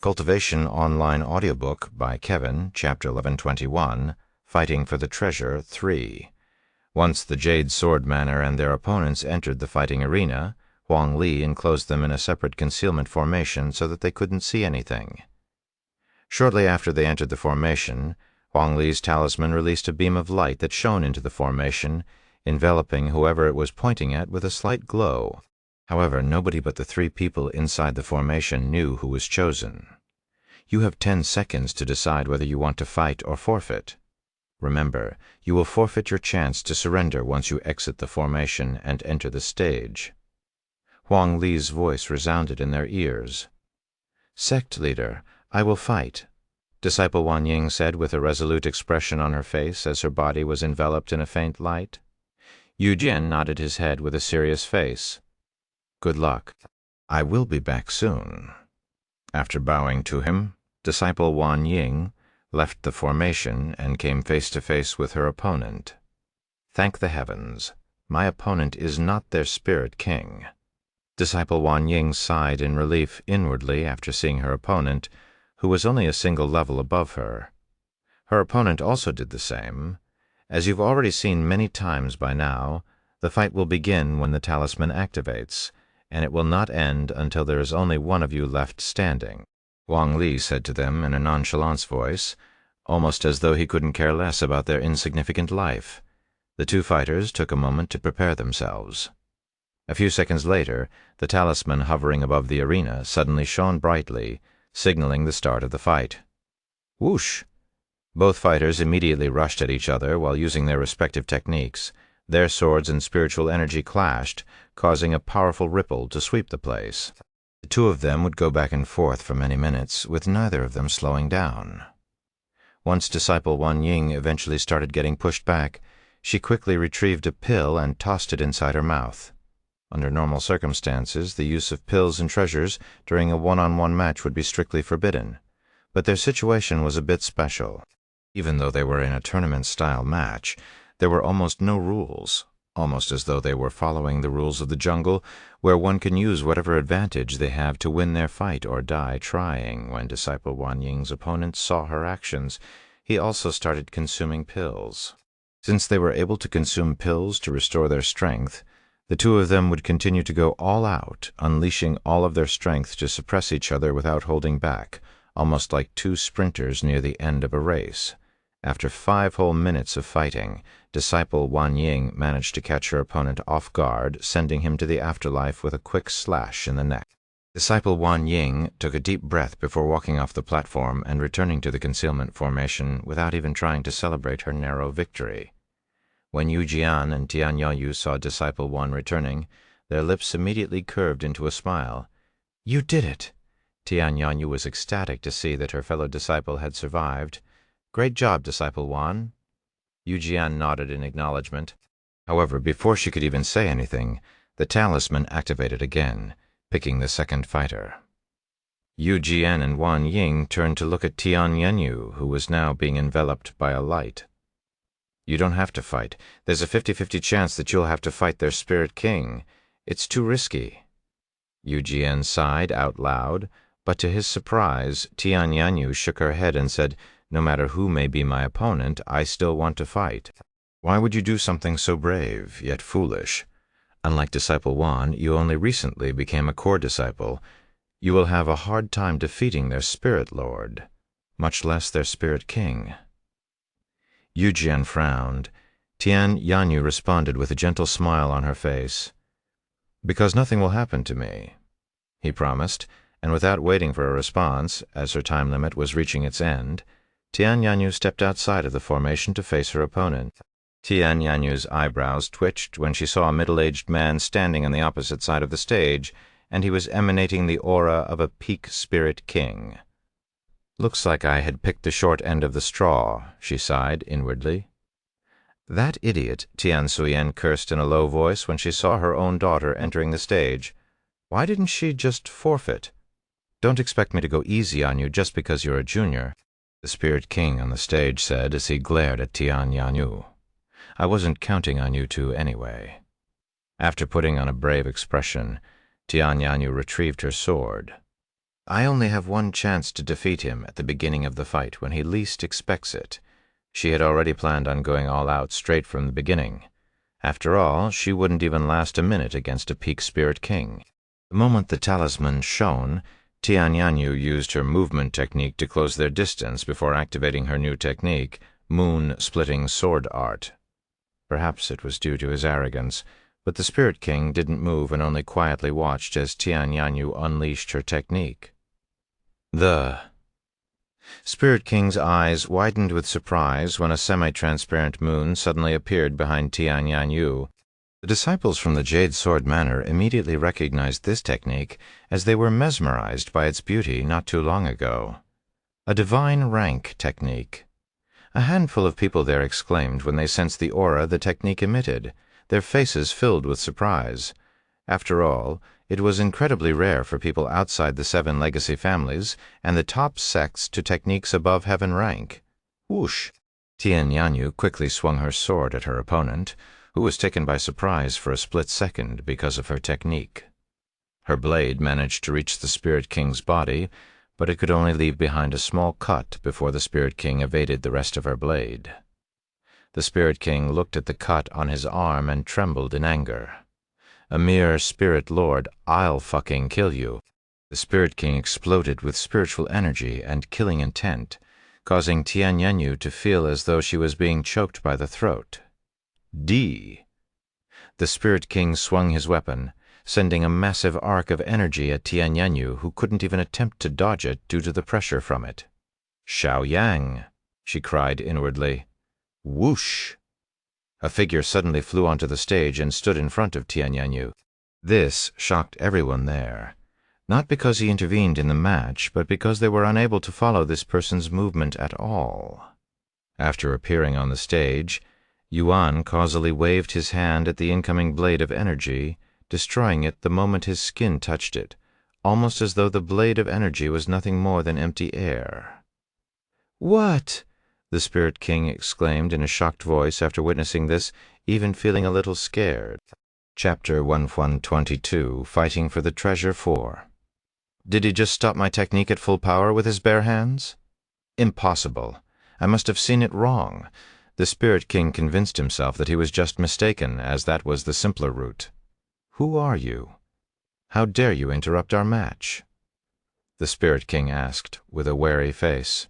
Cultivation online audiobook by Kevin, Chapter 1121, Fighting for the Treasure 3. Once the Jade Sword Manor and their opponents entered the fighting arena, Huang Li enclosed them in a separate concealment formation so that they couldn't see anything. Shortly after they entered the formation, Huang Li's talisman released a beam of light that shone into the formation, enveloping whoever it was pointing at with a slight glow. However, nobody but the 3 people inside the formation knew who was chosen. You have 10 seconds to decide whether you want to fight or forfeit. Remember, you will forfeit your chance to surrender once you exit the formation and enter the stage. Huang Li's voice resounded in their ears. "Sect leader, I will fight," Disciple Wan Ying said with a resolute expression on her face as her body was enveloped in a faint light. Yu Jian nodded his head with a serious face. "Good luck. I will be back soon." After bowing to him, Disciple Wan Ying left the formation and came face to face with her opponent. Thank the heavens, my opponent is not their spirit king. Disciple Wan Ying sighed in relief inwardly after seeing her opponent, who was only a single level above her. Her opponent also did the same. As you've already seen many times by now, the fight will begin when the talisman activates, and it will not end until there is only one of you left standing, Huang Li said to them in a nonchalant voice, almost as though he couldn't care less about their insignificant life. The 2 fighters took a moment to prepare themselves. A few seconds later, the talisman hovering above the arena suddenly shone brightly, signaling the start of the fight. Whoosh! Both fighters immediately rushed at each other while using their respective techniques. Their swords and spiritual energy clashed, causing a powerful ripple to sweep the place. The 2 of them would go back and forth for many minutes, with neither of them slowing down. Once Disciple Wan Ying eventually started getting pushed back, she quickly retrieved a pill and tossed it inside her mouth. Under normal circumstances, the use of pills and treasures during a one-on-one match would be strictly forbidden, but their situation was a bit special. Even though they were in a tournament-style match, there were almost no rules, almost as though they were following the rules of the jungle, where one can use whatever advantage they have to win their fight or die trying. When Disciple Wan Ying's opponent saw her actions, he also started consuming pills. Since they were able to consume pills to restore their strength, the 2 of them would continue to go all out, unleashing all of their strength to suppress each other without holding back, almost like 2 sprinters near the end of a race. After 5 whole minutes of fighting, Disciple Wan Ying managed to catch her opponent off guard, sending him to the afterlife with a quick slash in the neck. Disciple Wan Ying took a deep breath before walking off the platform and returning to the concealment formation without even trying to celebrate her narrow victory. When Yu Jian and Tian Yanyu saw Disciple Wan returning, their lips immediately curved into a smile. "You did it!" Tian Yanyu was ecstatic to see that her fellow disciple had survived. "Great job, Disciple Wan." Yu Jian nodded in acknowledgement. However, before she could even say anything, the talisman activated again, picking the 2nd fighter. Yu Jian and Wan Ying turned to look at Tian Yanyu, who was now being enveloped by a light. "You don't have to fight. There's a 50-50 chance that you'll have to fight their spirit king. It's too risky." Yu Jian sighed out loud, but to his surprise, Tian Yanyu shook her head and said, "No matter who may be my opponent, I still want to fight." "Why would you do something so brave, yet foolish? Unlike Disciple Wan, you only recently became a core disciple. You will have a hard time defeating their spirit lord, much less their spirit king." Yu Jian frowned. Tian Yanyu responded with a gentle smile on her face. "Because nothing will happen to me," he promised, and without waiting for a response, as her time limit was reaching its end, Tian Yanyu stepped outside of the formation to face her opponent. Tian Yanyu's eyebrows twitched when she saw a middle-aged man standing on the opposite side of the stage, and he was emanating the aura of a peak spirit king. "Looks like I had picked the short end of the straw," she sighed inwardly. "That idiot," Tian Suyen cursed in a low voice when she saw her own daughter entering the stage. "Why didn't she just forfeit? Don't expect me to go easy on you just because you're a junior," the spirit king on the stage said as he glared at Tian Yanyu. "I wasn't counting on you two anyway." After putting on a brave expression, Tian Yanyu retrieved her sword. I only have one chance to defeat him at the beginning of the fight when he least expects it. She had already planned on going all out straight from the beginning. After all, she wouldn't even last a minute against a peak spirit king. The moment the talisman shone, Tianyanyu used her movement technique to close their distance before activating her new technique, moon-splitting sword art. Perhaps it was due to his arrogance, but the Spirit King didn't move and only quietly watched as Tianyanyu unleashed her technique. The Spirit King's eyes widened with surprise when a semi-transparent moon suddenly appeared behind Tianyanyu. The disciples from the Jade Sword Manor immediately recognized this technique as they were mesmerized by its beauty not too long ago. A divine rank technique. A handful of people there exclaimed when they sensed the aura the technique emitted, their faces filled with surprise. After all, it was incredibly rare for people outside the 7 legacy families and the top sects to techniques above heaven rank. Whoosh! Tianyanyu quickly swung her sword at her opponent, who was taken by surprise for a split second because of her technique. Her blade managed to reach the Spirit King's body, but it could only leave behind a small cut before the Spirit King evaded the rest of her blade. The Spirit King looked at the cut on his arm and trembled in anger. A mere spirit lord, I'll fucking kill you. The Spirit King exploded with spiritual energy and killing intent, causing Tianyanyu to feel as though she was being choked by the throat. D. The Spirit King swung his weapon, sending a massive arc of energy at Tianyanyu, who couldn't even attempt to dodge it due to the pressure from it. Xiao Yang, she cried inwardly. Whoosh! A figure suddenly flew onto the stage and stood in front of Tianyanyu. This shocked everyone there, not because he intervened in the match, but because they were unable to follow this person's movement at all. After appearing on the stage, Yuan causally waved his hand at the incoming blade of energy, destroying it the moment his skin touched it, almost as though the blade of energy was nothing more than empty air. "What?" the Spirit King exclaimed in a shocked voice after witnessing this, even feeling a little scared. Chapter 1122, Fighting for the Treasure 4. Did he just stop my technique at full power with his bare hands? Impossible. I must have seen it wrong. The Spirit King convinced himself that he was just mistaken, as that was the simpler route. Who are you? How dare you interrupt our match? The Spirit King asked, with a wary face.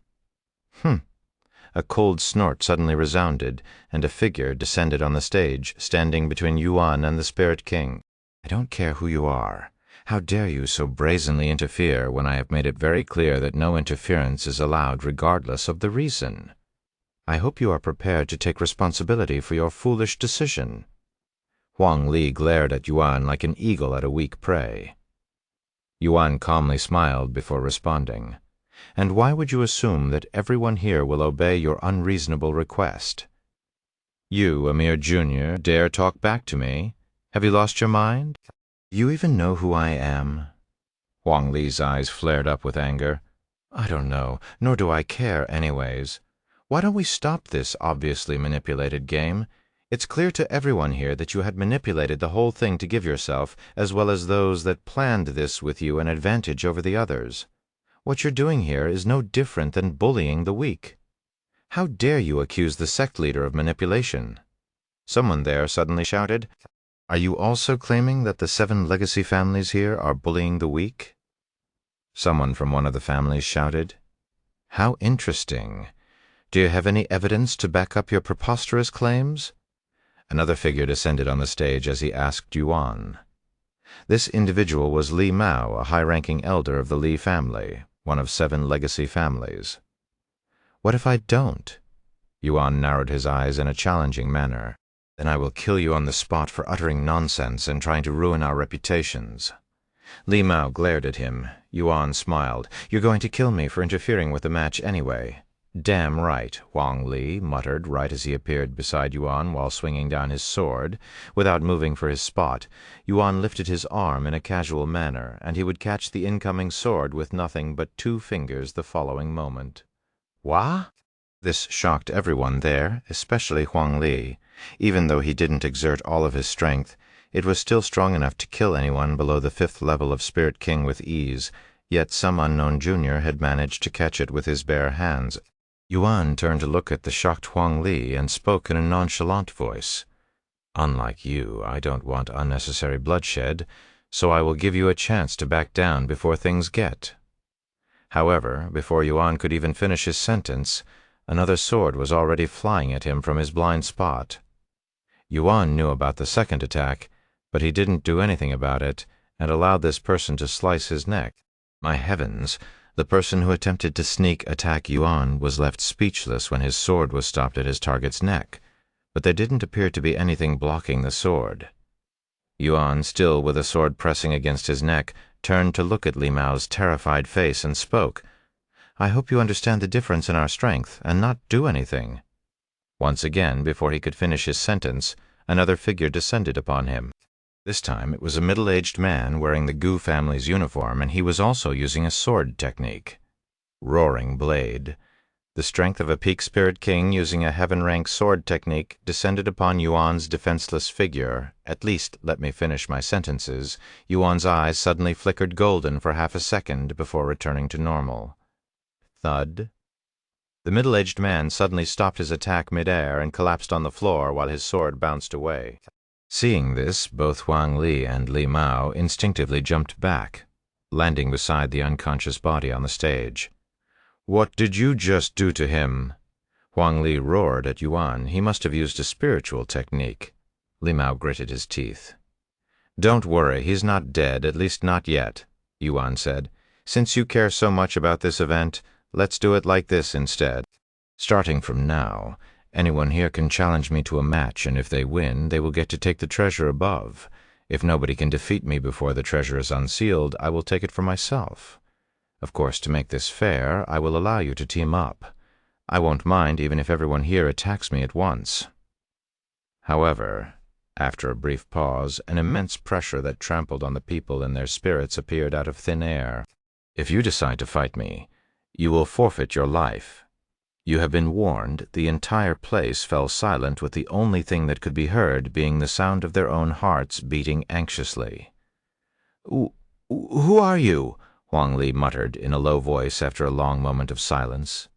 A cold snort suddenly resounded, and a figure descended on the stage, standing between Yuan and the Spirit King. I don't care who you are. How dare you so brazenly interfere when I have made it very clear that no interference is allowed regardless of the reason? I hope you are prepared to take responsibility for your foolish decision. Huang Li glared at Yuan like an eagle at a weak prey. Yuan calmly smiled before responding. And why would you assume that everyone here will obey your unreasonable request? You, a mere junior, dare talk back to me? Have you lost your mind? You even know who I am? Huang Li's eyes flared up with anger. I don't know, nor do I care anyways. Why don't we stop this obviously manipulated game? It's clear to everyone here that you had manipulated the whole thing to give yourself, as well as those that planned this with you, an advantage over the others. What you're doing here is no different than bullying the weak. How dare you accuse the sect leader of manipulation? Someone there suddenly shouted, Are you also claiming that the 7 legacy families here are bullying the weak? Someone from one of the families shouted, How interesting. Do you have any evidence to back up your preposterous claims? Another figure descended on the stage as he asked Yuan. This individual was Li Mao, a high-ranking elder of the Li family, one of 7 legacy families. What if I don't? Yuan narrowed his eyes in a challenging manner. Then I will kill you on the spot for uttering nonsense and trying to ruin our reputations. Li Mao glared at him. Yuan smiled. You're going to kill me for interfering with the match anyway. Damn right, Huang Li muttered right as he appeared beside Yuan while swinging down his sword. Without moving for his spot, Yuan lifted his arm in a casual manner, and he would catch the incoming sword with nothing but 2 fingers the following moment. What? This shocked everyone there, especially Huang Li. Even though he didn't exert all of his strength, it was still strong enough to kill anyone below the 5th level of Spirit King with ease, yet some unknown junior had managed to catch it with his bare hands. Yuan turned to look at the shocked Huang Li and spoke in a nonchalant voice. "Unlike you, I don't want unnecessary bloodshed, so I will give you a chance to back down before things get." However, before Yuan could even finish his sentence, another sword was already flying at him from his blind spot. Yuan knew about the second attack, but he didn't do anything about it and allowed this person to slice his neck. My heavens! The person who attempted to sneak attack Yuan was left speechless when his sword was stopped at his target's neck, but there didn't appear to be anything blocking the sword. Yuan, still with the sword pressing against his neck, turned to look at Li Mao's terrified face and spoke. "I hope you understand the difference in our strength and not do anything." Once again, before he could finish his sentence, another figure descended upon him. This time it was a middle-aged man wearing the Gu family's uniform, and he was also using a sword technique. Roaring Blade. The strength of a peak spirit king using a heaven-rank sword technique descended upon Yuan's defenseless figure. At least, let me finish my sentences. Yuan's eyes suddenly flickered golden for half a second before returning to normal. Thud. The middle-aged man suddenly stopped his attack mid-air and collapsed on the floor while his sword bounced away. Seeing this, both Huang Li and Li Mao instinctively jumped back, landing beside the unconscious body on the stage. "What did you just do to him?" Huang Li roared at Yuan. He must have used a spiritual technique. Li Mao gritted his teeth. "Don't worry, he's not dead, at least not yet," Yuan said. "Since you care so much about this event, let's do it like this instead. Starting from now, anyone here can challenge me to a match, and if they win, they will get to take the treasure above. If nobody can defeat me before the treasure is unsealed, I will take it for myself. Of course, to make this fair, I will allow you to team up. I won't mind even if everyone here attacks me at once." However, after a brief pause, an immense pressure that trampled on the people and their spirits appeared out of thin air. "If you decide to fight me, you will forfeit your life. You have been warned." The entire place fell silent, with the only thing that could be heard being the sound of their own hearts beating anxiously. Who are you?" Huang Li muttered in a low voice after a long moment of silence.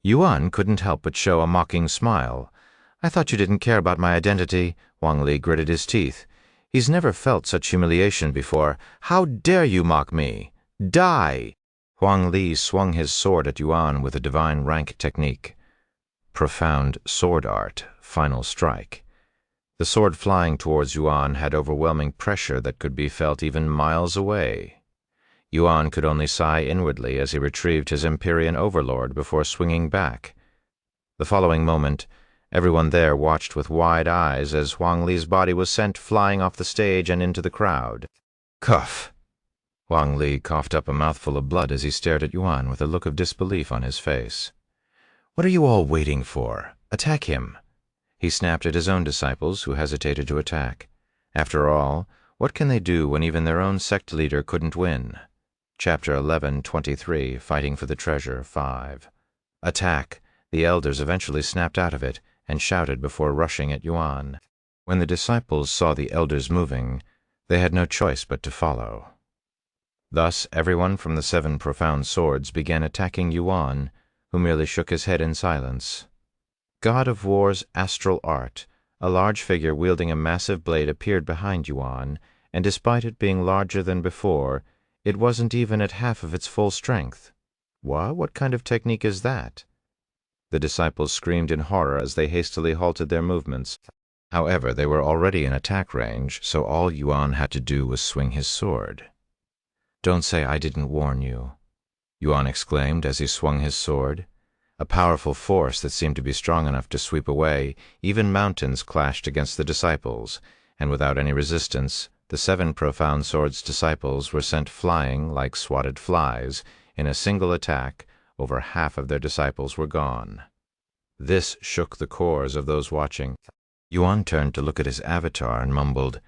Yuan couldn't help but show a mocking smile. "I thought you didn't care about my identity." Huang Li gritted his teeth. He's never felt such humiliation before. "How dare you mock me? Die!" Huang Li swung his sword at Yuan with a divine rank technique. Profound sword art, final strike. The sword flying towards Yuan had overwhelming pressure that could be felt even miles away. Yuan could only sigh inwardly as he retrieved his Empyrean overlord before swinging back. The following moment, everyone there watched with wide eyes as Huang Li's body was sent flying off the stage and into the crowd. Cough! Huang Li coughed up a mouthful of blood as he stared at Yuan with a look of disbelief on his face. "What are you all waiting for? Attack him!" He snapped at his own disciples, who hesitated to attack. After all, what can they do when even their own sect leader couldn't win? Chapter 11:23, Fighting for the Treasure 5. Attack! The elders eventually snapped out of it and shouted before rushing at Yuan. When the disciples saw the elders moving, they had no choice but to follow. Thus everyone from the 7 profound swords began attacking Yuan, who merely shook his head in silence. God of War's astral art, a large figure wielding a massive blade appeared behind Yuan, and despite it being larger than before, it wasn't even at half of its full strength. What kind of technique is that? The disciples screamed in horror as they hastily halted their movements. However, they were already in attack range, so all Yuan had to do was swing his sword. "Don't say I didn't warn you," Yuan exclaimed as he swung his sword. A powerful force that seemed to be strong enough to sweep away even mountains clashed against the disciples, and without any resistance, the 7 profound swords' disciples were sent flying like swatted flies. In a single attack, over half of their disciples were gone. This shook the cores of those watching. Yuan turned to look at his avatar and mumbled,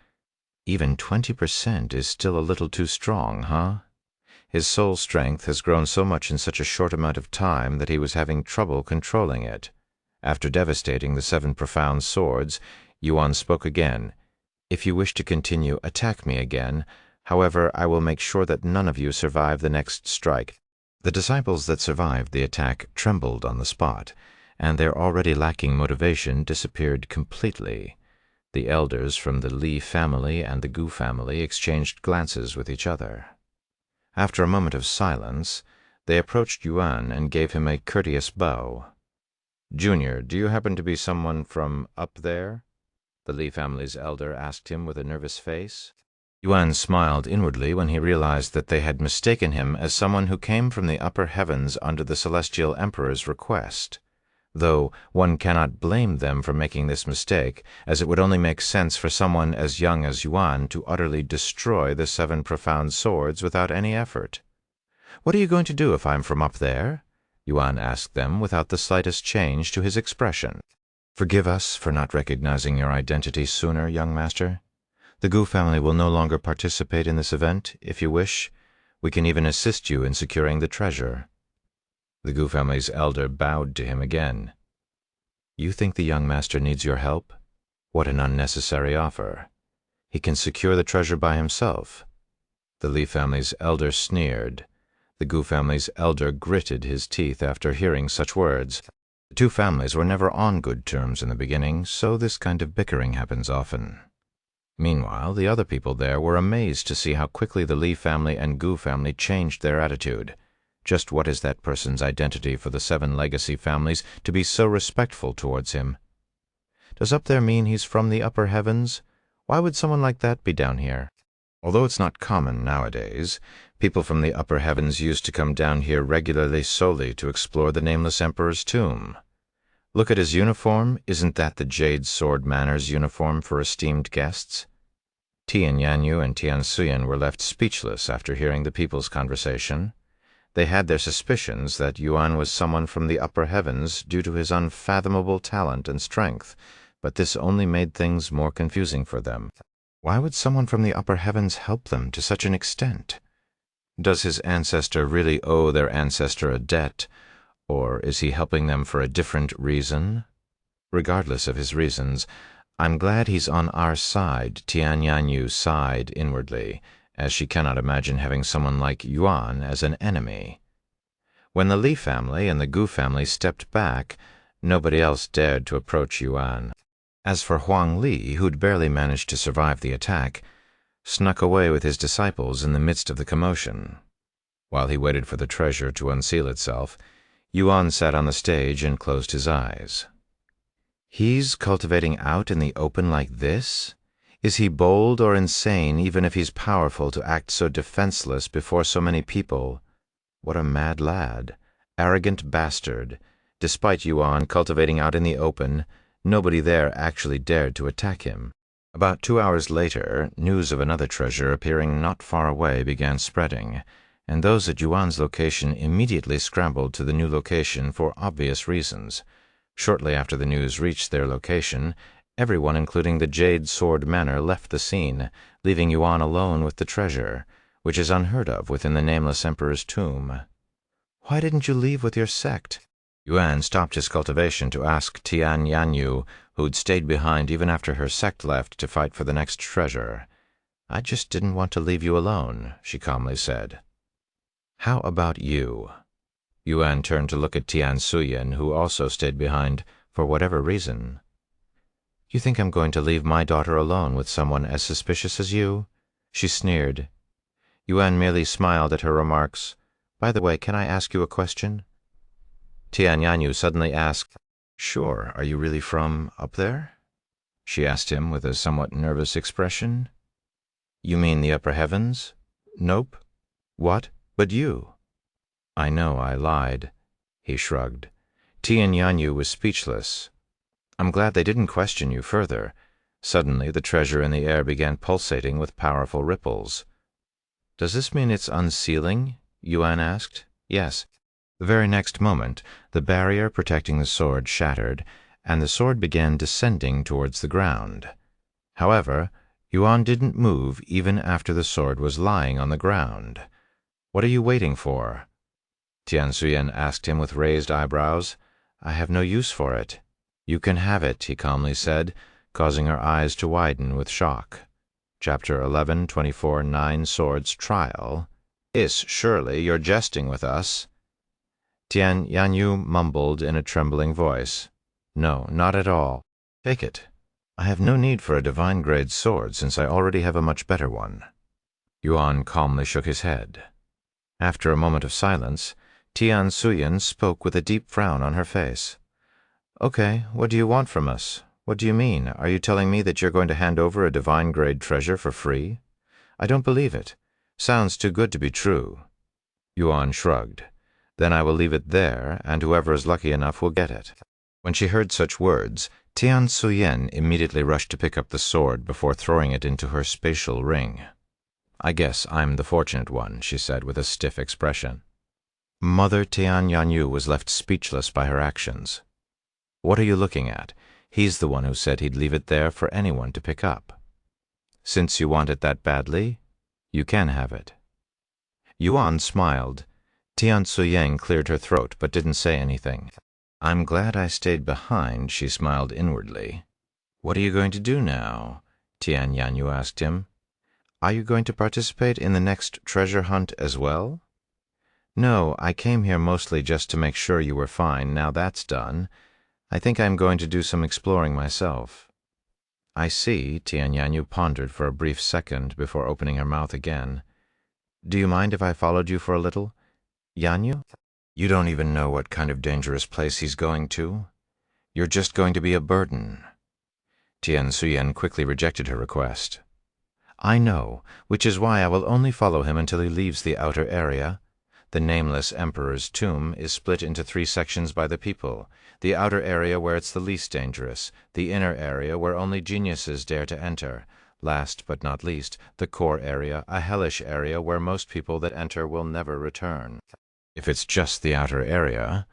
"Even 20% is still a little too strong, huh?" His soul strength has grown so much in such a short amount of time that he was having trouble controlling it. After devastating the 7 profound swords, Yuan spoke again. "If you wish to continue, attack me again. However, I will make sure that none of you survive the next strike." The disciples that survived the attack trembled on the spot, and their already lacking motivation disappeared completely. The elders from the Li family and the Gu family exchanged glances with each other. After a moment of silence, they approached Yuan and gave him a courteous bow. "Junior, do you happen to be someone from up there?" the Li family's elder asked him with a nervous face. Yuan smiled inwardly when he realized that they had mistaken him as someone who came from the upper heavens under the Celestial Emperor's request, though one cannot blame them for making this mistake, as it would only make sense for someone as young as Yuan to utterly destroy the 7 profound swords without any effort. "What are you going to do if I'm from up there?" Yuan asked them without the slightest change to his expression. "Forgive us for not recognizing your identity sooner, young master. The Gu family will no longer participate in this event. If you wish, we can even assist you in securing the treasure." The Gu family's elder bowed to him again. "You think the young master needs your help? What an unnecessary offer. He can secure the treasure by himself." The Li family's elder sneered. The Gu family's elder gritted his teeth after hearing such words. The two families were never on good terms in the beginning, so this kind of bickering happens often. Meanwhile, the other people there were amazed to see how quickly the Li family and Gu family changed their attitude. Just what is that person's identity for the 7 legacy families to be so respectful towards him? Does up there mean he's from the upper heavens? Why would someone like that be down here? Although it's not common nowadays, people from the upper heavens used to come down here regularly solely to explore the Nameless Emperor's tomb. Look at his uniform. Isn't that the Jade Sword Manor's uniform for esteemed guests? Tian Yanyu and Tian Suyan were left speechless after hearing the people's conversation. They had their suspicions that Yuan was someone from the upper heavens due to his unfathomable talent and strength, but this only made things more confusing for them. Why would someone from the upper heavens help them to such an extent? Does his ancestor really owe their ancestor a debt, or is he helping them for a different reason? Regardless of his reasons, I'm glad he's on our side. Tian Yanyu sighed inwardly, as she cannot imagine having someone like Yuan as an enemy. When the Li family and the Gu family stepped back, nobody else dared to approach Yuan. As for Huang Li, who'd barely managed to survive the attack, snuck away with his disciples in the midst of the commotion. While he waited for the treasure to unseal itself, Yuan sat on the stage and closed his eyes. He's cultivating out in the open like this? Is he bold or insane, even if he's powerful, to act so defenseless before so many people? What a mad lad, arrogant bastard. Despite Yuan cultivating out in the open, nobody there actually dared to attack him. About 2 hours later, news of another treasure appearing not far away began spreading, and those at Yuan's location immediately scrambled to the new location for obvious reasons. Shortly after the news reached their location, everyone, including the Jade Sword Manor, left the scene, leaving Yuan alone with the treasure, which is unheard of within the Nameless Emperor's tomb. "Why didn't you leave with your sect?" Yuan stopped his cultivation to ask Tian Yanyu, who'd stayed behind even after her sect left to fight for the next treasure. "I just didn't want to leave you alone," she calmly said. "How about you?" Yuan turned to look at Tian Suyan, who also stayed behind, for whatever reason. "You think I'm going to leave my daughter alone with someone as suspicious as you?" She sneered. Yuan merely smiled at her remarks. "By the way, can I ask you a question?" Tian Yanyu suddenly asked, "Sure, are you really from up there?" she asked him with a somewhat nervous expression. "You mean the upper heavens?" "Nope." "What? But you?" "I know I lied." He shrugged. Tian Yanyu was speechless. "I'm glad they didn't question you further." Suddenly, the treasure in the air began pulsating with powerful ripples. "Does this mean it's unsealing?" Yuan asked. "Yes." The very next moment, the barrier protecting the sword shattered, and the sword began descending towards the ground. However, Yuan didn't move even after the sword was lying on the ground. "What are you waiting for?" Tian Suyan asked him with raised eyebrows. "I have no use for it." "You can have it," he calmly said, causing her eyes to widen with shock. Chapter 1124, Nine Swords Trial. Surely you're jesting with us. Tian Yanyu mumbled in a trembling voice. No, not at all. Take it. I have no need for a divine-grade sword since I already have a much better one. Yuan calmly shook his head. After a moment of silence, Tian Suyin spoke with a deep frown on her face. Okay, what do you want from us? What do you mean? Are you telling me that you're going to hand over a divine-grade treasure for free? I don't believe it. Sounds too good to be true. Yuan shrugged. Then I will leave it there, and whoever is lucky enough will get it. When she heard such words, Tian Suyin immediately rushed to pick up the sword before throwing it into her spatial ring. I guess I'm the fortunate one, she said with a stiff expression. Mother Tian Yanyu was left speechless by her actions. What are you looking at? He's the one who said he'd leave it there for anyone to pick up. Since you want it that badly, you can have it. Yuan smiled. Tian Suyin cleared her throat but didn't say anything. I'm glad I stayed behind, she smiled inwardly. What are you going to do now? Tian Yanyu asked him. Are you going to participate in the next treasure hunt as well? No, I came here mostly just to make sure you were fine. Now that's done, I think I'm going to do some exploring myself. I see, Tian Yanyu pondered for a brief second before opening her mouth again. Do you mind if I followed you for a little? Yanyu? You don't even know what kind of dangerous place he's going to. You're just going to be a burden. Tian Suyin quickly rejected her request. I know, which is why I will only follow him until he leaves the outer area. The nameless emperor's tomb is split into 3 sections by the people. The outer area where it's the least dangerous, the inner area where only geniuses dare to enter, last but not least, the core area, a hellish area where most people that enter will never return. If it's just the outer area,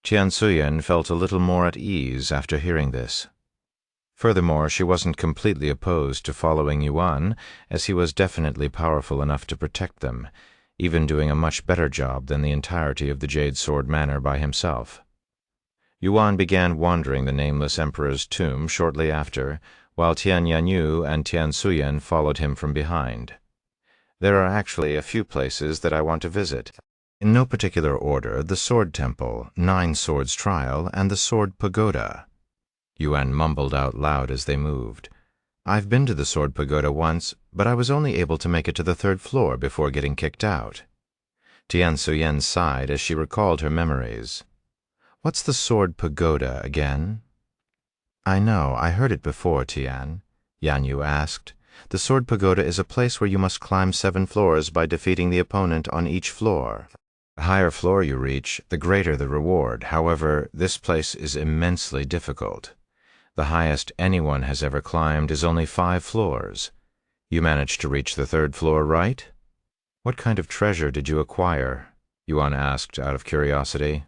Tian Suyin felt a little more at ease after hearing this. Furthermore, she wasn't completely opposed to following Yuan, as he was definitely powerful enough to protect them, even doing a much better job than the entirety of the Jade Sword Manor by himself. Yuan began wandering the nameless emperor's tomb shortly after, while Tian Yanyu and Tian Suyin followed him from behind. There are actually a few places that I want to visit. In no particular order, the Sword Temple, Nine Swords Trial, and the Sword Pagoda. Yuan mumbled out loud as they moved. I've been to the Sword Pagoda once, but I was only able to make it to the 3rd floor before getting kicked out. Tian Suyin sighed as she recalled her memories. What's the Sword Pagoda again? I know, I heard it before, Tian, Yanyu asked. The Sword Pagoda is a place where you must climb 7 floors by defeating the opponent on each floor. The higher floor you reach, the greater the reward. However, this place is immensely difficult. The highest anyone has ever climbed is only 5 floors. You managed to reach the 3rd floor, right? What kind of treasure did you acquire? Yuan asked out of curiosity.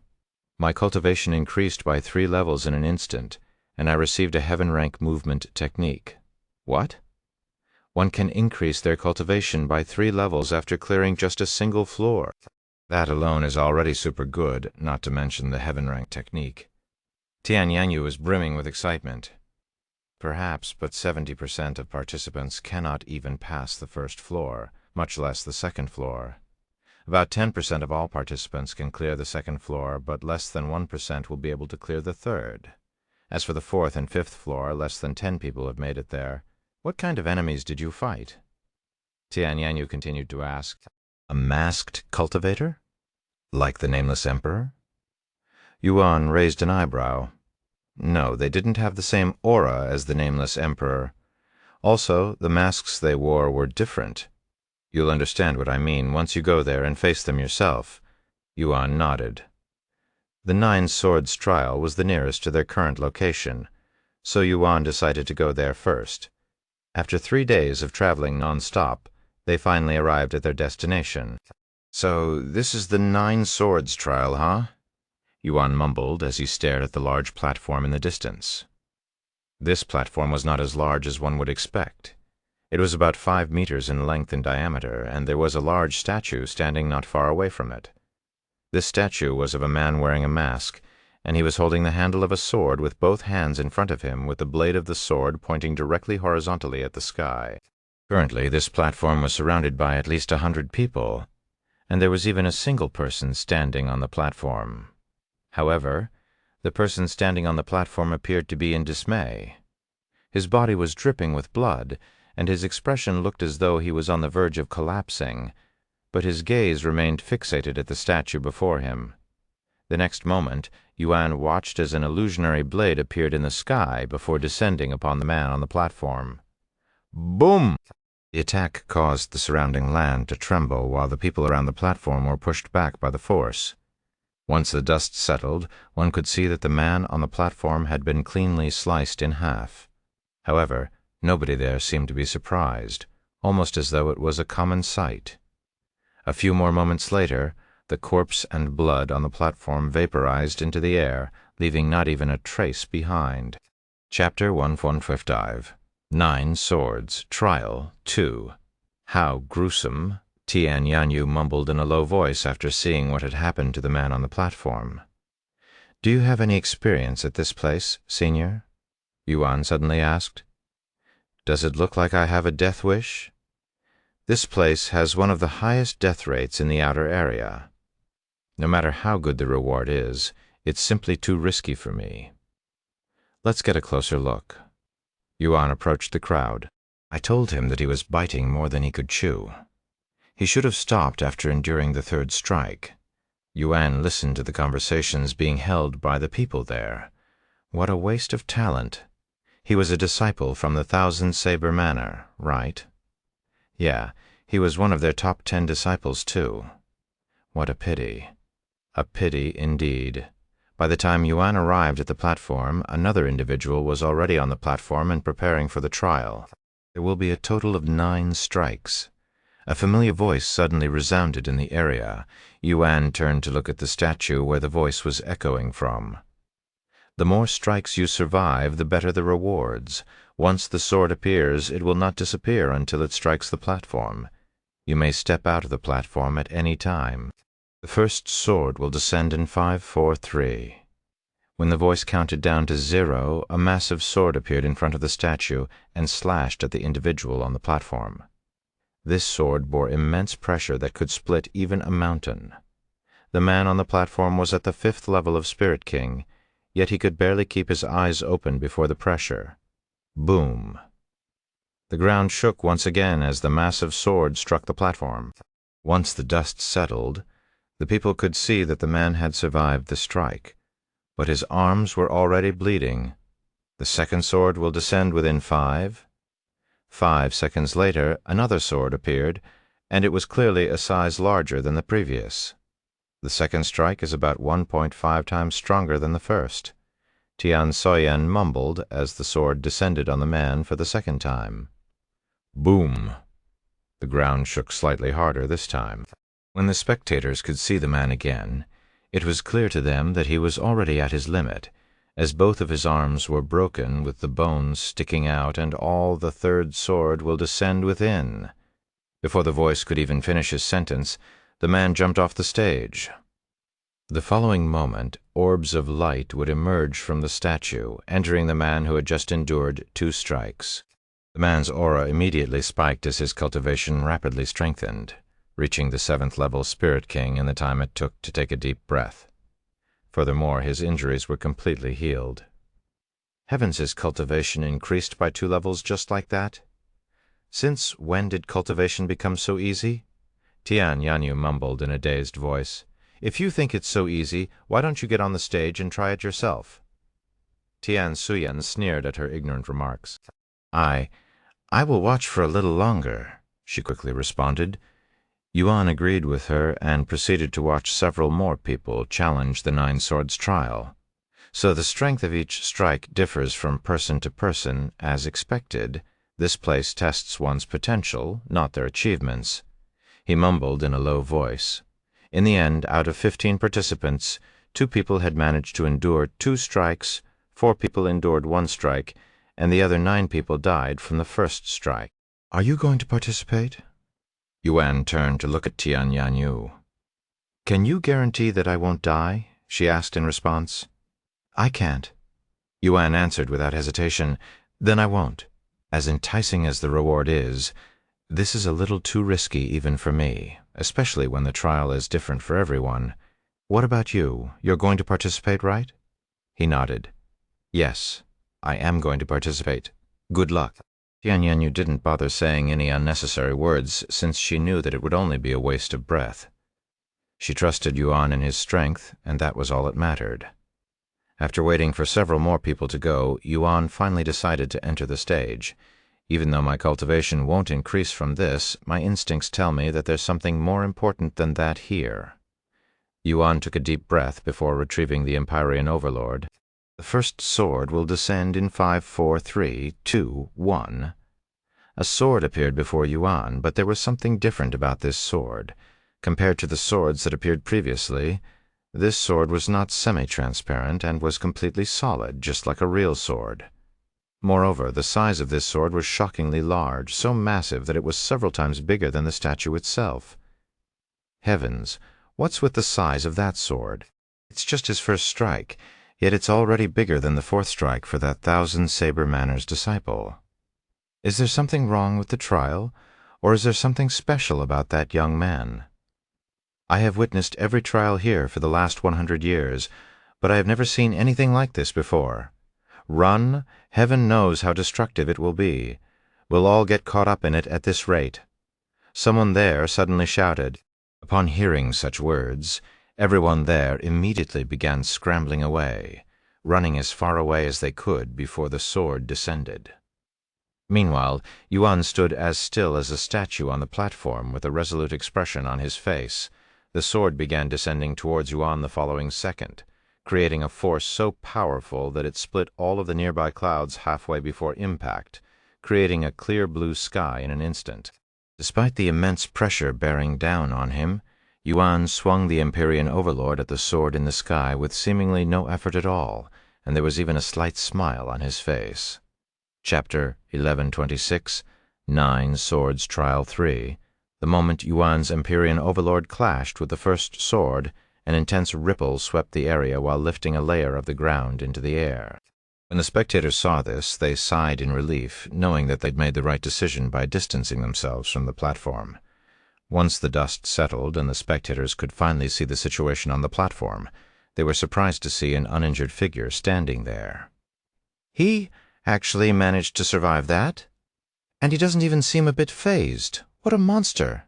My cultivation increased by 3 levels in an instant, and I received a heaven rank movement technique. What? One can increase their cultivation by 3 levels after clearing just a single floor. That alone is already super good, not to mention the heaven rank technique. Tian Yanyu was brimming with excitement. Perhaps, but 70% of participants cannot even pass the 1st floor, much less the 2nd floor. About 10% of all participants can clear the 2nd floor, but less than 1% will be able to clear the 3rd. As for the 4th and 5th floor, less than 10 people have made it there. What kind of enemies did you fight? Tian Yanyu continued to ask. A masked cultivator? Like the nameless emperor? Yuan raised an eyebrow. No, they didn't have the same aura as the nameless emperor. Also, the masks they wore were different. You'll understand what I mean once you go there and face them yourself. Yuan nodded. The Nine Swords Trial was the nearest to their current location, so Yuan decided to go there first. After 3 days of traveling non-stop, they finally arrived at their destination. So, this is the Nine Swords Trial, huh? Yuan mumbled as he stared at the large platform in the distance. This platform was not as large as one would expect. It was about 5 meters in length and diameter, and there was a large statue standing not far away from it. This statue was of a man wearing a mask, and he was holding the handle of a sword with both hands in front of him, with the blade of the sword pointing directly horizontally at the sky. Currently, this platform was surrounded by at least 100 people, and there was even a single person standing on the platform. However, the person standing on the platform appeared to be in dismay. His body was dripping with blood, and his expression looked as though he was on the verge of collapsing, but his gaze remained fixated at the statue before him. The next moment, Yuan watched as an illusionary blade appeared in the sky before descending upon the man on the platform. Boom! The attack caused the surrounding land to tremble while the people around the platform were pushed back by the force. Once the dust settled, one could see that the man on the platform had been cleanly sliced in half. However, nobody there seemed to be surprised, almost as though it was a common sight. A few more moments later, the corpse and blood on the platform vaporized into the air, leaving not even a trace behind. Chapter 115. 9 Swords, Trial 2. How gruesome, Tian Yanyu mumbled in a low voice after seeing what had happened to the man on the platform. Do you have any experience at this place, Senior? Yuan suddenly asked. Does it look like I have a death wish? This place has one of the highest death rates in the outer area. No matter how good the reward is, it's simply too risky for me. Let's get a closer look. Yuan approached the crowd. I told him that he was biting more than he could chew. He should have stopped after enduring the third strike. Yuan listened to the conversations being held by the people there. What a waste of talent. He was a disciple from the Thousand Saber Manor, right? Yeah, he was one of their top 10 disciples, too. What a pity. A pity indeed. By the time Yuan arrived at the platform, another individual was already on the platform and preparing for the trial. There will be a total of 9 strikes. A familiar voice suddenly resounded in the area. Yuan turned to look at the statue where the voice was echoing from. The more strikes you survive, the better the rewards. Once the sword appears, it will not disappear until it strikes the platform. You may step out of the platform at any time. The first sword will descend in 5, 4, 3. When the voice counted down to 0, a massive sword appeared in front of the statue and slashed at the individual on the platform. This sword bore immense pressure that could split even a mountain. The man on the platform was at the 5th level of Spirit King, yet he could barely keep his eyes open before the pressure. Boom! The ground shook once again as the massive sword struck the platform. Once the dust settled, the people could see that the man had survived the strike, but his arms were already bleeding. The second sword will descend within 5. 5 seconds later, another sword appeared, and it was clearly a size larger than the previous. The second strike is about 1.5 times stronger than the first. Tian Soyan mumbled as the sword descended on the man for the second time. Boom! The ground shook slightly harder this time. When the spectators could see the man again, it was clear to them that he was already at his limit, as both of his arms were broken with the bones sticking out, and all the third sword will descend within. Before the voice could even finish his sentence, the man jumped off the stage. The following moment, orbs of light would emerge from the statue, entering the man who had just endured 2 strikes. The man's aura immediately spiked as his cultivation rapidly strengthened, reaching the 7th level Spirit King in the time it took to take a deep breath. Furthermore, his injuries were completely healed. Heavens, his cultivation increased by 2 levels just like that? Since when did cultivation become so easy? Tian Yanyu mumbled in a dazed voice. If you think it's so easy, why don't you get on the stage and try it yourself? Tian Suyan sneered at her ignorant remarks. I will watch for a little longer, she quickly responded. Yuan agreed with her and proceeded to watch several more people challenge the 9 Swords trial. So the strength of each strike differs from person to person, as expected. This place tests one's potential, not their achievements. He mumbled in a low voice. In the end, out of 15 participants, 2 people had managed to endure 2 strikes, 4 people endured 1 strike, and the other 9 people died from the first strike. Are you going to participate? Yuan turned to look at Tian Yanyu. Can you guarantee that I won't die? She asked in response. I can't. Yuan answered without hesitation. Then I won't. As enticing as the reward is, This is a little too risky even for me, especially when the trial is different for everyone. What about you? You're going to participate, right? He nodded. Yes, I am going to participate. Good luck. Tianyanyu didn't bother saying any unnecessary words, since she knew that it would only be a waste of breath. She trusted Yuan in his strength, and that was all that mattered. After waiting for several more people to go, Yuan finally decided to enter the stage. Even though my cultivation won't increase from this, my instincts tell me that there's something more important than that here. Yuan took a deep breath before retrieving the Empyrean Overlord. The first sword will descend in 5, 4, 3, 2, 1. A sword appeared before Yuan, but there was something different about this sword. Compared to the swords that appeared previously, this sword was not semi-transparent and was completely solid, just like a real sword. Moreover, the size of this sword was shockingly large, so massive that it was several times bigger than the statue itself. Heavens, what's with the size of that sword? It's just his first strike, yet it's already bigger than the fourth strike for that 1,000-saber manner's disciple. Is there something wrong with the trial, or is there something special about that young man? I have witnessed every trial here for the last 100 years, but I have never seen anything like this before. Run, heaven knows how destructive it will be. We'll all get caught up in it at this rate. Someone there suddenly shouted. Upon hearing such words, everyone there immediately began scrambling away, running as far away as they could before the sword descended. Meanwhile, Yuan stood as still as a statue on the platform with a resolute expression on his face. The sword began descending towards Yuan the following second, creating a force so powerful that it split all of the nearby clouds halfway before impact, creating a clear blue sky in an instant. Despite the immense pressure bearing down on him, Yuan swung the Empyrean Overlord at the sword in the sky with seemingly no effort at all, and there was even a slight smile on his face. Chapter 1126, 9 Swords Trial 3. The moment Yuan's Empyrean Overlord clashed with the first sword, an intense ripple swept the area while lifting a layer of the ground into the air. When the spectators saw this, they sighed in relief, knowing that they'd made the right decision by distancing themselves from the platform. Once the dust settled and the spectators could finally see the situation on the platform, they were surprised to see an uninjured figure standing there. He actually managed to survive that? And he doesn't even seem a bit fazed. What a monster!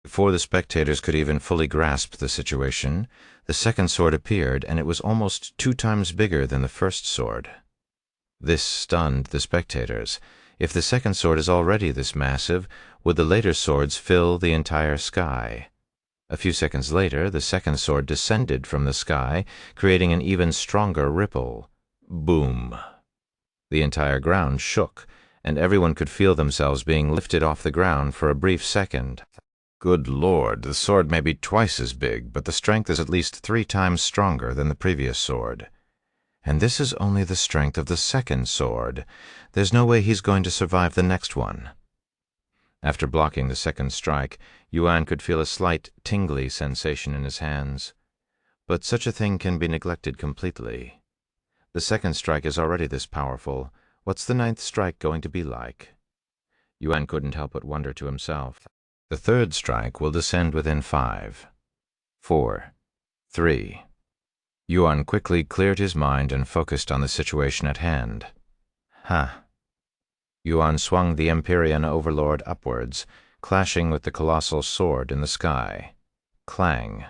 Before the spectators could even fully grasp the situation, the second sword appeared, and it was almost 2 times bigger than the first sword. This stunned the spectators. If the second sword is already this massive, would the later swords fill the entire sky? A few seconds later, the second sword descended from the sky, creating an even stronger ripple. Boom! The entire ground shook, and everyone could feel themselves being lifted off the ground for a brief second. Good Lord, the sword may be twice as big, but the strength is at least 3 times stronger than the previous sword. And this is only the strength of the second sword. There's no way he's going to survive the next one. After blocking the second strike, Yuan could feel a slight tingly sensation in his hands. But such a thing can be neglected completely. The second strike is already this powerful. What's the 9th strike going to be like? Yuan couldn't help but wonder to himself. The third strike will descend within 5, 4, 3. Yuan quickly cleared his mind and focused on the situation at hand. Yuan swung the Empyrean Overlord upwards, clashing with the colossal sword in the sky. Clang!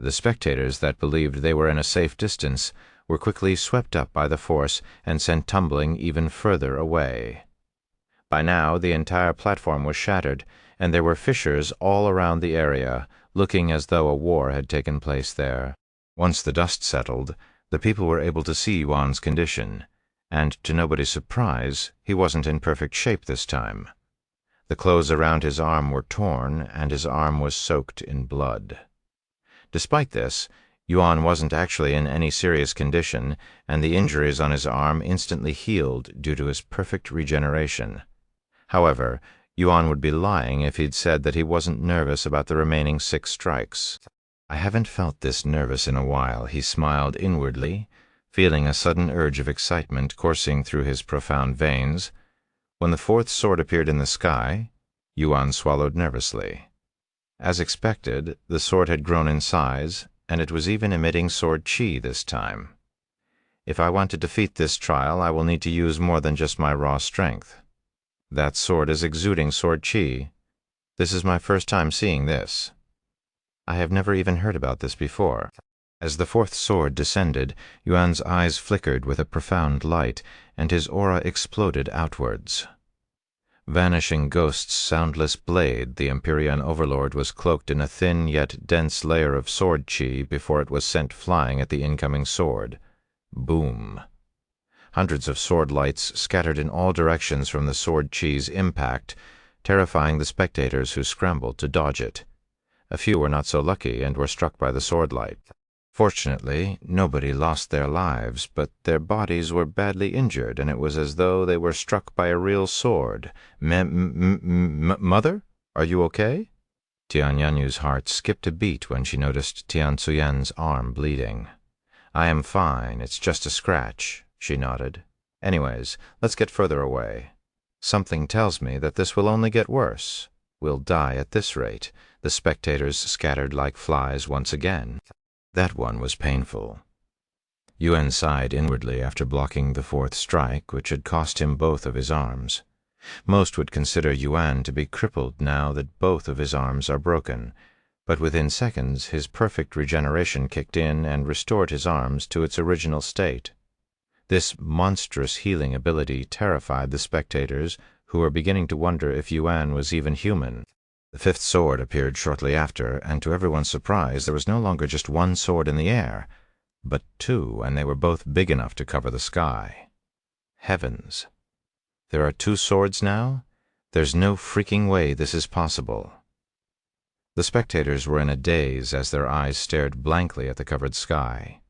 The spectators that believed they were in a safe distance were quickly swept up by the force and sent tumbling even further away. By now, the entire platform was shattered, and there were fissures all around the area, looking as though a war had taken place there. Once the dust settled, the people were able to see Yuan's condition, and to nobody's surprise, he wasn't in perfect shape this time. The clothes around his arm were torn, and his arm was soaked in blood. Despite this, Yuan wasn't actually in any serious condition, and the injuries on his arm instantly healed due to his perfect regeneration. However, Yuan would be lying if he'd said that he wasn't nervous about the remaining 6 strikes. I haven't felt this nervous in a while, he smiled inwardly, feeling a sudden urge of excitement coursing through his profound veins. When the 4th sword appeared in the sky, Yuan swallowed nervously. As expected, the sword had grown in size, and it was even emitting sword chi this time. If I want to defeat this trial, I will need to use more than just my raw strength. That sword is exuding sword chi. This is my first time seeing this. I have never even heard about this before. As the fourth sword descended, Yuan's eyes flickered with a profound light, and his aura exploded outwards. Vanishing Ghost's soundless blade, the Empyrean Overlord was cloaked in a thin yet dense layer of sword chi before it was sent flying at the incoming sword. Boom. Hundreds of sword lights scattered in all directions from the sword chi's impact, terrifying the spectators who scrambled to dodge it. A few were not so lucky and were struck by the sword light. Fortunately, nobody lost their lives, but their bodies were badly injured, and it was as though they were struck by a real sword. Mother? Are you okay? Tian Yanyu's heart skipped a beat when she noticed Tian Tzuyan's arm bleeding. I am fine, it's just a scratch, she nodded. Anyways, let's get further away. Something tells me that this will only get worse. We'll die at this rate. The spectators scattered like flies once again. That one was painful. Yuan sighed inwardly after blocking the fourth strike, which had cost him both of his arms. Most would consider Yuan to be crippled now that both of his arms are broken, but within seconds his perfect regeneration kicked in and restored his arms to its original state. This monstrous healing ability terrified the spectators, who were beginning to wonder if Yuan was even human. The fifth sword appeared shortly after, and to everyone's surprise there was no longer just one sword in the air, but two, and they were both big enough to cover the sky. Heavens! There are two swords now? There's no freaking way this is possible. The spectators were in a daze as their eyes stared blankly at the covered sky.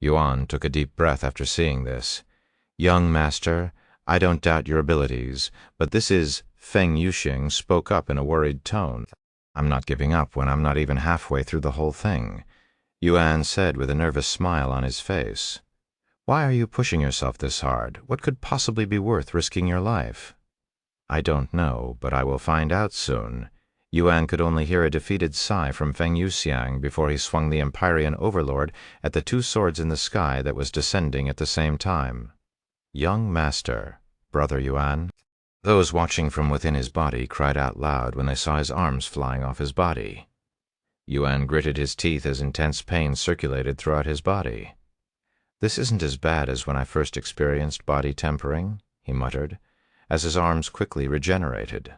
Yuan took a deep breath after seeing this. Young master, I don't doubt your abilities, but this is... Feng Yuxing spoke up in a worried tone. I'm not giving up when I'm not even halfway through the whole thing, Yuan said with a nervous smile on his face. Why are you pushing yourself this hard? What could possibly be worth risking your life? I don't know, but I will find out soon. Yuan could only hear a defeated sigh from Feng Yuxiang before he swung the Empyrean Overlord at the two swords in the sky that was descending at the same time. Young master, brother Yuan. Those watching from within his body cried out loud when they saw his arms flying off his body. Yuan gritted his teeth as intense pain circulated throughout his body. This isn't as bad as when I first experienced body tempering, he muttered, as his arms quickly regenerated.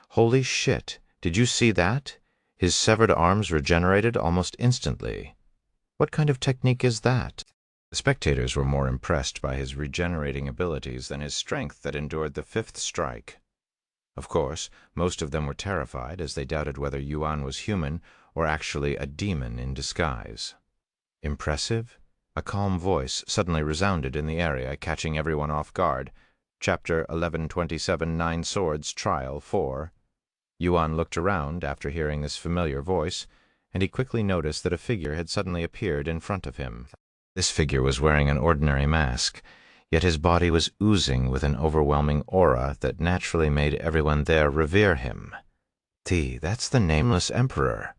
Holy shit, did you see that? His severed arms regenerated almost instantly. What kind of technique is that? The spectators were more impressed by his regenerating abilities than his strength that endured the fifth strike. Of course, most of them were terrified as they doubted whether Yuan was human or actually a demon in disguise. Impressive? A calm voice suddenly resounded in the area, catching everyone off guard. Chapter 1127 Nine Swords Trial 4. Yuan looked around after hearing this familiar voice, and he quickly noticed that a figure had suddenly appeared in front of him. This figure was wearing an ordinary mask, yet his body was oozing with an overwhelming aura that naturally made everyone there revere him. That's the Nameless Emperor.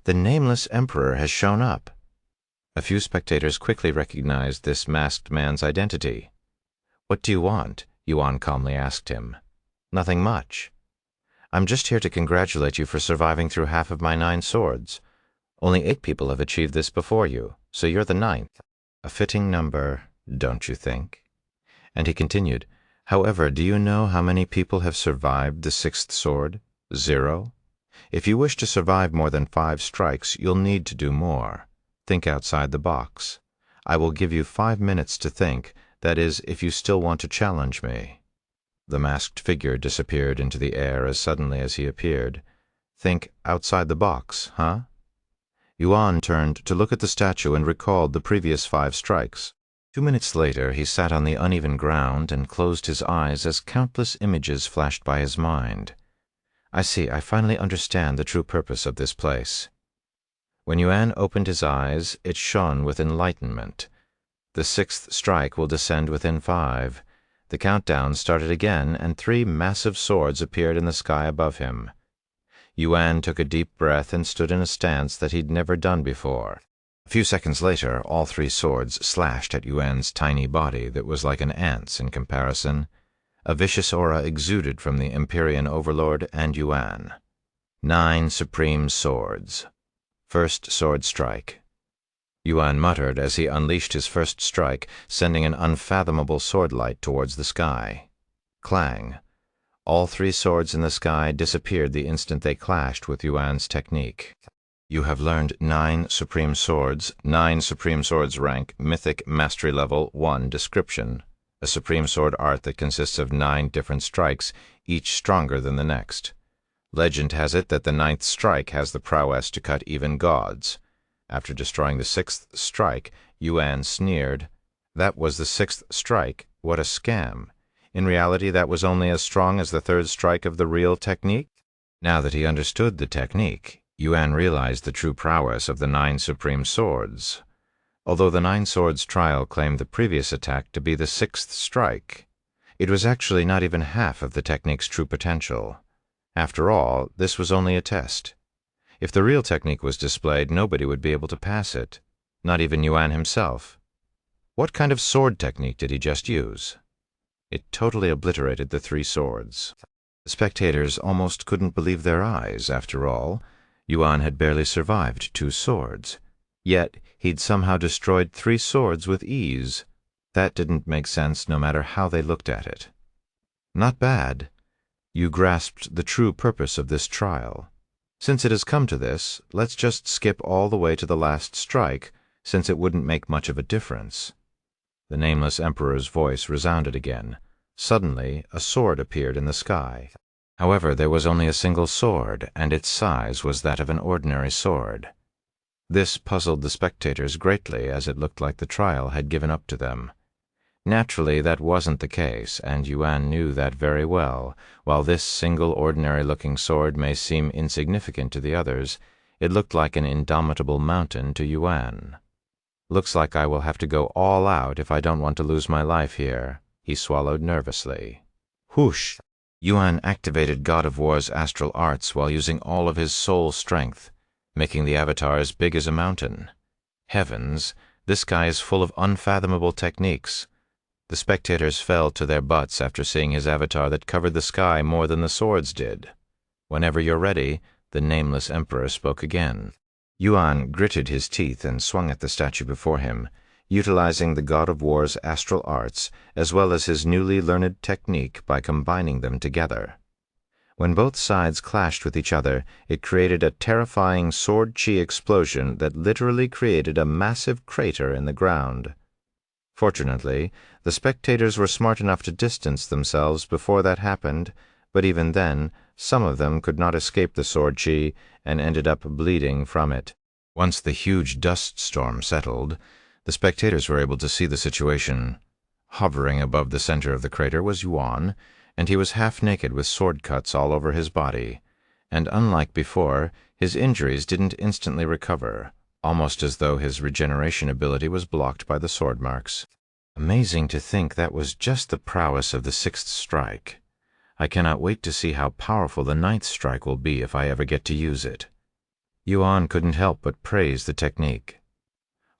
The Nameless Emperor has shown up. A few spectators quickly recognized this masked man's identity. What do you want? Yuan calmly asked him. Nothing much. I'm just here to congratulate you for surviving through half of my 9 swords. Only 8 people have achieved this before you, so you're the 9th. A fitting number, don't you think? And he continued, however, do you know how many people have survived the 6th sword? 0. If you wish to survive more than 5 strikes, you'll need to do more. Think outside the box. I will give you 5 minutes to think, that is, if you still want to challenge me. The masked figure disappeared into the air as suddenly as he appeared. Think outside the box, huh? Yuan turned to look at the statue and recalled the previous 5 strikes. 2 minutes later, he sat on the uneven ground and closed his eyes as countless images flashed by his mind. I see, I finally understand the true purpose of this place. When Yuan opened his eyes, it shone with enlightenment. The 6th strike will descend within 5. The countdown started again, and 3 massive swords appeared in the sky above him. Yuan took a deep breath and stood in a stance that he'd never done before. A few seconds later, all 3 swords slashed at Yuan's tiny body that was like an ant's in comparison. A vicious aura exuded from the Empyrean Overlord and Yuan. 9 supreme swords. First sword strike. Yuan muttered as he unleashed his first strike, sending an unfathomable sword light towards the sky. Clang. All 3 swords in the sky disappeared the instant they clashed with Yuan's technique. You have learned 9 supreme swords. 9 supreme swords rank, mythic mastery level 1 description. A supreme sword art that consists of 9 different strikes, each stronger than the next. Legend has it that the 9th strike has the prowess to cut even gods. After destroying the 6th strike, Yuan sneered. That was the 6th strike. What a scam. In reality, that was only as strong as the 3rd strike of the real technique. Now that he understood the technique, Yuan realized the true prowess of the 9 supreme swords. Although the 9 swords trial claimed the previous attack to be the 6th strike, it was actually not even half of the technique's true potential. After all, this was only a test. If the real technique was displayed, nobody would be able to pass it, not even Yuan himself. What kind of sword technique did he just use? It totally obliterated the 3 swords. The spectators almost couldn't believe their eyes. After all, Yuan had barely survived 2 swords. Yet he'd somehow destroyed 3 swords with ease. That didn't make sense no matter how they looked at it. Not bad. You grasped the true purpose of this trial. Since it has come to this, let's just skip all the way to the last strike, since it wouldn't make much of a difference. The nameless emperor's voice resounded again. Suddenly, a sword appeared in the sky. However, there was only a single sword, and its size was that of an ordinary sword. This puzzled the spectators greatly, as it looked like the trial had given up to them. Naturally, that wasn't the case, and Yuan knew that very well. While this single ordinary-looking sword may seem insignificant to the others, it looked like an indomitable mountain to Yuan. Looks like I will have to go all out if I don't want to lose my life here. He swallowed nervously. Whoosh! Yuan activated God of War's astral arts while using all of his soul strength, making the avatar as big as a mountain. Heavens, this guy is full of unfathomable techniques. The spectators fell to their butts after seeing his avatar that covered the sky more than the swords did. Whenever you're ready, the nameless emperor spoke again. Yuan gritted his teeth and swung at the statue before him, utilizing the God of War's astral arts as well as his newly learned technique by combining them together. When both sides clashed with each other, it created a terrifying sword-chi explosion that literally created a massive crater in the ground. Fortunately, the spectators were smart enough to distance themselves before that happened, but even then, some of them could not escape the sword-chi and ended up bleeding from it. Once the huge dust storm settled, the spectators were able to see the situation. Hovering above the center of the crater was Yuan, and he was half naked with sword cuts all over his body. And unlike before, his injuries didn't instantly recover, almost as though his regeneration ability was blocked by the sword marks. Amazing to think that was just the prowess of the 6th strike. I cannot wait to see how powerful the 9th strike will be if I ever get to use it. Yuan couldn't help but praise the technique.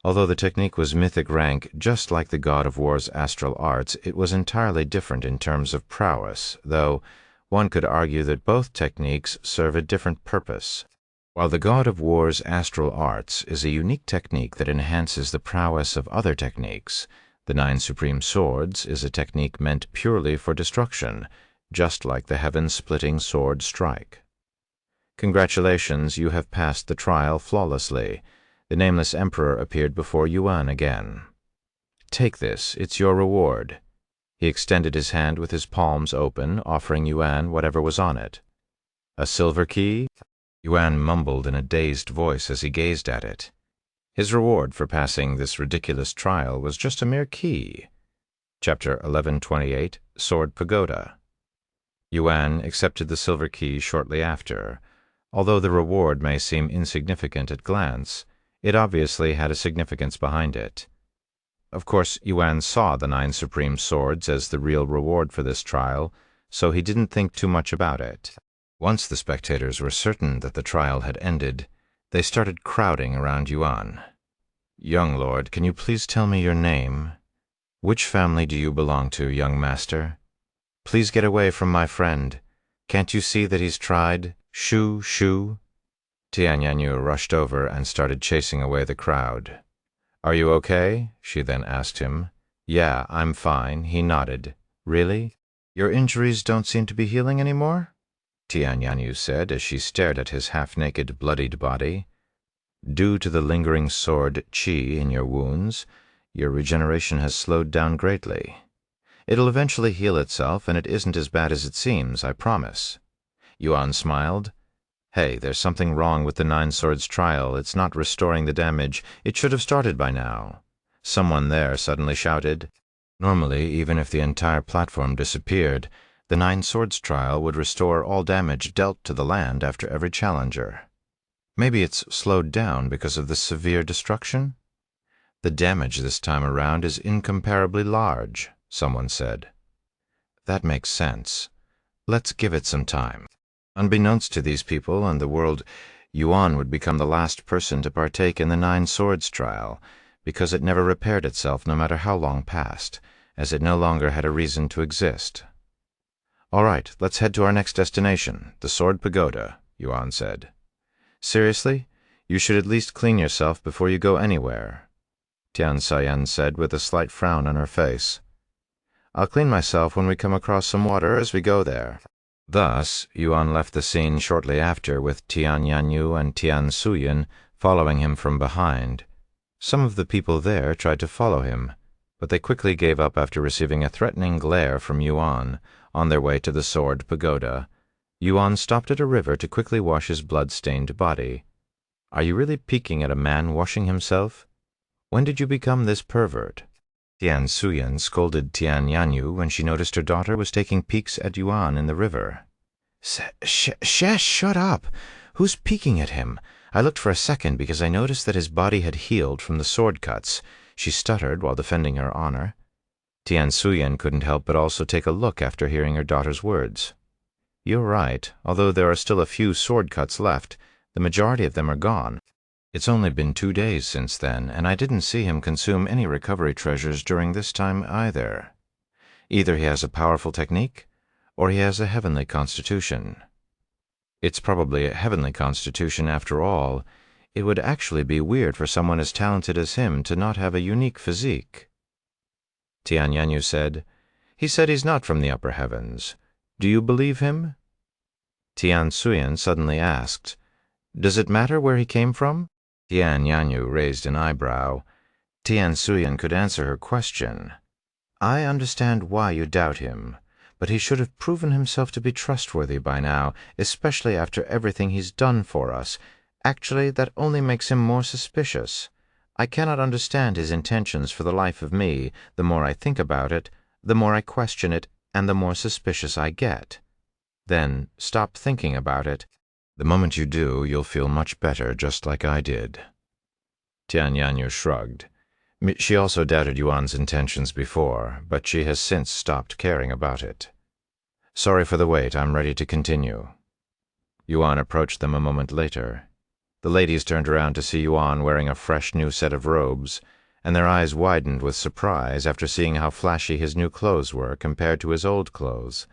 Although the technique was mythic rank, just like the God of War's astral arts, it was entirely different in terms of prowess, though one could argue that both techniques serve a different purpose. While the God of War's astral arts is a unique technique that enhances the prowess of other techniques, the 9 supreme swords is a technique meant purely for destruction, just like the heaven-splitting sword strike. Congratulations, you have passed the trial flawlessly. The nameless emperor appeared before Yuan again. Take this, it's your reward. He extended his hand with his palms open, offering Yuan whatever was on it. A silver key? Yuan mumbled in a dazed voice as he gazed at it. His reward for passing this ridiculous trial was just a mere key. Chapter 1128, Sword Pagoda. Yuan accepted the silver key shortly after. Although the reward may seem insignificant at glance, it obviously had a significance behind it. Of course, Yuan saw the 9 supreme swords as the real reward for this trial, so he didn't think too much about it. Once the spectators were certain that the trial had ended, they started crowding around Yuan. "Young lord, can you please tell me your name? Which family do you belong to, young master? Please get away from my friend. Can't you see that he's tried? Shoo, shoo." Tianyanyu rushed over and started chasing away the crowd. "Are you okay?" she then asked him. "Yeah, I'm fine," he nodded. "Really? Your injuries don't seem to be healing anymore?" Tianyanyu said as she stared at his half-naked, bloodied body. "Due to the lingering sword qi in your wounds, your regeneration has slowed down greatly. It'll eventually heal itself, and it isn't as bad as it seems, I promise." Yuan smiled. "Hey, there's something wrong with the 9 swords trial. It's not restoring the damage. It should have started by now." Someone there suddenly shouted. Normally, even if the entire platform disappeared, the 9 swords trial would restore all damage dealt to the land after every challenger. Maybe it's slowed down because of the severe destruction? "The damage this time around is incomparably large," someone said. "That makes sense. Let's give it some time." Unbeknownst to these people and the world, Yuan would become the last person to partake in the 9 swords trial, because it never repaired itself no matter how long passed, as it no longer had a reason to exist. "All right, let's head to our next destination, the Sword Pagoda," Yuan said. "Seriously? You should at least clean yourself before you go anywhere," Tian Sayan said with a slight frown on her face. "I'll clean myself when we come across some water as we go there." Thus, Yuan left the scene shortly after with Tianyanyu and Tian Suyin following him from behind. Some of the people there tried to follow him, but they quickly gave up after receiving a threatening glare from Yuan on their way to the Sword Pagoda. Yuan stopped at a river to quickly wash his blood-stained body. "Are you really peeking at a man washing himself? When did you become this pervert?" Tian Suyin scolded Tianyanyu when she noticed her daughter was taking peeks at Yuan in the river. Shut up! Who's peeking at him? I looked for a second because I noticed that his body had healed from the sword cuts," she stuttered while defending her honor. Tian Suyin couldn't help but also take a look after hearing her daughter's words. "You're right. Although there are still a few sword cuts left, the majority of them are gone. It's only been 2 days since then, and I didn't see him consume any recovery treasures during this time either. Either he has a powerful technique, or he has a heavenly constitution. It's probably a heavenly constitution after all. It would actually be weird for someone as talented as him to not have a unique physique." Tianyanyu said, "He said he's not from the upper heavens. Do you believe him?" Tian Suyin suddenly asked, "Does it matter where he came from?" Tianyanyu raised an eyebrow. Tian Suyin could answer her question. "I understand why you doubt him, but he should have proven himself to be trustworthy by now, especially after everything he's done for us. Actually, that only makes him more suspicious. I cannot understand his intentions for the life of me. The more I think about it, the more I question it, and the more suspicious I get. Then stop thinking about it. The moment you do, you'll feel much better, just like I did." Tianyanyu shrugged. She also doubted Yuan's intentions before, but she has since stopped caring about it. "Sorry for the wait, I'm ready to continue." Yuan approached them a moment later. The ladies turned around to see Yuan wearing a fresh new set of robes, and their eyes widened with surprise after seeing how flashy his new clothes were compared to his old clothes.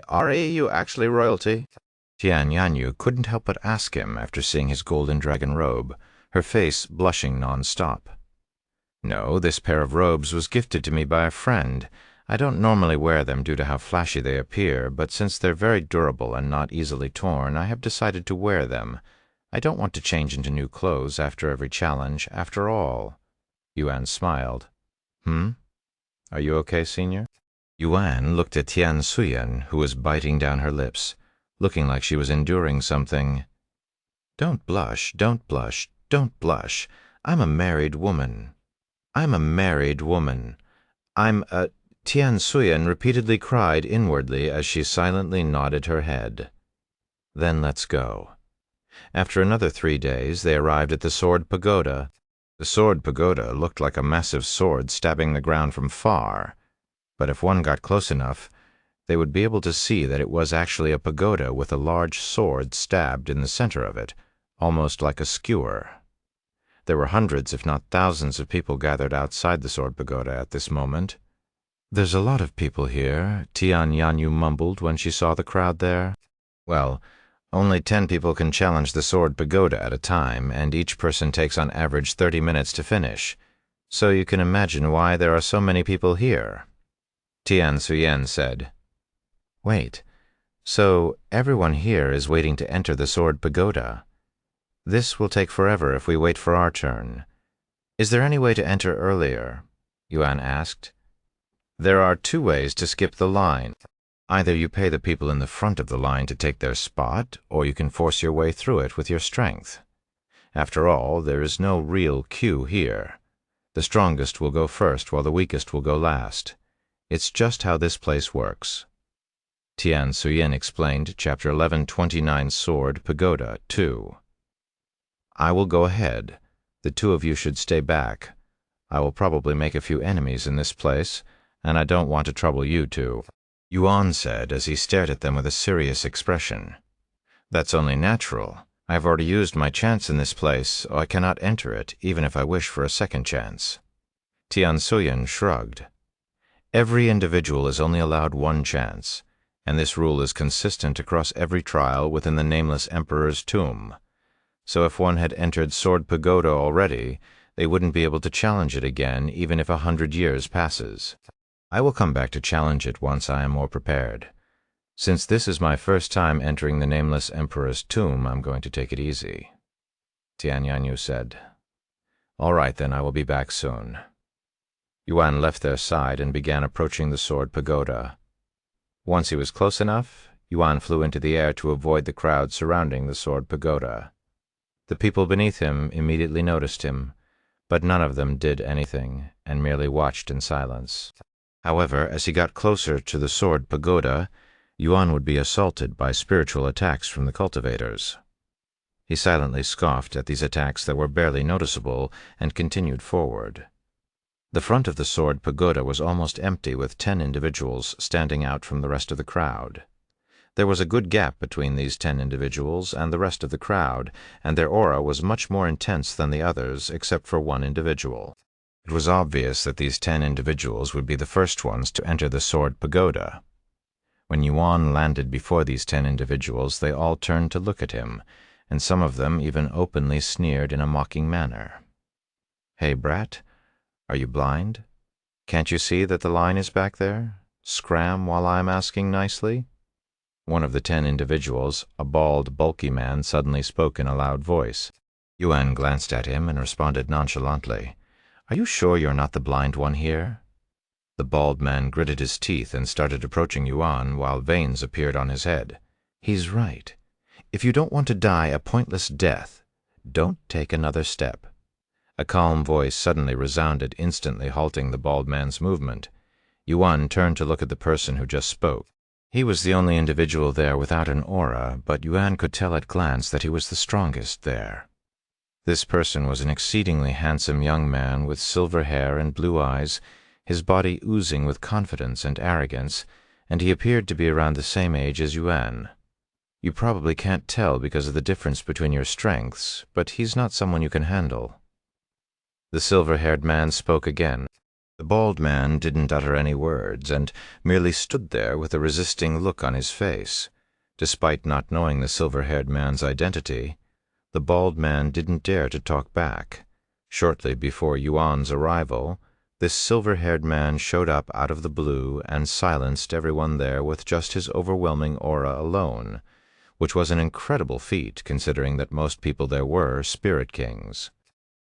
"Are you actually royalty?" Tianyanyu couldn't help but ask him after seeing his golden dragon robe, her face blushing non-stop. "No, this pair of robes was gifted to me by a friend. I don't normally wear them due to how flashy they appear, but since they're very durable and not easily torn, I have decided to wear them. I don't want to change into new clothes after every challenge, after all." Yuan smiled. Are you okay, Senior?" Yuan looked at Tian Suyin, who was biting down her lips, looking like she was enduring something. Don't blush, don't blush, don't blush. I'm a married woman. I'm a married woman. Tian Suyin repeatedly cried inwardly as she silently nodded her head. "Then let's go." After another 3 days, they arrived at the Sword Pagoda. The sword pagoda looked like a massive sword stabbing the ground from far, but if one got close enough, they would be able to see that it was actually a pagoda with a large sword stabbed in the center of it, almost like a skewer. There were hundreds, if not thousands, of people gathered outside the sword pagoda at this moment. "There's a lot of people here," Tian Yanyu mumbled when she saw the crowd there. "Well, only 10 people can challenge the sword pagoda at a time, and each person takes on average 30 minutes to finish. So you can imagine why there are so many people here," Tian Suyen said. "Wait, so everyone here is waiting to enter the sword pagoda? This will take forever if we wait for our turn. Is there any way to enter earlier?" Yuan asked. "There are 2 ways to skip the line. Either you pay the people in the front of the line to take their spot, or you can force your way through it with your strength. After all, there is no real queue here. The strongest will go first while the weakest will go last. It's just how this place works." Tian Suyin explained Chapter 1129 Sword Pagoda 2. "I will go ahead. The 2 of you should stay back. I will probably make a few enemies in this place, and I don't want to trouble you 2, Yuan said as he stared at them with a serious expression. "That's only natural. I have already used my chance in this place, so I cannot enter it, even if I wish for a second chance." Tian Suyin shrugged. "Every individual is only allowed 1 chance, and this rule is consistent across every trial within the Nameless Emperor's tomb. So if one had entered Sword Pagoda already, they wouldn't be able to challenge it again even if 100 years passes. I will come back to challenge it once I am more prepared. Since this is my first time entering the Nameless Emperor's tomb, I'm going to take it easy," Tian Yanyu said. "All right, then, I will be back soon." Yuan left their side and began approaching the sword pagoda. Once he was close enough, Yuan flew into the air to avoid the crowd surrounding the sword pagoda. The people beneath him immediately noticed him, but none of them did anything and merely watched in silence. However, as he got closer to the sword pagoda, Yuan would be assaulted by spiritual attacks from the cultivators. He silently scoffed at these attacks that were barely noticeable and continued forward. The front of the sword pagoda was almost empty, with 10 individuals standing out from the rest of the crowd. There was a good gap between these 10 individuals and the rest of the crowd, and their aura was much more intense than the others except for 1 individual. It was obvious that these 10 individuals would be the first ones to enter the sword pagoda. When Yuan landed before these 10 individuals, they all turned to look at him, and some of them even openly sneered in a mocking manner. "Hey, brat, are you blind? Can't you see that the line is back there? Scram while I'm asking nicely?" One of the 10 individuals, a bald, bulky man, suddenly spoke in a loud voice. Yuan glanced at him and responded nonchalantly, "Are you sure you're not the blind one here?" The bald man gritted his teeth and started approaching Yuan while veins appeared on his head. "He's right. If you don't want to die a pointless death, don't take another step." A calm voice suddenly resounded, instantly halting the bald man's movement. Yuan turned to look at the person who just spoke. He was the only individual there without an aura, but Yuan could tell at glance that he was the strongest there. This person was an exceedingly handsome young man with silver hair and blue eyes, his body oozing with confidence and arrogance, and he appeared to be around the same age as Yuan. You probably can't tell because of the difference between your strengths, but he's not someone you can handle. The silver-haired man spoke again. The bald man didn't utter any words and merely stood there with a resisting look on his face. Despite not knowing the silver-haired man's identity, the bald man didn't dare to talk back. Shortly before Yuan's arrival, this silver-haired man showed up out of the blue and silenced everyone there with just his overwhelming aura alone, which was an incredible feat considering that most people there were spirit kings.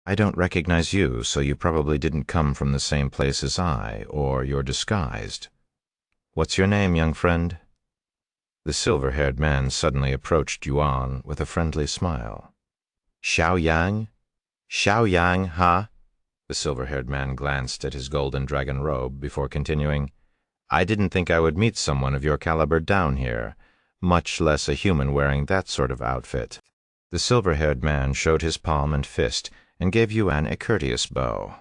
"I don't recognize you, so you probably didn't come from the same place as I, or you're disguised. What's your name, young friend?" The silver-haired man suddenly approached Yuan with a friendly smile. "Xiao Yang? Xiao Yang, huh?" The silver-haired man glanced at his golden dragon robe before continuing. "I didn't think I would meet someone of your caliber down here, much less a human wearing that sort of outfit." The silver-haired man showed his palm and fist, and gave Yuan a courteous bow.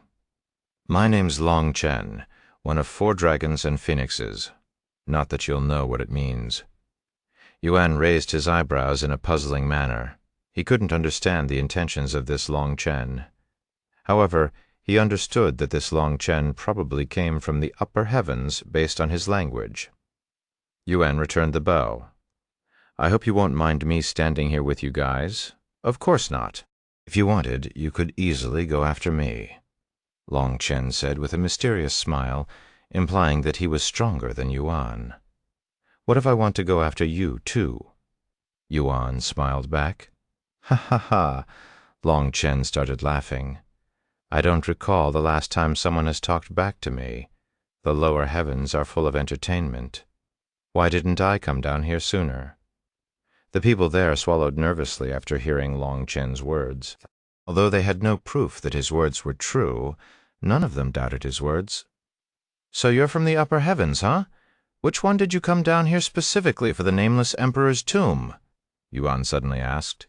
"My name's Long Chen, one of 4 dragons and phoenixes. Not that you'll know what it means." Yuan raised his eyebrows in a puzzling manner. He couldn't understand the intentions of this Long Chen. However, he understood that this Long Chen probably came from the upper heavens based on his language. Yuan returned the bow. "I hope you won't mind me standing here with you guys." "Of course not. If you wanted, you could easily go after me," Long Chen said with a mysterious smile, implying that he was stronger than Yuan. "What if I want to go after you, too?" Yuan smiled back. "Ha ha ha!" Long Chen started laughing. "I don't recall the last time someone has talked back to me. The lower heavens are full of entertainment. Why didn't I come down here sooner?" The people there swallowed nervously after hearing Long Chen's words. Although they had no proof that his words were true, none of them doubted his words. "So you're from the upper heavens, huh? Which one did you come down here specifically for the nameless emperor's tomb?" Yuan suddenly asked.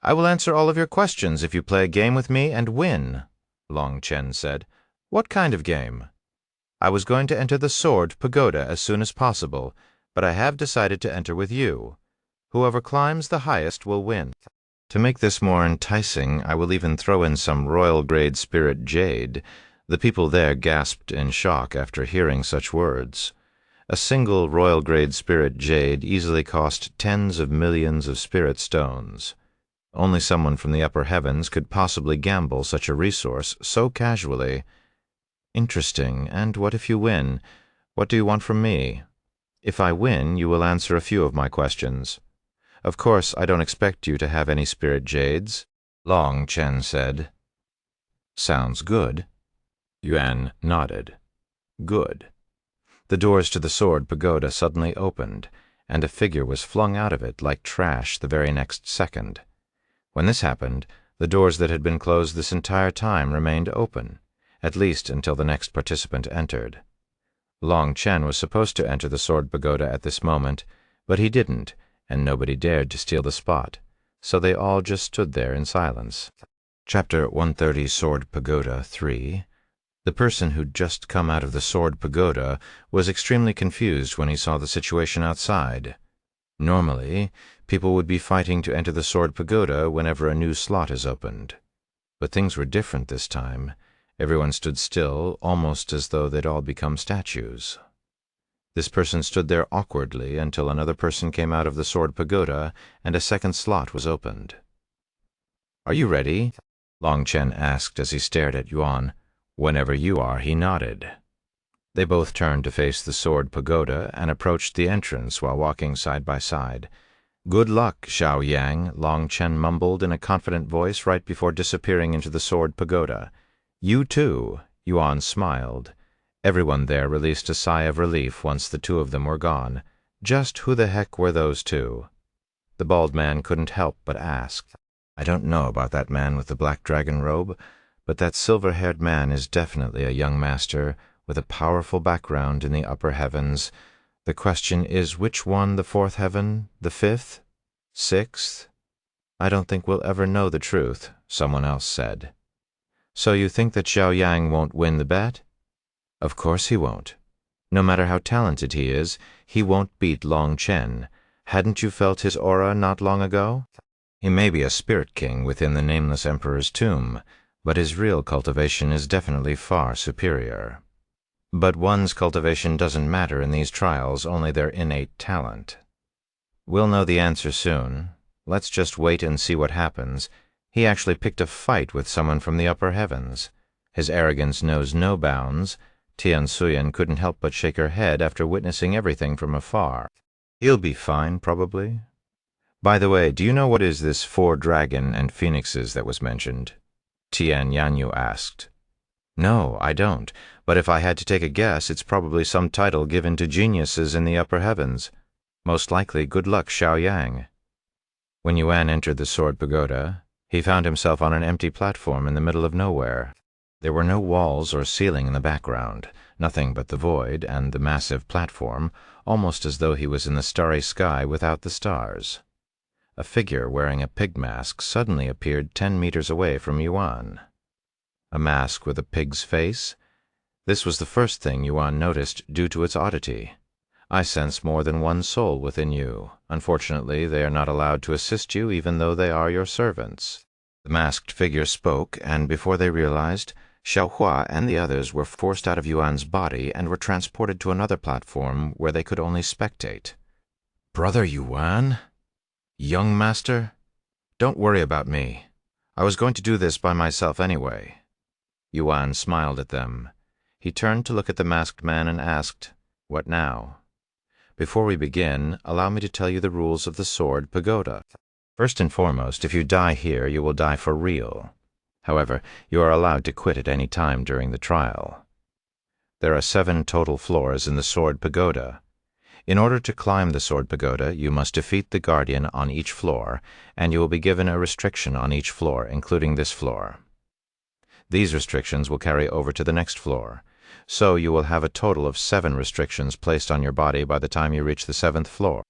"I will answer all of your questions if you play a game with me and win," Long Chen said. "What kind of game?" "I was going to enter the Sword Pagoda as soon as possible, but I have decided to enter with you. Whoever climbs the highest will win. To make this more enticing, I will even throw in some royal-grade spirit jade." The people there gasped in shock after hearing such words. A single royal-grade spirit jade easily cost tens of millions of spirit stones. Only someone from the upper heavens could possibly gamble such a resource so casually. "Interesting. And what if you win? What do you want from me?" "If I win, you will answer a few of my questions. Of course, I don't expect you to have any spirit jades," Long Chen said. "Sounds good." Yuan nodded. "Good." The doors to the Sword Pagoda suddenly opened, and a figure was flung out of it like trash the very next second. When this happened, the doors that had been closed this entire time remained open, at least until the next participant entered. Long Chen was supposed to enter the Sword Pagoda at this moment, but he didn't, and nobody dared to steal the spot, so they all just stood there in silence. Chapter 130, Sword Pagoda 3. The person who'd just come out of the Sword Pagoda was extremely confused when he saw the situation outside. Normally, people would be fighting to enter the Sword Pagoda whenever a new slot is opened. But things were different this time. Everyone stood still, almost as though they'd all become statues. This person stood there awkwardly until another person came out of the Sword Pagoda and a second slot was opened. "Are you ready?" Long Chen asked as he stared at Yuan. "Whenever you are," he nodded. They both turned to face the Sword Pagoda and approached the entrance while walking side by side. "Good luck, Xiao Yang," Long Chen mumbled in a confident voice right before disappearing into the Sword Pagoda. "You too," Yuan smiled. Everyone there released a sigh of relief once the two of them were gone. Just who the heck were those two? The bald man couldn't help but ask. "I don't know about that man with the black dragon robe, but that silver-haired man is definitely a young master with a powerful background in the upper heavens. The question is, which one, the 4th heaven, the 5th, 6th? I don't think we'll ever know the truth," someone else said. "So you think that Xiao Yang won't win the bet?" "Of course he won't. No matter how talented he is, he won't beat Long Chen. Hadn't you felt his aura not long ago? He may be a spirit king within the nameless emperor's tomb, but his real cultivation is definitely far superior. But one's cultivation doesn't matter in these trials, only their innate talent. We'll know the answer soon. Let's just wait and see what happens. He actually picked a fight with someone from the upper heavens. His arrogance knows no bounds. Tian Suyan couldn't help but shake her head after witnessing everything from afar. He'll be fine, probably. By the way, do you know what is this 4 dragon and phoenixes that was mentioned?" Tian Yanyu asked. "No, I don't, but if I had to take a guess, it's probably some title given to geniuses in the upper heavens. Most likely good luck, Xiao Yang." When Yuan entered the Sword Pagoda, he found himself on an empty platform in the middle of nowhere. There were no walls or ceiling in the background, nothing but the void and the massive platform, almost as though he was in the starry sky without the stars. a figure wearing a pig mask suddenly appeared 10 meters away from Yuan. A mask with a pig's face? This was the first thing Yuan noticed due to its oddity. I sense more than one soul within you. Unfortunately, they are not allowed to assist you even though they are your servants. The masked figure spoke, and before they realized, Xiaohua and the others were forced out of Yuan's body and were transported to another platform where they could only spectate. "Brother Yuan? Young master? Don't worry about me. I was going to do this by myself anyway." Yuan smiled at them. He turned to look at the masked man and asked, "What now?" "Before we begin, allow me to tell you the rules of the sword pagoda. First and foremost, if you die here, you will die for real. However, you are allowed to quit at any time during the trial. There are 7 total floors in the sword pagoda. In order to climb the sword pagoda, you must defeat the guardian on each floor, and you will be given a restriction on each floor, including this floor. These restrictions will carry over to the next floor, so you will have a total of 7 restrictions placed on your body by the time you reach the 7th floor.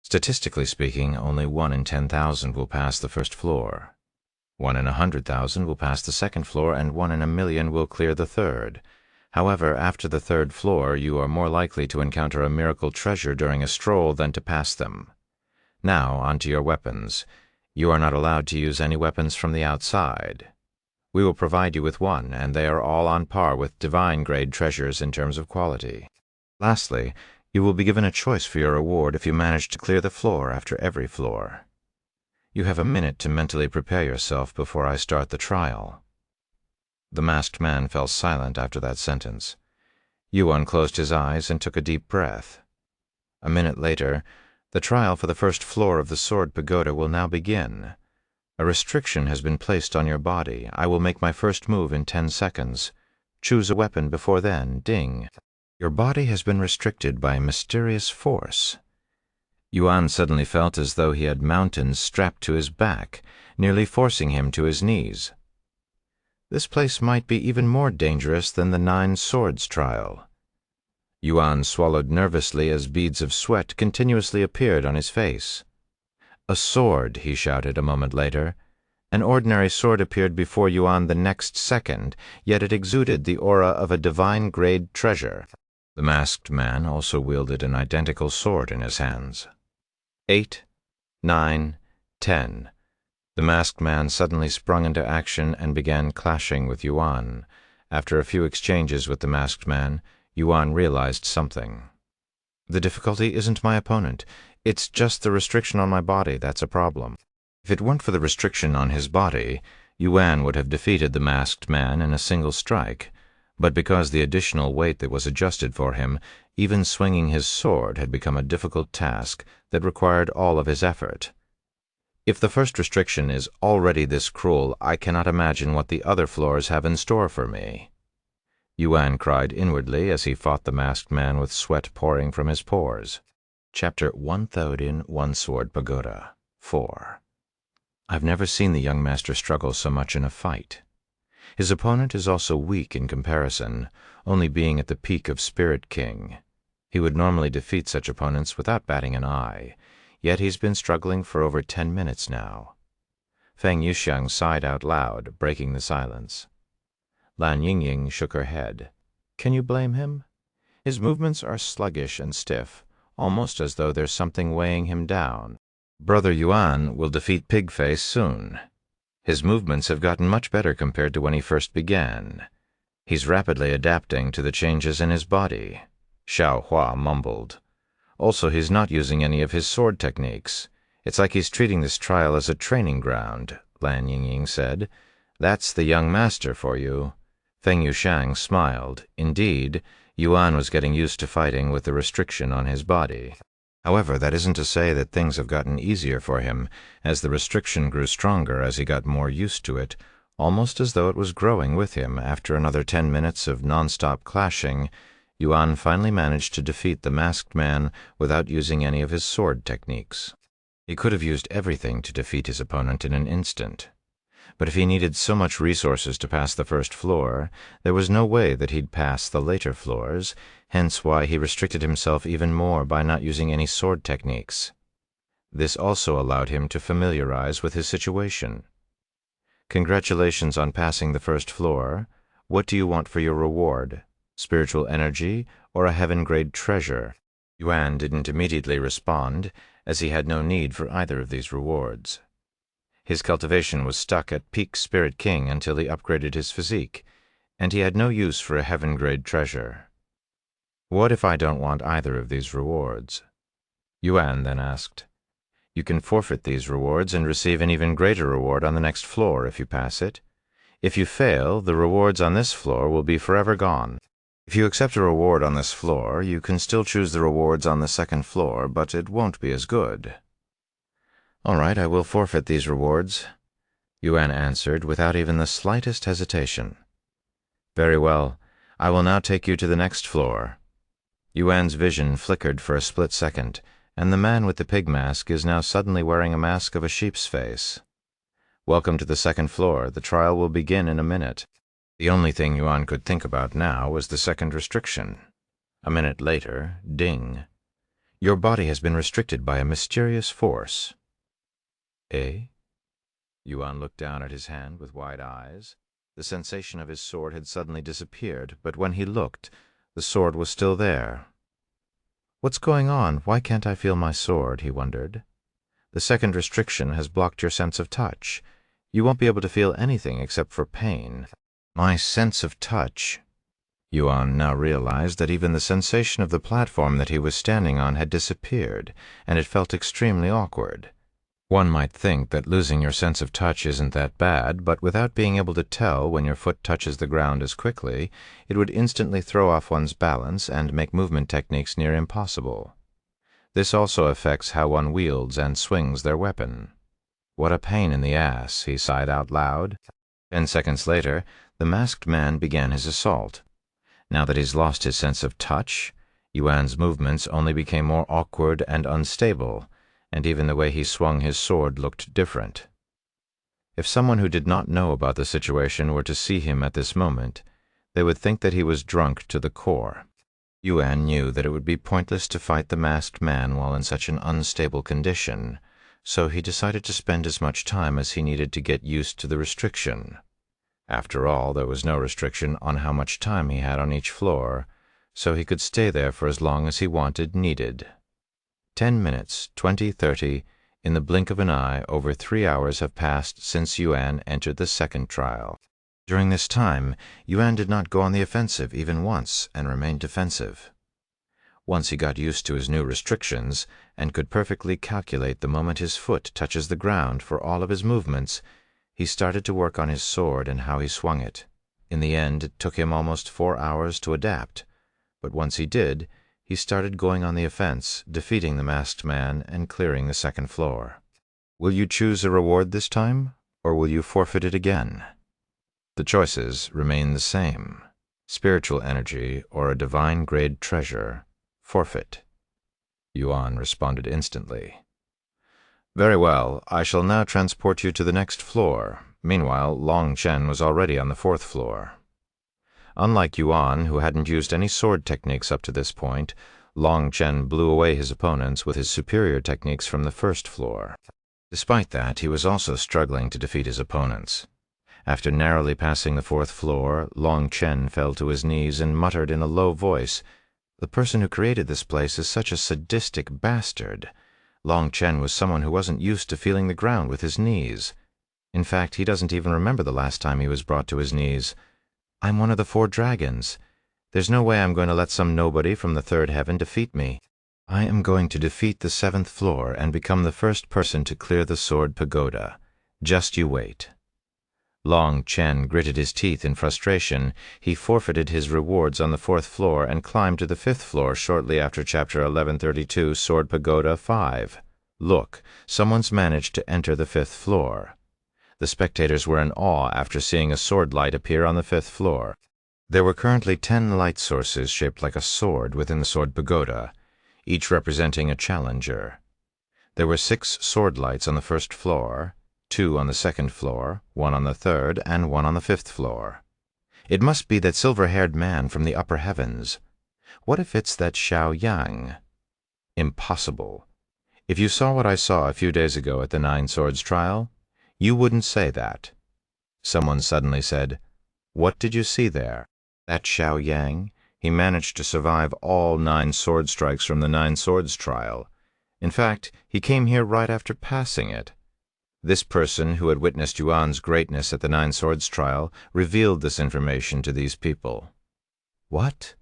Statistically speaking, only 1 in 10,000 will pass the first floor. 1 in 100,000 will pass the second floor, and 1 in a million will clear the third. However, after the 3rd floor, you are more likely to encounter a miracle treasure during a stroll than to pass them. Now, onto your weapons. You are not allowed to use any weapons from the outside. We will provide you with one, and they are all on par with divine-grade treasures in terms of quality. Lastly, you will be given a choice for your reward if you manage to clear the floor after every floor. You have a minute to mentally prepare yourself before I start the trial." The masked man fell silent after that sentence. Yuan closed his eyes and took a deep breath. A minute later, "The trial for the first floor of the sword pagoda will now begin. A restriction has been placed on your body. I will make my first move in 10 seconds. Choose a weapon before then. Ding. Your body has been restricted by a mysterious force." Yuan suddenly felt as though he had mountains strapped to his back, nearly forcing him to his knees. This place might be even more dangerous than the 9 swords trial. Yuan swallowed nervously as beads of sweat continuously appeared on his face. "A sword," he shouted a moment later. An ordinary sword appeared before Yuan the next second, yet it exuded the aura of a divine-grade treasure. The masked man also wielded an identical sword in his hands. 8, 9, 10. The masked man suddenly sprung into action and began clashing with Yuan. After a few exchanges with the masked man, Yuan realized something. "The difficulty isn't my opponent. It's just the restriction on my body that's a problem." If it weren't for the restriction on his body, Yuan would have defeated the masked man in a single strike. But because the additional weight that was adjusted for him, even swinging his sword had become a difficult task that required all of his effort. If the first restriction is already this cruel, I cannot imagine what the other floors have in store for me. Yuan cried inwardly as he fought the masked man with sweat pouring from his pores. Chapter 1001 Sword Pagoda 4. I've never seen the young master struggle so much in a fight. His opponent is also weak in comparison, only being at the peak of Spirit King. He would normally defeat such opponents without batting an eye, yet he's been struggling for over 10 minutes now. Feng Yuxiang sighed out loud, breaking the silence. Lan Yingying shook her head. Can you blame him? His movements are sluggish and stiff, almost as though there's something weighing him down. Brother Yuan will defeat Pigface soon. His movements have gotten much better compared to when he first began. He's rapidly adapting to the changes in his body, Xiaohua mumbled. Also, he's not using any of his sword techniques. It's like he's treating this trial as a training ground, Lan Yingying said. That's the young master for you. Feng Yuxiang smiled. Indeed, Yuan was getting used to fighting with the restriction on his body. However, that isn't to say that things have gotten easier for him, as the restriction grew stronger as he got more used to it, almost as though it was growing with him. After another 10 minutes of non-stop clashing, Yuan finally managed to defeat the masked man without using any of his sword techniques. He could have used everything to defeat his opponent in an instant. But if he needed so much resources to pass the first floor, there was no way that he'd pass the later floors, hence why he restricted himself even more by not using any sword techniques. This also allowed him to familiarize with his situation. Congratulations on passing the first floor. What do you want for your reward? Spiritual energy or a heaven-grade treasure? Yuan didn't immediately respond, as he had no need for either of these rewards. His cultivation was stuck at peak Spirit King until he upgraded his physique, and he had no use for a heaven-grade treasure. What if I don't want either of these rewards? Yuan then asked. You can forfeit these rewards and receive an even greater reward on the next floor if you pass it. If you fail, the rewards on this floor will be forever gone. If you accept a reward on this floor, you can still choose the rewards on the second floor, but it won't be as good. All right, I will forfeit these rewards, Yuan answered without even the slightest hesitation. Very well, I will now take you to the next floor. Yuan's vision flickered for a split second, and the man with the pig mask is now suddenly wearing a mask of a sheep's face. Welcome to the second floor. The trial will begin in a minute. The only thing Yuan could think about now was the second restriction. A minute later, ding. Your body has been restricted by a mysterious force. Eh? Yuan looked down at his hand with wide eyes. The sensation of his sword had suddenly disappeared, but when he looked, the sword was still there. What's going on? Why can't I feel my sword? He wondered. The second restriction has blocked your sense of touch. You won't be able to feel anything except for pain. My sense of touch. Yuan now realized that even the sensation of the platform that he was standing on had disappeared, and it felt extremely awkward. One might think that losing your sense of touch isn't that bad, but without being able to tell when your foot touches the ground as quickly, it would instantly throw off one's balance and make movement techniques near impossible. This also affects how one wields and swings their weapon. What a pain in the ass, he sighed out loud. 10 seconds later, the masked man began his assault. Now that he's lost his sense of touch, Yuan's movements only became more awkward and unstable, and even the way he swung his sword looked different. If someone who did not know about the situation were to see him at this moment, they would think that he was drunk to the core. Yuan knew that it would be pointless to fight the masked man while in such an unstable condition, so he decided to spend as much time as he needed to get used to the restriction. After all, there was no restriction on how much time he had on each floor, so he could stay there for as long as he needed. 10 minutes, 20, 30, in the blink of an eye, over 3 hours have passed since Yuan entered the second trial. During this time, Yuan did not go on the offensive even once and remained defensive. Once he got used to his new restrictions and could perfectly calculate the moment his foot touches the ground for all of his movements, he started to work on his sword and how he swung it. In the end, it took him almost 4 hours to adapt, but once he did, he started going on the offense, defeating the masked man and clearing the second floor. Will you choose a reward this time, or will you forfeit it again? The choices remain the same. Spiritual energy or a divine-grade treasure. Forfeit. Yuan responded instantly. Very well, I shall now transport you to the next floor. Meanwhile, Long Chen was already on the 4th floor. Unlike Yuan, who hadn't used any sword techniques up to this point, Long Chen blew away his opponents with his superior techniques from the 1st floor. Despite that, he was also struggling to defeat his opponents. After narrowly passing the 4th floor, Long Chen fell to his knees and muttered in a low voice, "The person who created this place is such a sadistic bastard. Long Chen was someone who wasn't used to feeling the ground with his knees. In fact, he doesn't even remember the last time he was brought to his knees. I'm one of the 4 dragons. There's no way I'm going to let some nobody from the 3rd heaven defeat me. I am going to defeat the 7th floor and become the first person to clear the sword pagoda. Just you wait." Long Chen gritted his teeth in frustration. He forfeited his rewards on the 4th floor and climbed to the 5th floor shortly after Chapter 1132, Sword Pagoda 5. Look, someone's managed to enter the 5th floor. The spectators were in awe after seeing a sword light appear on the 5th floor. There were currently 10 light sources shaped like a sword within the Sword Pagoda, each representing a challenger. There were 6 sword lights on the 1st floor, 2 on the 2nd floor, 1 on the 3rd, and 1 on the 5th floor. It must be that silver-haired man from the upper heavens. What if it's that Xiao Yang? Impossible. If you saw what I saw a few days ago at the Nine Swords trial, you wouldn't say that." Someone suddenly said, "What did you see there?" "That Xiao Yang. He managed to survive all 9 sword strikes from the Nine Swords trial. In fact, he came here right after passing it." This person who had witnessed Yuan's greatness at the Nine Swords trial revealed this information to these people. What?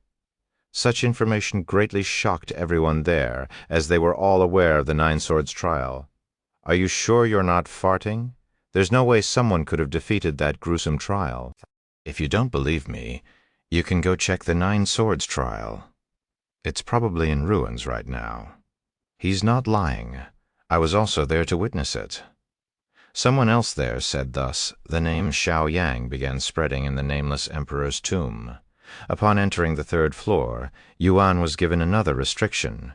Such information greatly shocked everyone there, as they were all aware of the Nine Swords trial. "Are you sure you're not farting? There's no way someone could have defeated that gruesome trial. If you don't believe me, you can go check the Nine Swords trial. It's probably in ruins right now." He's not lying. I was also there to witness it. Someone else there said thus. The name Xiao Yang began spreading in the nameless emperor's tomb. Upon entering the 3rd floor, Yuan was given another restriction.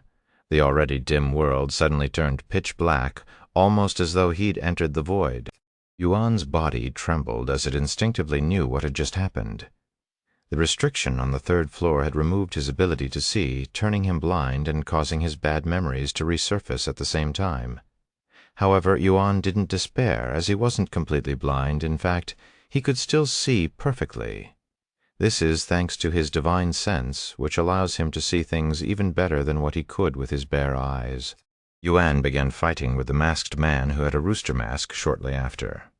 The already dim world suddenly turned pitch black, almost as though he'd entered the void. Yuan's body trembled as it instinctively knew what had just happened. The restriction on the 3rd floor had removed his ability to see, turning him blind and causing his bad memories to resurface at the same time. However, Yuan didn't despair, as he wasn't completely blind. In fact, he could still see perfectly. This is thanks to his divine sense, which allows him to see things even better than what he could with his bare eyes. Yuan began fighting with the masked man who had a rooster mask shortly after.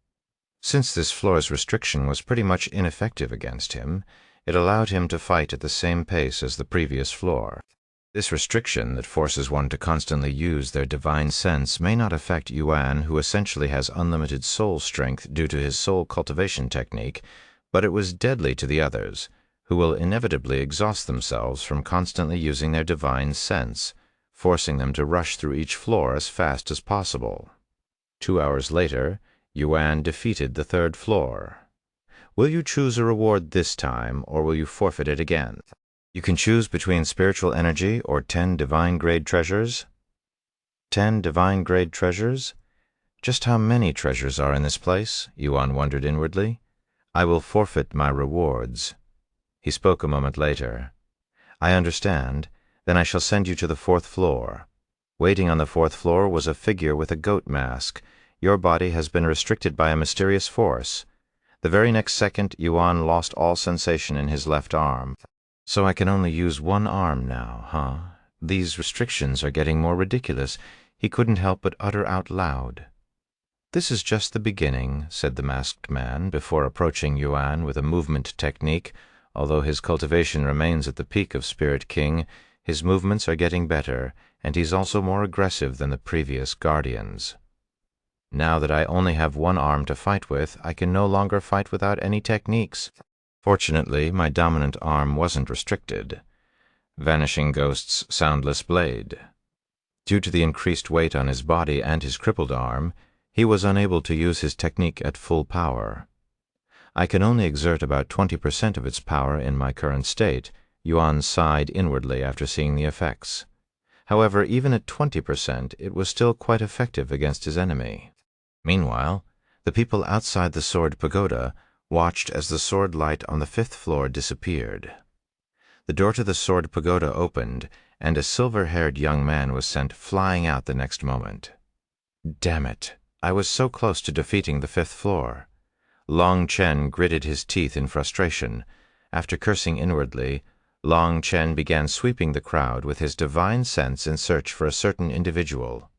Since this floor's restriction was pretty much ineffective against him, it allowed him to fight at the same pace as the previous floor. This restriction that forces one to constantly use their divine sense may not affect Yuan, who essentially has unlimited soul strength due to his soul cultivation technique, but it was deadly to the others, who will inevitably exhaust themselves from constantly using their divine sense, forcing them to rush through each floor as fast as possible. 2 hours later, Yuan defeated the 3rd floor. Will you choose a reward this time, or will you forfeit it again? You can choose between spiritual energy or 10 divine-grade treasures. 10 divine-grade treasures? Just how many treasures are in this place? Yuan wondered inwardly. I will forfeit my rewards. He spoke a moment later. I understand. Then I shall send you to the 4th floor. Waiting on the 4th floor was a figure with a goat mask. Your body has been restricted by a mysterious force. The very next second, Yuan lost all sensation in his left arm. So I can only use one arm now, huh? These restrictions are getting more ridiculous. He couldn't help but utter out loud. This is just the beginning, said the masked man, before approaching Yuan with a movement technique. Although his cultivation remains at the peak of Spirit King, his movements are getting better, and he's also more aggressive than the previous guardians. Now that I only have one arm to fight with, I can no longer fight without any techniques. Fortunately, my dominant arm wasn't restricted. Vanishing Ghost's soundless blade. Due to the increased weight on his body and his crippled arm, he was unable to use his technique at full power. I can only exert about 20% of its power in my current state. Yuan sighed inwardly after seeing the effects. However, even at 20%, it was still quite effective against his enemy. Meanwhile, the people outside the Sword Pagoda watched as the sword light on the 5th floor disappeared. The door to the Sword Pagoda opened, and a silver-haired young man was sent flying out the next moment. Damn it! I was so close to defeating the 5th floor. Long Chen gritted his teeth in frustration. After cursing inwardly, Long Chen began sweeping the crowd with his divine sense in search for a certain individual.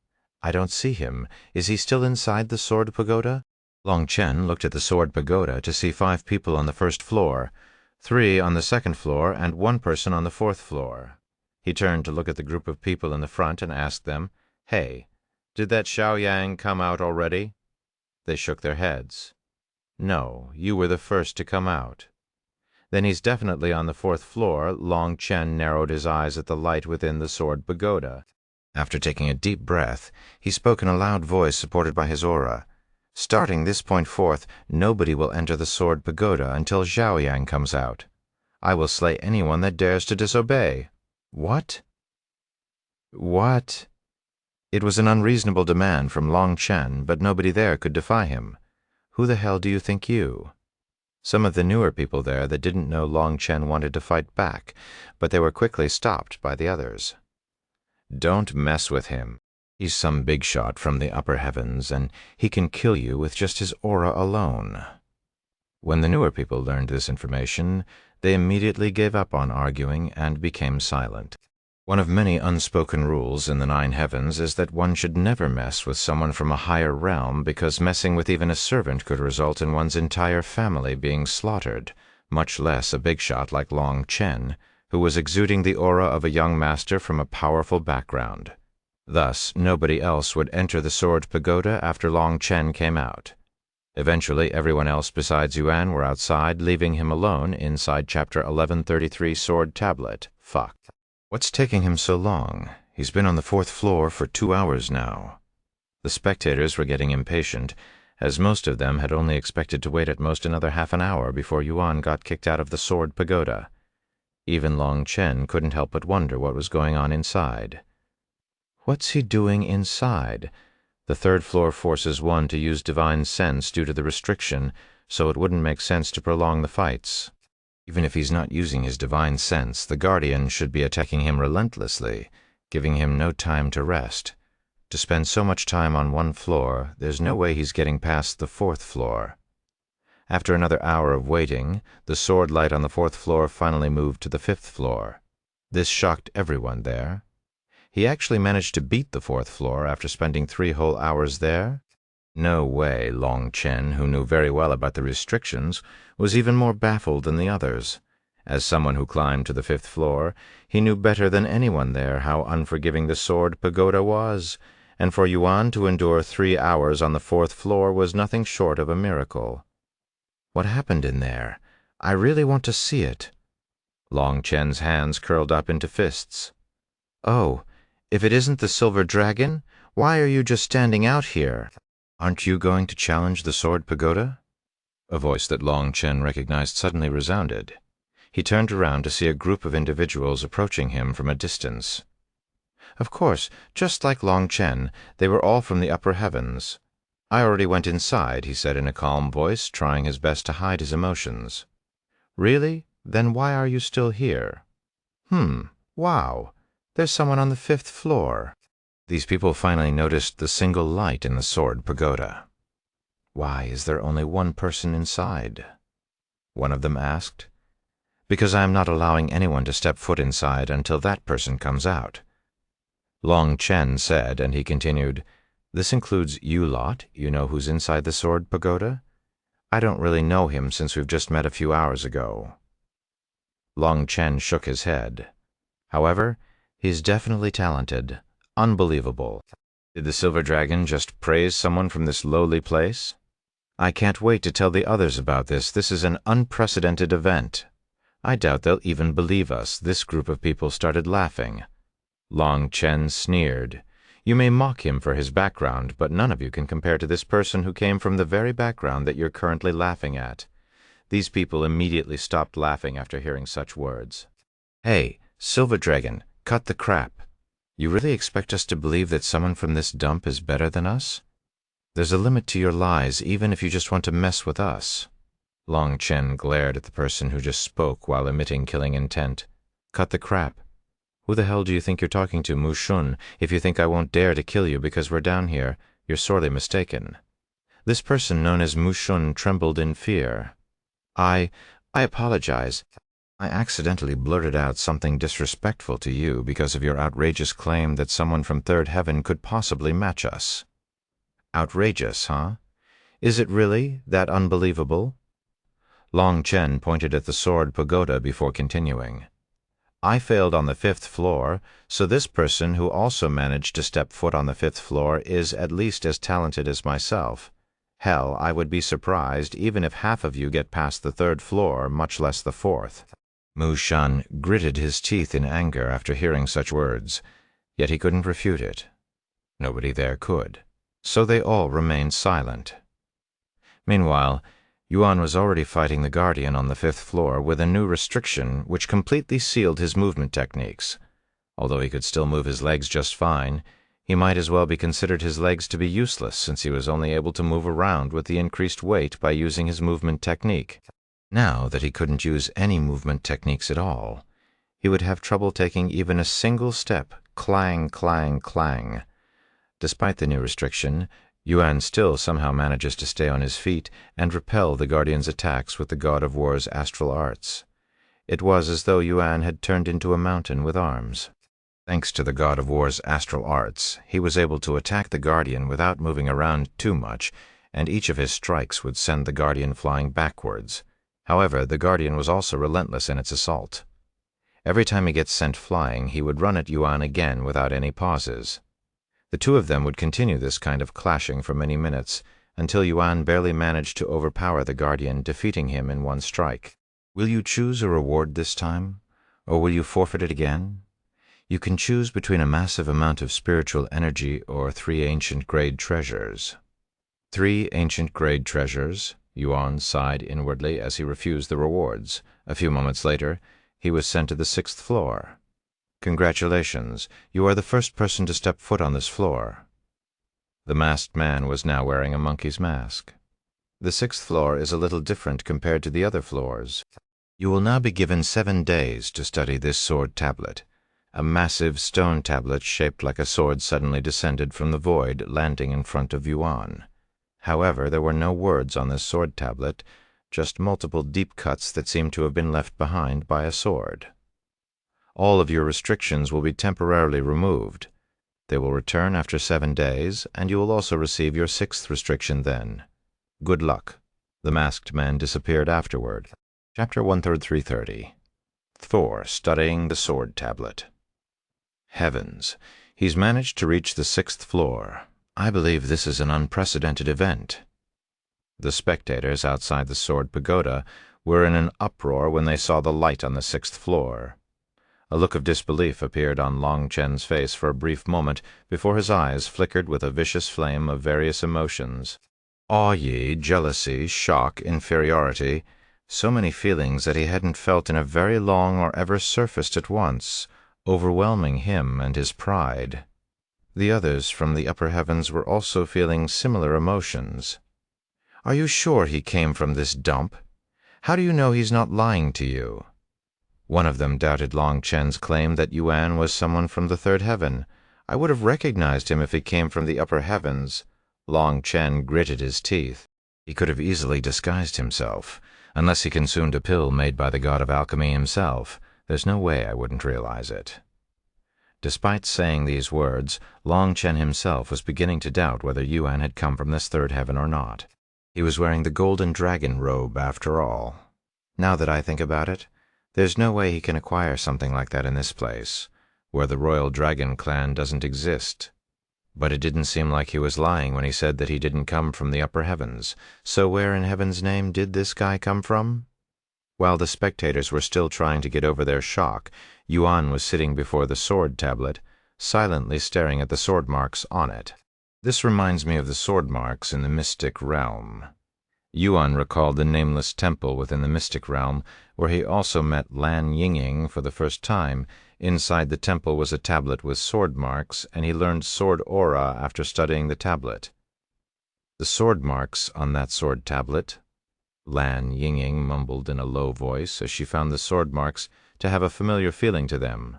I don't see him. Is he still inside the Sword Pagoda? Long Chen looked at the Sword Pagoda to see 5 people on the 1st floor, 3 on the 2nd floor, and 1 person on the 4th floor. He turned to look at the group of people in the front and asked them, "Hey, did that Xiao Yang come out already?" They shook their heads. "No, you were the first to come out." "Then he's definitely on the 4th floor." Long Chen narrowed his eyes at the light within the Sword Pagoda. After taking a deep breath, he spoke in a loud voice supported by his aura. "Starting this point forth, nobody will enter the Sword Pagoda until Xiao Yang comes out. I will slay anyone that dares to disobey." What? What? It was an unreasonable demand from Long Chen, but nobody there could defy him. Who the hell do you think you? Some of the newer people there that didn't know Long Chen wanted to fight back, but they were quickly stopped by the others. "Don't mess with him. He's some big shot from the upper heavens, and he can kill you with just his aura alone. When the newer people learned this information, they immediately gave up on arguing and became silent. One of many unspoken rules in the 9 heavens is that one should never mess with someone from a higher realm, because messing with even a servant could result in one's entire family being slaughtered, much less a big shot like Long Chen, who was exuding the aura of a young master from a powerful background. Thus, nobody else would enter the Sword Pagoda after Long Chen came out. Eventually, everyone else besides Yuan were outside, leaving him alone inside Chapter 1133 Sword Tablet. Fuck. What's taking him so long? He's been on the 4th floor for 2 hours now. The spectators were getting impatient, as most of them had only expected to wait at most another half an hour before Yuan got kicked out of the Sword Pagoda. Even Long Chen couldn't help but wonder what was going on inside. What's he doing inside? The 3rd floor forces one to use divine sense due to the restriction, so it wouldn't make sense to prolong the fights. Even if he's not using his divine sense, the Guardian should be attacking him relentlessly, giving him no time to rest. To spend so much time on one floor, there's no way he's getting past the 4th floor. After another hour of waiting, the sword light on the 4th floor finally moved to the 5th floor. This shocked everyone there. He actually managed to beat the 4th floor after spending 3 whole hours there? No way. Long Chen, who knew very well about the restrictions, was even more baffled than the others. As someone who climbed to the 5th floor, he knew better than anyone there how unforgiving the Sword Pagoda was, and for Yuan to endure 3 hours on the 4th floor was nothing short of a miracle. What happened in there? I really want to see it. Long Chen's hands curled up into fists. Oh, if it isn't the Silver Dragon, why are you just standing out here? Aren't you going to challenge the Sword Pagoda? A voice that Long Chen recognized suddenly resounded. He turned around to see a group of individuals approaching him from a distance. Of course, just like Long Chen, they were all from the upper heavens. I already went inside, he said in a calm voice, trying his best to hide his emotions. Really? Then why are you still here? Wow. There's someone on the 5th floor. These people finally noticed the single light in the Sword Pagoda. Why is there only one person inside? One of them asked. Because I am not allowing anyone to step foot inside until that person comes out. Long Chen said, and he continued, This includes you lot, you know who's inside the Sword Pagoda? I don't really know him since we've just met a few hours ago. Long Chen shook his head. However, he's definitely talented. Unbelievable. Did the Silver Dragon just praise someone from this lowly place? I can't wait to tell the others about this. This is an unprecedented event. I doubt they'll even believe us. This group of people started laughing. Long Chen sneered. You may mock him for his background, but none of you can compare to this person who came from the very background that you're currently laughing at. These people immediately stopped laughing after hearing such words. Hey, Silver Dragon, cut the crap. You really expect us to believe that someone from this dump is better than us? There's a limit to your lies, even if you just want to mess with us. Long Chen glared at the person who just spoke while emitting killing intent. Cut the crap. Who the hell do you think you're talking to, Mu Shun? If you think I won't dare to kill you because we're down here, you're sorely mistaken. This person known as Mu Shun trembled in fear. I apologize. I accidentally blurted out something disrespectful to you because of your outrageous claim that someone from 3rd heaven could possibly match us. Outrageous, huh? Is it really that unbelievable? Long Chen pointed at the Sword Pagoda before continuing. I failed on the 5th floor, so this person who also managed to step foot on the 5th floor is at least as talented as myself. Hell, I would be surprised even if half of you get past the 3rd floor, much less the 4th. Mu Shun gritted his teeth in anger after hearing such words, yet he couldn't refute it. Nobody there could, so they all remained silent. Meanwhile, Yuan was already fighting the Guardian on the 5th floor with a new restriction which completely sealed his movement techniques. Although he could still move his legs just fine, he might as well be considered his legs to be useless since he was only able to move around with the increased weight by using his movement technique. Now that he couldn't use any movement techniques at all, he would have trouble taking even a single step. Clang, clang, clang. Despite the new restriction, Yuan still somehow manages to stay on his feet and repel the Guardian's attacks with the God of War's astral arts. It was as though Yuan had turned into a mountain with arms. Thanks to the God of War's astral arts, he was able to attack the Guardian without moving around too much, and each of his strikes would send the Guardian flying backwards. However, the Guardian was also relentless in its assault. Every time he gets sent flying, he would run at Yuan again without any pauses. The two of them would continue this kind of clashing for many minutes, until Yuan barely managed to overpower the Guardian, defeating him in one strike. Will you choose a reward this time, or will you forfeit it again? You can choose between a massive amount of spiritual energy or 3 ancient grade treasures. 3 ancient grade treasures. Yuan sighed inwardly as he refused the rewards. A few moments later, he was sent to the 6th floor. Congratulations, you are the first person to step foot on this floor. The masked man was now wearing a monkey's mask. The 6th floor is a little different compared to the other floors. You will now be given 7 days to study this sword tablet. A massive stone tablet shaped like a sword suddenly descended from the void, landing in front of Yuan. However, there were no words on this sword tablet, just multiple deep cuts that seemed to have been left behind by a sword. All of your restrictions will be temporarily removed. They will return after 7 days, and you will also receive your 6th restriction then. Good luck. The masked man disappeared afterward. Chapter 133:30. Thor studying the sword tablet. Heavens, he's managed to reach the 6th floor. I believe this is an unprecedented event. The spectators outside the sword pagoda were in an uproar when they saw the light on the 6th floor. A look of disbelief appeared on Long Chen's face for a brief moment before his eyes flickered with a vicious flame of various emotions. Awe, jealousy, shock, inferiority, so many feelings that he hadn't felt in a very long or ever surfaced at once, overwhelming him and his pride. The others from the upper heavens were also feeling similar emotions. Are you sure he came from this dump? How do you know he's not lying to you? One of them doubted Long Chen's claim that Yuan was someone from the 3rd heaven. I would have recognized him if he came from the upper heavens. Long Chen gritted his teeth. He could have easily disguised himself. Unless he consumed a pill made by the god of alchemy himself, there's no way I wouldn't realize it. Despite saying these words, Long Chen himself was beginning to doubt whether Yuan had come from this 3rd heaven or not. He was wearing the golden dragon robe after all. Now that I think about it, there's no way he can acquire something like that in this place, where the royal dragon clan doesn't exist. But it didn't seem like he was lying when he said that he didn't come from the upper heavens. So where in heaven's name did this guy come from? While the spectators were still trying to get over their shock, Yuan was sitting before the sword tablet, silently staring at the sword marks on it. This reminds me of the sword marks in the mystic realm. Yuan recalled the nameless temple within the mystic realm, where he also met Lan Yinging for the first time. Inside the temple was a tablet with sword marks, and he learned sword aura after studying the tablet. The sword marks on that sword tablet, Lan Yinging mumbled in a low voice as she found the sword marks to have a familiar feeling to them.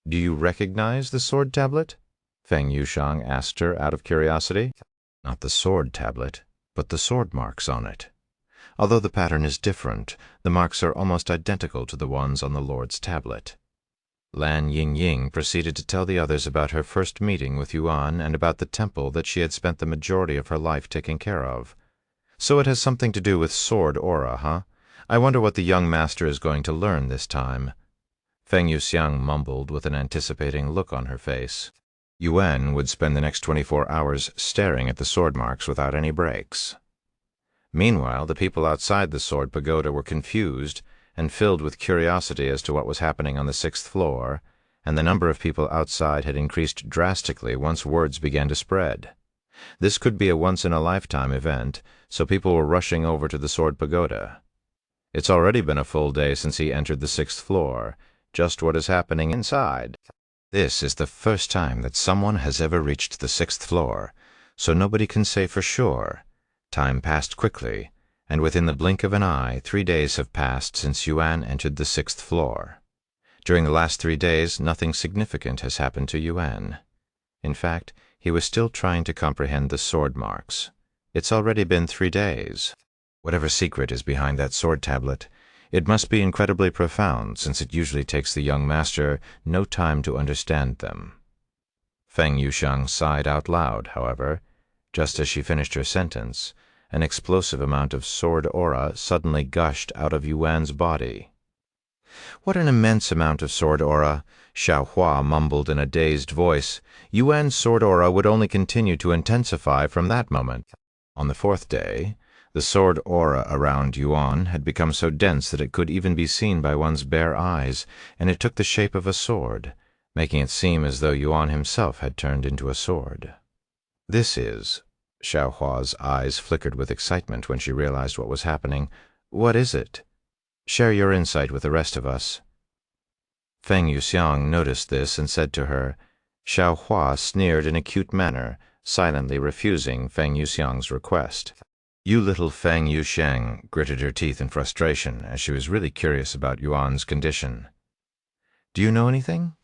Do you recognize the sword tablet? Feng Yushang asked her out of curiosity. Not the sword tablet, but the sword marks on it. Although the pattern is different, the marks are almost identical to the ones on the Lord's tablet. Lan Yingying proceeded to tell the others about her first meeting with Yuan and about the temple that she had spent the majority of her life taking care of. So it has something to do with sword aura, huh? I wonder what the young master is going to learn this time. Feng Yuxiang mumbled with an anticipating look on her face. Yuan would spend the next 24 hours staring at the sword marks without any breaks. Meanwhile, the people outside the sword pagoda were confused and filled with curiosity as to what was happening on the 6th floor, and the number of people outside had increased drastically once words began to spread. This could be a once-in-a-lifetime event, so people were rushing over to the sword pagoda. It's already been a full day since he entered the 6th floor. Just what is happening inside? This is the first time that someone has ever reached the 6th floor, so nobody can say for sure. Time passed quickly, and within the blink of an eye, 3 days have passed since Yuan entered the 6th floor. During the last 3 days, nothing significant has happened to Yuan. In fact, He was still trying to comprehend the sword marks. It's already been 3 days. Whatever secret is behind that sword tablet, it must be incredibly profound, since it usually takes the young master no time to understand them. Feng Yuxiang sighed out loud, however. Just as she finished her sentence, an explosive amount of sword aura suddenly gushed out of Yuan's body. "What an immense amount of sword aura!" Xiao Hua mumbled in a dazed voice. Yuan's sword aura would only continue to intensify from that moment. On the 4th day, the sword aura around Yuan had become so dense that it could even be seen by one's bare eyes, and it took the shape of a sword, making it seem as though Yuan himself had turned into a sword. "This is—" Xiao Hua's eyes flickered with excitement when she realized what was happening. "What is it? Share your insight with the rest of us." Feng Yuxiang noticed this and said to her. Xiao Hua sneered in a cute manner, silently refusing Feng Yuxiang's request. "You little Feng Yuxiang," gritted her teeth in frustration, as she was really curious about Yuan's condition. "Do you know anything?"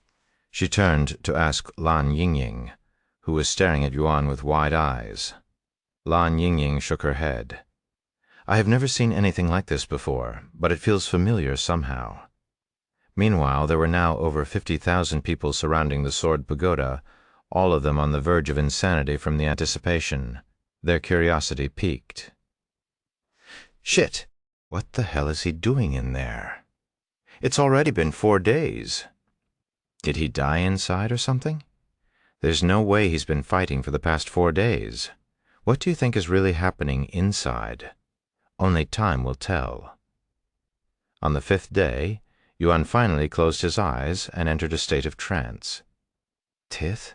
She turned to ask Lan Yingying, who was staring at Yuan with wide eyes. Lan Yingying shook her head. "I have never seen anything like this before, but it feels familiar somehow." Meanwhile, there were now over 50,000 people surrounding the Sword Pagoda, all of them on the verge of insanity from the anticipation. Their curiosity piqued. "Shit! What the hell is he doing in there? It's already been 4 days. Did he die inside or something? There's no way he's been fighting for the past 4 days. What do you think is really happening inside? Only time will tell." On the 5th day, Yuan finally closed his eyes and entered a state of trance. "Tith?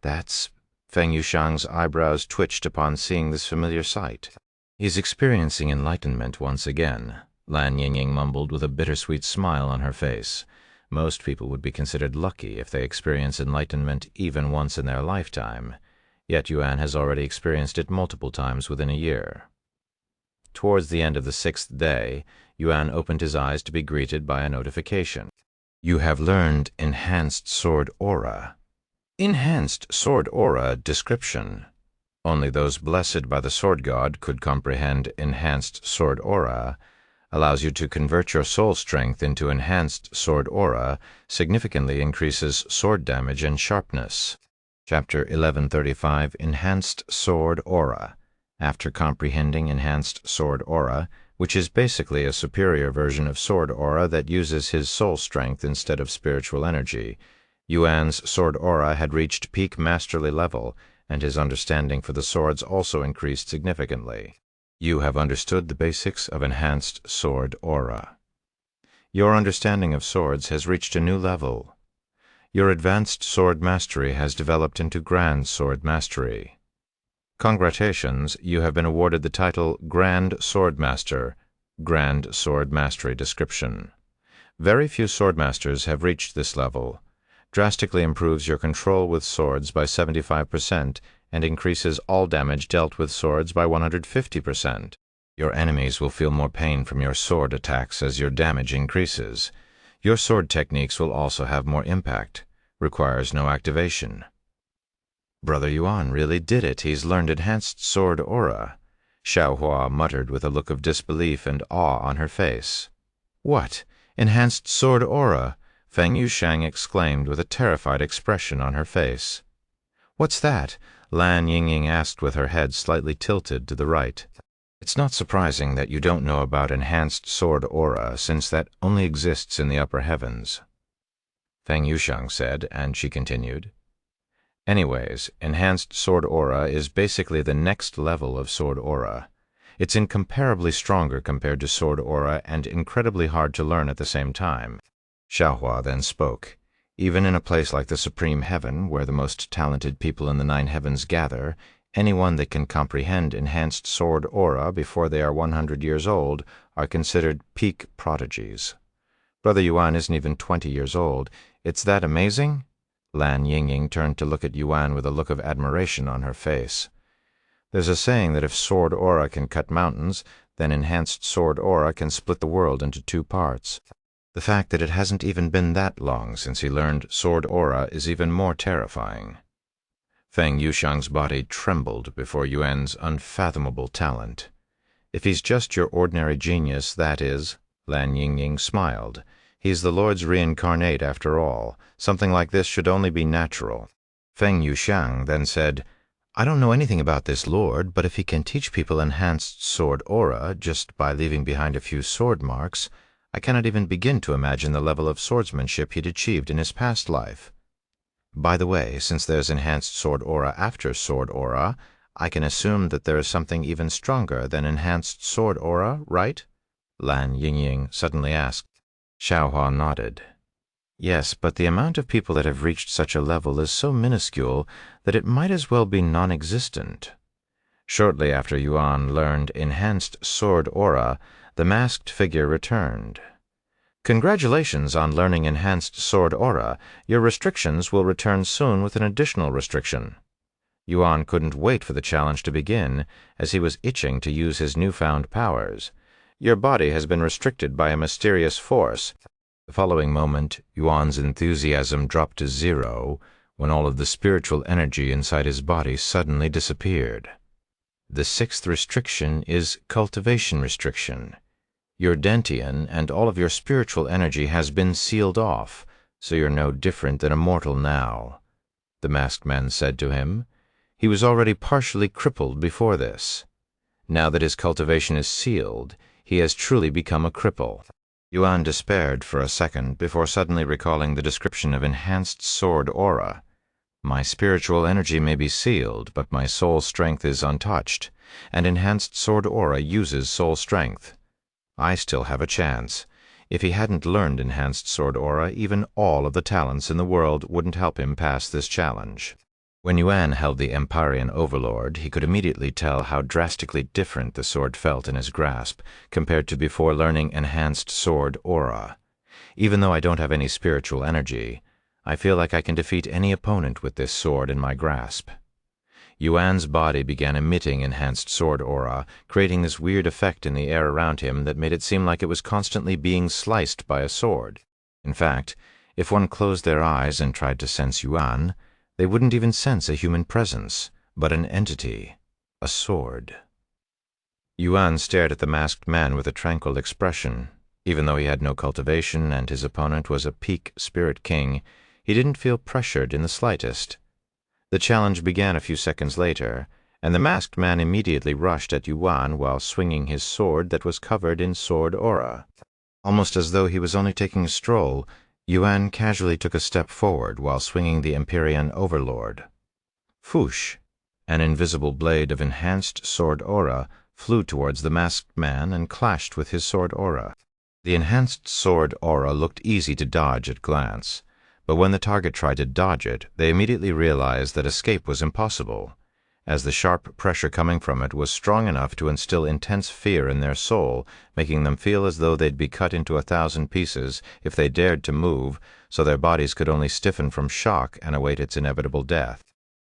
That's—" Feng Yuxiang's eyebrows twitched upon seeing this familiar sight. "He's experiencing enlightenment once again," Lan Yingying mumbled with a bittersweet smile on her face. Most people would be considered lucky if they experience enlightenment even once in their lifetime, yet Yuan has already experienced it multiple times within a year. Towards the end of the 6th day, Yuan opened his eyes to be greeted by a notification. "You have learned Enhanced Sword Aura." Enhanced Sword Aura description. Only those blessed by the Sword God could comprehend Enhanced Sword Aura. Allows you to convert your soul strength into Enhanced Sword Aura, significantly increases sword damage and sharpness. Chapter 1135, Enhanced Sword Aura. After comprehending Enhanced Sword Aura, which is basically a superior version of Sword Aura that uses his soul strength instead of spiritual energy, Yuan's Sword Aura had reached peak masterly level, and his understanding for the swords also increased significantly. You have understood the basics of Enhanced Sword Aura. Your understanding of swords has reached a new level. Your advanced sword mastery has developed into Grand Sword Mastery. Congratulations, you have been awarded the title Grand Sword Master. Grand Sword Mastery description. Very few swordmasters have reached this level. Drastically improves your control with swords by 75% and increases all damage dealt with swords by 150%. Your enemies will feel more pain from your sword attacks as your damage increases. Your sword techniques will also have more impact. Requires no activation. Brother Yuan really did it. He's learned Enhanced Sword Aura. Xiao Hua muttered with a look of disbelief and awe on her face. What? Enhanced Sword Aura? Feng Yuxiang exclaimed with a terrified expression on her face. What's that? Lan Yingying asked with her head slightly tilted to the right. It's not surprising that you don't know about Enhanced Sword Aura, since that only exists in the upper heavens. Feng Yuxiang said, and she continued. Anyways, Enhanced Sword Aura is basically the next level of Sword Aura. It's incomparably stronger compared to Sword Aura and incredibly hard to learn at the same time. Xiaohua then spoke. Even in a place like the Supreme Heaven, where the most talented people in the 9 heavens gather, anyone that can comprehend Enhanced Sword Aura before they are 100 years old are considered peak prodigies. Brother Yuan isn't even 20 years old. It's that amazing? Lan Yingying turned to look at Yuan with a look of admiration on her face. There's a saying that if Sword Aura can cut mountains, then Enhanced Sword Aura can split the world into 2 parts. The fact that it hasn't even been that long since he learned Sword Aura is even more terrifying. Feng Yuxiang's body trembled before Yuan's unfathomable talent. If he's just your ordinary genius, that is, Lan Yingying smiled. He's the Lord's reincarnate after all. Something like this should only be natural. Feng Yuxiang then said, I don't know anything about this Lord, but if he can teach people enhanced sword aura just by leaving behind a few sword marks, I cannot even begin to imagine the level of swordsmanship he'd achieved in his past life. By the way, since there's enhanced sword aura after sword aura, I can assume that there is something even stronger than enhanced sword aura, right? Lan Yingying suddenly asked. Xiaohua nodded. Yes, but the amount of people that have reached such a level is so minuscule that it might as well be non-existent. Shortly after Yuan learned enhanced sword aura, the masked figure returned. Congratulations on learning enhanced sword aura. Your restrictions will return soon with an additional restriction. Yuan couldn't wait for the challenge to begin, as he was itching to use his newfound powers. Your body has been restricted by a mysterious force. The following moment, Yuan's enthusiasm dropped to zero when all of the spiritual energy inside his body suddenly disappeared. The sixth restriction is cultivation restriction. Your dantian and all of your spiritual energy has been sealed off, so you're no different than a mortal now, the masked man said to him. He was already partially crippled before this. Now that his cultivation is sealed, he has truly become a cripple. Yuan despaired for a second before suddenly recalling the description of enhanced sword aura. My spiritual energy may be sealed, but my soul strength is untouched, and enhanced sword aura uses soul strength. I still have a chance. If he hadn't learned enhanced sword aura, even all of the talents in the world wouldn't help him pass this challenge. When Yuan held the Empyrean Overlord, he could immediately tell how drastically different the sword felt in his grasp compared to before learning enhanced sword aura. Even though I don't have any spiritual energy, I feel like I can defeat any opponent with this sword in my grasp. Yuan's body began emitting enhanced sword aura, creating this weird effect in the air around him that made it seem like it was constantly being sliced by a sword. In fact, if one closed their eyes and tried to sense Yuan, they wouldn't even sense a human presence, but an entity, a sword. Yuan stared at the masked man with a tranquil expression. Even though he had no cultivation and his opponent was a peak spirit king, he didn't feel pressured in the slightest. The challenge began a few seconds later, and the masked man immediately rushed at Yuan while swinging his sword that was covered in sword aura. Almost as though he was only taking a stroll, Yuan casually took a step forward while swinging the Empyrean Overlord. Foosh! An invisible blade of enhanced sword aura flew towards the masked man and clashed with his sword aura. The enhanced sword aura looked easy to dodge at glance, but when the target tried to dodge it, they immediately realized that escape was impossible, as the sharp pressure coming from it was strong enough to instill intense fear in their soul, making them feel as though they'd be cut into 1,000 pieces if they dared to move, so their bodies could only stiffen from shock and await its inevitable death.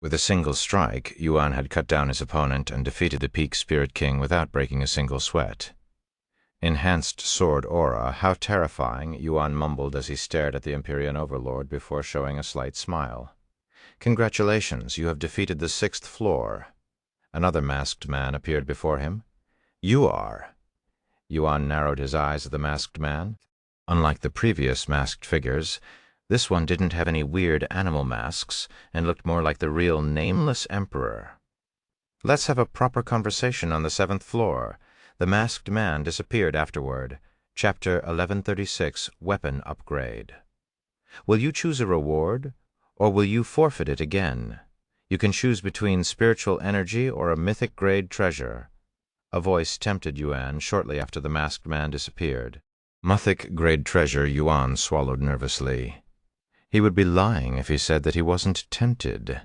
With a single strike, Yuan had cut down his opponent and defeated the Peak Spirit King without breaking a single sweat. Enhanced sword aura, how terrifying, Yuan mumbled as he stared at the Empyrean Overlord before showing a slight smile. Congratulations, you have defeated the 6th floor. Another masked man appeared before him. You are. Yuan narrowed his eyes at the masked man. Unlike the previous masked figures, this one didn't have any weird animal masks and looked more like the real nameless emperor. Let's have a proper conversation on the 7th floor. The masked man disappeared afterward. Chapter 1136, Weapon Upgrade. Will you choose a reward, or will you forfeit it again? You can choose between spiritual energy or a mythic-grade treasure. A voice tempted Yuan shortly after the masked man disappeared. Mythic-grade treasure, Yuan swallowed nervously. He would be lying if he said that he wasn't tempted.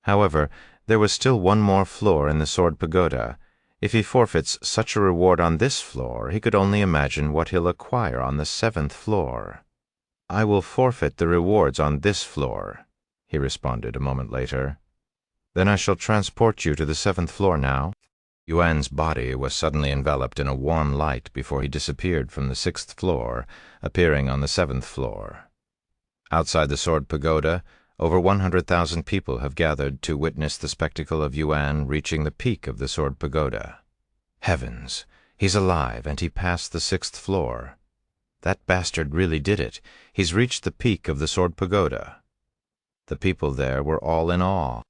However, there was still one more floor in the Sword Pagoda. If he forfeits such a reward on this floor, he could only imagine what he'll acquire on the 7th floor. I will forfeit the rewards on this floor, he responded a moment later. Then I shall transport you to the 7th floor now. Yuan's body was suddenly enveloped in a warm light before he disappeared from the 6th floor, appearing on the 7th floor. Outside the Sword Pagoda, Over 100,000 people have gathered to witness the spectacle of Yuan reaching the peak of the Sword Pagoda. Heavens! He's alive, and he passed the 6th floor. That bastard really did it. He's reached the peak of the Sword Pagoda. The people there were all in awe.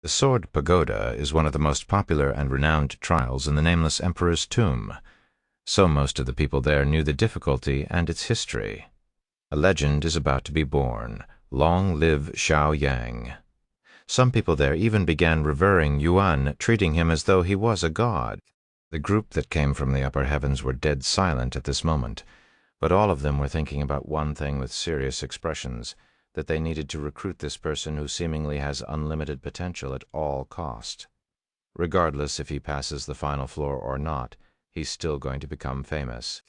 The Sword Pagoda is one of the most popular and renowned trials in the nameless emperor's tomb, so most of the people there knew the difficulty and its history. A legend is about to be born. Long live Xiao Yang. Some people there even began revering Yuan, treating him as though he was a god. The group that came from the upper heavens were dead silent at this moment, but all of them were thinking about one thing with serious expressions, that they needed to recruit this person who seemingly has unlimited potential at all cost. Regardless if he passes the final floor or not, he's still going to become famous.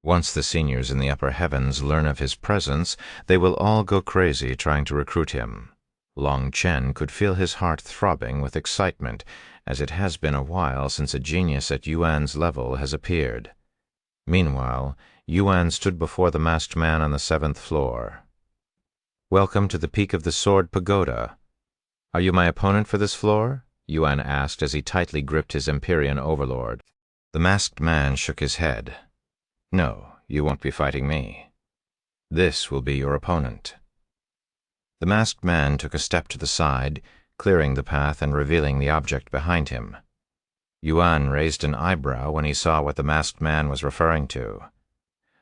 Once the seniors in the upper heavens learn of his presence, they will all go crazy trying to recruit him. Long Chen could feel his heart throbbing with excitement, as it has been a while since a genius at Yuan's level has appeared. Meanwhile, Yuan stood before the masked man on the 7th floor. "Welcome to the peak of the Sword Pagoda. Are you my opponent for this floor?" Yuan asked as he tightly gripped his Empyrean overlord. The masked man shook his head. "No, you won't be fighting me. This will be your opponent." The masked man took a step to the side, clearing the path and revealing the object behind him. Yuan raised an eyebrow when he saw what the masked man was referring to.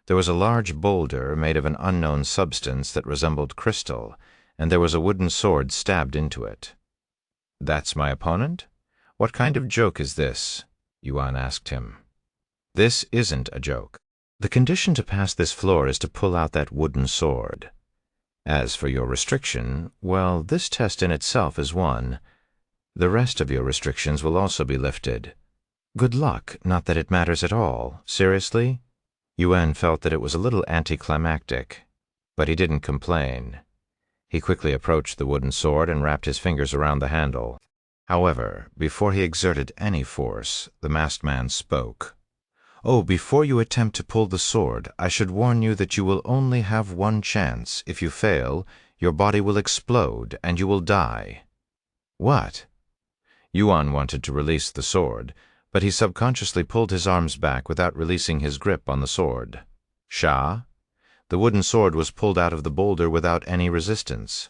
There was a large boulder made of an unknown substance that resembled crystal, and there was a wooden sword stabbed into it. "That's my opponent? What kind of joke is this?" Yuan asked him. "This isn't a joke. The condition to pass this floor is to pull out that wooden sword. As for your restriction, well, this test in itself is one. The rest of your restrictions will also be lifted. Good luck, not that it matters at all. Seriously?" Yuan felt that it was a little anticlimactic, but he didn't complain. He quickly approached the wooden sword and wrapped his fingers around the handle. However, before he exerted any force, the masked man spoke. "Oh, before you attempt to pull the sword, I should warn you that you will only have one chance. If you fail, your body will explode and you will die." "What?" Yuan wanted to release the sword, but he subconsciously pulled his arms back without releasing his grip on the sword. "Sha?" The wooden sword was pulled out of the boulder without any resistance.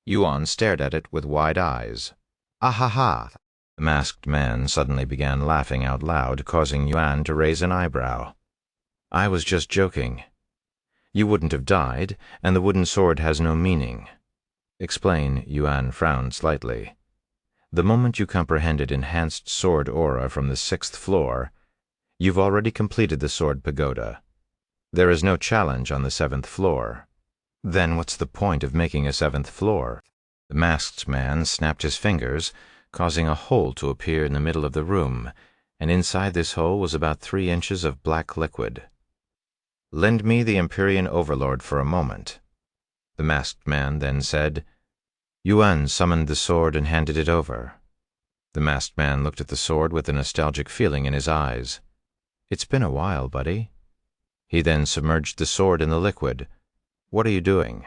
Yuan stared at it with wide eyes. "Ah ha ha!" The masked man suddenly began laughing out loud, causing Yuan to raise an eyebrow. "I was just joking. You wouldn't have died, and the wooden sword has no meaning." "Explain." Yuan frowned slightly. "The moment you comprehended enhanced sword aura from the 6th floor, you've already completed the Sword Pagoda. There is no challenge on the 7th floor. Then what's the point of making a 7th floor?" The masked man snapped his fingers, causing a hole to appear in the middle of the room, and inside this hole was about 3 inches of black liquid. "Lend me the Empyrean Overlord for a moment." The masked man then said. Yuan summoned the sword and handed it over. The masked man looked at the sword with a nostalgic feeling in his eyes. "It's been a while, buddy." He then submerged the sword in the liquid. "What are you doing?"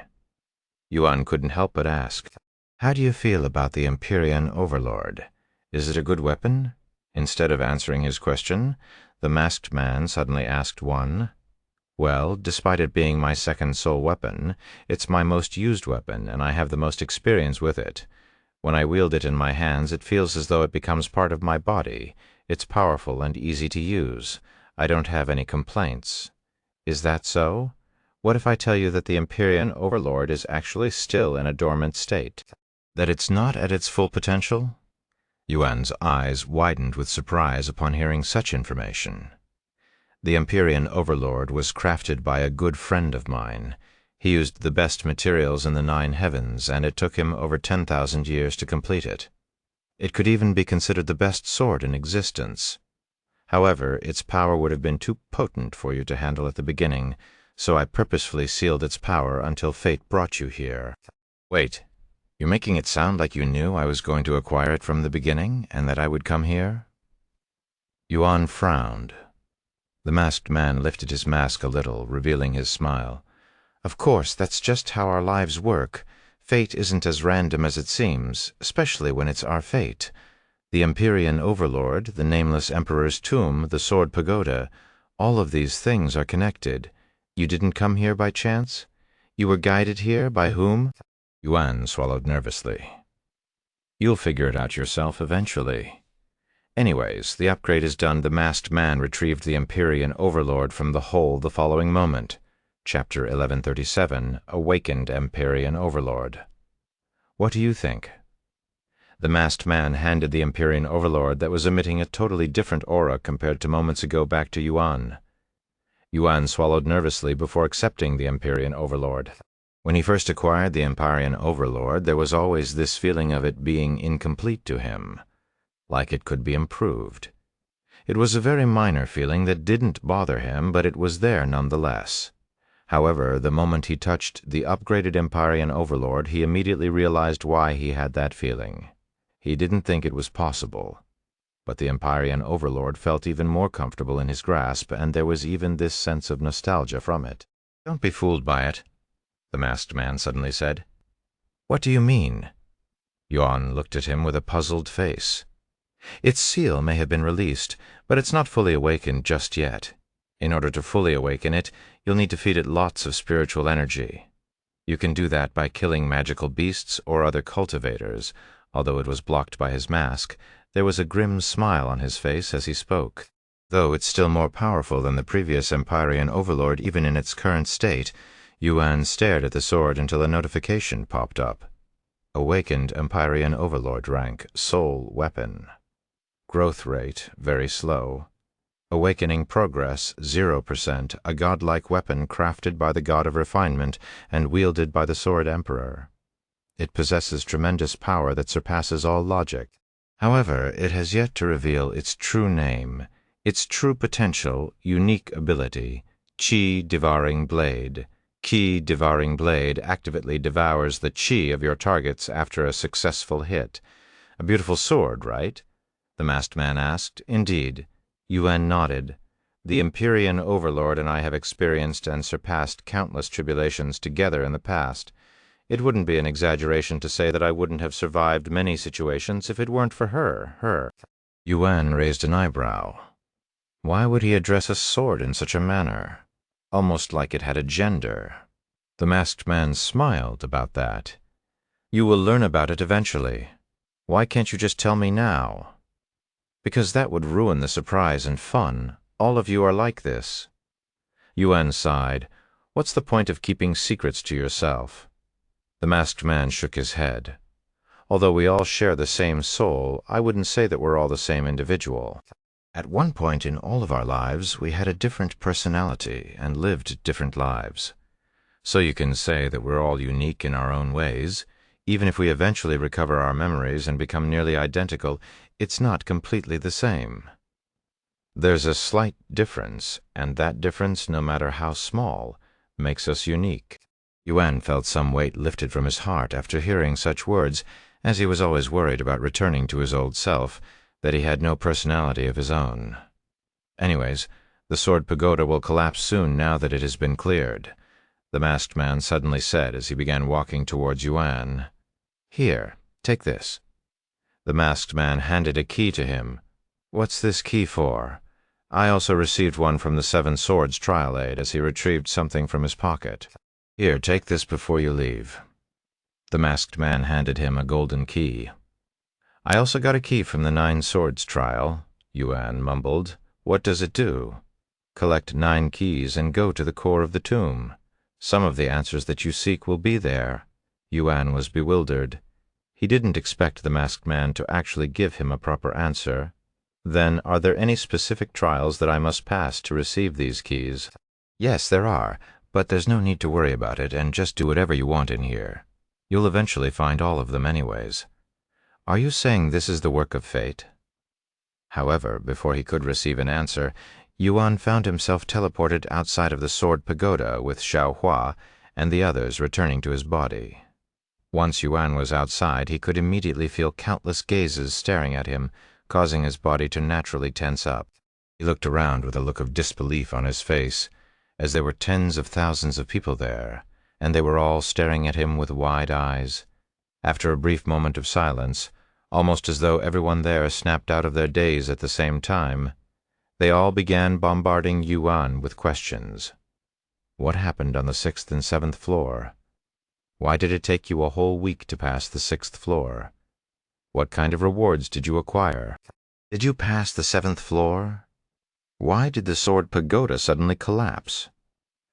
Yuan couldn't help but ask. "How do you feel about the Empyrean Overlord? Is it a good weapon?" Instead of answering his question, the masked man suddenly asked one. "Well, despite it being my second soul weapon, it's my most used weapon, and I have the most experience with it. When I wield it in my hands, it feels as though it becomes part of my body. It's powerful and easy to use. I don't have any complaints. Is that so? What if I tell you that the Empyrean Overlord is actually still in a dormant state? That it's not at its full potential?" Yuan's eyes widened with surprise upon hearing such information. "The Empyrean Overlord was crafted by a good friend of mine. He used the best materials in the 9 heavens, and it took him over 10,000 years to complete it. It could even be considered the best sword in existence. However, its power would have been too potent for you to handle at the beginning, so I purposefully sealed its power until fate brought you here." "Wait. You're making it sound like you knew I was going to acquire it from the beginning, and that I would come here?" Yuan frowned. The masked man lifted his mask a little, revealing his smile. "Of course, that's just how our lives work. Fate isn't as random as it seems, especially when it's our fate. The Empyrean Overlord, the Nameless Emperor's tomb, the Sword Pagoda, all of these things are connected. You didn't come here by chance? You were guided here by whom? Yuan swallowed nervously. You'll figure it out yourself eventually. Anyways, the upgrade is done. The masked man retrieved the Empyrean Overlord from the hole the following moment. Chapter 1137, Awakened Empyrean Overlord. What do you think? The masked man handed the Empyrean Overlord that was emitting a totally different aura compared to moments ago back to Yuan. Yuan swallowed nervously before accepting the Empyrean Overlord. When he first acquired the Empyrean Overlord, there was always this feeling of it being incomplete to him, like it could be improved. It was a very minor feeling that didn't bother him, but it was there nonetheless. However, the moment he touched the upgraded Empyrean Overlord, he immediately realized why he had that feeling. He didn't think it was possible. But the Empyrean Overlord felt even more comfortable in his grasp, and there was even this sense of nostalgia from it. Don't be fooled by it, the masked man suddenly said. What do you mean? Yuan looked at him with a puzzled face. Its seal may have been released, but it's not fully awakened just yet. In order to fully awaken it, you'll need to feed it lots of spiritual energy. You can do that by killing magical beasts or other cultivators. Although it was blocked by his mask, there was a grim smile on his face as he spoke. Though it's still more powerful than the previous Empyrean Overlord even in its current state, Yuan stared at the sword until a notification popped up. Awakened Empyrean Overlord rank, Soul Weapon. Growth rate, very slow. Awakening progress, 0%, a godlike weapon crafted by the God of Refinement and wielded by the Sword Emperor. It possesses tremendous power that surpasses all logic. However, it has yet to reveal its true name, its true potential, unique ability, Qi Devouring Blade. Qi Devouring Blade actively devours the Qi of your targets after a successful hit. A beautiful sword, right? The masked man asked. Indeed. Yuan nodded. The Empyrean Overlord and I have experienced and surpassed countless tribulations together in the past. It wouldn't be an exaggeration to say that I wouldn't have survived many situations if it weren't for her. Yuan raised an eyebrow. Why would he address a sword in such a manner? Almost like it had a gender. The masked man smiled about that. You will learn about it eventually. Why can't you just tell me now? Because that would ruin the surprise and fun. All of you are like this. Yuan sighed. What's the point of keeping secrets to yourself? The masked man shook his head. Although we all share the same soul, I wouldn't say that we're all the same individual. At one point in all of our lives, we had a different personality and lived different lives. So you can say that we're all unique in our own ways. Even if we eventually recover our memories and become nearly identical, it's not completely the same. There's a slight difference, and that difference, no matter how small, makes us unique. Yuan felt some weight lifted from his heart after hearing such words, as he was always worried about returning to his old self, that he had no personality of his own. Anyways, the Sword Pagoda will collapse soon now that it has been cleared, the masked man suddenly said as he began walking towards Yuan. Here, take this. The masked man handed a key to him. What's this key for? I also received one from the Seven Swords trial aid as he retrieved something from his pocket. Here, take this before you leave. The masked man handed him a golden key. I also got a key from the Nine Swords trial, Yuan mumbled. What does it do? Collect 9 keys and go to the core of the tomb. Some of the answers that you seek will be there. Yuan was bewildered. He didn't expect the masked man to actually give him a proper answer. Then, are there any specific trials that I must pass to receive these keys? Yes, there are, but there's no need to worry about it, and just do whatever you want in here. You'll eventually find all of them anyways. Are you saying this is the work of fate? However, before he could receive an answer, Yuan found himself teleported outside of the Sword Pagoda with Xiao Hua and the others returning to his body. Once Yuan was outside, he could immediately feel countless gazes staring at him, causing his body to naturally tense up. He looked around with a look of disbelief on his face, as there were tens of thousands of people there, and they were all staring at him with wide eyes. After a brief moment of silence, almost as though everyone there snapped out of their daze at the same time, they all began bombarding Yuan with questions. What happened on the 6th and 7th floor? Why did it take you a whole week to pass the 6th floor? What kind of rewards did you acquire? Did you pass the 7th floor? Why did the sword pagoda suddenly collapse?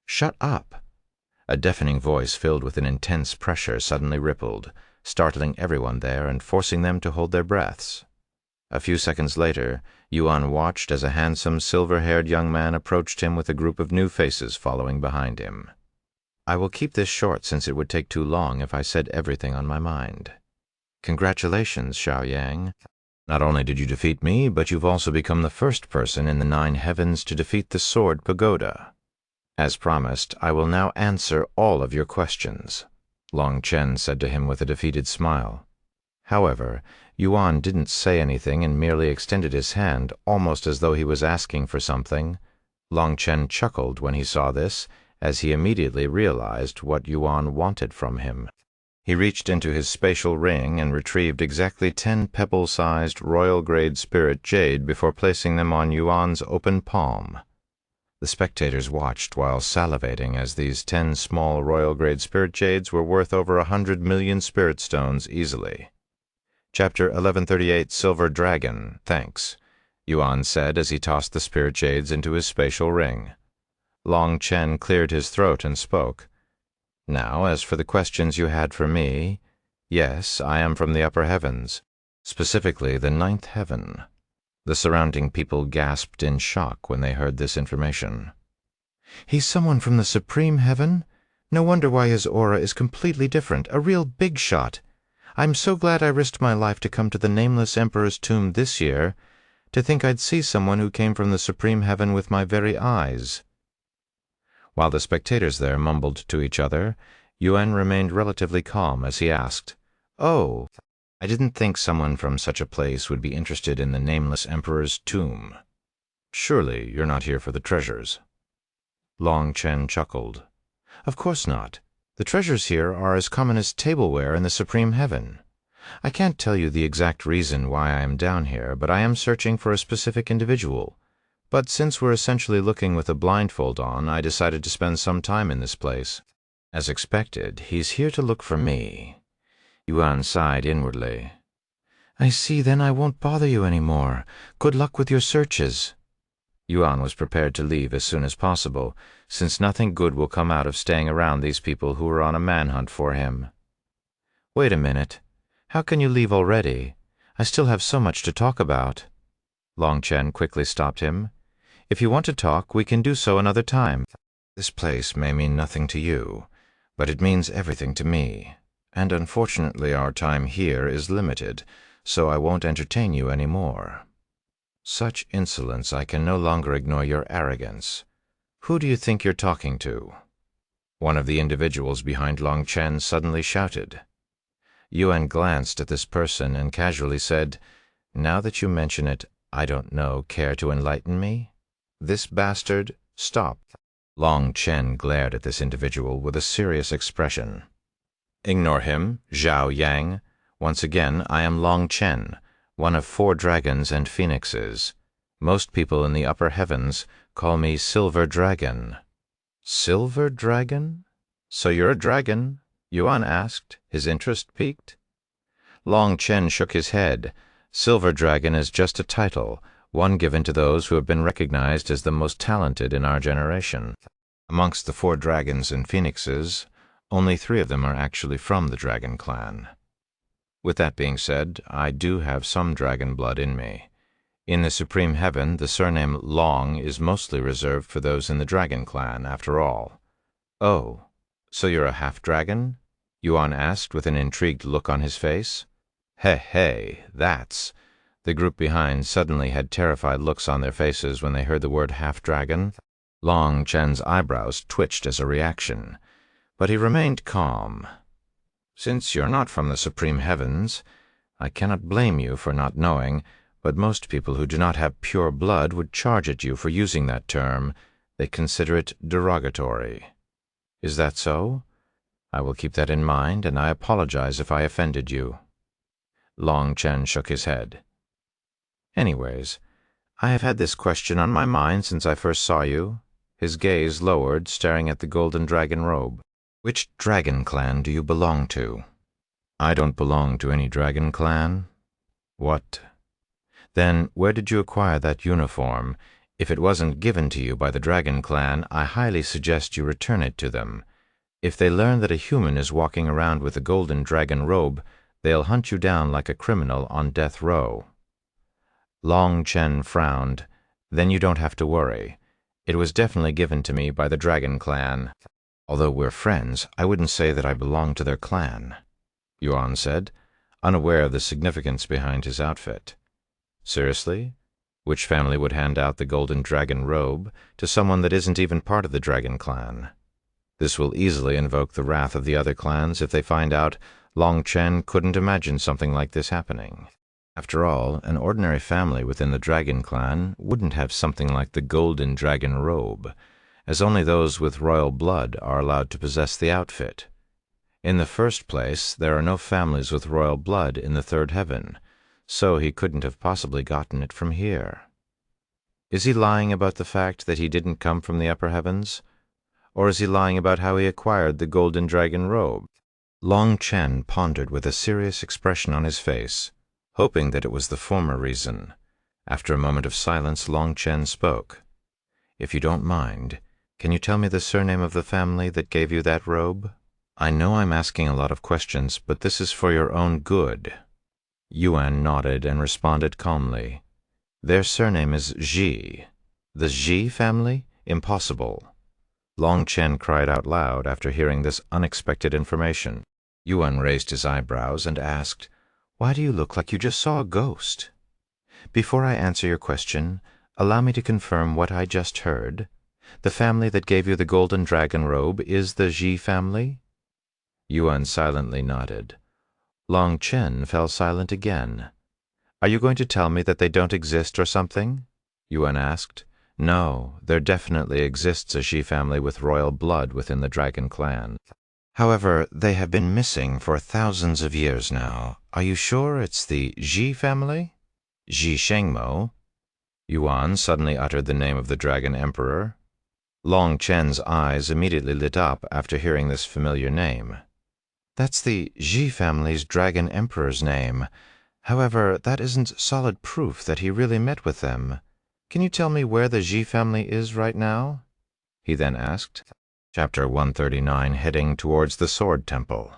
Shut up! A deafening voice filled with an intense pressure suddenly rippled, startling everyone there and forcing them to hold their breaths. A few seconds later, Yuan watched as a handsome, silver-haired young man approached him with a group of new faces following behind him. I will keep this short since it would take too long if I said everything on my mind. Congratulations, Xiao Yang. Not only did you defeat me, but you've also become the first person in the 9 heavens to defeat the Sword Pagoda. As promised, I will now answer all of your questions, Long Chen said to him with a defeated smile. However, Yuan didn't say anything and merely extended his hand, almost as though he was asking for something. Long Chen chuckled when he saw this, as he immediately realized what Yuan wanted from him. He reached into his spatial ring and retrieved exactly 10 pebble-sized royal-grade spirit jade before placing them on Yuan's open palm. The spectators watched while salivating, as these 10 small royal-grade spirit jades were worth over 100 million spirit stones easily. Chapter 1138, Silver Dragon, thanks, Yuan said as he tossed the spirit jades into his spatial ring. Long Chen cleared his throat and spoke. Now, as for the questions you had for me, yes, I am from the upper heavens, specifically the 9th heaven. The surrounding people gasped in shock when they heard this information. He's someone from the supreme heaven? No wonder why his aura is completely different, a real big shot. I'm so glad I risked my life to come to the Nameless Emperor's tomb this year. To think I'd see someone who came from the supreme heaven with my very eyes. While the spectators there mumbled to each other, Yuan remained relatively calm as he asked, "Oh, I didn't think someone from such a place would be interested in the Nameless Emperor's tomb. Surely you're not here for the treasures." Long Chen chuckled. "Of course not. The treasures here are as common as tableware in the supreme heaven. I can't tell you the exact reason why I am down here, but I am searching for a specific individual. But since we're essentially looking with a blindfold on, I decided to spend some time in this place. As expected, he's here to look for me." Yuan sighed inwardly. "I see, then I won't bother you any more. Good luck with your searches." Yuan was prepared to leave as soon as possible, since nothing good will come out of staying around these people who are on a manhunt for him. "Wait a minute. How can you leave already? I still have so much to talk about." Long Chen quickly stopped him. "If you want to talk, we can do so another time. This place may mean nothing to you, but it means everything to me. And unfortunately our time here is limited, so I won't entertain you any more." "Such insolence, I can no longer ignore your arrogance. Who do you think you're talking to?" One of the individuals behind Long Chen suddenly shouted. Yuan glanced at this person and casually said, "Now that you mention it, I don't know, care to enlighten me? This bastard, stop." Long Chen glared at this individual with a serious expression. "Ignore him, Xiao Yang. Once again, I am Long Chen, one of 4 dragons and phoenixes. Most people in the upper heavens call me Silver Dragon." "Silver Dragon? So you're a dragon?" Yuan asked, his interest piqued. Long Chen shook his head. "Silver Dragon is just a title, one given to those who have been recognized as the most talented in our generation. Amongst the 4 dragons and phoenixes, only 3 of them are actually from the dragon clan. With that being said, I do have some dragon blood in me. In the supreme heaven, the surname Long is mostly reserved for those in the dragon clan, after all." "Oh, so you're a half-dragon?" Yuan asked with an intrigued look on his face. Hey, that's..." The group behind suddenly had terrified looks on their faces when they heard the word half-dragon. Long Chen's eyebrows twitched as a reaction, but he remained calm. "Since you're not from the supreme heavens, I cannot blame you for not knowing, but most people who do not have pure blood would charge at you for using that term. They consider it derogatory." "Is that so? I will keep that in mind, and I apologize if I offended you. Long Chen shook his head. Anyways, I have had this question on my mind since I first saw you. His gaze lowered, staring at the golden dragon robe. Which dragon clan do you belong to? I don't belong to any dragon clan. What? Then where did you acquire that uniform? If it wasn't given to you by the dragon clan, I highly suggest you return it to them. If they learn that a human is walking around with a golden dragon robe, they'll hunt you down like a criminal on death row. Long Chen frowned. Then you don't have to worry. It was definitely given to me by the dragon clan. Although we're friends, I wouldn't say that I belong to their clan, Yuan said, unaware of the significance behind his outfit. Seriously? Which family would hand out the golden dragon robe to someone that isn't even part of the dragon clan? This will easily invoke the wrath of the other clans if they find out Long Chen couldn't imagine something like this happening. After all, an ordinary family within the dragon clan wouldn't have something like the golden dragon robe, as only those with royal blood are allowed to possess the outfit. In the first place, there are no families with royal blood in the third heaven, so he couldn't have possibly gotten it from here. Is he lying about the fact that he didn't come from the upper heavens? Or is he lying about how he acquired the golden dragon robe? Long Chen pondered with a serious expression on his face, hoping that it was the former reason. After a moment of silence, Long Chen spoke. If you don't mind, can you tell me the surname of the family that gave you that robe? I know I'm asking a lot of questions, but this is for your own good. Yuan nodded and responded calmly. Their surname is Ji. The Ji family? Impossible. Long Chen cried out loud after hearing this unexpected information. Yuan raised his eyebrows and asked, "Why do you look like you just saw a ghost?" Before I answer your question, allow me to confirm what I just heard. The family that gave you the golden dragon robe is the Ji family? Yuan silently nodded. Long Chen fell silent again. Are you going to tell me that they don't exist or something? Yuan asked. No, there definitely exists a Ji family with royal blood within the dragon clan. However, they have been missing for thousands of years now. Are you sure it's the Ji family? Ji Shengmo? Yuan suddenly uttered the name of the dragon emperor. Long Chen's eyes immediately lit up after hearing this familiar name. That's the Ji family's dragon emperor's name. However, that isn't solid proof that he really met with them. Can you tell me where the Ji family is right now? He then asked. Chapter 139, heading towards the Sword Temple.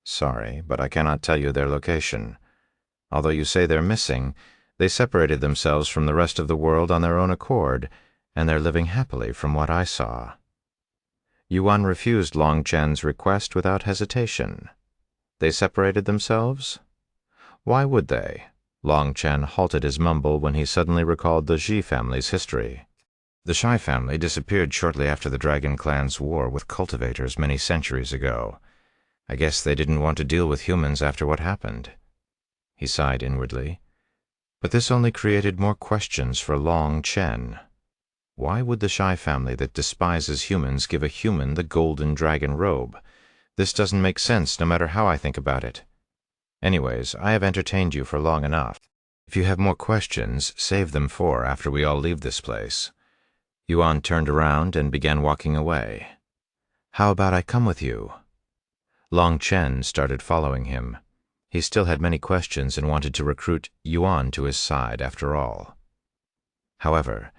Sorry, but I cannot tell you their location. Although you say they're missing, they separated themselves from the rest of the world on their own accord, and they're living happily from what I saw. Yuan refused Long Chen's request without hesitation. They separated themselves? Why would they? Long Chen halted his mumble when he suddenly recalled the Ji family's history. The Shai family disappeared shortly after the Dragon Clan's war with cultivators many centuries ago. I guess they didn't want to deal with humans after what happened. He sighed inwardly. But this only created more questions for Long Chen. Why would the Shai family that despises humans give a human the golden dragon robe? This doesn't make sense no matter how I think about it. Anyways, I have entertained you for long enough. If you have more questions, save them for after we all leave this place. Yuan turned around and began walking away. How about I come with you? Long Chen started following him. He still had many questions and wanted to recruit Yuan to his side after all. However,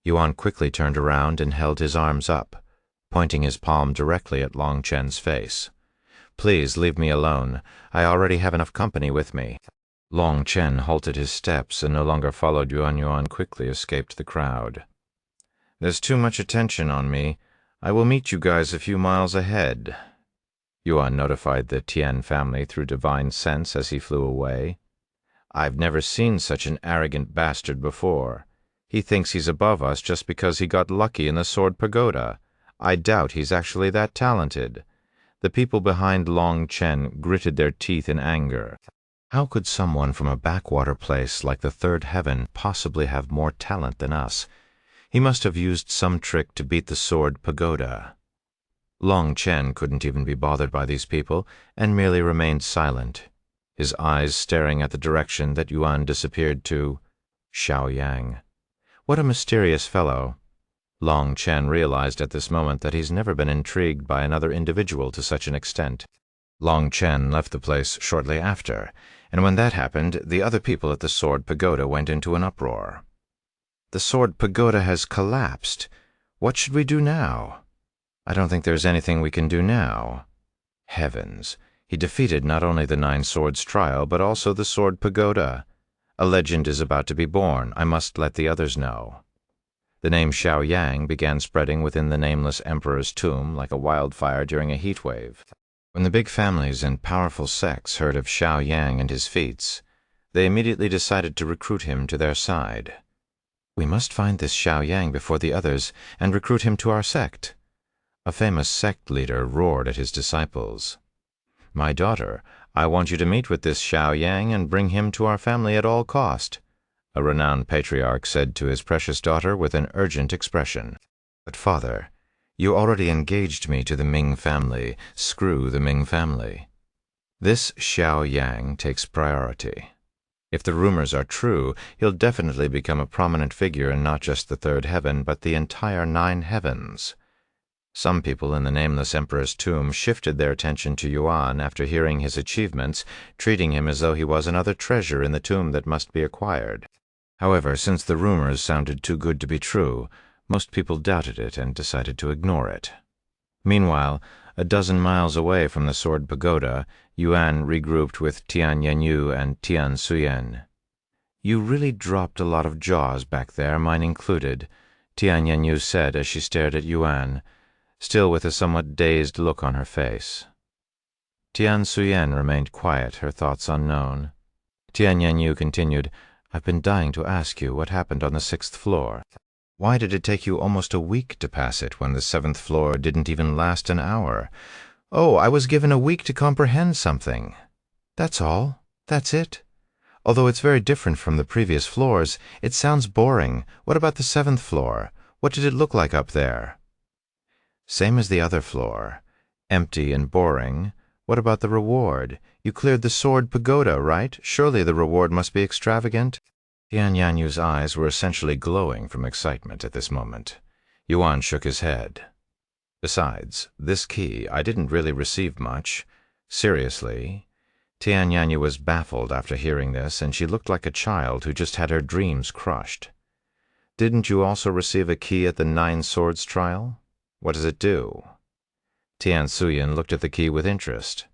Yuan quickly turned around and held his arms up, pointing his palm directly at Long Chen's face. Please leave me alone. I already have enough company with me. Long Chen halted his steps and no longer followed Yuan. Yuan quickly escaped the crowd. There's too much attention on me. I will meet you guys a few miles ahead. Yuan notified the Tian family through divine sense as he flew away. I've never seen such an arrogant bastard before. He thinks he's above us just because he got lucky in the Sword Pagoda. I doubt he's actually that talented. The people behind Long Chen gritted their teeth in anger. How could someone from a backwater place like the Third Heaven possibly have more talent than us? He must have used some trick to beat the Sword Pagoda. Long Chen couldn't even be bothered by these people and merely remained silent, his eyes staring at the direction that Yuan disappeared to. Xiaoyang. What a mysterious fellow. Long Chen realized at this moment that he's never been intrigued by another individual to such an extent. Long Chen left the place shortly after, and when that happened, the other people at the Sword Pagoda went into an uproar. The Sword Pagoda has collapsed. What should we do now? I don't think there's anything we can do now. Heavens, he defeated not only the Nine Swords trial, but also the Sword Pagoda. A legend is about to be born. I must let the others know. The name Xiaoyang began spreading within the nameless emperor's tomb like a wildfire during a heat wave. When the big families and powerful sects heard of Xiaoyang and his feats, they immediately decided to recruit him to their side. We must find this Xiaoyang before the others and recruit him to our sect. A famous sect leader roared at his disciples. My daughter, I want you to meet with this Xiaoyang and bring him to our family at all cost, a renowned patriarch said to his precious daughter with an urgent expression. But father, you already engaged me to the Ming family. Screw the Ming family. This Xiaoyang takes priority. If the rumors are true, he'll definitely become a prominent figure in not just the third heaven, but the entire 9 heavens. Some people in the nameless emperor's tomb shifted their attention to Yuan after hearing his achievements, treating him as though he was another treasure in the tomb that must be acquired. However, since the rumors sounded too good to be true, most people doubted it and decided to ignore it. Meanwhile, a dozen miles away from the Sword Pagoda, Yuan regrouped with Tian Yanyu and Tian Suyen. You really dropped a lot of jaws back there, mine included, Tian Yanyu said as she stared at Yuan, still with a somewhat dazed look on her face. Tian Suyen remained quiet, her thoughts unknown. Tian Yanyu continued, I've been dying to ask you what happened on the 6th floor. Why did it take you almost a week to pass it when the 7th floor didn't even last an hour? Oh, I was given a week to comprehend something. That's all. That's it. Although it's very different from the previous floors, it sounds boring. What about the 7th floor? What did it look like up there? Same as the other floor. Empty and boring. What about the reward? You cleared the Sword Pagoda, right? Surely the reward must be extravagant? Tian Yanyu's eyes were essentially glowing from excitement at this moment. Yuan shook his head. Besides, this key, I didn't really receive much. Seriously. Tian Yanyu was baffled after hearing this, and she looked like a child who just had her dreams crushed. Didn't you also receive a key at the 9 Swords trial? What does it do? Tian Suyen looked at the key with interest.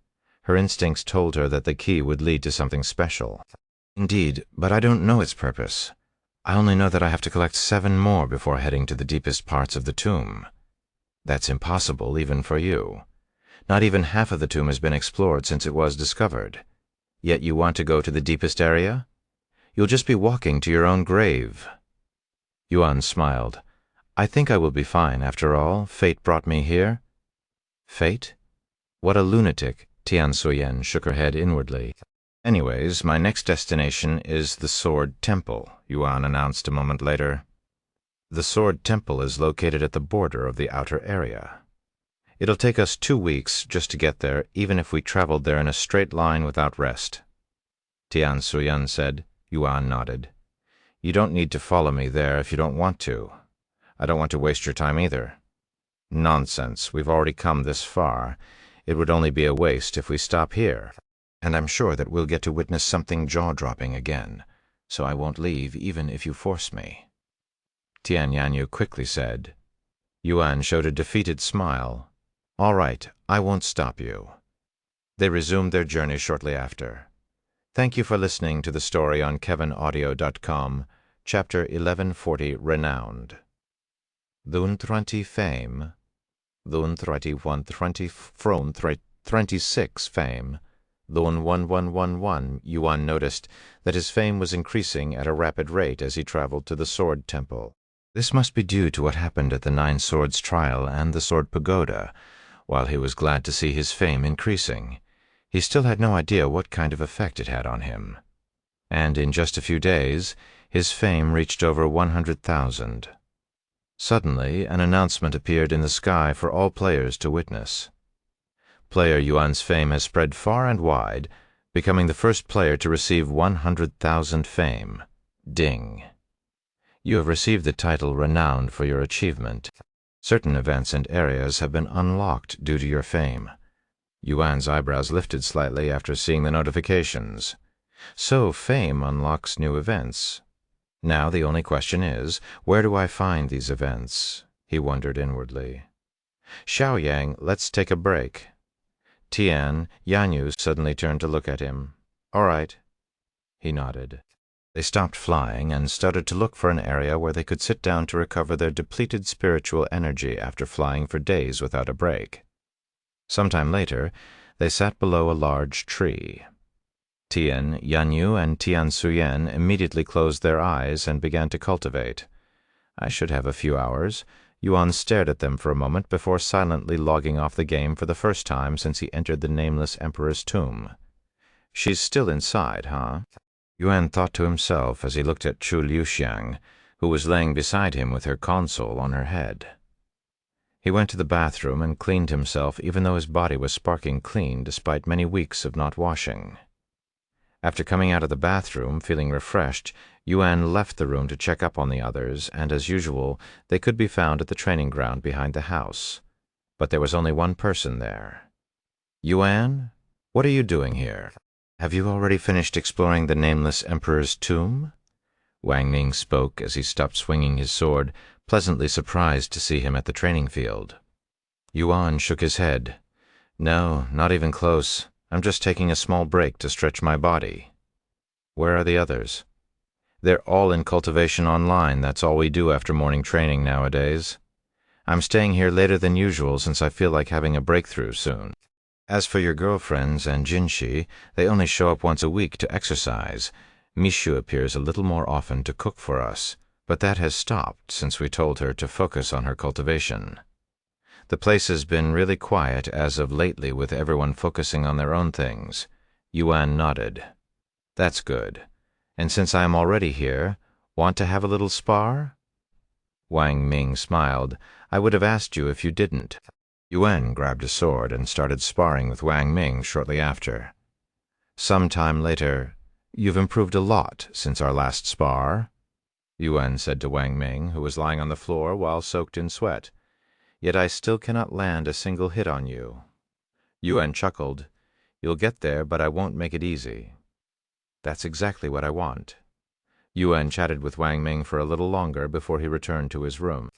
Her instincts told her that the key would lead to something special. Indeed, but I don't know its purpose. I only know that I have to collect 7 more before heading to the deepest parts of the tomb. That's impossible even for you. Not even half of the tomb has been explored since it was discovered. Yet you want to go to the deepest area? You'll just be walking to your own grave. Yuan smiled. I think I will be fine, after all. Fate brought me here. Fate? What a lunatic, Tian Suyen shook her head inwardly. Anyways, my next destination is the Sword Temple, Yuan announced a moment later. The Sword Temple is located at the border of the outer area. It'll take us 2 weeks just to get there, even if we traveled there in a straight line without rest. Tian Suyen said. Yuan nodded. You don't need to follow me there if you don't want to. I don't want to waste your time either. Nonsense, we've already come this far. It would only be a waste if we stop here. And I'm sure that we'll get to witness something jaw-dropping again, so I won't leave even if you force me. Tian Yanyu quickly said. Yuan showed a defeated smile. All right, I won't stop you. They resumed their journey shortly after. Thank you for listening to the story on kevinaudio.com, Chapter 1140, Renowned. Thun 20 fame. Thun 31 20 from 26 fame. Thun 1111, Yuan noticed that his fame was increasing at a rapid rate as he traveled to the Sword Temple. This must be due to what happened at the 9 Swords trial and the Sword Pagoda. While he was glad to see his fame increasing, he still had no idea what kind of effect it had on him. And in just a few days, his fame reached over 100,000. Suddenly, an announcement appeared in the sky for all players to witness. Player Yuan's fame has spread far and wide, becoming the first player to receive 100,000 fame. Ding. You have received the title Renowned for your achievement. Certain events and areas have been unlocked due to your fame. Yuan's eyebrows lifted slightly after seeing the notifications. So fame unlocks new events. Now the only question is, where do I find these events? He wondered inwardly. Xiaoyang, let's take a break. Tian, Yanyu suddenly turned to look at him. All right. He nodded. They stopped flying and started to look for an area where they could sit down to recover their depleted spiritual energy after flying for days without a break. Sometime later, they sat below a large tree. Tian, Yanyu, and Tian Suyen immediately closed their eyes and began to cultivate. I should have a few hours. Yuan stared at them for a moment before silently logging off the game for the first time since he entered the nameless emperor's tomb. She's still inside, huh? Yuan thought to himself as he looked at Chu Liuxiang, who was laying beside him with her console on her head. He went to the bathroom and cleaned himself even though his body was sparking clean despite many weeks of not washing. After coming out of the bathroom, feeling refreshed, Yuan left the room to check up on the others, and as usual, they could be found at the training ground behind the house. But there was only one person there. Yuan, what are you doing here? Have you already finished exploring the nameless emperor's tomb? Wang Ming spoke as he stopped swinging his sword, pleasantly surprised to see him at the training field. Yuan shook his head. No, not even close. I'm just taking a small break to stretch my body. Where are the others? They're all in Cultivation Online. That's all we do after morning training nowadays. I'm staying here later than usual since I feel like having a breakthrough soon. As for your girlfriends and Jinshi, they only show up once a week to exercise. Mishu appears a little more often to cook for us, but that has stopped since we told her to focus on her cultivation. The place has been really quiet as of lately with everyone focusing on their own things. Yuan nodded. That's good. And since I am already here, want to have a little spar? Wang Ming smiled. I would have asked you if you didn't. Yuan grabbed a sword and started sparring with Wang Ming shortly after. Some time later, you've improved a lot since our last spar, Yuan said to Wang Ming, who was lying on the floor while soaked in sweat. Yet I still cannot land a single hit on you. Yuan chuckled. You'll get there, but I won't make it easy. That's exactly what I want. Yuan chatted with Wang Ming for a little longer before he returned to his room.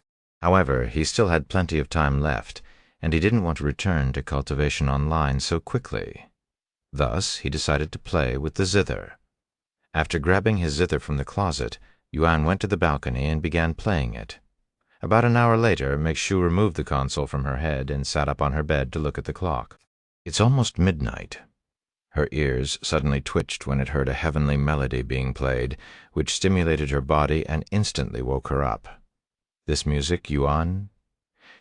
However, he still had plenty of time left, and he didn't want to return to Cultivation Online so quickly. Thus, he decided to play with the zither. After grabbing his zither from the closet, Yuan went to the balcony and began playing it. About an hour later, Meixu removed the console from her head and sat up on her bed to look at the clock. It's almost midnight. Her ears suddenly twitched when it heard a heavenly melody being played, which stimulated her body and instantly woke her up. This music, Yuan?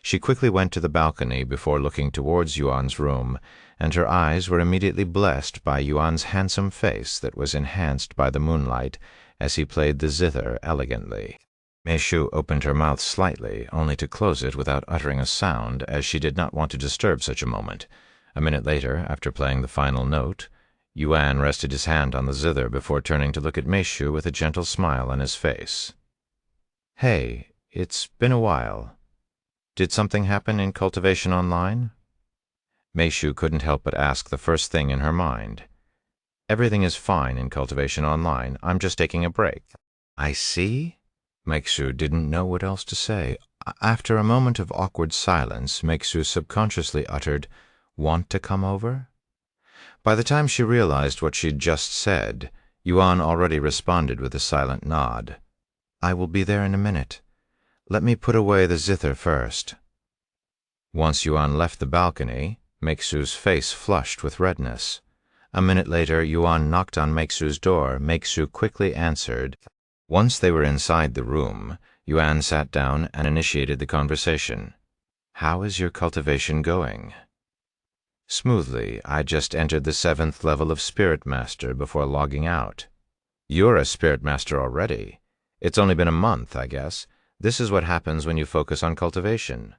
She quickly went to the balcony before looking towards Yuan's room, and her eyes were immediately blessed by Yuan's handsome face that was enhanced by the moonlight as he played the zither elegantly. Meixu opened her mouth slightly, only to close it without uttering a sound, as she did not want to disturb such a moment. A minute later, after playing the final note, Yuan rested his hand on the zither before turning to look at Meixu with a gentle smile on his face. Hey, it's been a while. Did something happen in Cultivation Online? Meixu couldn't help but ask the first thing in her mind. Everything is fine in Cultivation Online. I'm just taking a break. I see? Meixu didn't know what else to say. After a moment of awkward silence, Meixu subconsciously uttered, Want to come over? By the time she realized what she'd just said, Yuan already responded with a silent nod. I will be there in a minute. Let me put away the zither first. Once Yuan left the balcony, Meixu's face flushed with redness. A minute later, Yuan knocked on Meixu's door. Meixu quickly answered. Once they were inside the room, Yuan sat down and initiated the conversation. How is your cultivation going? Smoothly. I just entered the 7th level of Spirit Master before logging out. You're a Spirit Master already. It's only been a month, I guess. This is what happens when you focus on cultivation.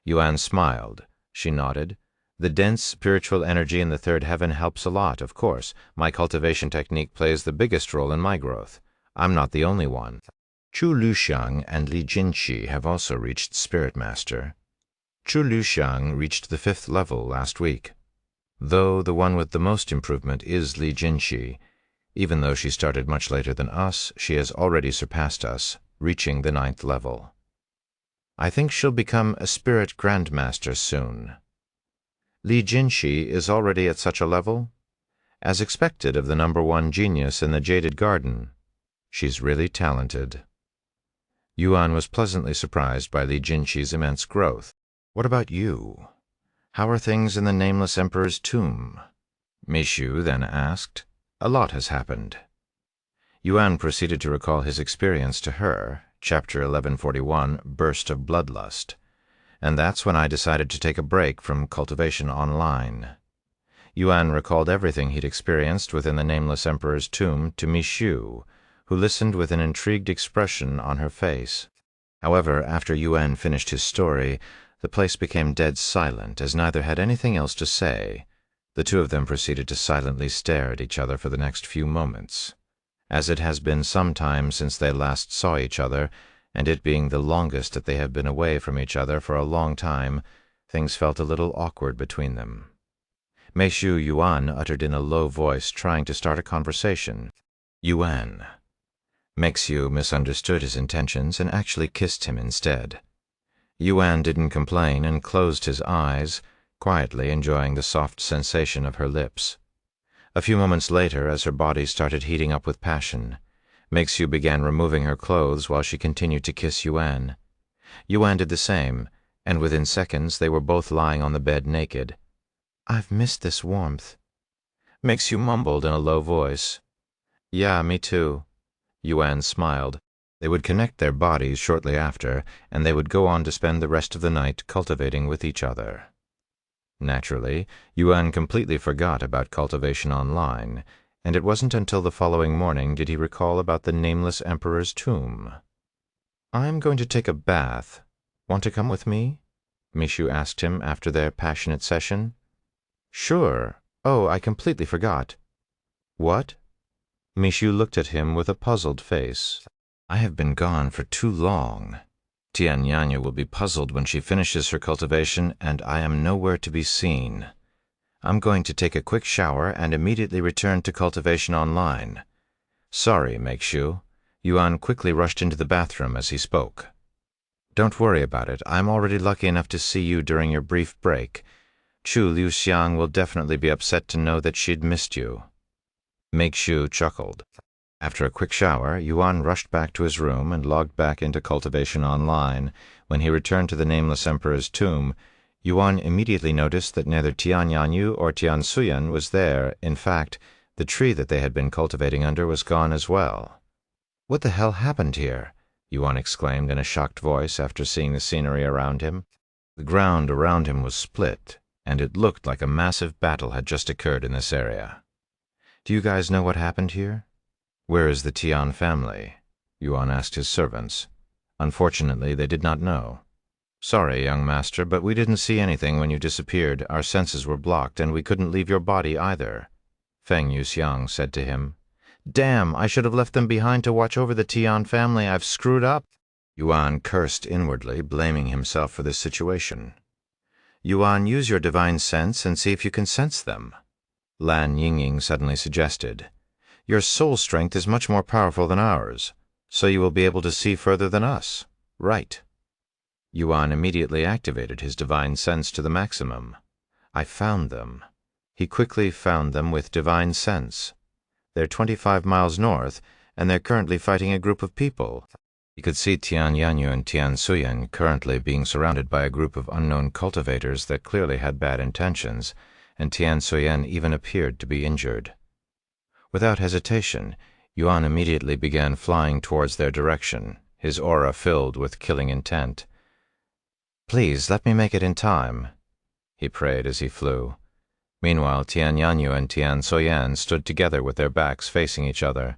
Yuan smiled. She nodded. The dense spiritual energy in the third heaven helps a lot, of course. My cultivation technique plays the biggest role in my growth. I'm not the only one. Chu Luxiang and Li Jinxi have also reached Spirit Master. Chu Luxiang reached the 5th level last week, though the one with the most improvement is Li Jinxi. Even though she started much later than us, she has already surpassed us, reaching the 9th level. I think she'll become a Spirit Grandmaster soon. Li Jinxi is already at such a level? As expected of the #1 genius in the Jaded Garden. She's really talented. Yuan was pleasantly surprised by Li Jinxi's immense growth. What about you? How are things in the Nameless Emperor's tomb? Meishu then asked. A lot has happened. Yuan proceeded to recall his experience to her, Chapter 1141, Burst of Bloodlust. And that's when I decided to take a break from Cultivation Online. Yuan recalled everything he'd experienced within the Nameless Emperor's tomb to Meishu, who listened with an intrigued expression on her face. However, after Yuan finished his story, the place became dead silent, as neither had anything else to say. The two of them proceeded to silently stare at each other for the next few moments. As it has been some time since they last saw each other, and it being the longest that they have been away from each other for a long time, things felt a little awkward between them. Meishu Yuan uttered in a low voice, trying to start a conversation. Yuan. Meishu misunderstood his intentions and actually kissed him instead. Yuan didn't complain and closed his eyes, quietly enjoying the soft sensation of her lips. A few moments later, as her body started heating up with passion, Meishu began removing her clothes while she continued to kiss Yuan. Yuan did the same, and within seconds they were both lying on the bed naked. "I've missed this warmth," Meishu mumbled in a low voice. "Yeah, me too." Yuan smiled. They would connect their bodies shortly after, and they would go on to spend the rest of the night cultivating with each other. Naturally, Yuan completely forgot about Cultivation Online, and it wasn't until the following morning did he recall about the Nameless Emperor's tomb. "I'm going to take a bath. Want to come with me?" Meishu asked him after their passionate session. "Sure. Oh, I completely forgot." "What?" Meishu looked at him with a puzzled face. "I have been gone for too long. Tianyanya will be puzzled when she finishes her cultivation, and I am nowhere to be seen. I'm going to take a quick shower and immediately return to Cultivation Online." "Sorry, Meishu." Yuan quickly rushed into the bathroom as he spoke. "Don't worry about it. I'm already lucky enough to see you during your brief break. Chu Luxiang will definitely be upset to know that she'd missed you." Meishu chuckled. After a quick shower, Yuan rushed back to his room and logged back into Cultivation Online. When he returned to the Nameless Emperor's tomb, Yuan immediately noticed that neither Tianyanyu or Tiansuyan was there. In fact, the tree that they had been cultivating under was gone as well. "What the hell happened here?" Yuan exclaimed in a shocked voice after seeing the scenery around him. The ground around him was split, and it looked like a massive battle had just occurred in this area. "Do you guys know what happened here?" "Where is the Tian family?" Yuan asked his servants. Unfortunately, they did not know. "Sorry, young master, but we didn't see anything when you disappeared. Our senses were blocked, and we couldn't leave your body either," Feng Yuxiang said to him. "Damn, I should have left them behind to watch over the Tian family. I've screwed up." Yuan cursed inwardly, blaming himself for this situation. "Yuan, use your divine sense and see if you can sense them," Lan Yingying suddenly suggested. "Your soul strength is much more powerful than ours, so you will be able to see further than us. Right." Yuan immediately activated his divine sense to the maximum. "I found them." He quickly found them with divine sense. "They're 25 miles north, and they're currently fighting a group of people." He could see Tianyanyu and Tiansuyan currently being surrounded by a group of unknown cultivators that clearly had bad intentions, and Tiansuyan even appeared to be injured. Without hesitation, Yuan immediately began flying towards their direction, his aura filled with killing intent. "Please, let me make it in time," he prayed as he flew. Meanwhile, Tianyanyu and Tiansuyan stood together with their backs facing each other.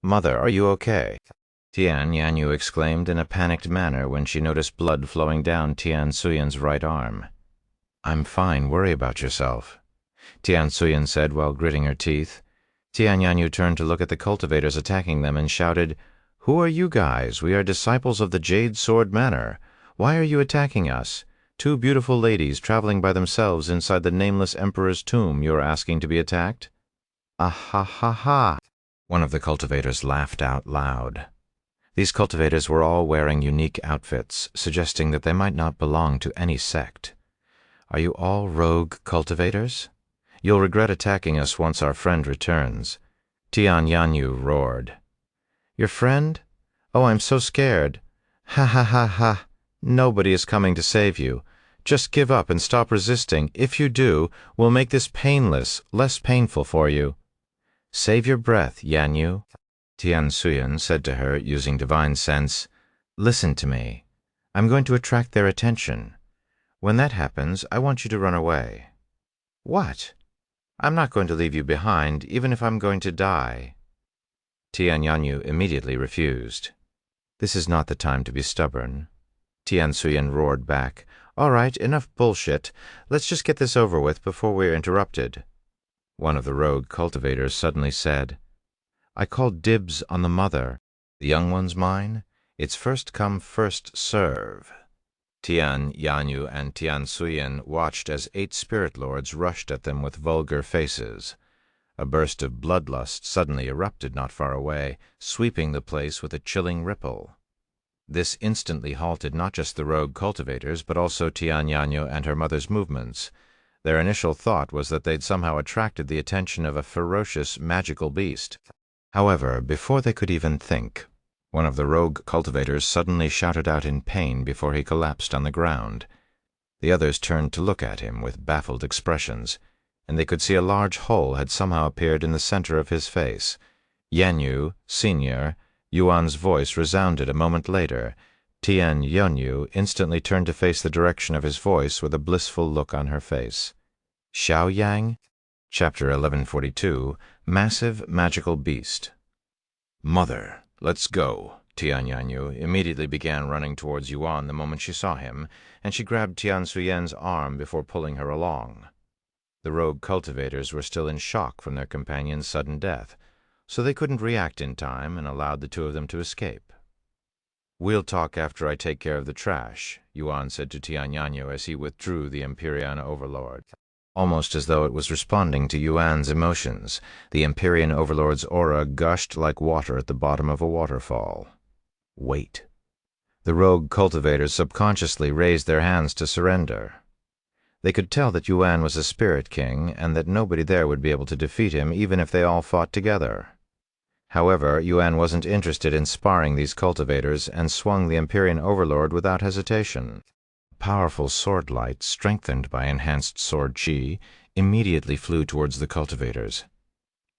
"Mother, are you okay?" Tian Yanyu exclaimed in a panicked manner when she noticed blood flowing down Tian Suyan's right arm. "I'm fine, worry about yourself," Tian Suyan said while gritting her teeth. Tian Yanyu turned to look at the cultivators attacking them and shouted, "Who are you guys? We are disciples of the Jade Sword Manor. Why are you attacking us? Two beautiful ladies traveling by themselves inside the nameless emperor's tomb you are asking to be attacked?" "Ah ha ha ha!" One of the cultivators laughed out loud. These cultivators were all wearing unique outfits, suggesting that they might not belong to any sect. "Are you all rogue cultivators? You'll regret attacking us once our friend returns," Tian Yanyu roared. "Your friend? Oh, I'm so scared. Ha ha ha ha. Nobody is coming to save you. Just give up and stop resisting. If you do, we'll make this painless, less painful for you." "Save your breath, Yanyu," Tian Suyan said to her using divine sense. "Listen to me. I'm going to attract their attention. When that happens, I want you to run away." "What? I'm not going to leave you behind, even if I'm going to die." Tian Yanyu immediately refused. "This is not the time to be stubborn," Tian Suyan roared back. "All right, enough bullshit. Let's just get this over with before we're interrupted." One of the rogue cultivators suddenly said, "I called dibs on the mother. The young one's mine. It's first come, first serve." Tian Yanyu and Tian Suyan watched as 8 spirit lords rushed at them with vulgar faces. A burst of bloodlust suddenly erupted not far away, sweeping the place with a chilling ripple. This instantly halted not just the rogue cultivators, but also Tian Yanyu and her mother's movements. Their initial thought was that they'd somehow attracted the attention of a ferocious, magical beast. However, before they could even think, one of the rogue cultivators suddenly shouted out in pain before he collapsed on the ground. The others turned to look at him with baffled expressions, and they could see a large hole had somehow appeared in the center of his face. "Yanyu, Senior," Yuan's voice resounded a moment later. Tian Yanyu instantly turned to face the direction of his voice with a blissful look on her face. Xiao Yang? Chapter 1142, Massive Magical Beast. "Mother, let's go." Tian Yanyu immediately began running towards Yuan the moment she saw him, and she grabbed Tian Suyan's arm before pulling her along. The rogue cultivators were still in shock from their companion's sudden death, so they couldn't react in time and allowed the two of them to escape. "We'll talk after I take care of the trash," Yuan said to Tian Yanyu as he withdrew the Empyrean Overlord. Almost as though it was responding to Yuan's emotions, the Empyrean Overlord's aura gushed like water at the bottom of a waterfall. Wait. The rogue cultivators subconsciously raised their hands to surrender. They could tell that Yuan was a spirit king and that nobody there would be able to defeat him even if they all fought together. However, Yuan wasn't interested in sparring these cultivators and swung the Empyrean Overlord without hesitation. Powerful sword light, strengthened by enhanced sword chi, immediately flew towards the cultivators.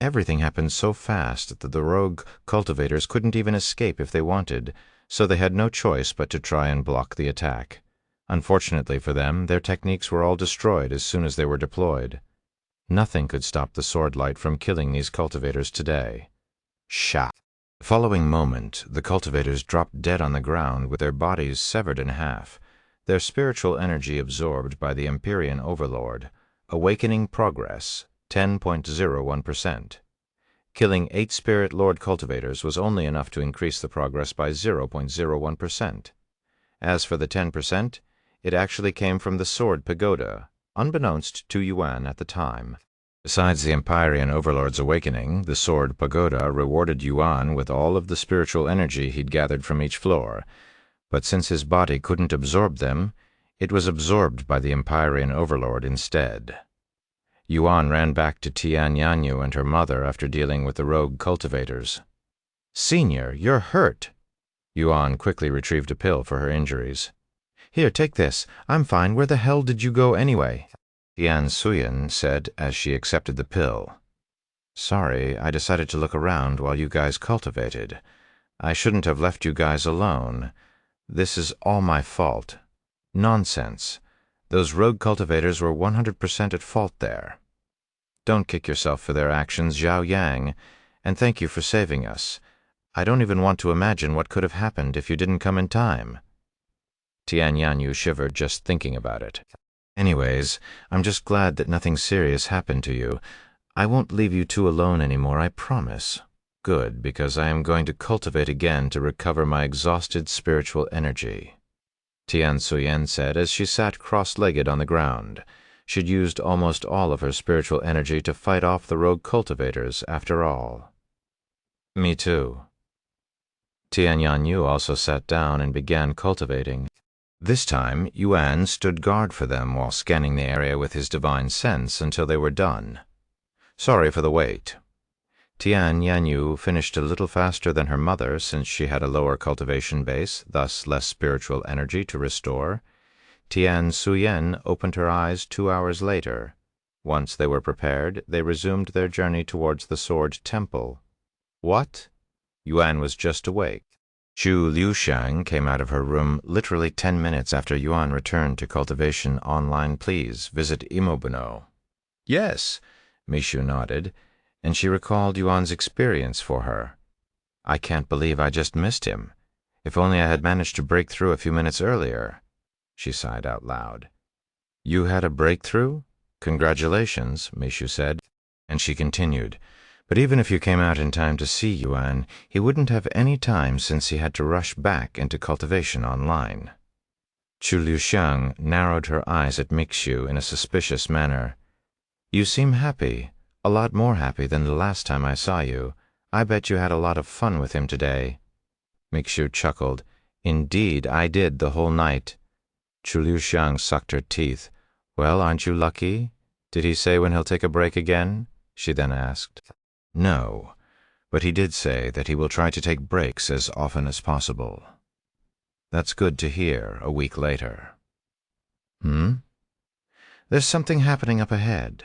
Everything happened so fast that the rogue cultivators couldn't even escape if they wanted, so they had no choice but to try and block the attack. Unfortunately for them, their techniques were all destroyed as soon as they were deployed. Nothing could stop the sword light from killing these cultivators today. Sha! The following moment, the cultivators dropped dead on the ground with their bodies severed in half, their spiritual energy absorbed by the Empyrean Overlord. Awakening progress, 10.01%. Killing 8 Spirit Lord cultivators was only enough to increase the progress by 0.01%. As for the 10%, it actually came from the Sword Pagoda, unbeknownst to Yuan at the time. Besides the Empyrean Overlord's awakening, the Sword Pagoda rewarded Yuan with all of the spiritual energy he'd gathered from each floor, but since his body couldn't absorb them, it was absorbed by the Empyrean Overlord instead. Yuan ran back to Tian Yanyu and her mother after dealing with the rogue cultivators. "Senior, you're hurt." Yuan quickly retrieved a pill for her injuries. "Here, take this. I'm fine. Where the hell did you go anyway?" Tian Suyan said as she accepted the pill. "Sorry, I decided to look around while you guys cultivated. I shouldn't have left you guys alone. This is all my fault." "Nonsense. Those rogue cultivators were 100% at fault there. Don't kick yourself for their actions, Xiao Yang, and thank you for saving us. I don't even want to imagine what could have happened if you didn't come in time. Tian Yanyu shivered just thinking about it. Anyways, I'm just glad that nothing serious happened to you. I won't leave you two alone anymore, I promise. Good, because I am going to cultivate again to recover my exhausted spiritual energy. Tian Suyen said as she sat cross-legged on the ground. She'd used almost all of her spiritual energy to fight off the rogue cultivators, after all. Me too. Tian Yanyu also sat down and began cultivating. This time, Yuan stood guard for them while scanning the area with his divine sense until they were done. Sorry for the wait. Tian Yanyu finished a little faster than her mother since she had a lower cultivation base, thus less spiritual energy to restore. Tian Suyen opened her eyes 2 hours later. Once they were prepared, they resumed their journey towards the Sword Temple. What? Yuan was just awake. Chu Liushang came out of her room literally 10 minutes after Yuan returned to Cultivation Online. Please visit Imobuno. Yes, Mishu nodded, and she recalled Yuan's experience for her. I can't believe I just missed him. If only I had managed to break through a few minutes earlier. She sighed out loud. You had a breakthrough? Congratulations, Mishu said, and she continued. But even if you came out in time to see Yuan, he wouldn't have any time since he had to rush back into Cultivation Online. Chu Liushang narrowed her eyes at Mixu in a suspicious manner. You seem happy, a lot more happy than the last time I saw you. I bet you had a lot of fun with him today. Mixu chuckled. Indeed, I did the whole night. Chu Liushang sucked her teeth. Well, aren't you lucky? Did he say when he'll take a break again? She then asked. No, but he did say that he will try to take breaks as often as possible. That's good to hear a week later. There's something happening up ahead.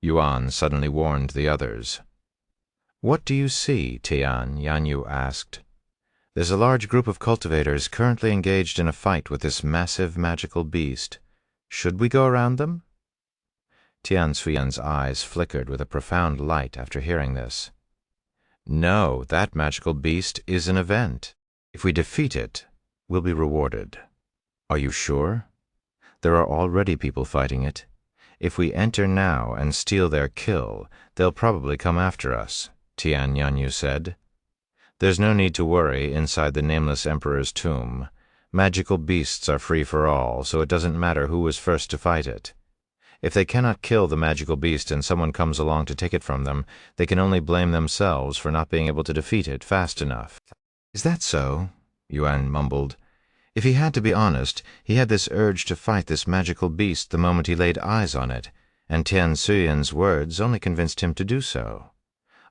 Yuan suddenly warned the others. What do you see? Tian Yanyu asked. There's a large group of cultivators currently engaged in a fight with this massive magical beast. Should we go around them? Tian Suyen's eyes flickered with a profound light after hearing this. No, that magical beast is an event. If we defeat it, we'll be rewarded. Are you sure? There are already people fighting it. If we enter now and steal their kill, they'll probably come after us, Tian Yanyu said. There's no need to worry inside the Nameless Emperor's tomb. Magical beasts are free for all, so it doesn't matter who is first to fight it. If they cannot kill the magical beast and someone comes along to take it from them, they can only blame themselves for not being able to defeat it fast enough. Is that so? Yuan mumbled. If he had to be honest, he had this urge to fight this magical beast the moment he laid eyes on it, and Tian Suyen's words only convinced him to do so.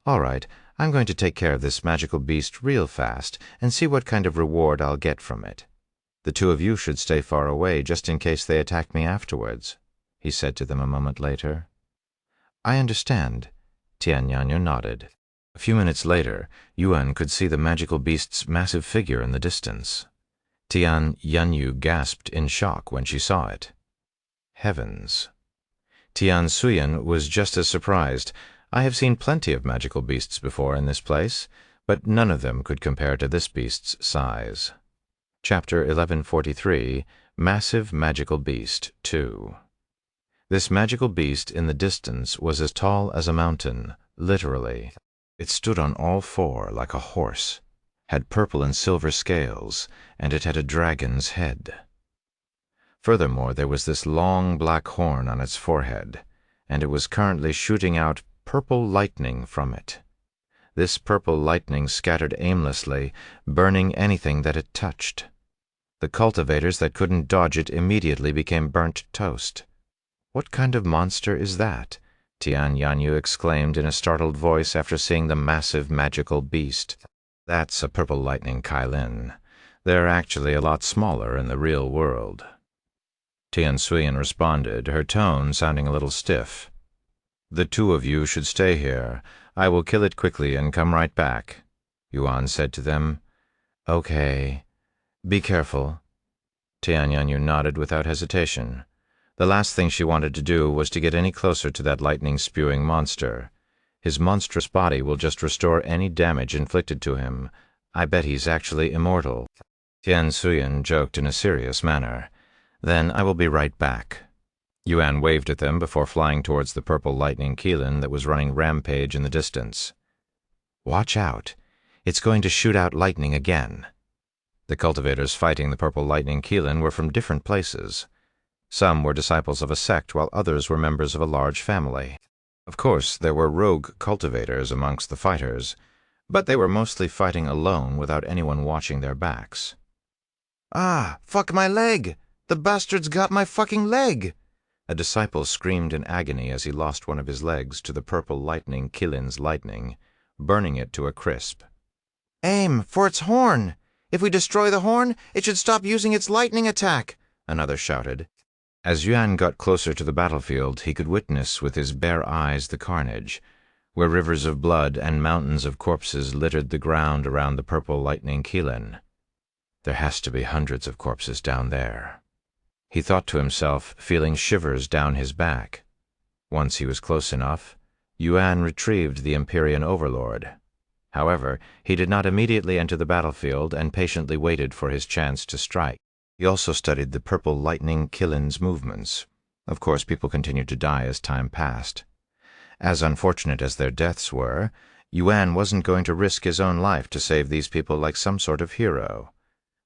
All right, I'm going to take care of this magical beast real fast and see what kind of reward I'll get from it. The two of you should stay far away just in case they attack me afterwards, he said to them a moment later. I understand. Tian Yanyu nodded. A few minutes later, Yuan could see the magical beast's massive figure in the distance. Tian Yanyu gasped in shock when she saw it. Heavens. Tian Suyen was just as surprised. I have seen plenty of magical beasts before in this place, but none of them could compare to this beast's size. Chapter 1143, Massive Magical Beast 2. This magical beast in the distance was as tall as a mountain, literally. It stood on all four like a horse, had purple and silver scales, and it had a dragon's head. Furthermore, there was this long black horn on its forehead, and it was currently shooting out purple lightning from it. This purple lightning scattered aimlessly, burning anything that it touched. The cultivators that couldn't dodge it immediately became burnt toast. What kind of monster is that? Tian Yanyu exclaimed in a startled voice after seeing the massive magical beast. That's a purple lightning Kailin. They're actually a lot smaller in the real world. Tian Suyen responded, her tone sounding a little stiff. The two of you should stay here. I will kill it quickly and come right back, Yuan said to them. Okay. Be careful. Tian Yanyu nodded without hesitation. The last thing she wanted to do was to get any closer to that lightning-spewing monster. His monstrous body will just restore any damage inflicted to him. I bet he's actually immortal." Tian Suyen joked in a serious manner. "Then I will be right back." Yuan waved at them before flying towards the purple lightning Qilin that was running rampage in the distance. "Watch out. It's going to shoot out lightning again." The cultivators fighting the purple lightning Qilin were from different places. Some were disciples of a sect, while others were members of a large family. Of course, there were rogue cultivators amongst the fighters, but they were mostly fighting alone without anyone watching their backs. "Ah, fuck my leg! The bastard's got my fucking leg!" A disciple screamed in agony as he lost one of his legs to the purple lightning Qilin's lightning, burning it to a crisp. "Aim for its horn! If we destroy the horn, it should stop using its lightning attack," another shouted. As Yuan got closer to the battlefield, he could witness with his bare eyes the carnage, where rivers of blood and mountains of corpses littered the ground around the purple lightning Qilin. There has to be hundreds of corpses down there, he thought to himself, feeling shivers down his back. Once he was close enough, Yuan retrieved the Empyrean Overlord. However, he did not immediately enter the battlefield and patiently waited for his chance to strike. He also studied the purple lightning Qilin's movements. Of course, people continued to die as time passed. As unfortunate as their deaths were, Yuan wasn't going to risk his own life to save these people like some sort of hero.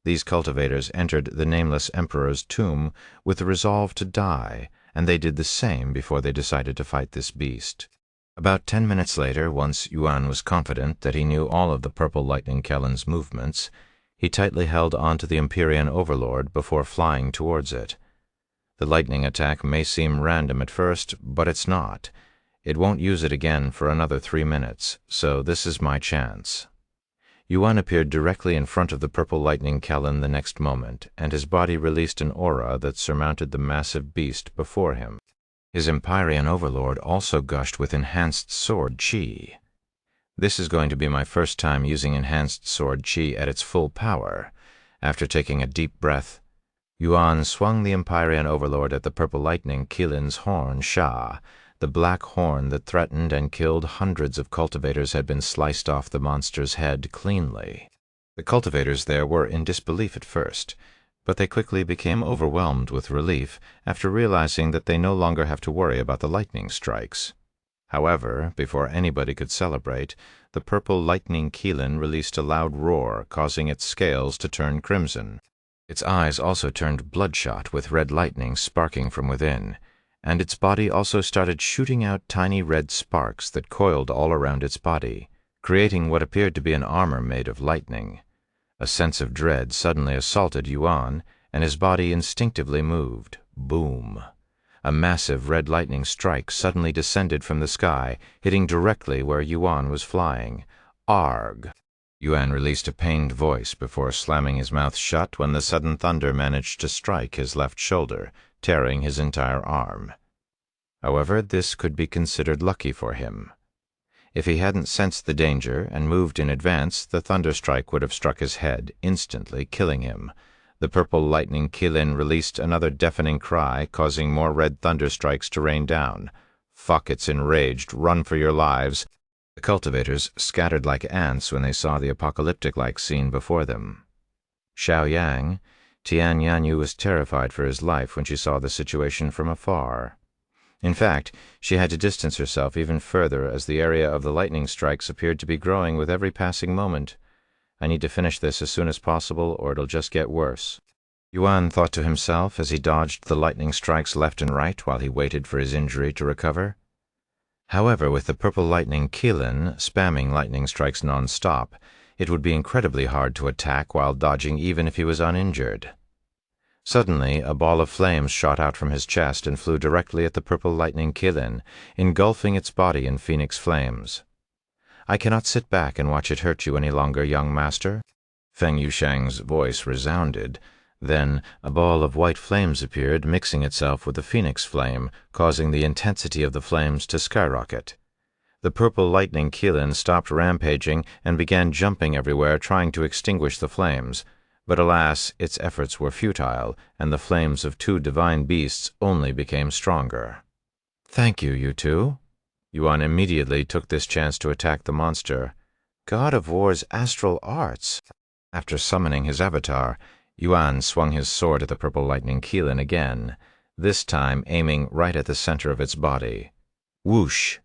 These cultivators entered the nameless emperor's tomb with the resolve to die, and they did the same before they decided to fight this beast. About 10 minutes later, once Yuan was confident that he knew all of the purple lightning Qilin's movements, he tightly held onto the Empyrean Overlord before flying towards it. The lightning attack may seem random at first, but it's not. It won't use it again for another 3 minutes, so this is my chance. Yuan appeared directly in front of the purple lightning Qilin the next moment, and his body released an aura that surmounted the massive beast before him. His Empyrean Overlord also gushed with enhanced sword chi. This is going to be my first time using enhanced sword chi at its full power. After taking a deep breath, Yuan swung the Empyrean Overlord at the purple lightning Qilin's horn Sha. The black horn that threatened and killed hundreds of cultivators had been sliced off the monster's head cleanly. The cultivators there were in disbelief at first, but they quickly became overwhelmed with relief after realizing that they no longer have to worry about the lightning strikes. However, before anybody could celebrate, the purple lightning Qilin released a loud roar, causing its scales to turn crimson. Its eyes also turned bloodshot with red lightning sparking from within, and its body also started shooting out tiny red sparks that coiled all around its body, creating what appeared to be an armor made of lightning. A sense of dread suddenly assaulted Yuan, and his body instinctively moved. Boom! A massive red lightning strike suddenly descended from the sky, hitting directly where Yuan was flying. Arg! Yuan released a pained voice before slamming his mouth shut when the sudden thunder managed to strike his left shoulder, tearing his entire arm. However, this could be considered lucky for him. If he hadn't sensed the danger and moved in advance, the thunderstrike would have struck his head, instantly killing him. The purple lightning Qilin released another deafening cry, causing more red thunderstrikes to rain down. "Fuck, it's enraged. Run for your lives." The cultivators scattered like ants when they saw the apocalyptic-like scene before them. Xiaoyang, Tian Yanyu was terrified for his life when she saw the situation from afar. In fact, she had to distance herself even further as the area of the lightning strikes appeared to be growing with every passing moment. I need to finish this as soon as possible, or it'll just get worse. Yuan thought to himself as he dodged the lightning strikes left and right while he waited for his injury to recover. However, with the purple lightning Qilin spamming lightning strikes non-stop, it would be incredibly hard to attack while dodging even if he was uninjured. Suddenly, a ball of flames shot out from his chest and flew directly at the purple lightning Qilin, engulfing its body in phoenix flames. "I cannot sit back and watch it hurt you any longer, young master." Feng Yushang's voice resounded. Then a ball of white flames appeared, mixing itself with the phoenix flame, causing the intensity of the flames to skyrocket. The purple lightning Qilin stopped rampaging and began jumping everywhere, trying to extinguish the flames. But alas, its efforts were futile, and the flames of two divine beasts only became stronger. "Thank you, you two." Yuan immediately took this chance to attack the monster. God of War's astral arts! After summoning his avatar, Yuan swung his sword at the purple lightning Qilin again, this time aiming right at the center of its body. Whoosh!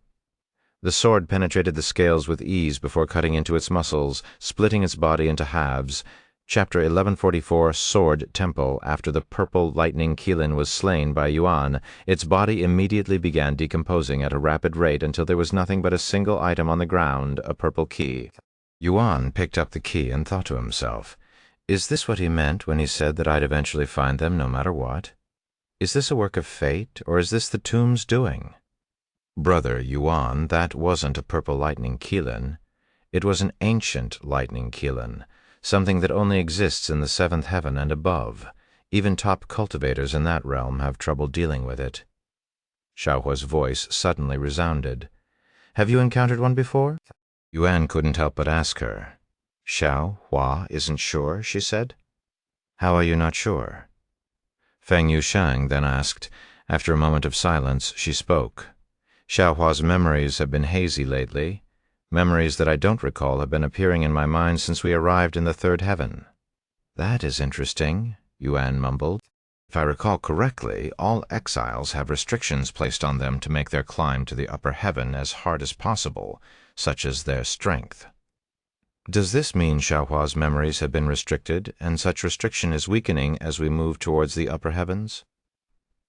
The sword penetrated the scales with ease before cutting into its muscles, splitting its body into halves. Chapter 1144, Sword Temple. After the purple lightning Qilin was slain by Yuan, its body immediately began decomposing at a rapid rate until there was nothing but a single item on the ground, a purple key. Yuan picked up the key and thought to himself, "Is this what he meant when he said that I'd eventually find them no matter what? Is this a work of fate, or is this the tomb's doing?" Brother Yuan, that wasn't a purple lightning Qilin. It was an ancient lightning Qilin, something that only exists in the seventh heaven and above. Even top cultivators in that realm have trouble dealing with it. Xiaohua's voice suddenly resounded. "Have you encountered one before?" Yuan couldn't help but ask her. "Xiaohua isn't sure," she said. "How are you not sure?" Feng Yushang then asked. After a moment of silence, she spoke. "Xiaohua's memories have been hazy lately. Memories that I don't recall have been appearing in my mind since we arrived in the third heaven." "That is interesting," Yuan mumbled. "If I recall correctly, all exiles have restrictions placed on them to make their climb to the upper heaven as hard as possible, such as their strength. Does this mean Xiaohua's memories have been restricted, and such restriction is weakening as we move towards the upper heavens?"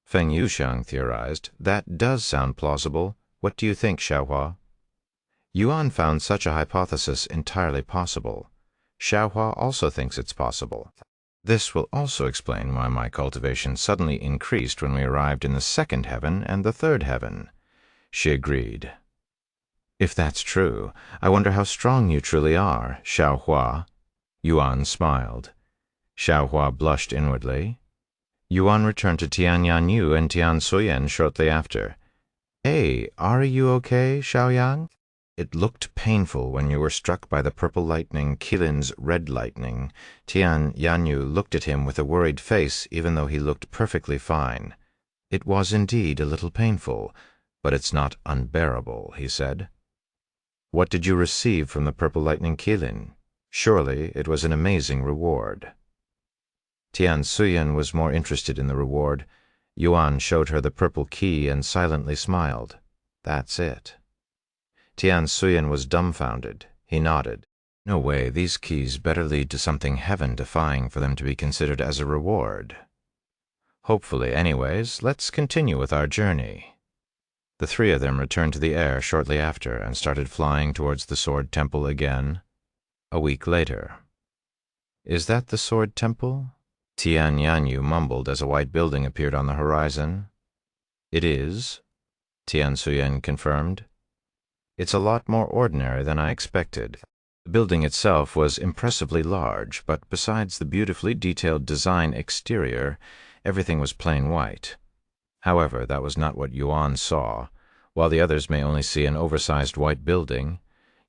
Feng Yushang theorized. "That does sound plausible. What do you think, Xiaohua?" Yuan found such a hypothesis entirely possible. Xiaohua also thinks it's possible. This will also explain why my cultivation suddenly increased when we arrived in the second heaven and the third heaven. She agreed. "If that's true, I wonder how strong you truly are, Xiaohua." Yuan smiled. Xiaohua blushed inwardly. Yuan returned to Tian Yanyu and Tian Suyen shortly after. "Hey, are you okay, Xiaoyang? It looked painful when you were struck by the purple lightning Qilin's red lightning." Tian Yanyu looked at him with a worried face, even though he looked perfectly fine. "It was indeed a little painful, but it's not unbearable," he said. "What did you receive from the purple lightning Qilin? Surely it was an amazing reward." Tian Suyen was more interested in the reward. Yuan showed her the purple key and silently smiled. "That's it." Tian Suyen was dumbfounded. He nodded. "No way, these keys better lead to something heaven-defying for them to be considered as a reward." "Hopefully, anyways. Let's continue with our journey." The three of them returned to the air shortly after and started flying towards the Sword Temple again. A week later. "Is that the Sword Temple?" Tian Yanyu mumbled as a white building appeared on the horizon. "It is," Tian Suyen confirmed. "It's a lot more ordinary than I expected." The building itself was impressively large, but besides the beautifully detailed design exterior, everything was plain white. However, that was not what Yuan saw. While the others may only see an oversized white building,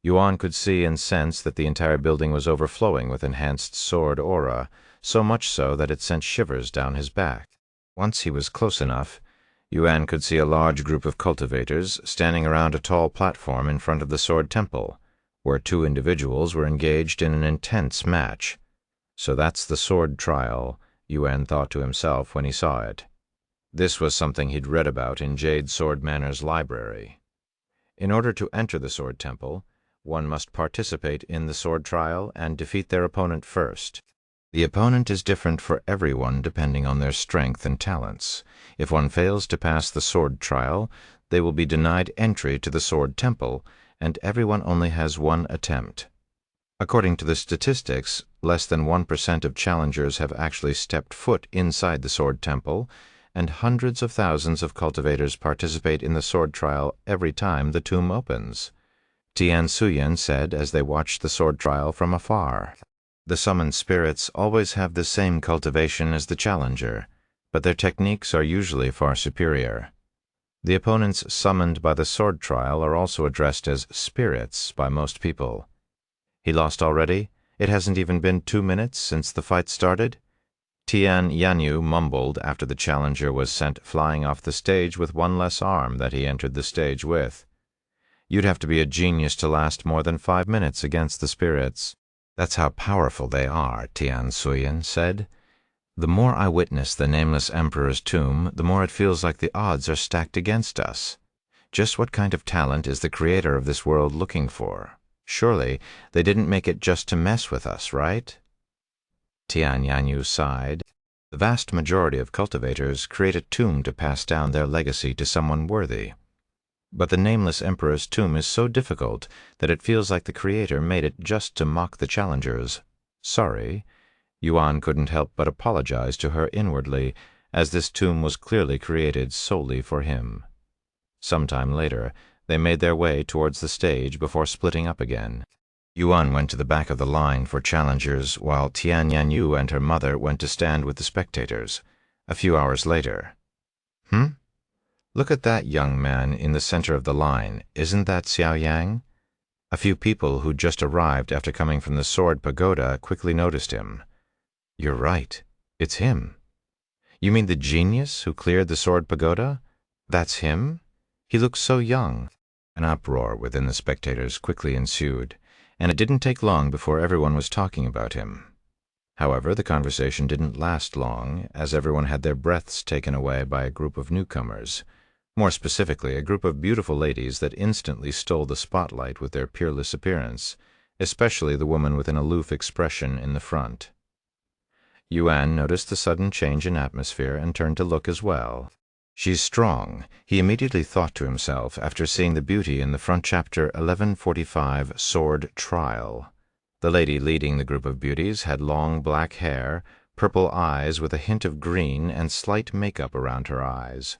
Yuan could see and sense that the entire building was overflowing with enhanced sword aura, so much so that it sent shivers down his back. Once he was close enough, Yuan could see a large group of cultivators standing around a tall platform in front of the Sword Temple, where two individuals were engaged in an intense match. So that's the sword trial, Yuan thought to himself when he saw it. This was something he'd read about in Jade Sword Manor's library. In order to enter the Sword Temple, one must participate in the sword trial and defeat their opponent first. The opponent is different for everyone depending on their strength and talents. If one fails to pass the sword trial, they will be denied entry to the Sword Temple, and everyone only has one attempt. According to the statistics, less than 1% of challengers have actually stepped foot inside the Sword Temple, and hundreds of thousands of cultivators participate in the sword trial every time the tomb opens. Tian Suyen said as they watched the sword trial from afar. The summoned spirits always have the same cultivation as the challenger, but their techniques are usually far superior. The opponents summoned by the sword trial are also addressed as spirits by most people. "He lost already? It hasn't even been 2 minutes since the fight started?" Tian Yanyu mumbled after the challenger was sent flying off the stage with one less arm that he entered the stage with. You'd have to be a genius to last more than 5 minutes against the spirits. That's how powerful they are, Tian Suyen said. The more I witness the Nameless Emperor's tomb, the more it feels like the odds are stacked against us. Just what kind of talent is the creator of this world looking for? Surely they didn't make it just to mess with us, right? Tian Yanyu sighed. The vast majority of cultivators create a tomb to pass down their legacy to someone worthy. But the Nameless Emperor's tomb is so difficult that it feels like the creator made it just to mock the challengers. Sorry. Yuan couldn't help but apologize to her inwardly, as this tomb was clearly created solely for him. Sometime later, they made their way towards the stage before splitting up again. Yuan went to the back of the line for challengers, while Tian Yanyu and her mother went to stand with the spectators. A few hours later. Look at that young man in the center of the line. Isn't that Xiao Yang? A few people who'd just arrived after coming from the Sword Pagoda quickly noticed him. You're right. It's him. You mean the genius who cleared the Sword Pagoda? That's him? He looks so young. An uproar within the spectators quickly ensued, and it didn't take long before everyone was talking about him. However, the conversation didn't last long, as everyone had their breaths taken away by a group of newcomers. More specifically, a group of beautiful ladies that instantly stole the spotlight with their peerless appearance, especially the woman with an aloof expression in the front. Yuan noticed the sudden change in atmosphere and turned to look as well. She's strong, he immediately thought to himself after seeing the beauty in the front chapter 1145 Sword Trial. The lady leading the group of beauties had long black hair, purple eyes with a hint of green, and slight makeup around her eyes.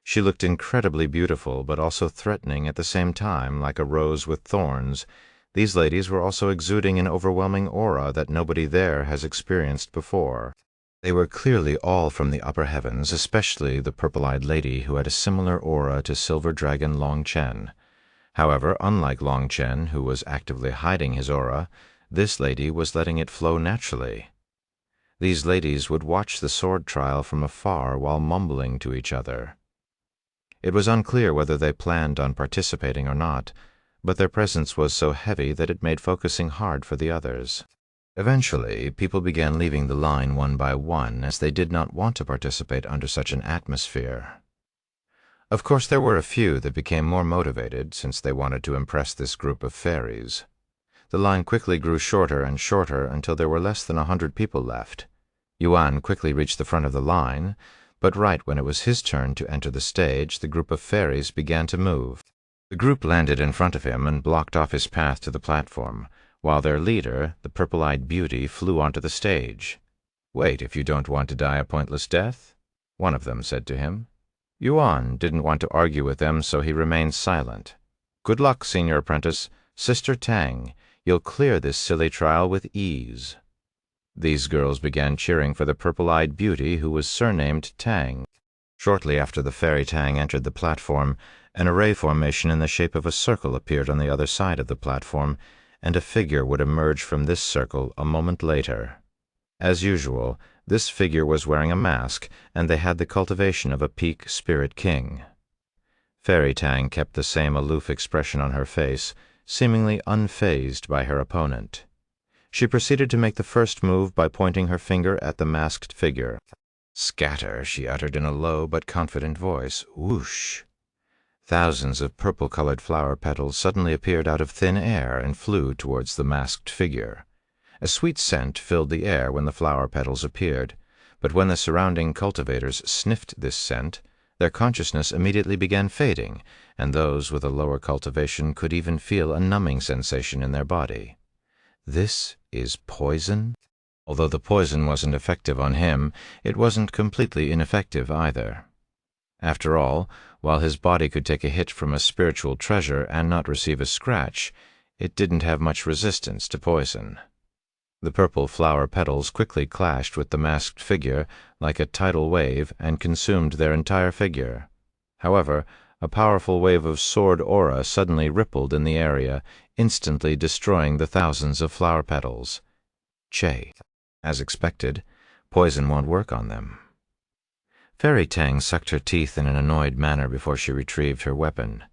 She looked incredibly beautiful, but also threatening at the same time, like a rose with thorns. These ladies were also exuding an overwhelming aura that nobody there has experienced before. They were clearly all from the upper heavens, especially the purple-eyed lady who had a similar aura to Silver Dragon Long Chen. However, unlike Long Chen, who was actively hiding his aura, this lady was letting it flow naturally. These ladies would watch the sword trial from afar while mumbling to each other. It was unclear whether they planned on participating or not, but their presence was so heavy that it made focusing hard for the others. Eventually, people began leaving the line one by one, as they did not want to participate under such an atmosphere. Of course, there were a few that became more motivated, since they wanted to impress this group of fairies. The line quickly grew shorter and shorter until there were less than 100 people left. Yuan quickly reached the front of the line, but right when it was his turn to enter the stage, the group of fairies began to move. The group landed in front of him and blocked off his path to the platform, while their leader, the purple-eyed beauty, flew onto the stage. "Wait if you don't want to die a pointless death," one of them said to him. Yuan didn't want to argue with them, so he remained silent. "Good luck, senior apprentice. Sister Tang, you'll clear this silly trial with ease." These girls began cheering for the purple-eyed beauty who was surnamed Tang. Shortly after the fairy Tang entered the platform, an array formation in the shape of a circle appeared on the other side of the platform, and a figure would emerge from this circle a moment later. As usual, this figure was wearing a mask, and they had the cultivation of a peak spirit king. Fairy Tang kept the same aloof expression on her face, seemingly unfazed by her opponent. She proceeded to make the first move by pointing her finger at the masked figure. "Scatter," she uttered in a low but confident voice. Whoosh! Thousands of purple-colored flower petals suddenly appeared out of thin air and flew towards the masked figure. A sweet scent filled the air when the flower petals appeared, but when the surrounding cultivators sniffed this scent, their consciousness immediately began fading, and those with a lower cultivation could even feel a numbing sensation in their body. This is poison? Although the poison wasn't effective on him, it wasn't completely ineffective either. After all, while his body could take a hit from a spiritual treasure and not receive a scratch, it didn't have much resistance to poison. The purple flower petals quickly clashed with the masked figure like a tidal wave and consumed their entire figure. However, a powerful wave of sword aura suddenly rippled in the area, instantly destroying the thousands of flower petals. Che. As expected, poison won't work on them. Fairy Tang sucked her teeth in an annoyed manner before she retrieved her weapon.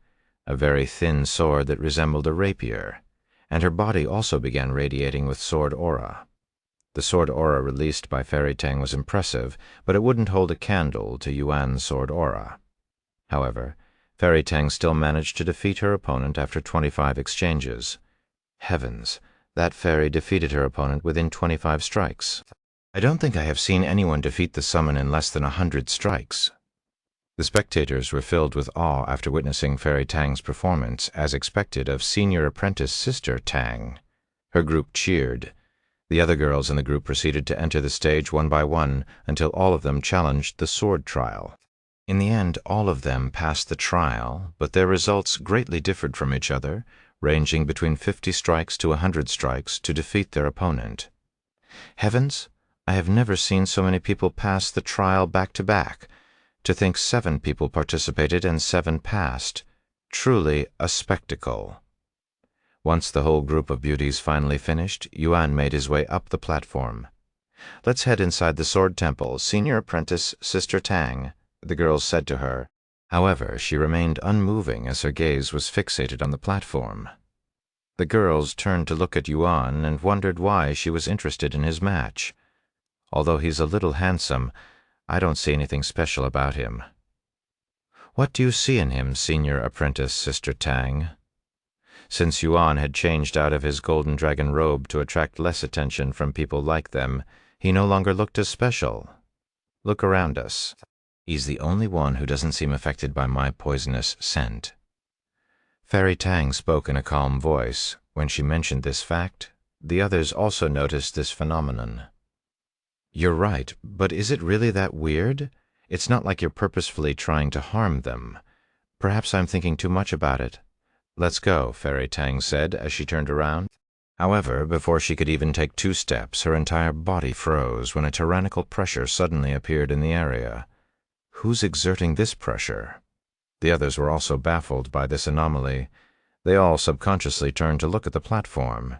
a very thin sword that resembled a rapier, and her body also began radiating with sword aura. The sword aura released by Fairy Tang was impressive, but it wouldn't hold a candle to Yuan's sword aura. However, Fairy Tang still managed to defeat her opponent after 25 exchanges. Heavens, that fairy defeated her opponent within 25 strikes. I don't think I have seen anyone defeat the summon in less than 100 strikes. The spectators were filled with awe after witnessing Fairy Tang's performance, as expected of senior apprentice Sister Tang. Her group cheered. The other girls in the group proceeded to enter the stage one by one until all of them challenged the sword trial. In the end, all of them passed the trial, but their results greatly differed from each other, ranging between 50 strikes to 100 strikes to defeat their opponent. Heavens, I have never seen so many people pass the trial back to back. To think 7 people participated and 7 passed. Truly a spectacle. Once the whole group of beauties finally finished, Yuan made his way up the platform. "Let's head inside the Sword Temple, Senior Apprentice Sister Tang," the girls said to her. However, she remained unmoving as her gaze was fixated on the platform. The girls turned to look at Yuan and wondered why she was interested in his match. Although he's a little handsome, I don't see anything special about him. "What do you see in him, Senior Apprentice Sister Tang?" Since Yuan had changed out of his golden dragon robe to attract less attention from people like them, he no longer looked as special. "Look around us. He's the only one who doesn't seem affected by my poisonous scent." Fairy Tang spoke in a calm voice. When she mentioned this fact, the others also noticed this phenomenon. "You're right, but is it really that weird? It's not like you're purposefully trying to harm them. Perhaps I'm thinking too much about it." "Let's go," Fairy Tang said as she turned around. However, before she could even take 2 steps, her entire body froze when a tyrannical pressure suddenly appeared in the area. Who's exerting this pressure? The others were also baffled by this anomaly. They all subconsciously turned to look at the platform.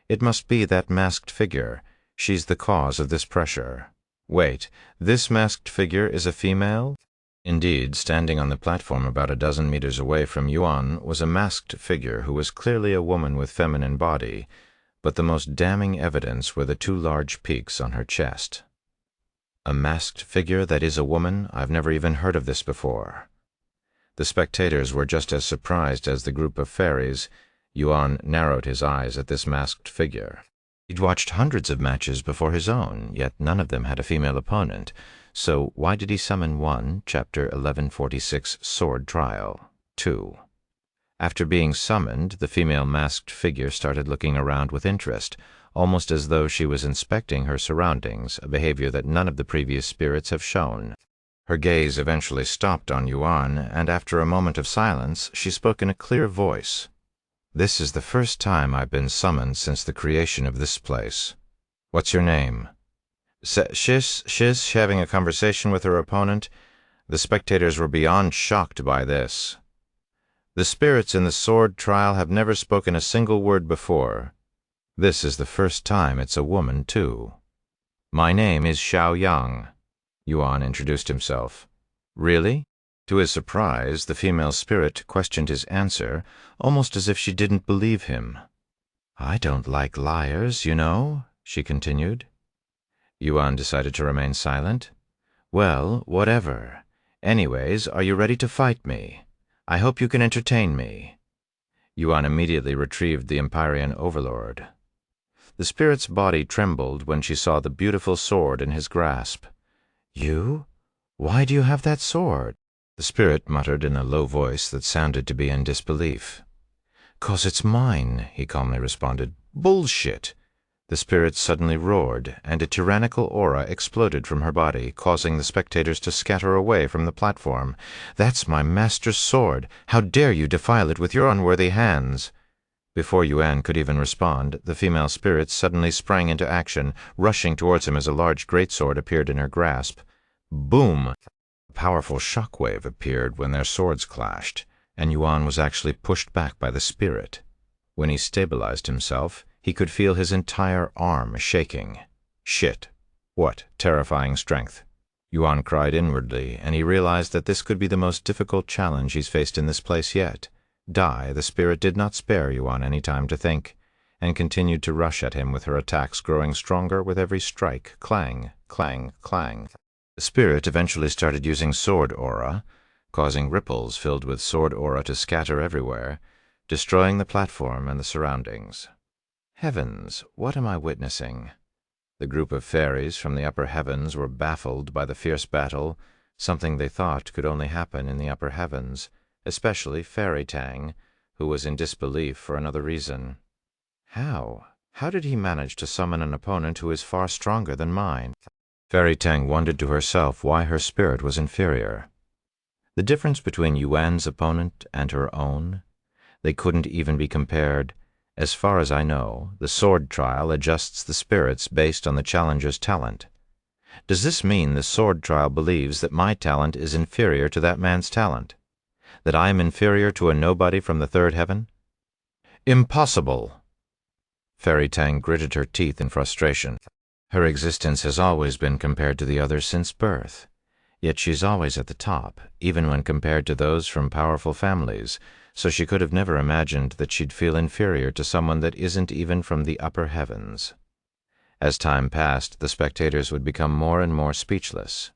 It must be that masked figure. She's the cause of this pressure. Wait, this masked figure is a female? Indeed, standing on the platform about a dozen meters away from Yuan was a masked figure who was clearly a woman with feminine body, but the most damning evidence were the 2 large peaks on her chest. A masked figure that is a woman? I've never even heard of this before. The spectators were just as surprised as the group of fairies. Yuan narrowed his eyes at this masked figure. He'd watched hundreds of matches before his own, yet none of them had a female opponent. So why did he summon 1, Chapter 1146, Sword Trial? 2. After being summoned, the female masked figure started looking around with interest, almost as though she was inspecting her surroundings, a behavior that none of the previous spirits have shown. Her gaze eventually stopped on Yuan, and after a moment of silence, she spoke in a clear voice. "This is the first time I've been summoned since the creation of this place. What's your name?" She's having a conversation with her opponent. The spectators were beyond shocked by this. The spirits in the sword trial have never spoken a single word before. This is the first time it's a woman, too. "My name is Xiao Yang," Yuan introduced himself. "Really?" To his surprise, the female spirit questioned his answer, almost as if she didn't believe him. "I don't like liars, you know," she continued. Yuan decided to remain silent. "Well, whatever. Anyways, are you ready to fight me? I hope you can entertain me." Yuan immediately retrieved the Empyrean Overlord. The spirit's body trembled when she saw the beautiful sword in his grasp. "You? Why do you have that sword?" The spirit muttered in a low voice that sounded to be in disbelief. "'Cause it's mine," he calmly responded. "Bullshit!" The spirit suddenly roared, and a tyrannical aura exploded from her body, causing the spectators to scatter away from the platform. "That's my master's sword! How dare you defile it with your unworthy hands!" Before Yuan could even respond, the female spirit suddenly sprang into action, rushing towards him as a large greatsword appeared in her grasp. Boom! A powerful shockwave appeared when their swords clashed, and Yuan was actually pushed back by the spirit. When he stabilized himself, he could feel his entire arm shaking. Shit! What terrifying strength! Yuan cried inwardly, and he realized that this could be the most difficult challenge he's faced in this place yet. Dai, the spirit, did not spare Yuan any time to think, and continued to rush at him with her attacks growing stronger with every strike. Clang, clang, clang. The spirit eventually started using sword aura, causing ripples filled with sword aura to scatter everywhere, destroying the platform and the surroundings. Heavens, what am I witnessing? The group of fairies from the upper heavens were baffled by the fierce battle, something they thought could only happen in the upper heavens, especially Fairy Tang, who was in disbelief for another reason. How? How did he manage to summon an opponent who is far stronger than mine? Fairy Tang wondered to herself why her spirit was inferior. The difference between Yuan's opponent and her own? They couldn't even be compared. As far as I know, the sword trial adjusts the spirits based on the challenger's talent. Does this mean the sword trial believes that my talent is inferior to that man's talent? That I am inferior to a nobody from the third heaven? Impossible! Fairy Tang gritted her teeth in frustration. Her existence has always been compared to the others since birth. Yet she's always at the top, even when compared to those from powerful families, so she could have never imagined that she'd feel inferior to someone that isn't even from the upper heavens. As time passed, the spectators would become more and more speechless.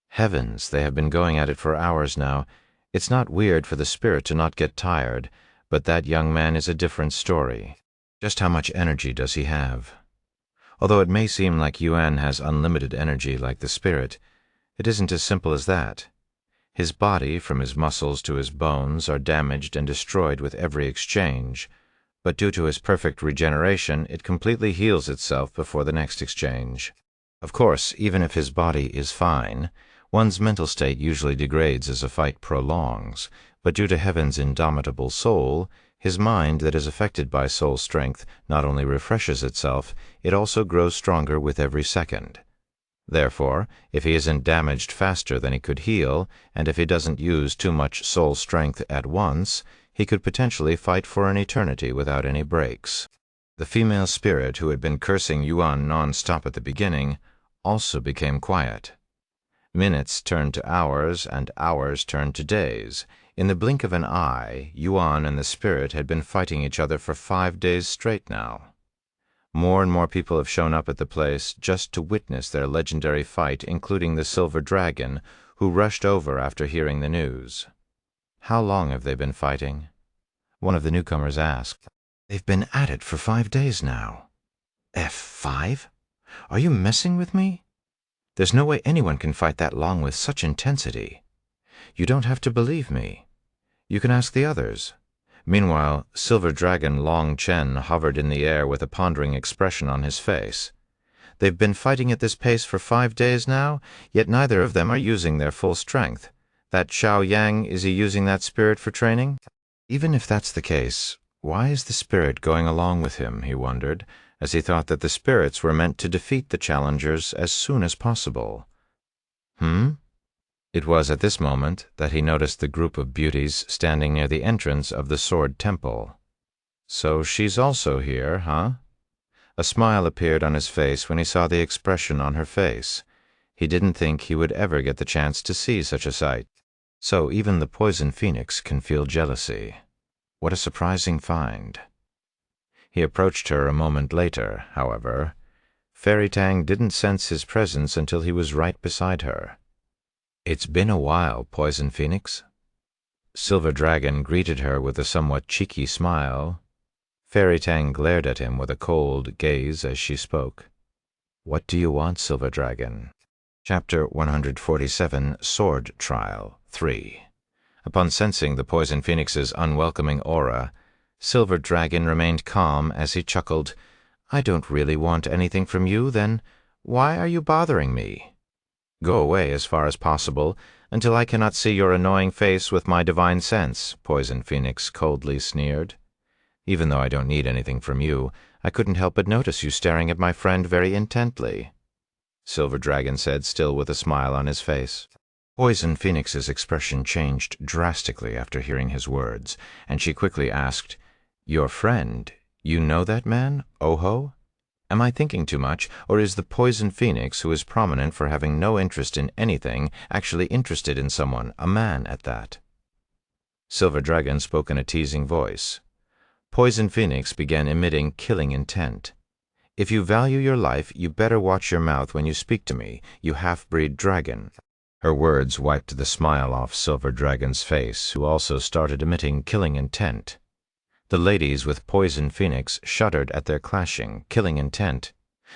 Heavens, they have been going at it for hours now. It's not weird for the spirit to not get tired, but that young man is a different story. Just how much energy does he have? Although it may seem like Yuan has unlimited energy like the spirit, it isn't as simple as that. His body, from his muscles to his bones, are damaged and destroyed with every exchange, but due to his perfect regeneration, it completely heals itself before the next exchange. Of course, even if his body is fine, one's mental state usually degrades as a fight prolongs, but due to Heaven's indomitable soul, his mind that is affected by soul strength not only refreshes itself, it also grows stronger with every second. Therefore, if he isn't damaged faster than he could heal, and if he doesn't use too much soul strength at once, he could potentially fight for an eternity without any breaks. The female spirit who had been cursing Yuan non-stop at the beginning also became quiet. Minutes turned to hours, and hours turned to days. In the blink of an eye, Yuan and the spirit had been fighting each other for 5 days straight now. More and more people have shown up at the place just to witness their legendary fight, including the Silver Dragon, who rushed over after hearing the news. How long have they been fighting? One of the newcomers asked. They've been at it for 5 days now. F5? Are you messing with me? There's no way anyone can fight that long with such intensity. You don't have to believe me. You can ask the others. Meanwhile, Silver Dragon Long Chen hovered in the air with a pondering expression on his face. They've been fighting at this pace for 5 days now, yet neither of them are using their full strength. That Xiao Yang, is he using that spirit for training? Even if that's the case, why is the spirit going along with him, he wondered, as he thought that the spirits were meant to defeat the challengers as soon as possible. It was at this moment that he noticed the group of beauties standing near the entrance of the Sword Temple. So she's also here, huh? A smile appeared on his face when he saw the expression on her face. He didn't think he would ever get the chance to see such a sight. So even the poison phoenix can feel jealousy. What a surprising find. He approached her a moment later, however. Fairy Tang didn't sense his presence until he was right beside her. It's been a while, Poison Phoenix. Silver Dragon greeted her with a somewhat cheeky smile. Fairy Tang glared at him with a cold gaze as she spoke. What do you want, Silver Dragon? Chapter 147, Sword Trial 3. Upon sensing the Poison Phoenix's unwelcoming aura, Silver Dragon remained calm as he chuckled. I don't really want anything from you, then why are you bothering me? Go away as far as possible, until I cannot see your annoying face with my divine sense, Poison Phoenix coldly sneered. Even though I don't need anything from you, I couldn't help but notice you staring at my friend very intently, Silver Dragon said, still with a smile on his face. Poison Phoenix's expression changed drastically after hearing his words, and she quickly asked, Your friend, you know that man, Oho? Am I thinking too much, or is the Poison Phoenix, who is prominent for having no interest in anything, actually interested in someone, a man at that? Silver Dragon spoke in a teasing voice. Poison Phoenix began emitting killing intent. "If you value your life, you better watch your mouth when you speak to me, you half-breed dragon." Her words wiped the smile off Silver Dragon's face, who also started emitting killing intent. The ladies with Poison Phoenix shuddered at their clashing, killing intent,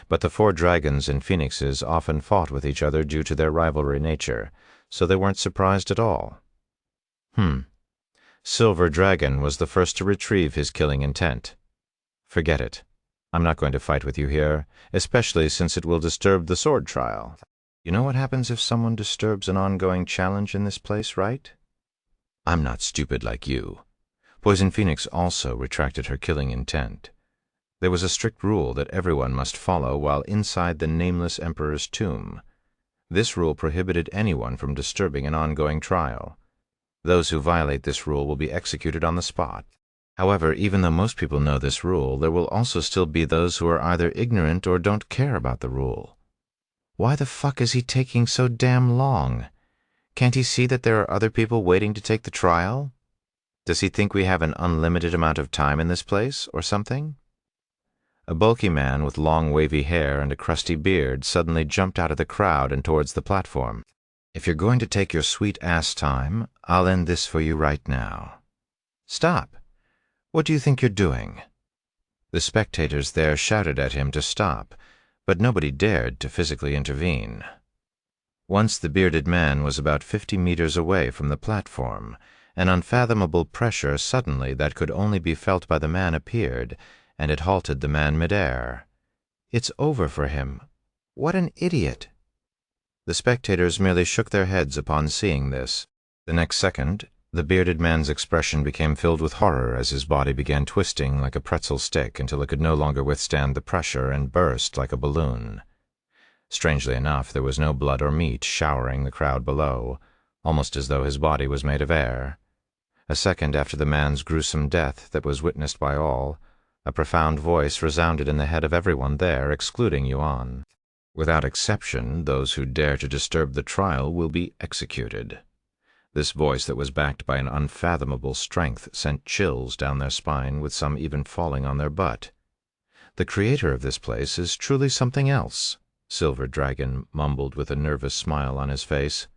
but the four dragons and phoenixes often fought with each other due to their rivalry nature, so they weren't surprised at all. Silver Dragon was the first to retrieve his killing intent. "Forget it. I'm not going to fight with you here, especially since it will disturb the sword trial. You know what happens if someone disturbs an ongoing challenge in this place, right?" "I'm not stupid like you." Poison Phoenix also retracted her killing intent. There was a strict rule that everyone must follow while inside the Nameless Emperor's tomb. This rule prohibited anyone from disturbing an ongoing trial. Those who violate this rule will be executed on the spot. However, even though most people know this rule, there will also still be those who are either ignorant or don't care about the rule. Why the fuck is he taking so damn long? Can't he see that there are other people waiting to take the trial? Does he think we have an unlimited amount of time in this place, or something? A bulky man with long wavy hair and a crusty beard suddenly jumped out of the crowd and towards the platform. "If you're going to take your sweet-ass time, I'll end this for you right now." "Stop! What do you think you're doing?" The spectators there shouted at him to stop, but nobody dared to physically intervene. Once the bearded man was about 50 meters away from the platform, an unfathomable pressure suddenly that could only be felt by the man appeared, and it halted the man midair. "It's over for him. What an idiot!" The spectators merely shook their heads upon seeing this. The next second, the bearded man's expression became filled with horror as his body began twisting like a pretzel stick until it could no longer withstand the pressure and burst like a balloon. Strangely enough, there was no blood or meat showering the crowd below, almost as though his body was made of air. A second after the man's gruesome death that was witnessed by all, a profound voice resounded in the head of everyone there, excluding Yuan. "Without exception, those who dare to disturb the trial will be executed." This voice that was backed by an unfathomable strength sent chills down their spine, with some even falling on their butt. "The creator of this place is truly something else," Silver Dragon mumbled with a nervous smile on his face.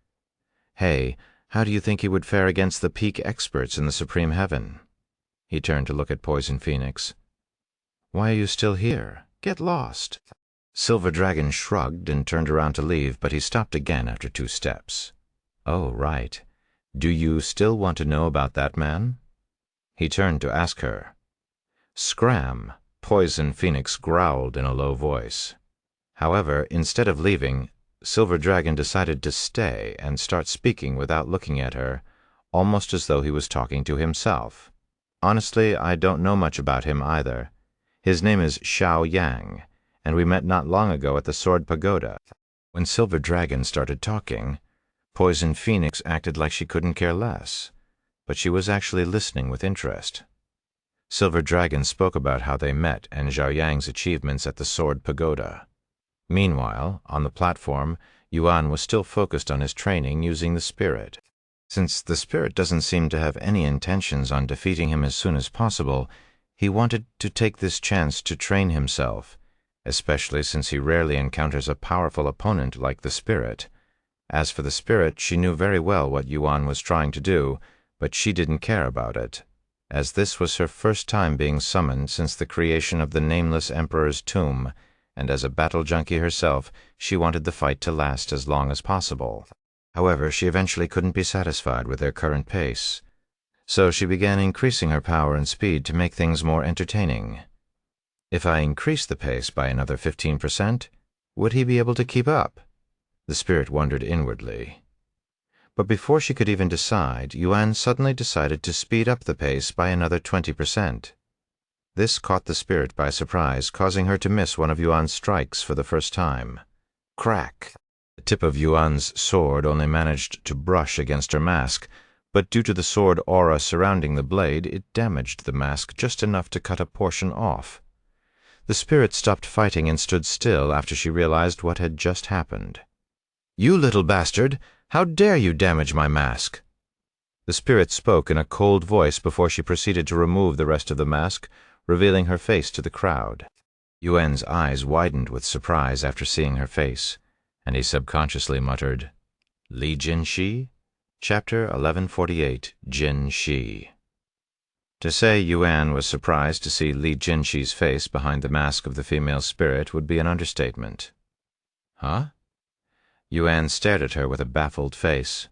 "Hey, how do you think he would fare against the peak experts in the Supreme Heaven?" He turned to look at Poison Phoenix. "Why are you still here? Get lost." Silver Dragon shrugged and turned around to leave, but he stopped again after 2 steps. "Oh, right. Do you still want to know about that man?" He turned to ask her. "Scram!" Poison Phoenix growled in a low voice. However, instead of leaving, Silver Dragon decided to stay and start speaking without looking at her, almost as though he was talking to himself. "Honestly, I don't know much about him either. His name is Xiao Yang, and we met not long ago at the Sword Pagoda." When Silver Dragon started talking, Poison Phoenix acted like she couldn't care less, but she was actually listening with interest. Silver Dragon spoke about how they met and Xiao Yang's achievements at the Sword Pagoda. Meanwhile, on the platform, Yuan was still focused on his training using the spirit. Since the spirit doesn't seem to have any intentions on defeating him as soon as possible, he wanted to take this chance to train himself, especially since he rarely encounters a powerful opponent like the spirit. As for the spirit, she knew very well what Yuan was trying to do, but she didn't care about it, as this was her first time being summoned since the creation of the Nameless Emperor's tomb, and as a battle junkie herself, she wanted the fight to last as long as possible. However, she eventually couldn't be satisfied with their current pace, so she began increasing her power and speed to make things more entertaining. If I increased the pace by another 15%, would he be able to keep up? The spirit wondered inwardly. But before she could even decide, Yuan suddenly decided to speed up the pace by another 20%. This caught the spirit by surprise, causing her to miss one of Yuan's strikes for the first time. Crack! The tip of Yuan's sword only managed to brush against her mask, but due to the sword aura surrounding the blade, it damaged the mask just enough to cut a portion off. The spirit stopped fighting and stood still after she realized what had just happened. "You little bastard! How dare you damage my mask?" The spirit spoke in a cold voice before she proceeded to remove the rest of the mask, revealing her face to the crowd. Yuan's eyes widened with surprise after seeing her face, and he subconsciously muttered, "Li Jinshi?" Chapter 1148, Jin Shi. To say Yuan was surprised to see Li Jinshi's face behind the mask of the female spirit would be an understatement. "Huh?" Yuan stared at her with a baffled face.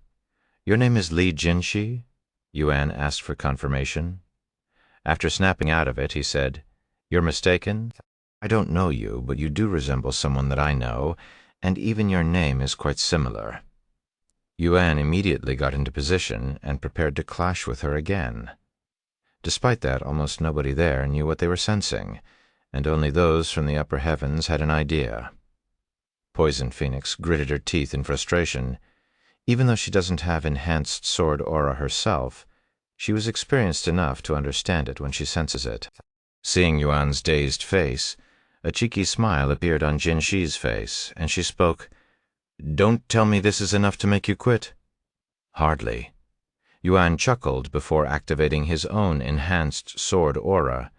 "Your name is Li Jinshi?" Yuan asked for confirmation. After snapping out of it, he said, "You're mistaken. I don't know you, but you do resemble someone that I know, and even your name is quite similar." Yuan immediately got into position and prepared to clash with her again. Despite that, almost nobody there knew what they were sensing, and only those from the upper heavens had an idea. Poison Phoenix gritted her teeth in frustration. Even though she doesn't have enhanced sword aura herself, she was experienced enough to understand it when she senses it. Seeing Yuan's dazed face, a cheeky smile appeared on Jin Shi's face, and she spoke, "Don't tell me this is enough to make you quit." "Hardly." Yuan chuckled before activating his own enhanced sword aura,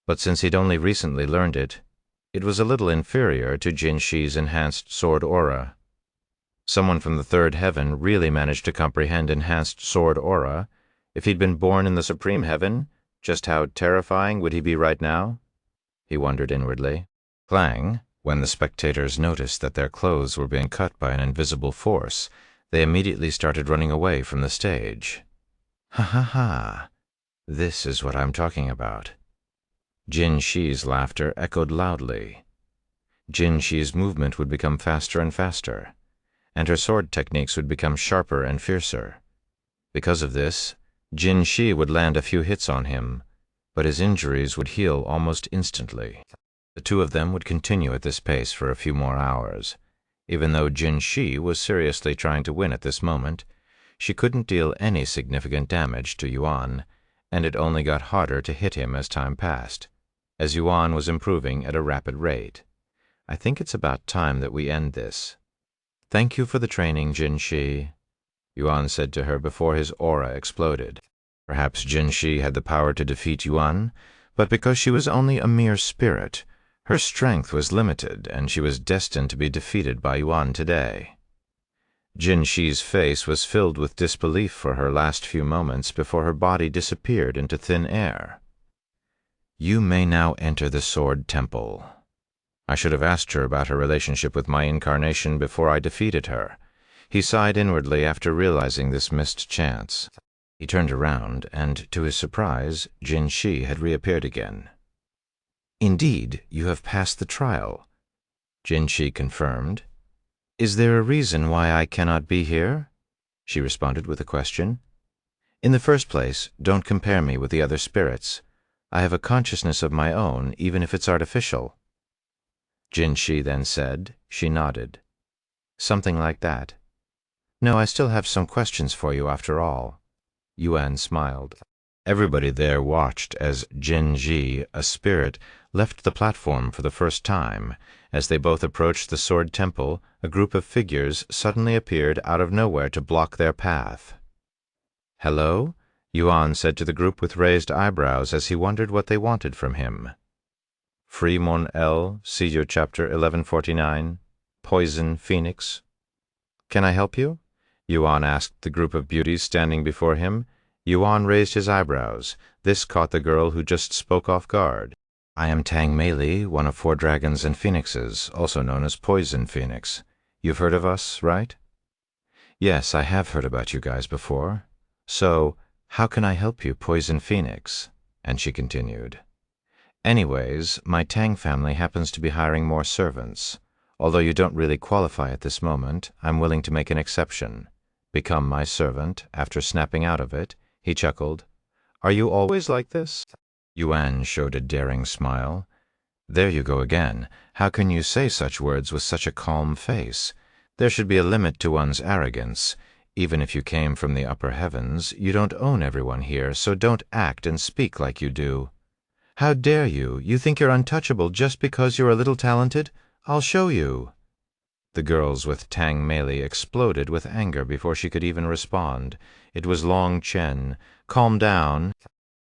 but since he'd only recently learned it, it was a little inferior to Jin Shi's enhanced sword aura. Someone from the third heaven really managed to comprehend enhanced sword aura. If he'd been born in the supreme heaven, just how terrifying would he be right now? He wondered inwardly. Clang! When the spectators noticed that their clothes were being cut by an invisible force, they immediately started running away from the stage. "Ha ha ha! This is what I'm talking about." Jin Shi's laughter echoed loudly. Jin Shi's movement would become faster and faster, and her sword techniques would become sharper and fiercer. Because of this, Jin Shi would land a few hits on him, but his injuries would heal almost instantly. The two of them would continue at this pace for a few more hours. Even though Jin Shi was seriously trying to win at this moment, she couldn't deal any significant damage to Yuan, and it only got harder to hit him as time passed, as Yuan was improving at a rapid rate. "I think it's about time that we end this." "Thank you for the training, Jin Shi," Yuan said to her before his aura exploded. Perhaps Jin Shi had the power to defeat Yuan, but because she was only a mere spirit, her strength was limited, and she was destined to be defeated by Yuan today. Jin Shi's face was filled with disbelief for her last few moments before her body disappeared into thin air. "You may now enter the Sword Temple." I should have asked her about her relationship with my incarnation before I defeated her. He sighed inwardly after realizing this missed chance. He turned around, and to his surprise, Jin Shi had reappeared again. "Indeed, you have passed the trial," Jin Shi confirmed. "Is there a reason why I cannot be here?" she responded with a question. "In the first place, don't compare me with the other spirits. I have a consciousness of my own, even if it's artificial." Jin Shi then said. She nodded. "Something like that. No, I still have some questions for you after all." Yuan smiled. Everybody there watched as Jin Shi, a spirit, left the platform for the first time. As they both approached the Sword Temple, a group of figures suddenly appeared out of nowhere to block their path. "Hello?" Yuan said to the group with raised eyebrows as he wondered what they wanted from him. "Fremon L, see your chapter 1149, Poison Phoenix." "Can I help you?" Yuan asked the group of beauties standing before him. Yuan raised his eyebrows. This caught the girl who just spoke off guard. "I am Tang Meili, one of 4 dragons and phoenixes, also known as Poison Phoenix. You've heard of us, right?" "Yes, I have heard about you guys before. So, how can I help you, Poison Phoenix?" And she continued. "Anyways, my Tang family happens to be hiring more servants. Although you don't really qualify at this moment, I'm willing to make an exception. Become my servant after snapping out of it," he chuckled. "Are you always like this?" Yuan showed a daring smile. "There you go again. How can you say such words with such a calm face? There should be a limit to one's arrogance. Even if you came from the upper heavens, you don't own everyone here, so don't act and speak like you do." "How dare you? You think you're untouchable just because you're a little talented? I'll show you." The girls with Tang Mei exploded with anger before she could even respond. It was Long Chen. "Calm down."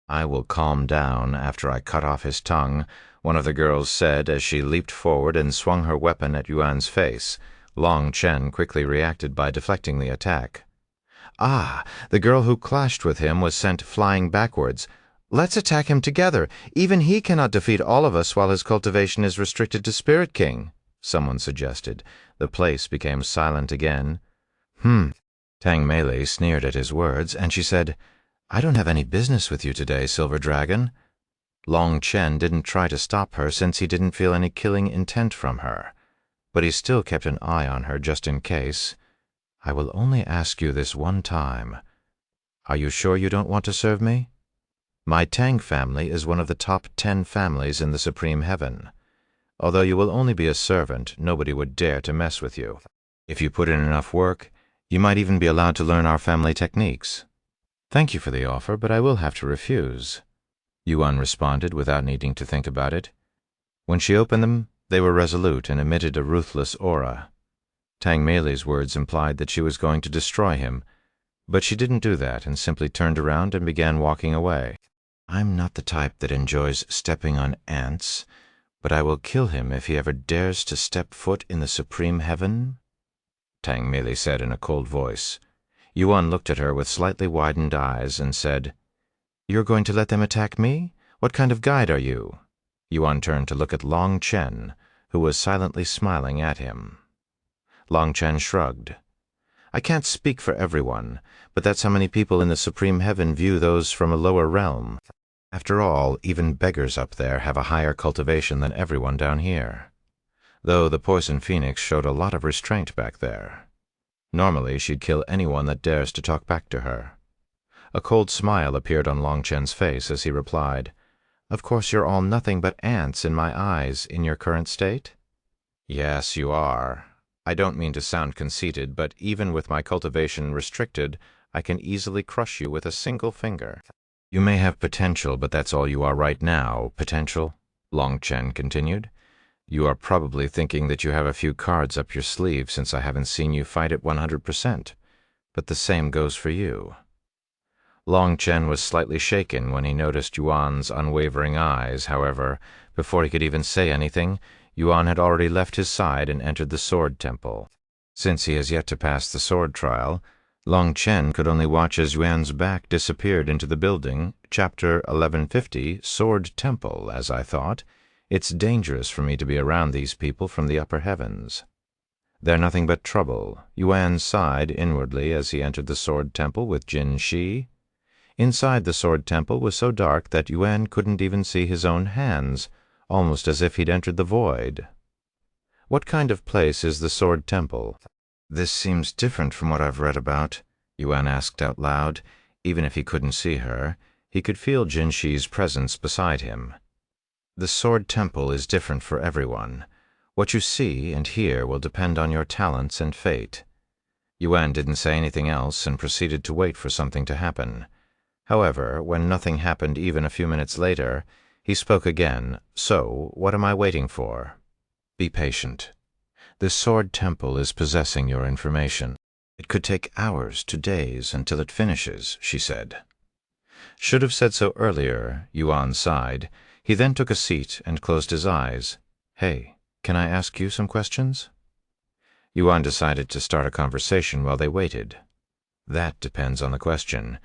"I will calm down after I cut off his tongue," one of the girls said as she leaped forward and swung her weapon at Yuan's face. Long Chen quickly reacted by deflecting the attack. Ah! The girl who clashed with him was sent flying backwards. "Let's attack him together. Even he cannot defeat all of us while his cultivation is restricted to Spirit King," someone suggested. The place became silent again. Tang Mei sneered at his words, and she said, "I don't have any business with you today, Silver Dragon." Long Chen didn't try to stop her since he didn't feel any killing intent from her, but he still kept an eye on her just in case. "I will only ask you this one time. Are you sure you don't want to serve me? My Tang family is one of the top 10 families in the Supreme Heaven. Although you will only be a servant, nobody would dare to mess with you. If you put in enough work, you might even be allowed to learn our family techniques." "Thank you for the offer, but I will have to refuse," Yuan responded without needing to think about it. When she opened them, they were resolute and emitted a ruthless aura. Tang Mei's words implied that she was going to destroy him, but she didn't do that and simply turned around and began walking away. "I'm not the type that enjoys stepping on ants, but I will kill him if he ever dares to step foot in the Supreme Heaven," Tang Mei said in a cold voice. Yuan looked at her with slightly widened eyes and said, "You're going to let them attack me? What kind of guide are you?" Yuan turned to look at Long Chen, who was silently smiling at him. Long Chen shrugged. "I can't speak for everyone, but that's how many people in the Supreme Heaven view those from a lower realm. After all, even beggars up there have a higher cultivation than everyone down here." Though the Poison Phoenix showed a lot of restraint back there. Normally, she'd kill anyone that dares to talk back to her. A cold smile appeared on Long Chen's face as he replied, "Of course you're all nothing but ants in my eyes in your current state?" "Yes, you are. I don't mean to sound conceited, but even with my cultivation restricted, I can easily crush you with a single finger." "You may have potential, but that's all you are right now, potential," Long Chen continued. "You are probably thinking that you have a few cards up your sleeve since I haven't seen you fight at 100%, but the same goes for you." Long Chen was slightly shaken when he noticed Yuan's unwavering eyes. However, before he could even say anything, Yuan had already left his side and entered the Sword Temple. Since he has yet to pass the sword trial, Long Chen could only watch as Yuan's back disappeared into the building. Chapter 1150, Sword Temple, as I thought. It's dangerous for me to be around these people from the upper heavens. They're nothing but trouble. Yuan sighed inwardly as he entered the Sword Temple with Jin Shi. Inside the Sword Temple was so dark that Yuan couldn't even see his own hands, almost as if he'd entered the void. "What kind of place is the Sword Temple?" "This seems different from what I've read about," Yuan asked out loud. Even if he couldn't see her, he could feel Jin Shi's presence beside him. "The Sword Temple is different for everyone. What you see and hear will depend on your talents and fate." Yuan didn't say anything else and proceeded to wait for something to happen. However, when nothing happened even a few minutes later, he spoke again. "So, what am I waiting for?" "Be patient. The Sword Temple is possessing your information. It could take hours to days until it finishes," she said. "Should have said so earlier," Yuan sighed. He then took a seat and closed his eyes. "Hey, can I ask you some questions?" Yuan decided to start a conversation while they waited. "That depends on the question.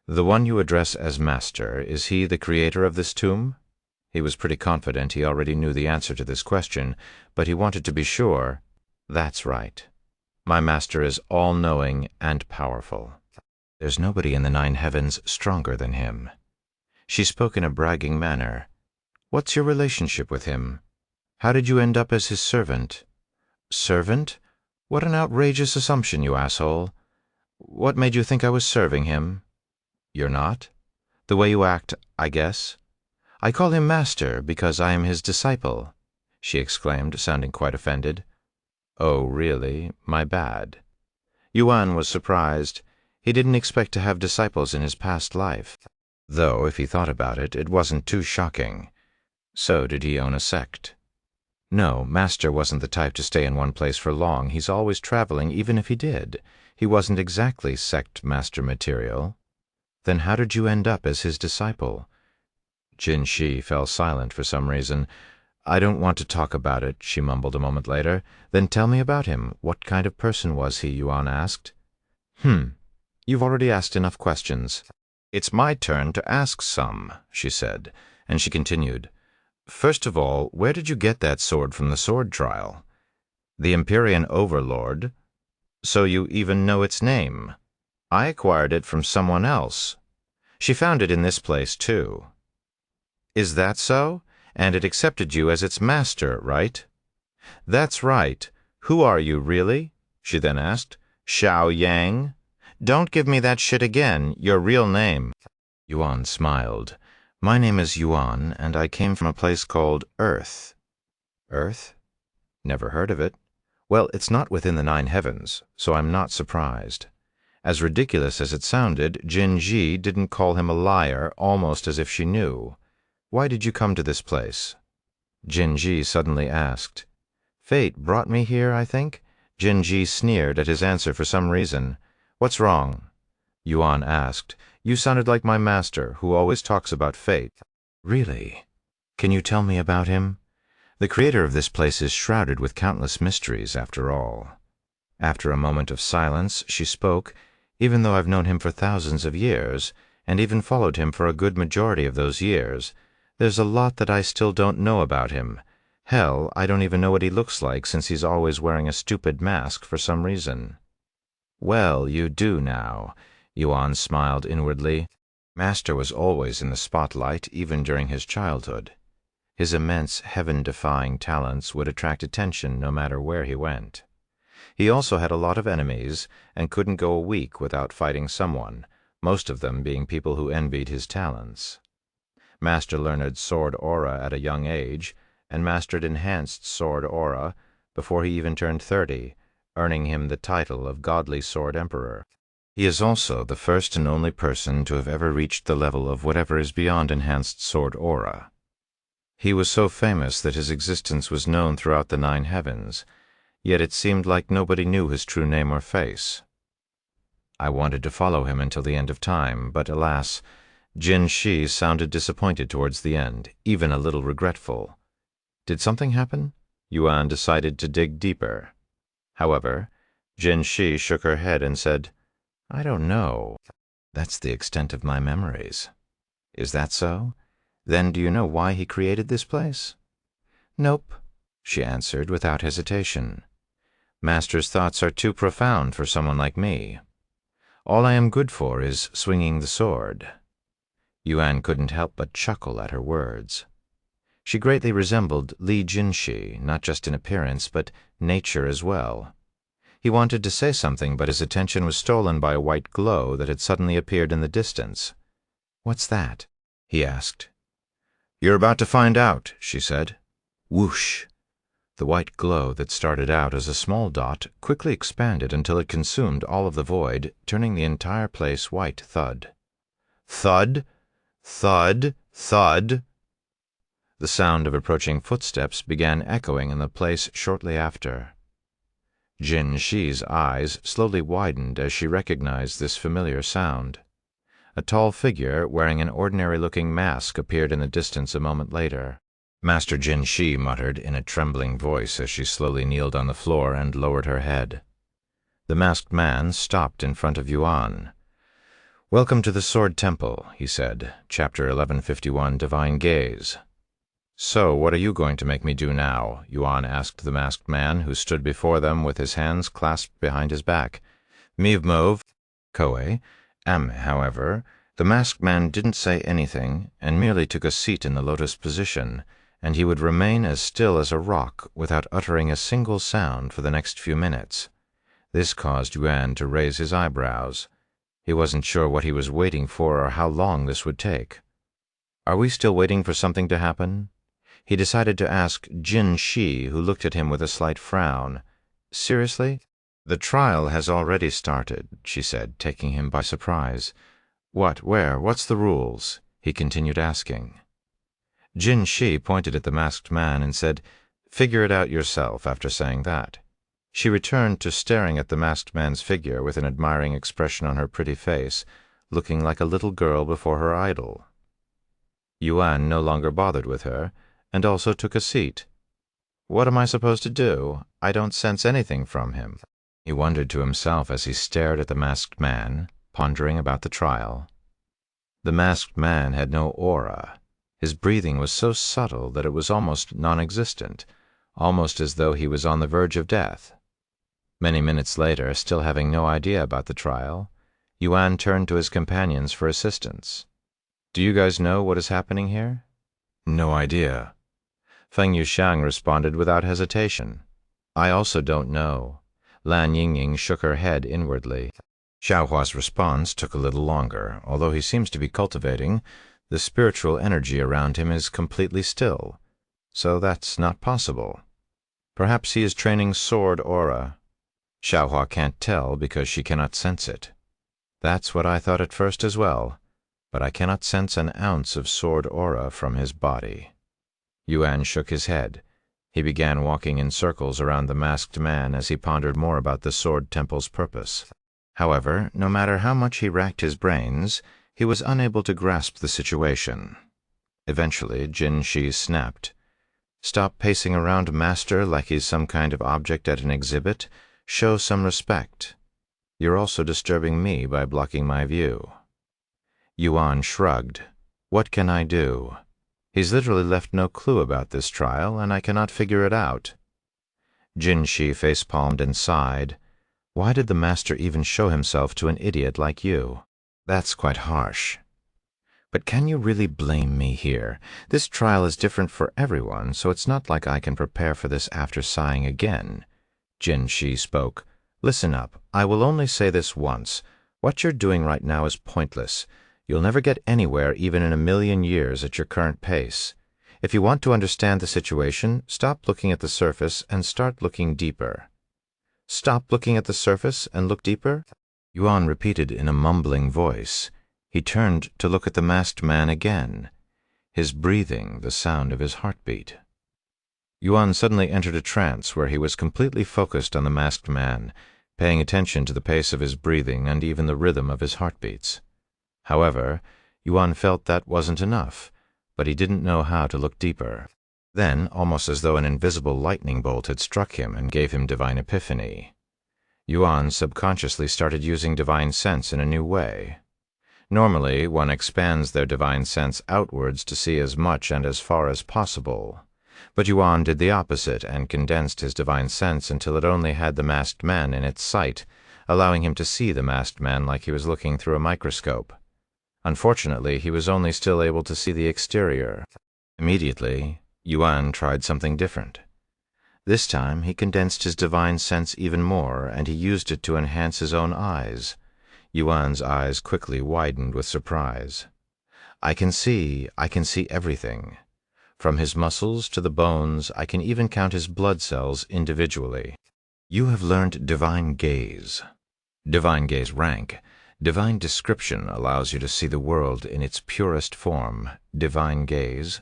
The one you address as Master, is he the creator of this tomb?" He was pretty confident he already knew the answer to this question, but he wanted to be sure. "That's right. My Master is all-knowing and powerful. There's nobody in the 9 heavens stronger than him." She spoke in a bragging manner. "What's your relationship with him? How did you end up as his servant?" "Servant? What an outrageous assumption, you asshole. What made you think I was serving him?" "You're not? The way you act, I guess. I call him Master because I am his disciple," she exclaimed, sounding quite offended. "Oh, really? My bad." Yuan was surprised. He didn't expect to have disciples in his past life. Though, if he thought about it, it wasn't too shocking. So did he own a sect? No, Master wasn't the type to stay in one place for long. He's always traveling, even if he did. He wasn't exactly sect master material. Then how did you end up as his disciple? Jin Shi fell silent for some reason. I don't want to talk about it, she mumbled a moment later. Then tell me about him. What kind of person was he? Yuan asked. You've already asked enough questions. It's my turn to ask some, she said, and she continued. First of all, where did you get that sword from the sword trial? The Empyrean Overlord. So you even know its name. I acquired it from someone else. She found it in this place, too. Is that so? And it accepted you as its master, right? That's right. Who are you, really? She then asked. Xiao Yang? Don't give me that shit again, your real name. Yuan smiled. My name is Yuan, and I came from a place called Earth. Earth? Never heard of it. Well, it's not within the 9 heavens, so I'm not surprised. As ridiculous as it sounded, Jin Ji didn't call him a liar, almost as if she knew. Why did you come to this place? Jin Ji suddenly asked. Fate brought me here, I think? Jin Ji sneered at his answer for some reason. What's wrong? Yuan asked. You sounded like my master, who always talks about fate. Really? Can you tell me about him? The creator of this place is shrouded with countless mysteries, after all. After a moment of silence, she spoke. Even though I've known him for thousands of years, and even followed him for a good majority of those years, there's a lot that I still don't know about him. Hell, I don't even know what he looks like, since he's always wearing a stupid mask for some reason. Well, you do now. Yuan smiled inwardly. Master was always in the spotlight, even during his childhood. His immense, heaven-defying talents would attract attention no matter where he went. He also had a lot of enemies, and couldn't go a week without fighting someone, most of them being people who envied his talents. Master learned sword aura at a young age, and mastered enhanced sword aura before he even turned 30, earning him the title of Godly Sword Emperor. He is also the first and only person to have ever reached the level of whatever is beyond enhanced sword aura. He was so famous that his existence was known throughout the 9 heavens, yet it seemed like nobody knew his true name or face. I wanted to follow him until the end of time, but alas, Jin Shi sounded disappointed towards the end, even a little regretful. Did something happen? Yuan decided to dig deeper. However, Jin Shi shook her head and said, I don't know. That's the extent of my memories. Is that so? Then do you know why he created this place? Nope, she answered without hesitation. Master's thoughts are too profound for someone like me. All I am good for is swinging the sword. Yuan couldn't help but chuckle at her words. She greatly resembled Li Jinshi, not just in appearance, but nature as well. He wanted to say something, but his attention was stolen by a white glow that had suddenly appeared in the distance. What's that? He asked. You're about to find out, she said. Whoosh! The white glow that started out as a small dot quickly expanded until it consumed all of the void, turning the entire place white. Thud. Thud! Thud! Thud! The sound of approaching footsteps began echoing in the place shortly after. Jin Shi's eyes slowly widened as she recognized this familiar sound. A tall figure wearing an ordinary-looking mask appeared in the distance a moment later. Master Jin Shi muttered in a trembling voice as she slowly kneeled on the floor and lowered her head. The masked man stopped in front of Yuan. Welcome to the Sword Temple, he said, Chapter 1151, Divine Gaze. So, what are you going to make me do now? Yuan asked the masked man, who stood before them with his hands clasped behind his back. Mivmov, Koe. However, the masked man didn't say anything, and merely took a seat in the lotus position, and he would remain as still as a rock without uttering a single sound for the next few minutes. This caused Yuan to raise his eyebrows. He wasn't sure what he was waiting for or how long this would take. Are we still waiting for something to happen? He decided to ask Jin Shi, who looked at him with a slight frown. Seriously? The trial has already started, she said, taking him by surprise. What, where, what's the rules? He continued asking. Jin Shi pointed at the masked man and said, Figure it out yourself after saying that." She returned to staring at the masked man's figure with an admiring expression on her pretty face, looking like a little girl before her idol. Yuan no longer bothered with her, and also took a seat. "What am I supposed to do? I don't sense anything from him," he wondered to himself as he stared at the masked man, pondering about the trial. The masked man had no aura. His breathing was so subtle that it was almost non-existent, almost as though he was on the verge of death. Many minutes later, still having no idea about the trial, Yuan turned to his companions for assistance. "Do you guys know what is happening here?" "No idea." Feng Yuxiang responded without hesitation. "I also don't know." Lan Yingying shook her head inwardly. Xiaohua's response took a little longer. Although he seems to be cultivating, the spiritual energy around him is completely still, so that's not possible. Perhaps he is training sword aura. Xiaohua can't tell because she cannot sense it. That's what I thought at first as well, but I cannot sense an ounce of sword aura from his body. Yuan shook his head. He began walking in circles around the masked man as he pondered more about the sword temple's purpose. However, no matter how much he racked his brains, he was unable to grasp the situation. Eventually, Jin Shi snapped. "Stop pacing around, Master, like he's some kind of object at an exhibit. Show some respect. You're also disturbing me by blocking my view." Yuan shrugged. "What can I do? He's literally left no clue about this trial, and I cannot figure it out." Jin Shi facepalmed and sighed. "Why did the master even show himself to an idiot like you? That's quite harsh. But can you really blame me here? This trial is different for everyone, so it's not like I can prepare for this after sighing again." Jin Shi spoke. "Listen up. I will only say this once. What you're doing right now is pointless. You'll never get anywhere even in 1,000,000 years at your current pace. If you want to understand the situation, stop looking at the surface and start looking deeper." "Stop looking at the surface and look deeper?" Yuan repeated in a mumbling voice. He turned to look at the masked man again, his breathing the sound of his heartbeat. Yuan suddenly entered a trance where he was completely focused on the masked man, paying attention to the pace of his breathing and even the rhythm of his heartbeats. However, Yuan felt that wasn't enough, but he didn't know how to look deeper. Then, almost as though an invisible lightning bolt had struck him and gave him divine epiphany, Yuan subconsciously started using divine sense in a new way. Normally, one expands their divine sense outwards to see as much and as far as possible. But Yuan did the opposite and condensed his divine sense until it only had the masked man in its sight, allowing him to see the masked man like he was looking through a microscope. Unfortunately, he was only still able to see the exterior. Immediately, Yuan tried something different. This time, he condensed his divine sense even more, and he used it to enhance his own eyes. Yuan's eyes quickly widened with surprise. I can see everything. From his muscles to the bones, I can even count his blood cells individually." "You have learned divine gaze." Divine gaze rank. Divine description allows you to see the world in its purest form. Divine gaze.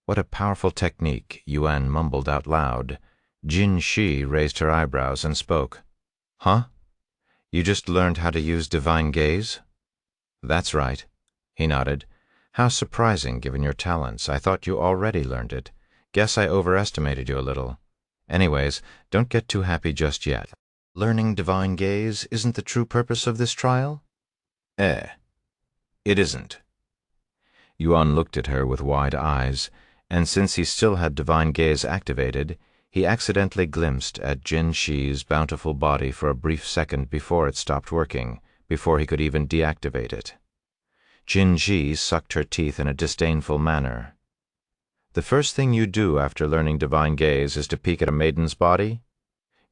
What a powerful technique, Yuan mumbled out loud. Jin Shi raised her eyebrows and spoke. "Huh? You just learned how to use divine gaze?" "That's right." He nodded. "How surprising, given your talents. I thought you already learned it. Guess I overestimated you a little. Anyways, don't get too happy just yet. Learning divine gaze isn't the true purpose of this trial?" It isn't." Yuan looked at her with wide eyes, and since he still had divine gaze activated, he accidentally glimpsed at Jin Shi's bountiful body for a brief second before it stopped working, before he could even deactivate it. Jin Shi sucked her teeth in a disdainful manner. "The first thing you do after learning divine gaze is to peek at a maiden's body?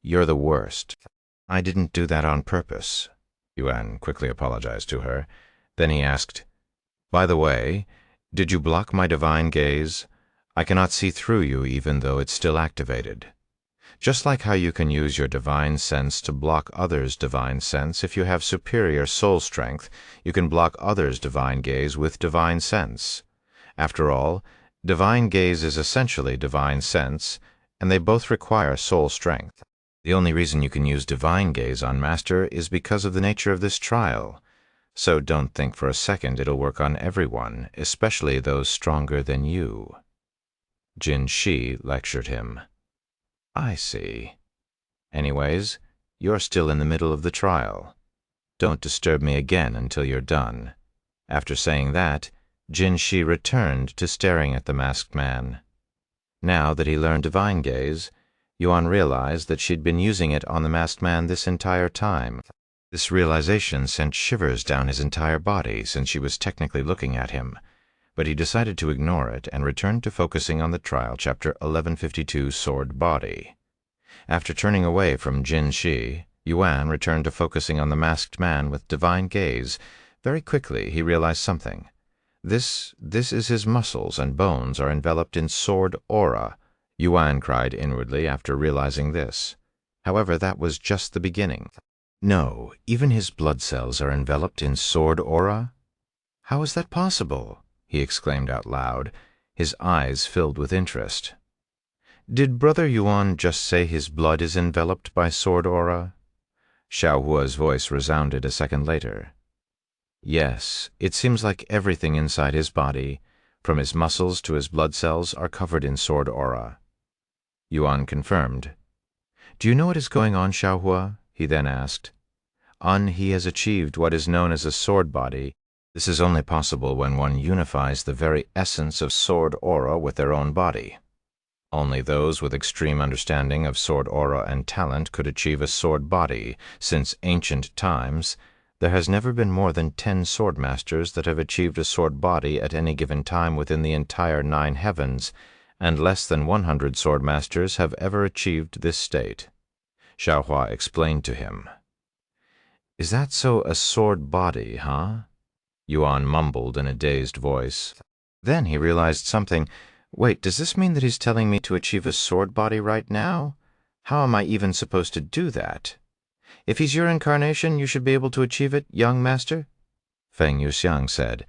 You're the worst." "I didn't do that on purpose." Yuan quickly apologized to her. Then he asked, "By the way, did you block my divine gaze? I cannot see through you even though it's still activated. Just like how you can use your divine sense to block others' divine sense, if you have superior soul strength, you can block others' divine gaze with divine sense. After all, divine gaze is essentially divine sense, and they both require soul strength. The only reason you can use divine gaze on Master is because of the nature of this trial. So don't think for a second it'll work on everyone, especially those stronger than you. Jin Shi lectured him. I see. Anyways, you're still in the middle of the trial. Don't disturb me again until you're done. After saying that, Jin Shi returned to staring at the masked man. Now that he learned divine gaze, Yuan realized that she'd been using it on the masked man this entire time. This realization sent shivers down his entire body since she was technically looking at him, but he decided to ignore it and returned to focusing on the trial chapter 1152 Sword Body. After turning away from Jin Shi, Yuan returned to focusing on the masked man with divine gaze. Very quickly he realized something. This is his muscles and bones are enveloped in sword aura, Yuan cried inwardly after realizing this. However, that was just the beginning. No, even his blood cells are enveloped in sword aura? How is that possible? He exclaimed out loud, his eyes filled with interest. Did Brother Yuan just say his blood is enveloped by sword aura? Xiaohua's voice resounded a second later. Yes, it seems like everything inside his body, from his muscles to his blood cells, are covered in sword aura. Yuan confirmed. Do you know what is going on, Xiaohua? He then asked. He has achieved what is known as a sword body. This is only possible when one unifies the very essence of sword aura with their own body. Only those with extreme understanding of sword aura and talent could achieve a sword body. Since ancient times, there has never been more than 10 sword masters that have achieved a sword body at any given time within the entire 9 heavens, and less than 100 sword masters have ever achieved this state. Xiaohua explained to him. Is that so, a sword body, huh? Yuan mumbled in a dazed voice. Then he realized something. Wait, does this mean that he's telling me to achieve a sword body right now? How am I even supposed to do that? If he's your incarnation, you should be able to achieve it, young master? Feng Yuxiang said.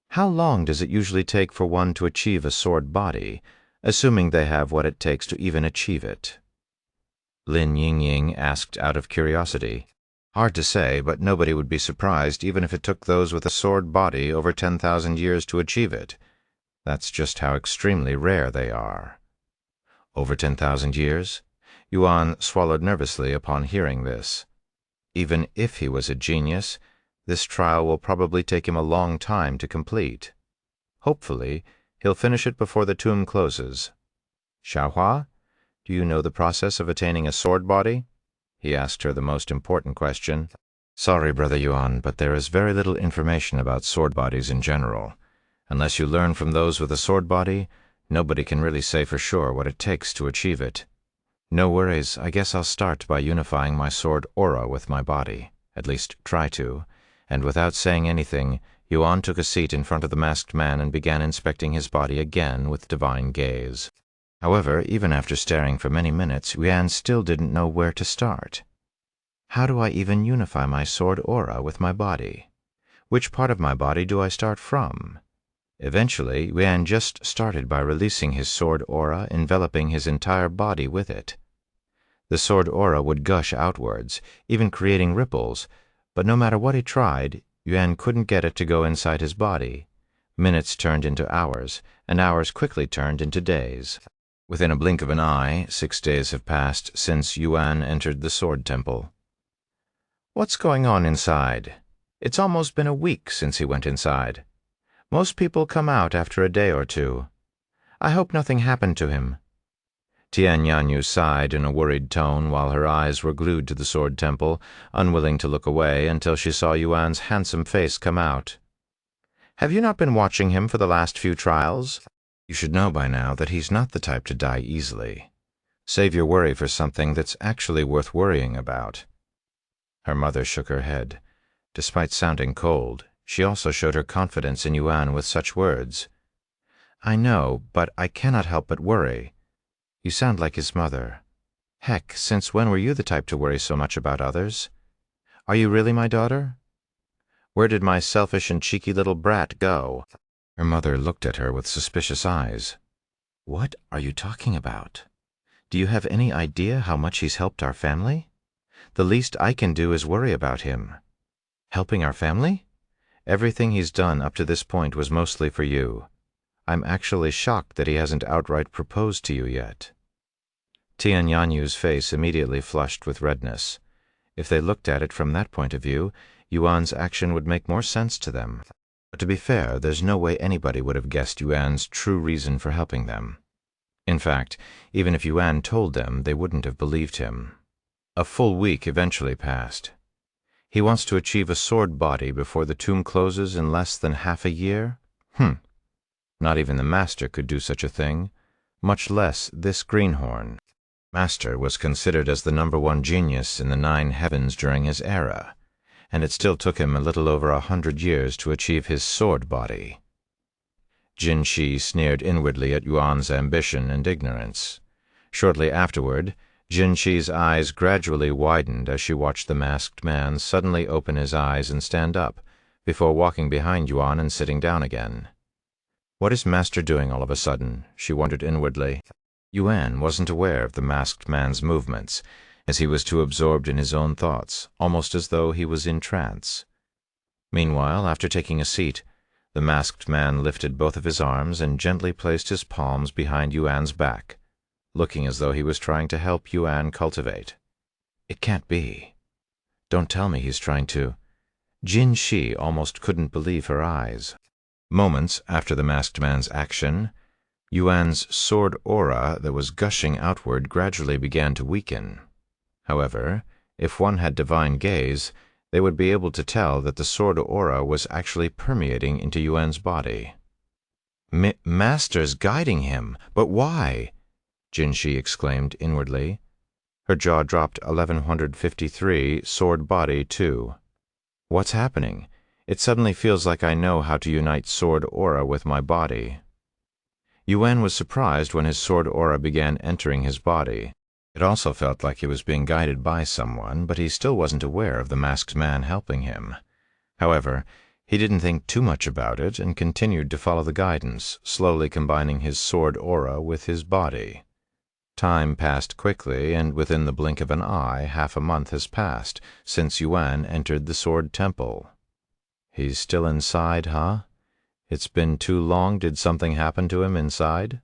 How long does it usually take for one to achieve a sword body, assuming they have what it takes to even achieve it? Lin Yingying asked out of curiosity. Hard to say, but nobody would be surprised even if it took those with a sword body over 10,000 years to achieve it. That's just how extremely rare they are. Over 10,000 years? Yuan swallowed nervously upon hearing this. Even if he was a genius, this trial will probably take him a long time to complete. Hopefully, he'll finish it before the tomb closes. Xiaohua, do you know the process of attaining a sword body? He asked her the most important question. Sorry, Brother Yuan, but there is very little information about sword bodies in general. Unless you learn from those with a sword body, nobody can really say for sure what it takes to achieve it. No worries, I guess I'll start by unifying my sword aura with my body, at least try to, and without saying anything, Yuan took a seat in front of the masked man and began inspecting his body again with divine gaze. However, even after staring for many minutes, Yuan still didn't know where to start. How do I even unify my sword aura with my body? Which part of my body do I start from? Eventually, Yuan just started by releasing his sword aura, enveloping his entire body with it. The sword aura would gush outwards, even creating ripples, but no matter what he tried, Yuan couldn't get it to go inside his body. Minutes turned into hours, and hours quickly turned into days. Within a blink of an eye, 6 days have passed since Yuan entered the sword temple. What's going on inside? It's almost been a week since he went inside. Most people come out after a day or two. I hope nothing happened to him. Tian Yanyu sighed in a worried tone while her eyes were glued to the sword temple, unwilling to look away until she saw Yuan's handsome face come out. Have you not been watching him for the last few trials? You should know by now that he's not the type to die easily. Save your worry for something that's actually worth worrying about. Her mother shook her head. Despite sounding cold, she also showed her confidence in Yuan with such words. I know, but I cannot help but worry. You sound like his mother. Heck, since when were you the type to worry so much about others? Are you really my daughter? Where did my selfish and cheeky little brat go? Her mother looked at her with suspicious eyes. What are you talking about? Do you have any idea how much he's helped our family? The least I can do is worry about him. Helping our family? Everything he's done up to this point was mostly for you. I'm actually shocked that he hasn't outright proposed to you yet." Tianyanyu's face immediately flushed with redness. If they looked at it from that point of view, Yuan's action would make more sense to them. But to be fair, there's no way anybody would have guessed Yuan's true reason for helping them. In fact, even if Yuan told them, they wouldn't have believed him. A full week eventually passed. He wants to achieve a sword body before the tomb closes in less than half a year? Not even the Master could do such a thing, much less this greenhorn. Master was considered as the #1 genius in the 9 heavens during his era, and it still took him a little over 100 years to achieve his sword body. Jin Shi sneered inwardly at Yuan's ambition and ignorance. Shortly afterward, Jin Shi's eyes gradually widened as she watched the masked man suddenly open his eyes and stand up, before walking behind Yuan and sitting down again. What is Master doing all of a sudden? She wondered inwardly. Yuan wasn't aware of the masked man's movements, as he was too absorbed in his own thoughts, almost as though he was in trance. Meanwhile, after taking a seat, the masked man lifted both of his arms and gently placed his palms behind Yuan's back, looking as though he was trying to help Yuan cultivate. It can't be. Don't tell me he's trying to. Jin Shi almost couldn't believe her eyes. Moments after the masked man's action, Yuan's sword aura that was gushing outward gradually began to weaken. However, if one had divine gaze, they would be able to tell that the sword aura was actually permeating into Yuan's body. Master's guiding him, but why? Jin Shi exclaimed inwardly. Her jaw dropped 1153, sword body 2. What's happening? It suddenly feels like I know how to unite sword aura with my body. Yuan was surprised when his sword aura began entering his body. It also felt like he was being guided by someone, but he still wasn't aware of the masked man helping him. However, he didn't think too much about it and continued to follow the guidance, slowly combining his sword aura with his body. Time passed quickly, and within the blink of an eye, half a month has passed since Yuan entered the Sword Temple. He's still inside, huh? It's been too long. Did something happen to him inside?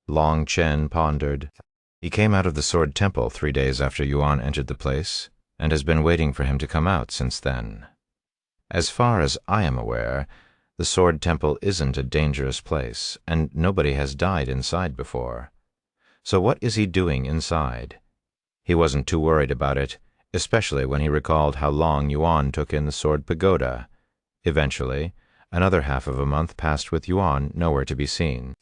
Long Chen pondered. He came out of the Sword Temple 3 days after Yuan entered the place, and has been waiting for him to come out since then. As far as I am aware, the Sword Temple isn't a dangerous place, and nobody has died inside before. So what is he doing inside? He wasn't too worried about it, especially when he recalled how long Yuan took in the Sword Pagoda. Eventually, another half of a month passed with Yuan nowhere to be seen.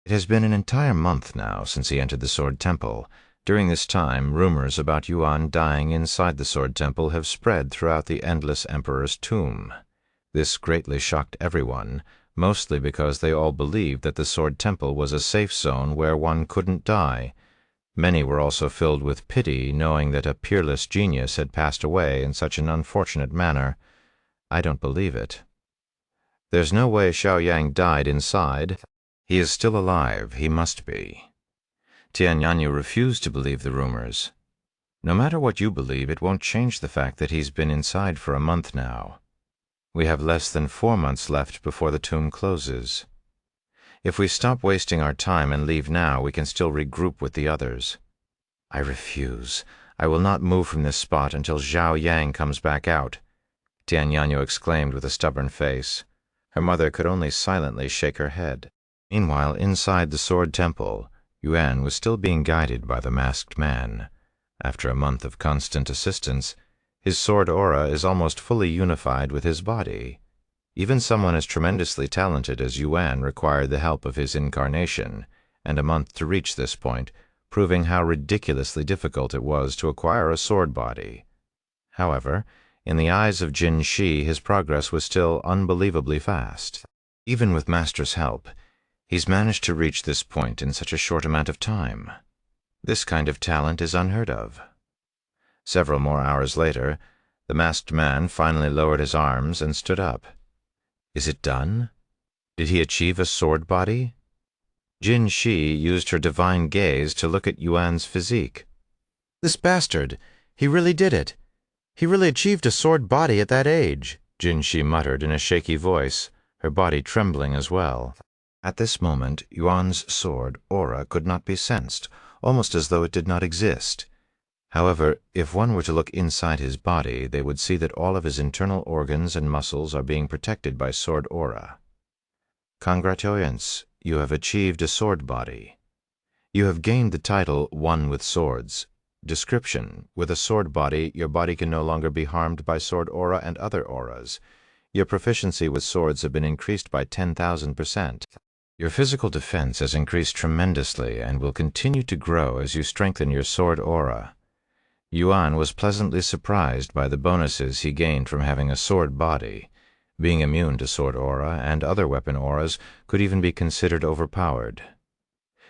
It has been an entire month now since he entered the Sword Temple. During this time, rumors about Yuan dying inside the Sword Temple have spread throughout the Endless Emperor's tomb. This greatly shocked everyone, mostly because they all believed that the Sword Temple was a safe zone where one couldn't die. Many were also filled with pity, knowing that a peerless genius had passed away in such an unfortunate manner. I don't believe it. There's no way Xiaoyang died inside. He is still alive, he must be. Tianyanya refused to believe the rumors. No matter what you believe, it won't change the fact that he's been inside for a month now. We have less than 4 months left before the tomb closes. If we stop wasting our time and leave now, we can still regroup with the others. I refuse. I will not move from this spot until Zhao Yang comes back out, Tianyanya exclaimed with a stubborn face. Her mother could only silently shake her head. Meanwhile, inside the Sword Temple, Yuan was still being guided by the masked man. After a month of constant assistance, his sword aura is almost fully unified with his body. Even someone as tremendously talented as Yuan required the help of his incarnation, and a month to reach this point, proving how ridiculously difficult it was to acquire a sword body. However, in the eyes of Jin Shi, his progress was still unbelievably fast. Even with Master's help, he's managed to reach this point in such a short amount of time. This kind of talent is unheard of. Several more hours later, the masked man finally lowered his arms and stood up. Is it done? Did he achieve a sword body? Jin Shi used her divine gaze to look at Yuan's physique. "This bastard! He really did it! He really achieved a sword body at that age," Jin Shi muttered in a shaky voice, her body trembling as well. At this moment, Yuan's sword aura could not be sensed, almost as though it did not exist. However, if one were to look inside his body, they would see that all of his internal organs and muscles are being protected by sword aura. Congratulations, you have achieved a sword body. You have gained the title One with Swords. Description: with a sword body, your body can no longer be harmed by sword aura and other auras. Your proficiency with swords have been increased by 10,000%. Your physical defense has increased tremendously and will continue to grow as you strengthen your sword aura. Yuan was pleasantly surprised by the bonuses he gained from having a sword body. Being immune to sword aura and other weapon auras could even be considered overpowered.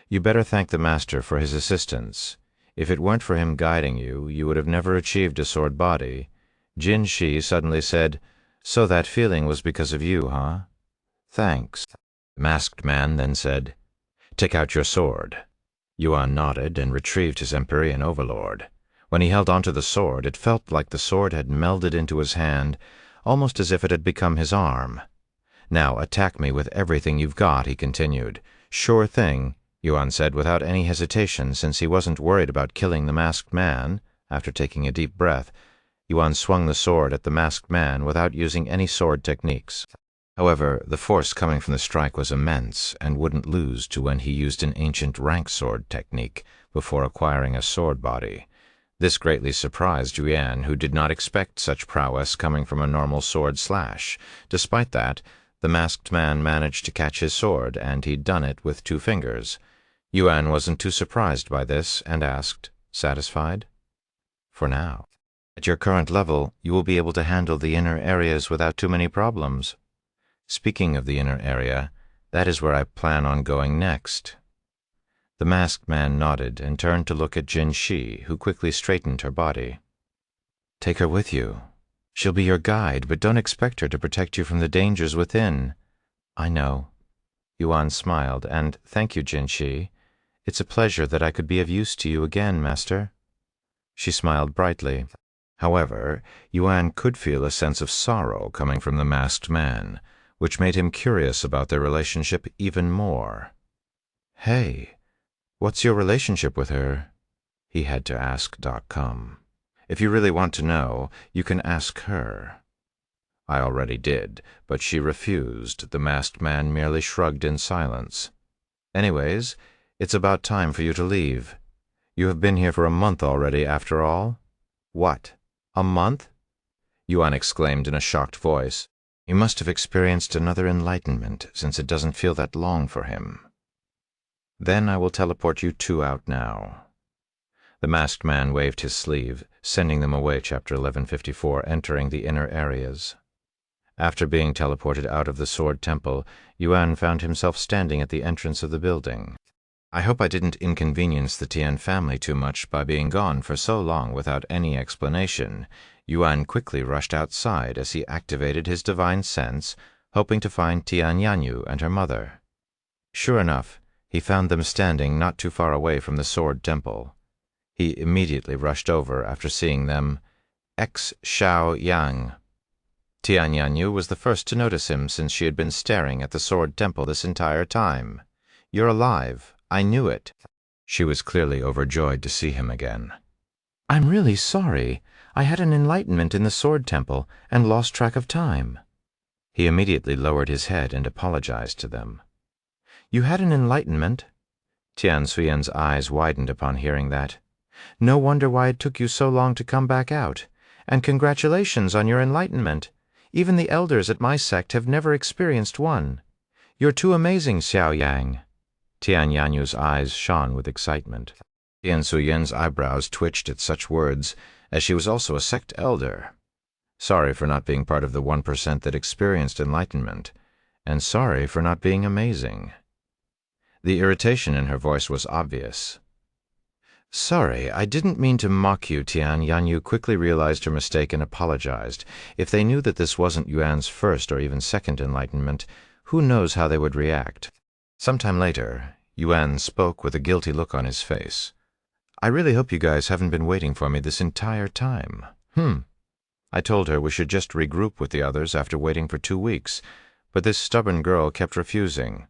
You better thank the master for his assistance. If it weren't for him guiding you, you would have never achieved a sword body. Jin Shi suddenly said, "So that feeling was because of you, huh? Thanks." The masked man then said, "Take out your sword." Yuan nodded and retrieved his Empyrean overlord. When he held onto the sword, it felt like the sword had melded into his hand, almost as if it had become his arm. "Now attack me with everything you've got," he continued. "Sure thing," Yuan said without any hesitation, since he wasn't worried about killing the masked man. After taking a deep breath, Yuan swung the sword at the masked man without using any sword techniques. However, the force coming from the strike was immense and wouldn't lose to when he used an ancient rank sword technique before acquiring a sword body. This greatly surprised Yuan, who did not expect such prowess coming from a normal sword slash. Despite that, the masked man managed to catch his sword, and he'd done it with 2 fingers. Yuan wasn't too surprised by this and asked, "Satisfied?" "For now. At your current level, you will be able to handle the inner areas without too many problems." "Speaking of the inner area, that is where I plan on going next." The masked man nodded and turned to look at Jin Shi, who quickly straightened her body. "Take her with you. She'll be your guide, but don't expect her to protect you from the dangers within." "I know." Yuan smiled, and "Thank you, Jin Shi. It's a pleasure that I could be of use to you again, Master." She smiled brightly. However, Yuan could feel a sense of sorrow coming from the masked man, which made him curious about their relationship even more. "Hey, what's your relationship with her?" he had to ask .com. "If you really want to know, you can ask her." "I already did, but she refused." The masked man merely shrugged in silence. "Anyways, it's about time for you to leave. You have been here for a month already, after all." "What? A month?" Yuan exclaimed in a shocked voice. He must have experienced another enlightenment, since it doesn't feel that long for him. "Then I will teleport you 2 out now." The masked man waved his sleeve, sending them away. Chapter 1154, entering the inner areas. After being teleported out of the Sword Temple, Yuan found himself standing at the entrance of the building. "I hope I didn't inconvenience the Tian family too much by being gone for so long without any explanation." Yuan quickly rushed outside as he activated his divine sense, hoping to find Tian Yanyu and her mother. Sure enough, he found them standing not too far away from the Sword Temple. He immediately rushed over after seeing them. Xiao Yang. Tian Yanyu was the first to notice him, since she had been staring at the Sword Temple this entire time. "You're alive. I knew it." She was clearly overjoyed to see him again. "I'm really sorry. I had an enlightenment in the Sword Temple and lost track of time." He immediately lowered his head and apologized to them. "You had an enlightenment?" Tian Xuyen's eyes widened upon hearing that. "No wonder why it took you so long to come back out. And congratulations on your enlightenment. Even the elders at my sect have never experienced one. You're too amazing, Xiao Yang." Tian Yanyu's eyes shone with excitement. Tian Xuyen's eyebrows twitched at such words, as she was also a sect elder. Sorry for not being part of the 1% that experienced enlightenment, and sorry for not being amazing. The irritation in her voice was obvious. "Sorry, I didn't mean to mock you." Tian Yanyu quickly realized her mistake and apologized. If they knew that this wasn't Yuan's first or even second enlightenment, who knows how they would react. Sometime later, Yuan spoke with a guilty look on his face. "I really hope you guys haven't been waiting for me this entire time. I told her we should just regroup with the others after waiting for 2 weeks, but this stubborn girl kept refusing.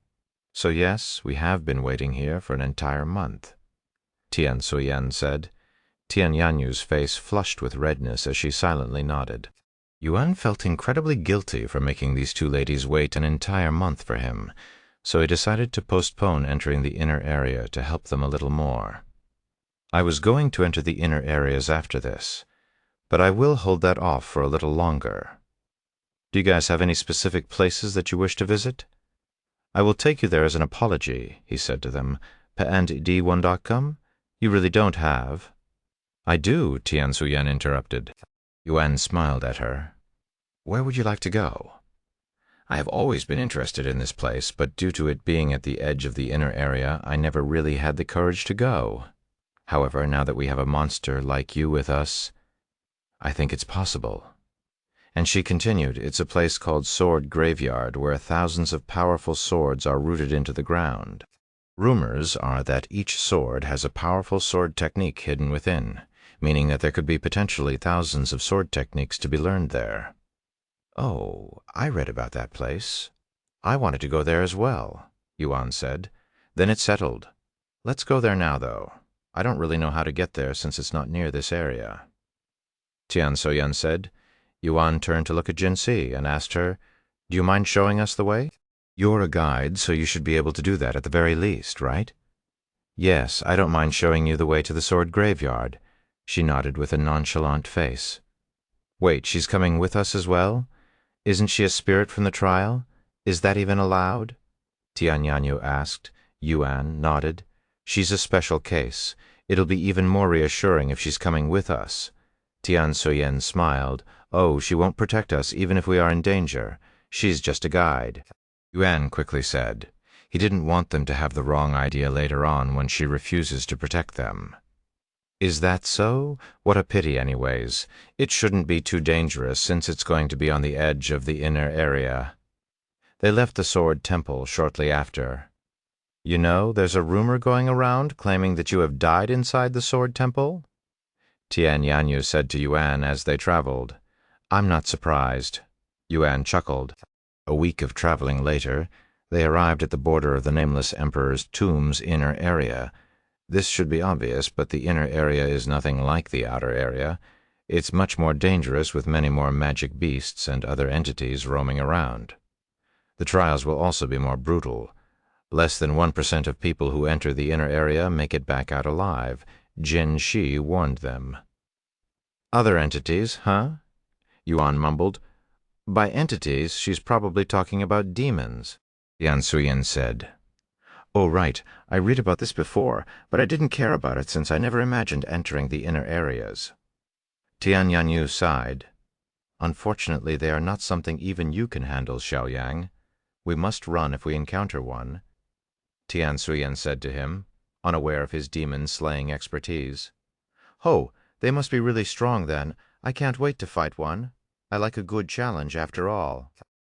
So yes, we have been waiting here for an entire month," Tian Suyen said. Tian Yanyu's face flushed with redness as she silently nodded. Yuan felt incredibly guilty for making these two ladies wait an entire month for him, so he decided to postpone entering the inner area to help them a little more. "I was going to enter the inner areas after this, but I will hold that off for a little longer. Do you guys have any specific places that you wish to visit? I will take you there as an apology," he said to them. "And D1.com? You really don't have?" "I do," Tian Suyen interrupted. Yuan smiled at her. "Where would you like to go?" "I have always been interested in this place, but due to it being at the edge of the inner area, I never really had the courage to go. However, now that we have a monster like you with us, I think it's possible." And she continued, "It's a place called Sword Graveyard, where thousands of powerful swords are rooted into the ground. Rumors are that each sword has a powerful sword technique hidden within, meaning that there could be potentially thousands of sword techniques to be learned there." "Oh, I read about that place. I wanted to go there as well," Yuan said. "Then it's settled. Let's go there now, though. I don't really know how to get there since it's not near this area." Tian Suyen said. Yuan turned to look at Jinsi and asked her, "Do you mind showing us the way? You're a guide, so you should be able to do that at the very least, right?" "Yes, I don't mind showing you the way to the Sword Graveyard," she nodded with a nonchalant face. "Wait, she's coming with us as well? Isn't she a spirit from the trial? Is that even allowed?" Tian Yanyu asked. Yuan nodded. "She's a special case. It'll be even more reassuring if she's coming with us." Tian Suyen smiled. "Oh, she won't protect us even if we are in danger. She's just a guide," Yuan quickly said. He didn't want them to have the wrong idea later on when she refuses to protect them. "Is that so? What a pity anyways. It shouldn't be too dangerous since it's going to be on the edge of the inner area." They left the Sword Temple shortly after. "You know, there's a rumor going around claiming that you have died inside the Sword Temple?" Tian Yanyu said to Yuan as they traveled. "I'm not surprised." Yuan chuckled. A week of traveling later, they arrived at the border of the Nameless Emperor's tomb's inner area. This should be obvious, but the inner area is nothing like the outer area. It's much more dangerous with many more magic beasts and other entities roaming around. The trials will also be more brutal. Less than 1% of people who enter the inner area make it back out alive. Jin Shi warned them. "Other entities, huh?" Yuan mumbled. "By entities, she's probably talking about demons," Tian Suyen said. "Oh, right. I read about this before, but I didn't care about it since I never imagined entering the inner areas." Tian Yanyu sighed. "Unfortunately, they are not something even you can handle, Xiaoyang. We must run if we encounter one," Tian Suyen said to him, unaware of his demon-slaying expertise. "Oh, they must be really strong then. I can't wait to fight one. I like a good challenge after all."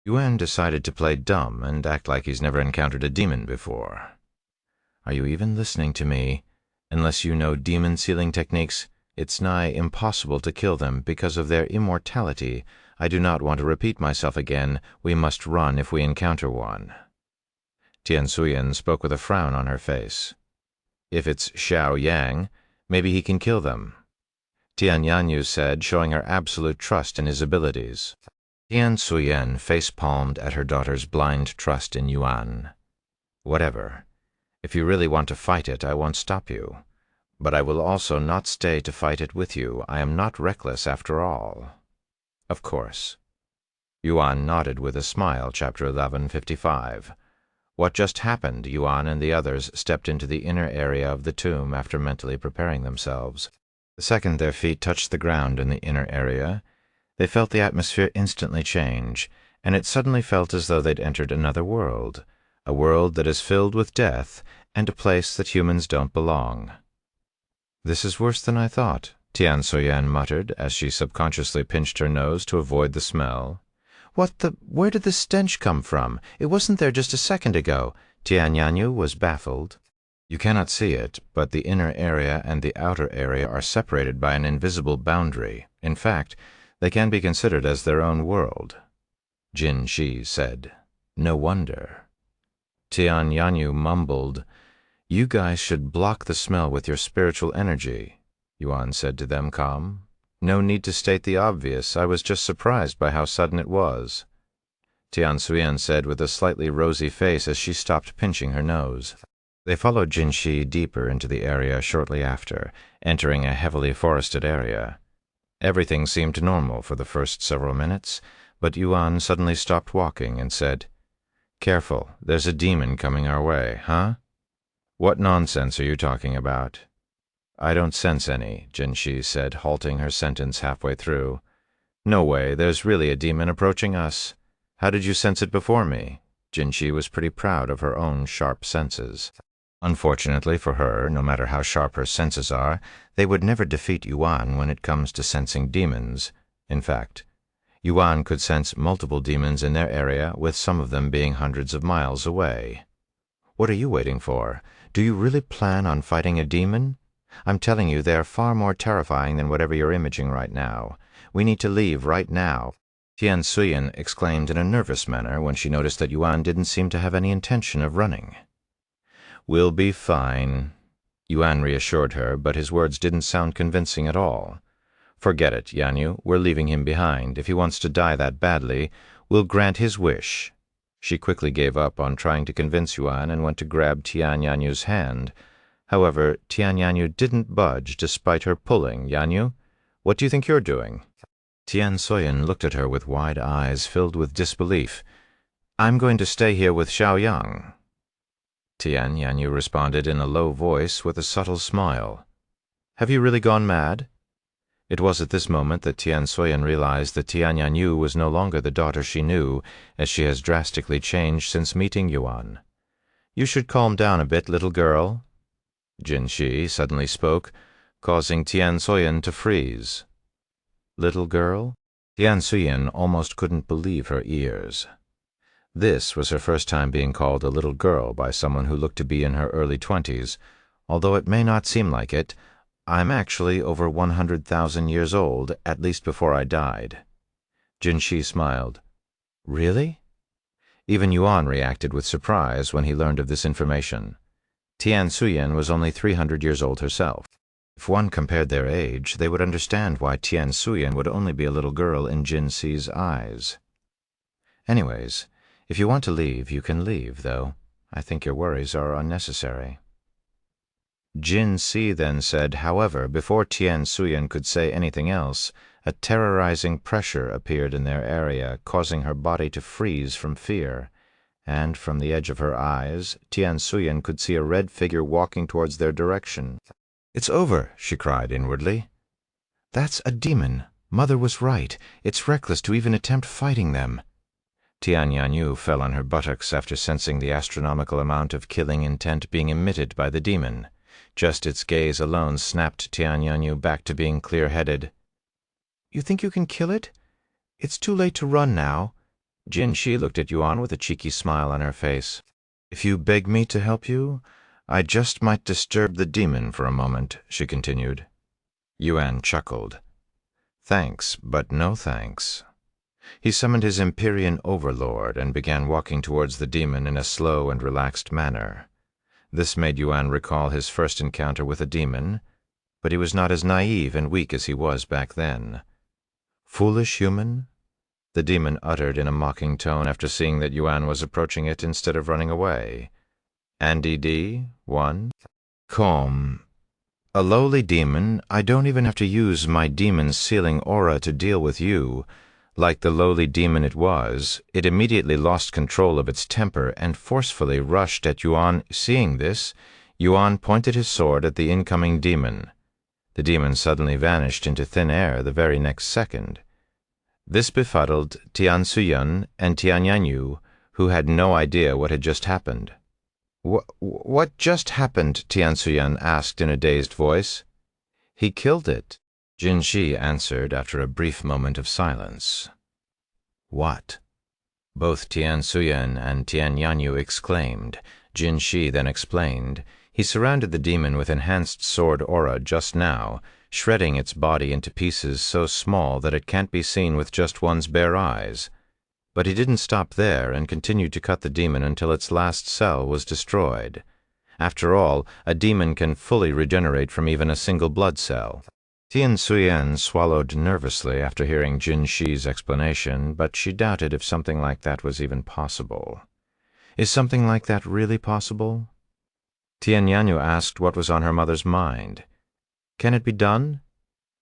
Yuan decided to play dumb and act like he's never encountered a demon before. "Are you even listening to me? Unless you know demon-sealing techniques, it's nigh impossible to kill them because of their immortality. I do not want to repeat myself again. We must run if we encounter one." Tian Suyen spoke with a frown on her face. "If it's Xiao Yang, maybe he can kill them," Tian Yanyu said, showing her absolute trust in his abilities. Tian Suyen face-palmed at her daughter's blind trust in Yuan. "Whatever. If you really want to fight it, I won't stop you. But I will also not stay to fight it with you. I am not reckless after all." "Of course." Yuan nodded with a smile. Chapter 1155. What just happened? Yuan and the others stepped into the inner area of the tomb after mentally preparing themselves. The second their feet touched the ground in the inner area, they felt the atmosphere instantly change, and it suddenly felt as though they'd entered another world, a world that is filled with death, and a place that humans don't belong. "This is worse than I thought," Tian Suyen muttered as she subconsciously pinched her nose to avoid the smell. Where did the stench come from? It wasn't there just a second ago," Tianyanyu was baffled. You cannot see it, but the inner area and the outer area are separated by an invisible boundary. In fact, they can be considered as their own world. Jin Shi said, "No wonder." Tianyanyu mumbled, "You guys should block the smell with your spiritual energy," Yuan said to them, calm. "No need to state the obvious. I was just surprised by how sudden it was." Tian Suyen said with a slightly rosy face as she stopped pinching her nose. They followed Jin Shi deeper into the area shortly after, entering a heavily forested area. Everything seemed normal for the first several minutes, but Yuan suddenly stopped walking and said, "Careful, there's a demon coming our way, huh?" "What nonsense are you talking about?" "I don't sense any," Jin Shi said, halting her sentence halfway through. "No way, there's really a demon approaching us. How did you sense it before me?" Jin Shi was pretty proud of her own sharp senses. Unfortunately for her, no matter how sharp her senses are, they would never defeat Yuan when it comes to sensing demons. In fact, Yuan could sense multiple demons in their area, with some of them being hundreds of miles away. "What are you waiting for? Do you really plan on fighting a demon? I'm telling you, they are far more terrifying than whatever you're imaging right now. We need to leave right now," Tian Suyen exclaimed in a nervous manner when she noticed that Yuan didn't seem to have any intention of running. "We'll be fine," Yuan reassured her, but his words didn't sound convincing at all. "Forget it, Yanyu. We're leaving him behind. If he wants to die that badly, we'll grant his wish." She quickly gave up on trying to convince Yuan and went to grab Tianyanyu's hand. However, Tianyanyu didn't budge despite her pulling. "Yanyu, what do you think you're doing?" Tian Suyen looked at her with wide eyes filled with disbelief. "I'm going to stay here with Xiaoyang." Tianyanyu responded in a low voice with a subtle smile. "Have you really gone mad?" It was at this moment that Tian Suyen realized that Tianyanyu was no longer the daughter she knew, as she has drastically changed since meeting Yuan. "You should calm down a bit, little girl," Jin Shi suddenly spoke, causing Tian Suyen to freeze. "Little girl?" Tian Suyen almost couldn't believe her ears. This was her first time being called a little girl by someone who looked to be in her early 20s. Although it may not seem like it, I'm actually over 100,000 years old, at least before I died. Jin Shi smiled. "Really?" Even Yuan reacted with surprise when he learned of this information. Tian Suyen was only 300 years old herself. If one compared their age, they would understand why Tian Suyen would only be a little girl in Jin Shi's eyes. "Anyways, if you want to leave, you can leave, though. I think your worries are unnecessary." Jin Si then said, however, before Tian Suyen could say anything else, a terrorizing pressure appeared in their area, causing her body to freeze from fear. And from the edge of her eyes, Tian Suyen could see a red figure walking towards their direction. "It's over," she cried inwardly. "That's a demon. Mother was right. It's reckless to even attempt fighting them." Tianyanyu fell on her buttocks after sensing the astronomical amount of killing intent being emitted by the demon. Just its gaze alone snapped Tianyanyu back to being clear-headed. "You think you can kill it? It's too late to run now." Jin Shi looked at Yuan with a cheeky smile on her face. "If you beg me to help you, I just might disturb the demon for a moment," she continued. Yuan chuckled. "Thanks, but no thanks." He summoned his Empyrean overlord and began walking towards the demon in a slow and relaxed manner. This made Yuan recall his first encounter with a demon, but he was not as naive and weak as he was back then. "Foolish human?" the demon uttered in a mocking tone after seeing that Yuan was approaching it instead of running away. "NDD, 1. Calm. A lowly demon, I don't even have to use my demon's sealing aura to deal with you. Like the lowly demon it was, it immediately lost control of its temper and forcefully rushed at Yuan. Seeing this, Yuan pointed his sword at the incoming demon. The demon suddenly vanished into thin air the very next second. This befuddled Tian Suyen and Tianyanyu, who had no idea what had just happened. What just happened?" Tian Suyen asked in a dazed voice. "He killed it," Jin Shi answered after a brief moment of silence. "What?" both Tian Suyen and Tianyanyu exclaimed. Jin Shi then explained. He surrounded the demon with enhanced sword aura just now, shredding its body into pieces so small that it can't be seen with just one's bare eyes. But he didn't stop there and continued to cut the demon until its last cell was destroyed. After all, a demon can fully regenerate from even a single blood cell. Tian Suyen swallowed nervously after hearing Jin Shi's explanation, but she doubted if something like that was even possible. Is something like that really possible? Tian Yanyu asked what was on her mother's mind. Can it be done?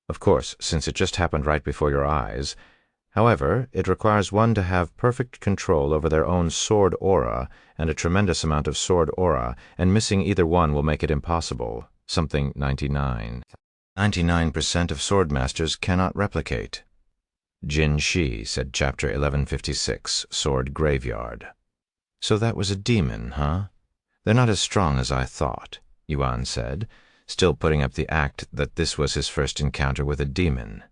Of course, since it just happened right before your eyes. However, it requires one to have perfect control over their own sword aura and a tremendous amount of sword aura, and missing either one will make it impossible. Something 99. 99% of swordmasters cannot replicate. Jin Shi said Chapter 1156, Sword Graveyard. So that was a demon, huh? They're not as strong as I thought, Yuan said, still putting up the act that this was his first encounter with a demon.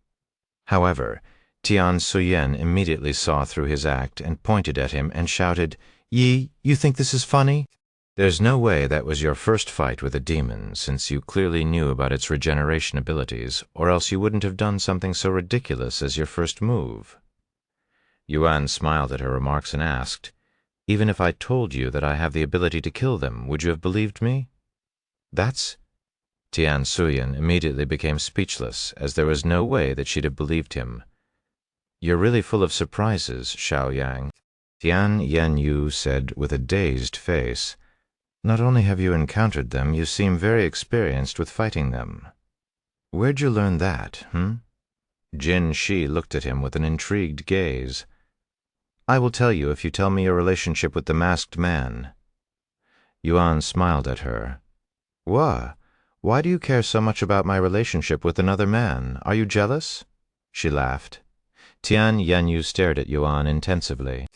However, Tian Suyen immediately saw through his act and pointed at him and shouted, "Yi, you think this is funny? There's no way that was your first fight with a demon, since you clearly knew about its regeneration abilities, or else you wouldn't have done something so ridiculous as your first move." Yuan smiled at her remarks and asked, "Even if I told you that I have the ability to kill them, would you have believed me?" That's... Tian Suyen immediately became speechless, as there was no way that she'd have believed him. "You're really full of surprises, Xiaoyang," Tian Yanyu said with a dazed face. "Not only have you encountered them, you seem very experienced with fighting them. Where'd you learn that, Jin Shi looked at him with an intrigued gaze. "I will tell you if you tell me your relationship with the masked man." Yuan smiled at her. "What? Why do you care so much about my relationship with another man? Are you jealous?" She laughed. Tian Yanyu stared at Yuan intensively.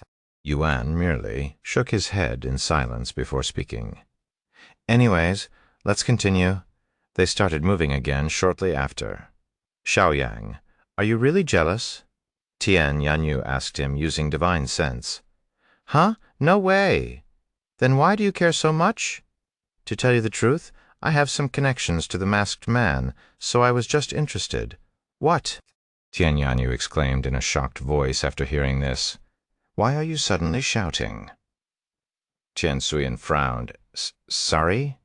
Yuan merely shook his head in silence before speaking. "Anyways, let's continue." They started moving again shortly after. "Xiaoyang, are you really jealous?" Tian Yanyu asked him using divine sense. "Huh? No way! Then why do you care so much?" "To tell you the truth, I have some connections to the masked man, so I was just interested." "What?" Tian Yanyu exclaimed in a shocked voice after hearing this. "Why are you suddenly shouting?" Tian Suyen frowned. Sorry?"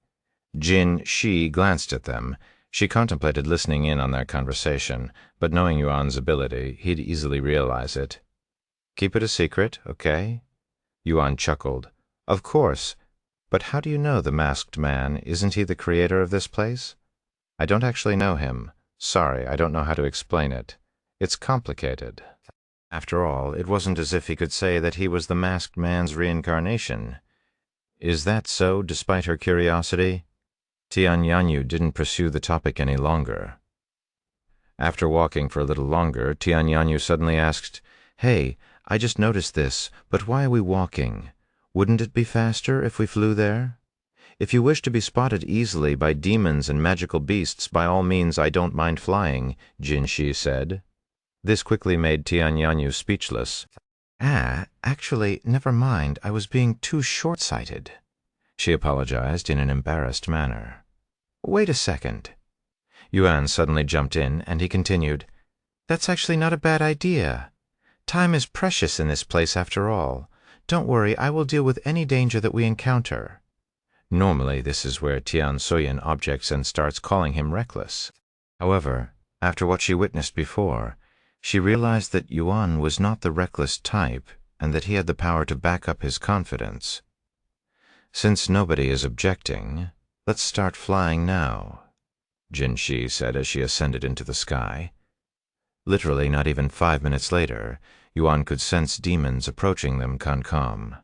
Jin Shi glanced at them. She contemplated listening in on their conversation, but knowing Yuan's ability, he'd easily realize it. "Keep it a secret, okay?" Yuan chuckled. "Of course. But how do you know the masked man? Isn't he the creator of this place?" "I don't actually know him. Sorry, I don't know how to explain it. It's complicated." After all, it wasn't as if he could say that he was the masked man's reincarnation. Is that so, despite her curiosity? Tian Yanyu didn't pursue the topic any longer. After walking for a little longer, Tian Yanyu suddenly asked, "Hey, I just noticed this, but why are we walking? Wouldn't it be faster if we flew there?" "If you wish to be spotted easily by demons and magical beasts, by all means I don't mind flying," Jin Shi said. This quickly made Tian Yanyu speechless. Actually, never mind, I was being too short-sighted," she apologized in an embarrassed manner. "Wait a second." Yuan suddenly jumped in, and he continued, "That's actually not a bad idea. Time is precious in this place after all. Don't worry, I will deal with any danger that we encounter." Normally, this is where Tian Suyen objects and starts calling him reckless. However, after what she witnessed before, she realized that Yuan was not the reckless type and that he had the power to back up his confidence. "Since nobody is objecting, let's start flying now," Jin Shi said as she ascended into the sky. Literally not even 5 minutes later, Yuan could sense demons approaching them calm.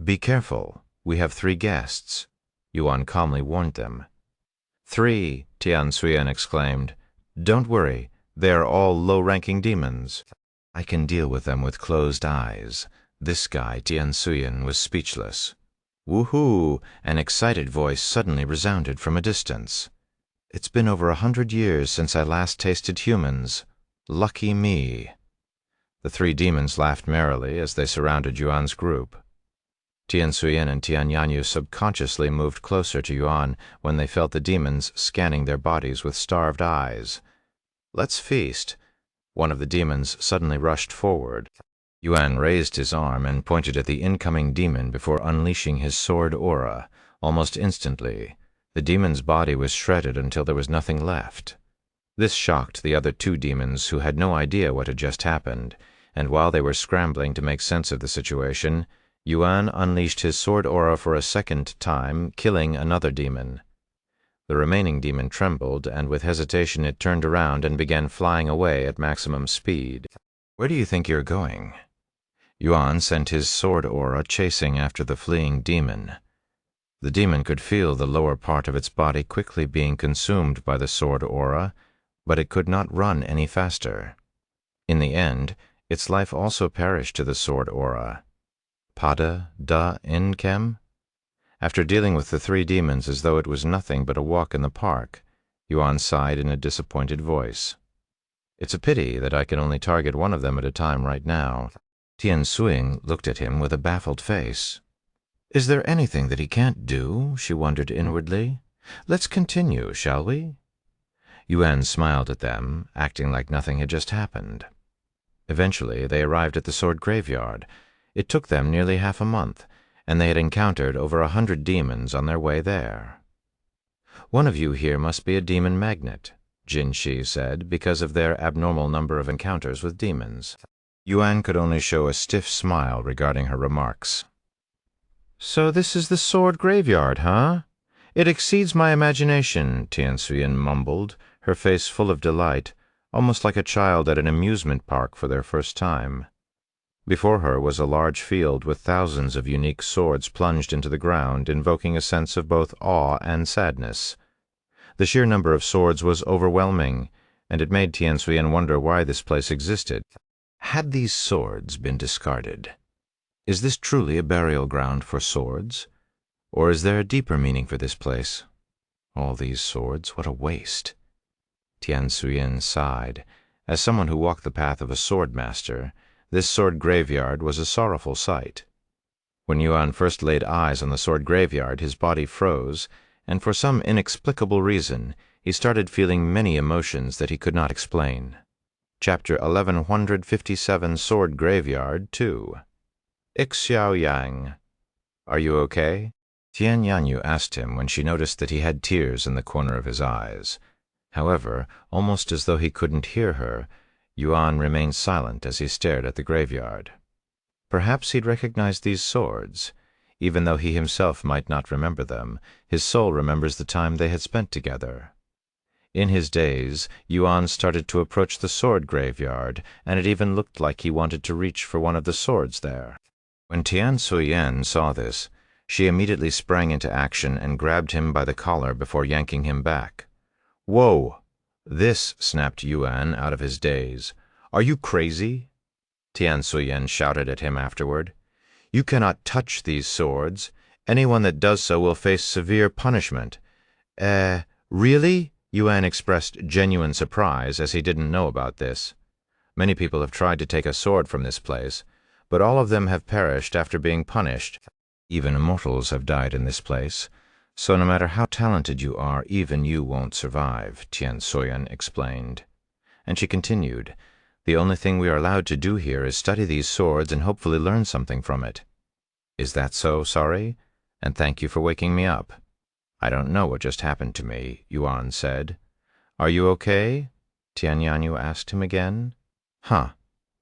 "Be careful, we have 3 guests," Yuan calmly warned them. "3," Tian Suyen exclaimed. "Don't worry, they are all low-ranking demons. I can deal with them with closed eyes." This guy, Tian Suyen, was speechless. "Woohoo!" An excited voice suddenly resounded from a distance. "It's been over 100 years since I last tasted humans. Lucky me." The 3 demons laughed merrily as they surrounded Yuan's group. Tian Suyen and Tian Yanyu subconsciously moved closer to Yuan when they felt the demons scanning their bodies with starved eyes. "Let's feast." One of the demons suddenly rushed forward. Yuan raised his arm and pointed at the incoming demon before unleashing his sword aura. Almost instantly, the demon's body was shredded until there was nothing left. This shocked the other two demons, who had no idea what had just happened, and while they were scrambling to make sense of the situation, Yuan unleashed his sword aura for a second time, killing another demon. The remaining demon trembled, and with hesitation it turned around and began flying away at maximum speed. "Where do you think you're going?" Yuan sent his sword aura chasing after the fleeing demon. The demon could feel the lower part of its body quickly being consumed by the sword aura, but it could not run any faster. In the end, its life also perished to the sword aura. Pada da Inkem? After dealing with the three demons as though it was nothing but a walk in the park, Yuan sighed in a disappointed voice. "It's a pity that I can only target one of them at a time right now." Tian Suing looked at him with a baffled face. "Is there anything that he can't do?" she wondered inwardly. "Let's continue, shall we?" Yuan smiled at them, acting like nothing had just happened. Eventually, they arrived at the sword graveyard. It took them nearly half a month, and they had encountered over 100 demons on their way there. "One of you here must be a demon magnet," Jin Shi said, because of their abnormal number of encounters with demons. Yuan could only show a stiff smile regarding her remarks. "So this is the sword graveyard, huh? It exceeds my imagination," Tian Suyen mumbled, her face full of delight, almost like a child at an amusement park for their first time. Before her was a large field with thousands of unique swords plunged into the ground, invoking a sense of both awe and sadness. The sheer number of swords was overwhelming, and it made Tian Suyen wonder why this place existed. Had these swords been discarded? Is this truly a burial ground for swords? Or is there a deeper meaning for this place? All these swords, what a waste. Tian Suyen sighed. As someone who walked the path of a sword master, this sword graveyard was a sorrowful sight. When Yuan first laid eyes on the sword graveyard, his body froze, and for some inexplicable reason, he started feeling many emotions that he could not explain. Chapter 1157, Sword Graveyard 2. Xiao Yang. "Are you okay?" Tian Yanyu asked him when she noticed that he had tears in the corner of his eyes. However, almost as though he couldn't hear her, Yuan remained silent as he stared at the graveyard. Perhaps he'd recognized these swords. Even though he himself might not remember them, his soul remembers the time they had spent together. In his daze, Yuan started to approach the sword graveyard, and it even looked like he wanted to reach for one of the swords there. When Tian Suyen saw this, she immediately sprang into action and grabbed him by the collar before yanking him back. "Whoa! This," snapped Yuan out of his daze. "Are you crazy?" Tian Suyen shouted at him afterward. "You cannot touch these swords. Anyone that does so will face severe punishment." Really?" Yuan expressed genuine surprise, as he didn't know about this. "Many people have tried to take a sword from this place, but all of them have perished after being punished. Even immortals have died in this place, so no matter how talented you are, even you won't survive," Tian Suyen explained. And she continued, "The only thing we are allowed to do here is study these swords and hopefully learn something from it." "Is that so, Sorry? And thank you for waking me up." "I don't know what just happened to me," Yuan said. "Are you okay?" Tian Yanyu asked him again. "Huh?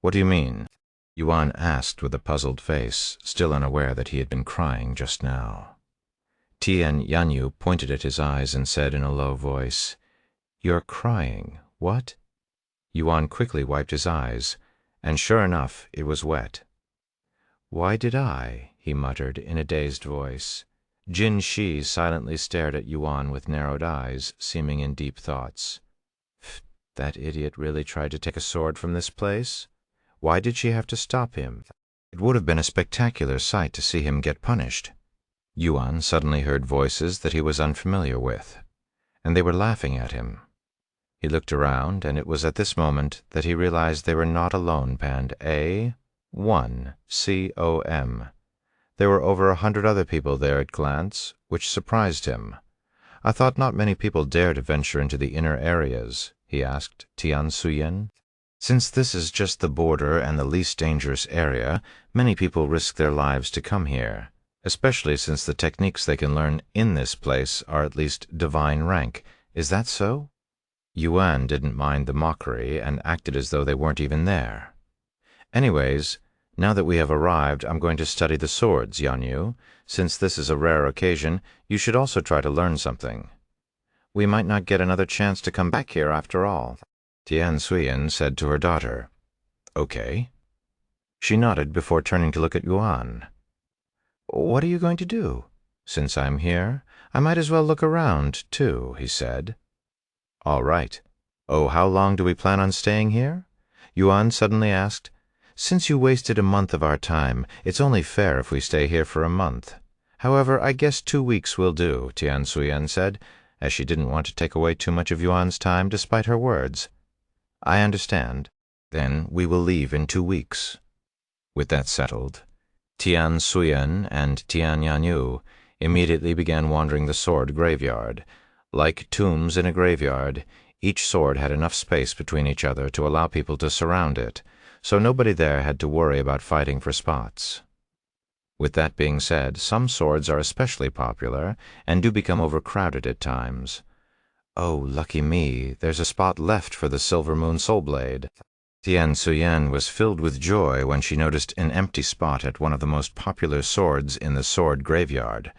What do you mean?" Yuan asked with a puzzled face, still unaware that he had been crying just now. Tian Yanyu pointed at his eyes and said in a low voice, "You're crying. What?" Yuan quickly wiped his eyes, and sure enough, it was wet. "Why did I?" he muttered in a dazed voice. Jin Shi silently stared at Yuan with narrowed eyes, seeming in deep thoughts. That idiot really tried to take a sword from this place? Why did she have to stop him? It would have been a spectacular sight to see him get punished. Yuan suddenly heard voices that he was unfamiliar with, and they were laughing at him. He looked around, and it was at this moment that he realized they were not alone, panned A1COM. There were over 100 other people there at glance, which surprised him. "I thought not many people dare to venture into the inner areas," he asked Tian Suyen. "Since this is just the border and the least dangerous area, many people risk their lives to come here, especially since the techniques they can learn in this place are at least divine rank. Is that so?" Yuan didn't mind the mockery and acted as though they weren't even there. "Anyways, now that we have arrived, I'm going to study the swords, Yan Yu. Since this is a rare occasion, you should also try to learn something. We might not get another chance to come back here after all." Tian Suyen said to her daughter, "Okay." She nodded before turning to look at Yuan. "What are you going to do?" "Since I'm here, I might as well look around, too," he said. "All right. Oh, how long do we plan on staying here?" Yuan suddenly asked. "Since you wasted a month of our time, it's only fair if we stay here for a month. However, I guess 2 weeks will do," Tian Suyen said, as she didn't want to take away too much of Yuan's time despite her words. "I understand. Then we will leave in 2 weeks." With that settled, Tian Suyen and Tian Yanyu immediately began wandering the sword graveyard. Like tombs in a graveyard, each sword had enough space between each other to allow people to surround it, so nobody there had to worry about fighting for spots. With that being said, some swords are especially popular and do become overcrowded at times. "Oh, lucky me, there's a spot left for the Silver Moon Soul Blade." Tian Suyen was filled with joy when she noticed an empty spot at one of the most popular swords in the sword graveyard.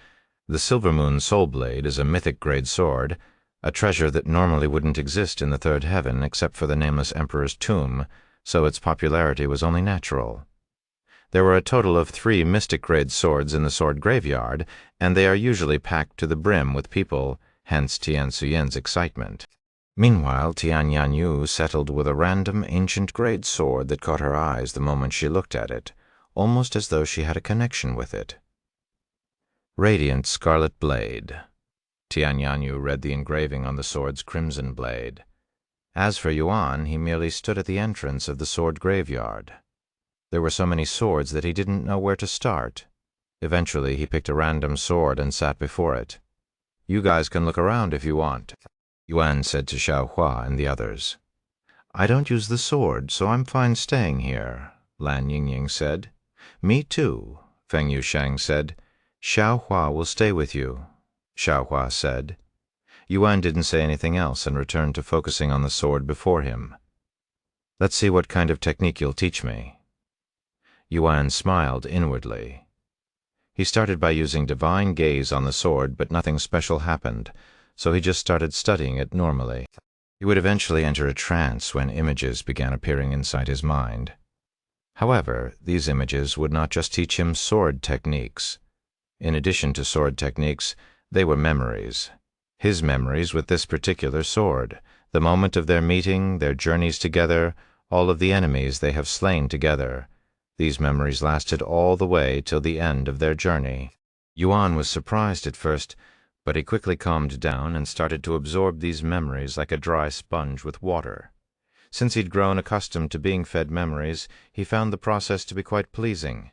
The Silver Moon Soul Blade is a mythic-grade sword, a treasure that normally wouldn't exist in the third heaven except for the nameless emperor's tomb, so its popularity was only natural. There were a total of 3 mystic-grade swords in the sword graveyard, and they are usually packed to the brim with people, hence Tian Suyen's excitement. Meanwhile, Tian Yanyu settled with a random ancient-grade sword that caught her eyes the moment she looked at it, almost as though she had a connection with it. Radiant Scarlet Blade. Tian Yanyu read the engraving on the sword's crimson blade. As for Yuan, he merely stood at the entrance of the sword graveyard. There were so many swords that he didn't know where to start. Eventually, he picked a random sword and sat before it. "You guys can look around if you want," Yuan said to Xiaohua and the others. "I don't use the sword, so I'm fine staying here," Lan Yingying said. "Me too," Feng Yusheng said. "Xiaohua will stay with you," Xiaohua said. Yuan didn't say anything else and returned to focusing on the sword before him. "Let's see what kind of technique you'll teach me." Yuan smiled inwardly. He started by using divine gaze on the sword, but nothing special happened, so he just started studying it normally. He would eventually enter a trance when images began appearing inside his mind. However, these images would not just teach him sword techniques. In addition to sword techniques, they were memories. His memories with this particular sword, the moment of their meeting, their journeys together, all of the enemies they have slain together. These memories lasted all the way till the end of their journey. Yuan was surprised at first, but he quickly calmed down and started to absorb these memories like a dry sponge with water. Since he'd grown accustomed to being fed memories, he found the process to be quite pleasing,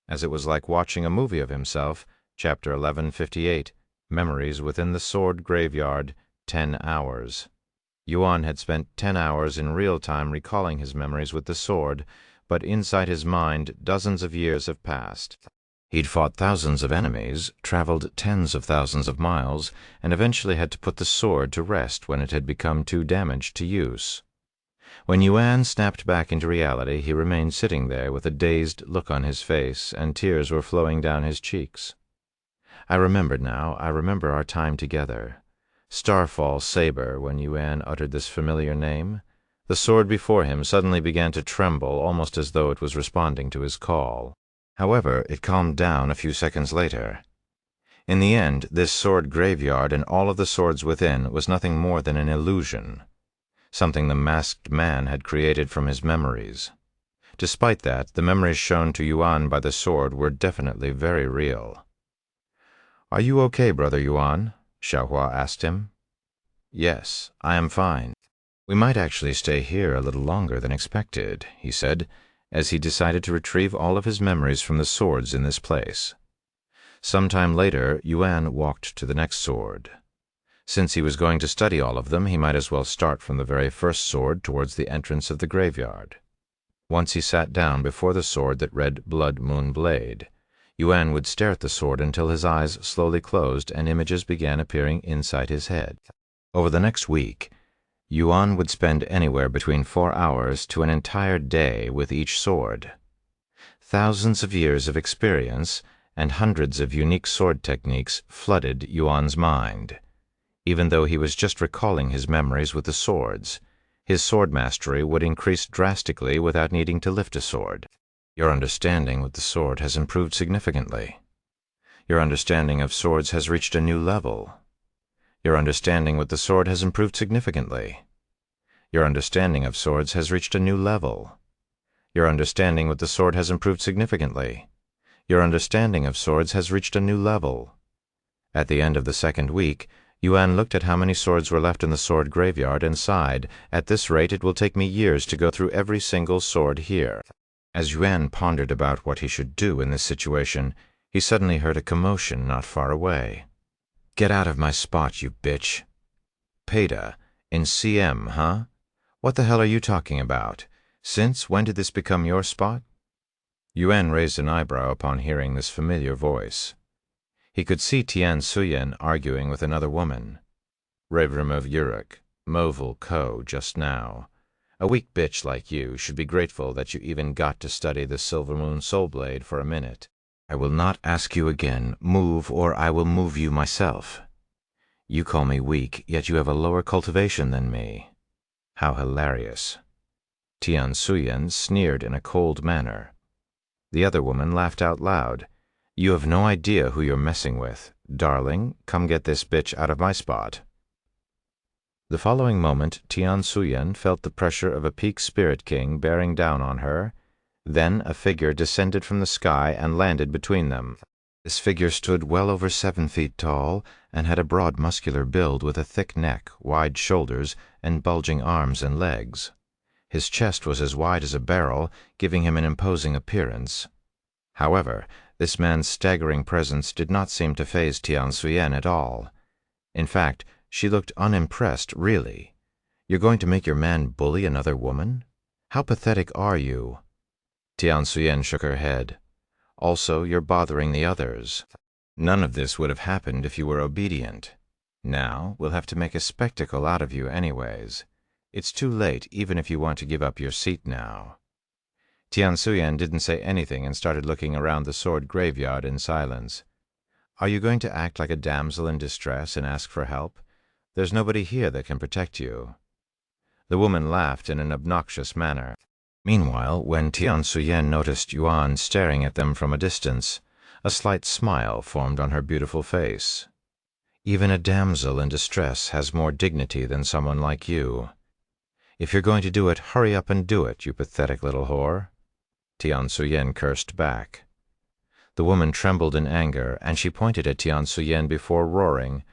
as it was like watching a movie of himself. Chapter 1158, Memories Within the Sword Graveyard, 10 hours. Yuan had spent 10 hours in real time recalling his memories with the sword, but inside his mind dozens of years have passed. He'd fought thousands of enemies, traveled tens of thousands of miles, and eventually had to put the sword to rest when it had become too damaged to use. When Yuan snapped back into reality, he remained sitting there with a dazed look on his face, and tears were flowing down his cheeks. I remembered now. I remember our time together. Starfall Saber, when Yuan uttered this familiar name. The sword before him suddenly began to tremble, almost as though it was responding to his call. However, it calmed down a few seconds later. In the end, this sword graveyard and all of the swords within was nothing more than an illusion, something the masked man had created from his memories. Despite that, the memories shown to Yuan by the sword were definitely very real. "Are you okay, Brother Yuan?" Xiaohua asked him. "Yes, I am fine. We might actually stay here a little longer than expected," he said, as he decided to retrieve all of his memories from the swords in this place. Some time later, Yuan walked to the next sword. Since he was going to study all of them, he might as well start from the very first sword towards the entrance of the graveyard. Once he sat down before the sword that read Blood Moon Blade. Yuan would stare at the sword until his eyes slowly closed and images began appearing inside his head. Over the next week, Yuan would spend anywhere between 4 hours to an entire day with each sword. Thousands of years of experience and hundreds of unique sword techniques flooded Yuan's mind. Even though he was just recalling his memories with the swords, his sword mastery would increase drastically without needing to lift a sword. Your understanding with the sword has improved significantly. Your understanding of swords has reached a new level. Your understanding with the sword has improved significantly. Your understanding of swords has reached a new level. Your understanding with the sword has improved significantly. Your understanding of swords has reached a new level. At the end of the second week, Yuan looked at how many swords were left in the sword graveyard and sighed, "At this rate it will take me years to go through every single sword here." As Yuan pondered about what he should do in this situation, he suddenly heard a commotion not far away. "Get out of my spot, you bitch." "Pada, in CM, huh? What the hell are you talking about? When did this become your spot?" Yuan raised an eyebrow upon hearing this familiar voice. He could see Tian Suyen arguing with another woman. "Revrim Uruk, Movil Ko, just now. A weak bitch like you should be grateful that you even got to study the Silver Moon Soul Blade for a minute. I will not ask you again, move or I will move you myself. You call me weak, yet you have a lower cultivation than me. How hilarious." Tian Suyen sneered in a cold manner. The other woman laughed out loud. "You have no idea who you're messing with. Darling, come get this bitch out of my spot." The following moment, Tian Suyen felt the pressure of a peak spirit king bearing down on her. Then a figure descended from the sky and landed between them. This figure stood well over 7 feet tall and had a broad muscular build with a thick neck, wide shoulders, and bulging arms and legs. His chest was as wide as a barrel, giving him an imposing appearance. However, this man's staggering presence did not seem to faze Tian Suyen at all. In fact, she looked unimpressed, really. "You're going to make your man bully another woman? How pathetic are you?" Tian Suyen shook her head. "Also, you're bothering the others. None of this would have happened if you were obedient. Now, we'll have to make a spectacle out of you anyways. It's too late even if you want to give up your seat now." Tian Suyen didn't say anything and started looking around the sword graveyard in silence. "Are you going to act like a damsel in distress and ask for help? There's nobody here that can protect you." The woman laughed in an obnoxious manner. Meanwhile, when Tian Suyen noticed Yuan staring at them from a distance, a slight smile formed on her beautiful face. "Even a damsel in distress has more dignity than someone like you. If you're going to do it, hurry up and do it, you pathetic little whore." Tian Suyen cursed back. The woman trembled in anger, and she pointed at Tian Suyen before roaring,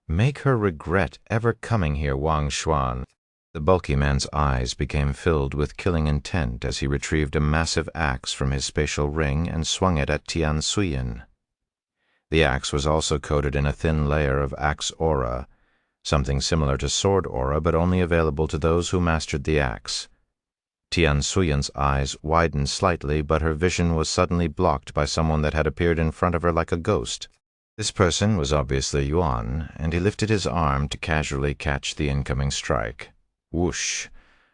"Make her regret ever coming here, Wang Xuan." The bulky man's eyes became filled with killing intent as he retrieved a massive axe from his spatial ring and swung it at Tian Suyen. The axe was also coated in a thin layer of axe aura, something similar to sword aura but only available to those who mastered the axe. Tian Suyen's eyes widened slightly, but her vision was suddenly blocked by someone that had appeared in front of her like a ghost. This person was obviously Yuan, and he lifted his arm to casually catch the incoming strike. Whoosh!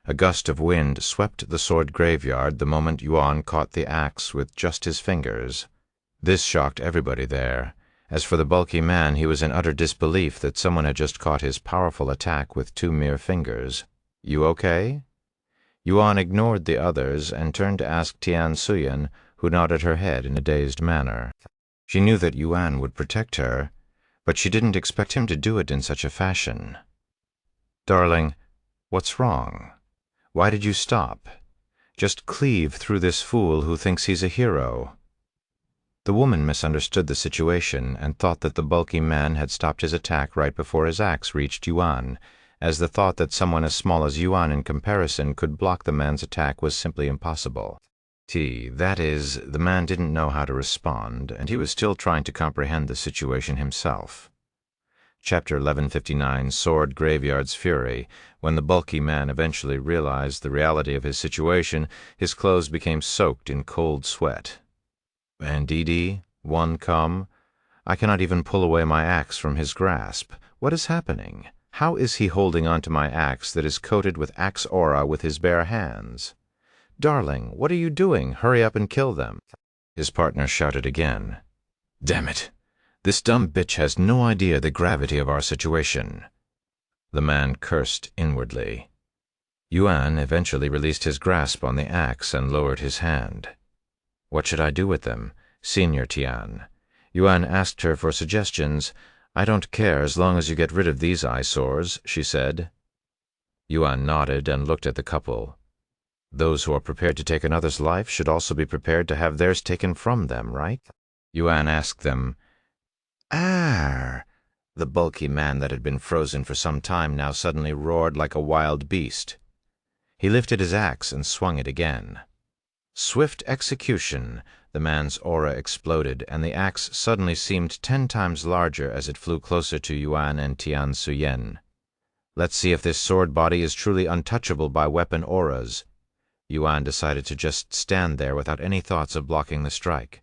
A gust of wind swept the sword graveyard the moment Yuan caught the axe with just his fingers. This shocked everybody there. As for the bulky man, he was in utter disbelief that someone had just caught his powerful attack with 2 mere fingers. "You okay?" Yuan ignored the others and turned to ask Tian Suyen, who nodded her head in a dazed manner. She knew that Yuan would protect her, but she didn't expect him to do it in such a fashion. "Darling, what's wrong? Why did you stop? Just cleave through this fool who thinks he's a hero." The woman misunderstood the situation and thought that the bulky man had stopped his attack right before his axe reached Yuan, as the thought that someone as small as Yuan in comparison could block the man's attack was simply impossible. That is, the man didn't know how to respond, and he was still trying to comprehend the situation himself. Chapter 1159 Sword Graveyard's Fury. When the bulky man eventually realized the reality of his situation, his clothes became soaked in cold sweat. And Dee, one come? I cannot even pull away my axe from his grasp. What is happening? How is he holding on to my axe that is coated with axe aura with his bare hands? Darling, what are you doing? Hurry up and kill them. His partner shouted again. Damn it! This dumb bitch has no idea the gravity of our situation. The man cursed inwardly. Yuan eventually released his grasp on the axe and lowered his hand. What should I do with them? Senior Tian. Yuan asked her for suggestions. I don't care as long as you get rid of these eyesores, she said. Yuan nodded and looked at the couple. Those who are prepared to take another's life should also be prepared to have theirs taken from them, right? Yuan asked them. Arr! The bulky man that had been frozen for some time now suddenly roared like a wild beast. He lifted his axe and swung it again. Swift execution. The man's aura exploded, and the axe suddenly seemed 10 times larger as it flew closer to Yuan and Tian Suyen. Let's see if this sword body is truly untouchable by weapon auras. Yuan decided to just stand there without any thoughts of blocking the strike.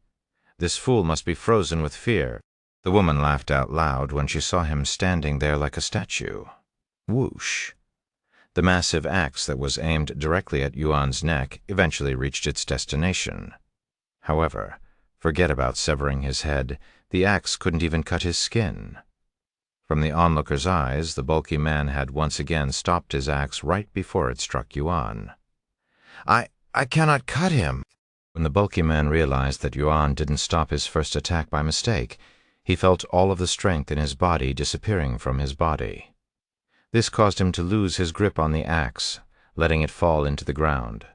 This fool must be frozen with fear. The woman laughed out loud when she saw him standing there like a statue. Whoosh! The massive axe that was aimed directly at Yuan's neck eventually reached its destination. However, forget about severing his head. The axe couldn't even cut his skin. From the onlooker's eyes, the bulky man had once again stopped his axe right before it struck Yuan. I cannot cut him. When the bulky man realized that Yuan didn't stop his first attack by mistake, he felt all of the strength in his body disappearing from his body. This caused him to lose his grip on the axe, letting it fall into the ground.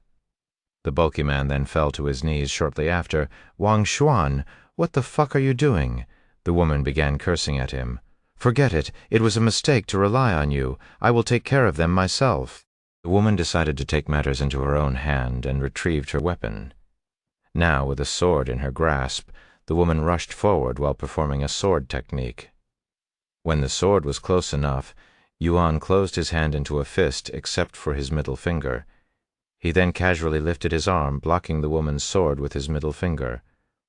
The bulky man then fell to his knees shortly after. Wang Xuan, what the fuck are you doing? The woman began cursing at him. Forget it. It was a mistake to rely on you. I will take care of them myself. The woman decided to take matters into her own hand and retrieved her weapon. Now, with a sword in her grasp, the woman rushed forward while performing a sword technique. When the sword was close enough, Yuan closed his hand into a fist except for his middle finger. He then casually lifted his arm, blocking the woman's sword with his middle finger.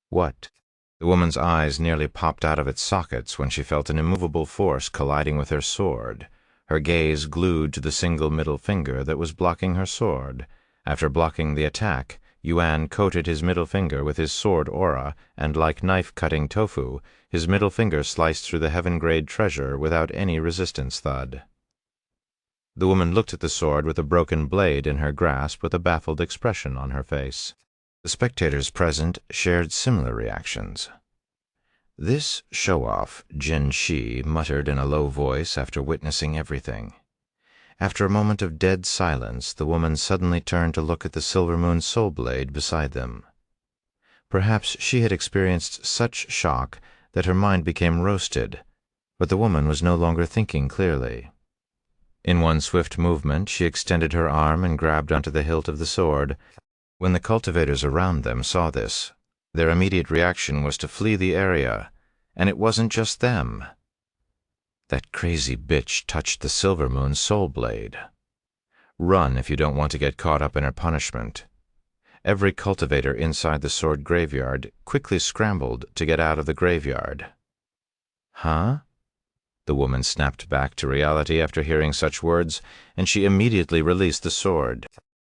What? The woman's eyes nearly popped out of its sockets when she felt an immovable force colliding with her sword, her gaze glued to the single middle finger that was blocking her sword. After blocking the attack, Yuan coated his middle finger with his sword aura, and like knife-cutting tofu, his middle finger sliced through the heaven-grade treasure without any resistance thud. The woman looked at the sword with a broken blade in her grasp with a baffled expression on her face. The spectators present shared similar reactions. This show-off, Jin Shi muttered in a low voice after witnessing everything. After a moment of dead silence, the woman suddenly turned to look at the Silver Moon Soul Blade beside them. Perhaps she had experienced such shock that her mind became roasted, but the woman was no longer thinking clearly. In one swift movement, she extended her arm and grabbed onto the hilt of the sword. When the cultivators around them saw this, their immediate reaction was to flee the area, and it wasn't just them. That crazy bitch touched the Silver Moon Soul Blade. Run if you don't want to get caught up in her punishment. Every cultivator inside the sword graveyard quickly scrambled to get out of the graveyard. Huh? The woman snapped back to reality after hearing such words, and she immediately released the sword.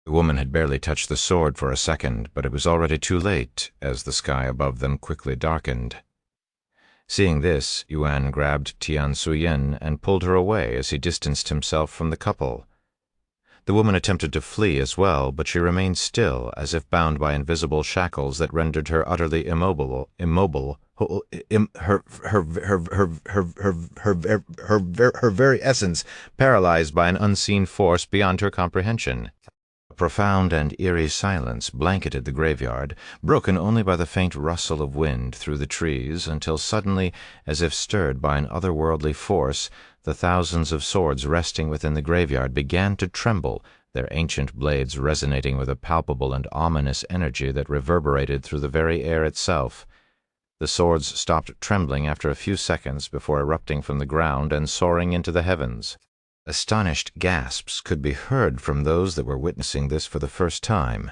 The woman had barely touched the sword for a second, but it was already too late, as the sky above them quickly darkened. Seeing this, Yuan grabbed Tian Suyen and pulled her away as he distanced himself from the couple. The woman attempted to flee as well, but she remained still, as if bound by invisible shackles that rendered her utterly immobile, her very essence paralyzed by an unseen force beyond her comprehension. A profound and eerie silence blanketed the graveyard, broken only by the faint rustle of wind through the trees, until suddenly, as if stirred by an otherworldly force, The thousands of swords resting within the graveyard began to tremble, their ancient blades resonating with a palpable and ominous energy that reverberated through the very air itself. The swords stopped trembling after a few seconds before erupting from the ground and soaring into the heavens. Astonished gasps could be heard from those that were witnessing this for the first time.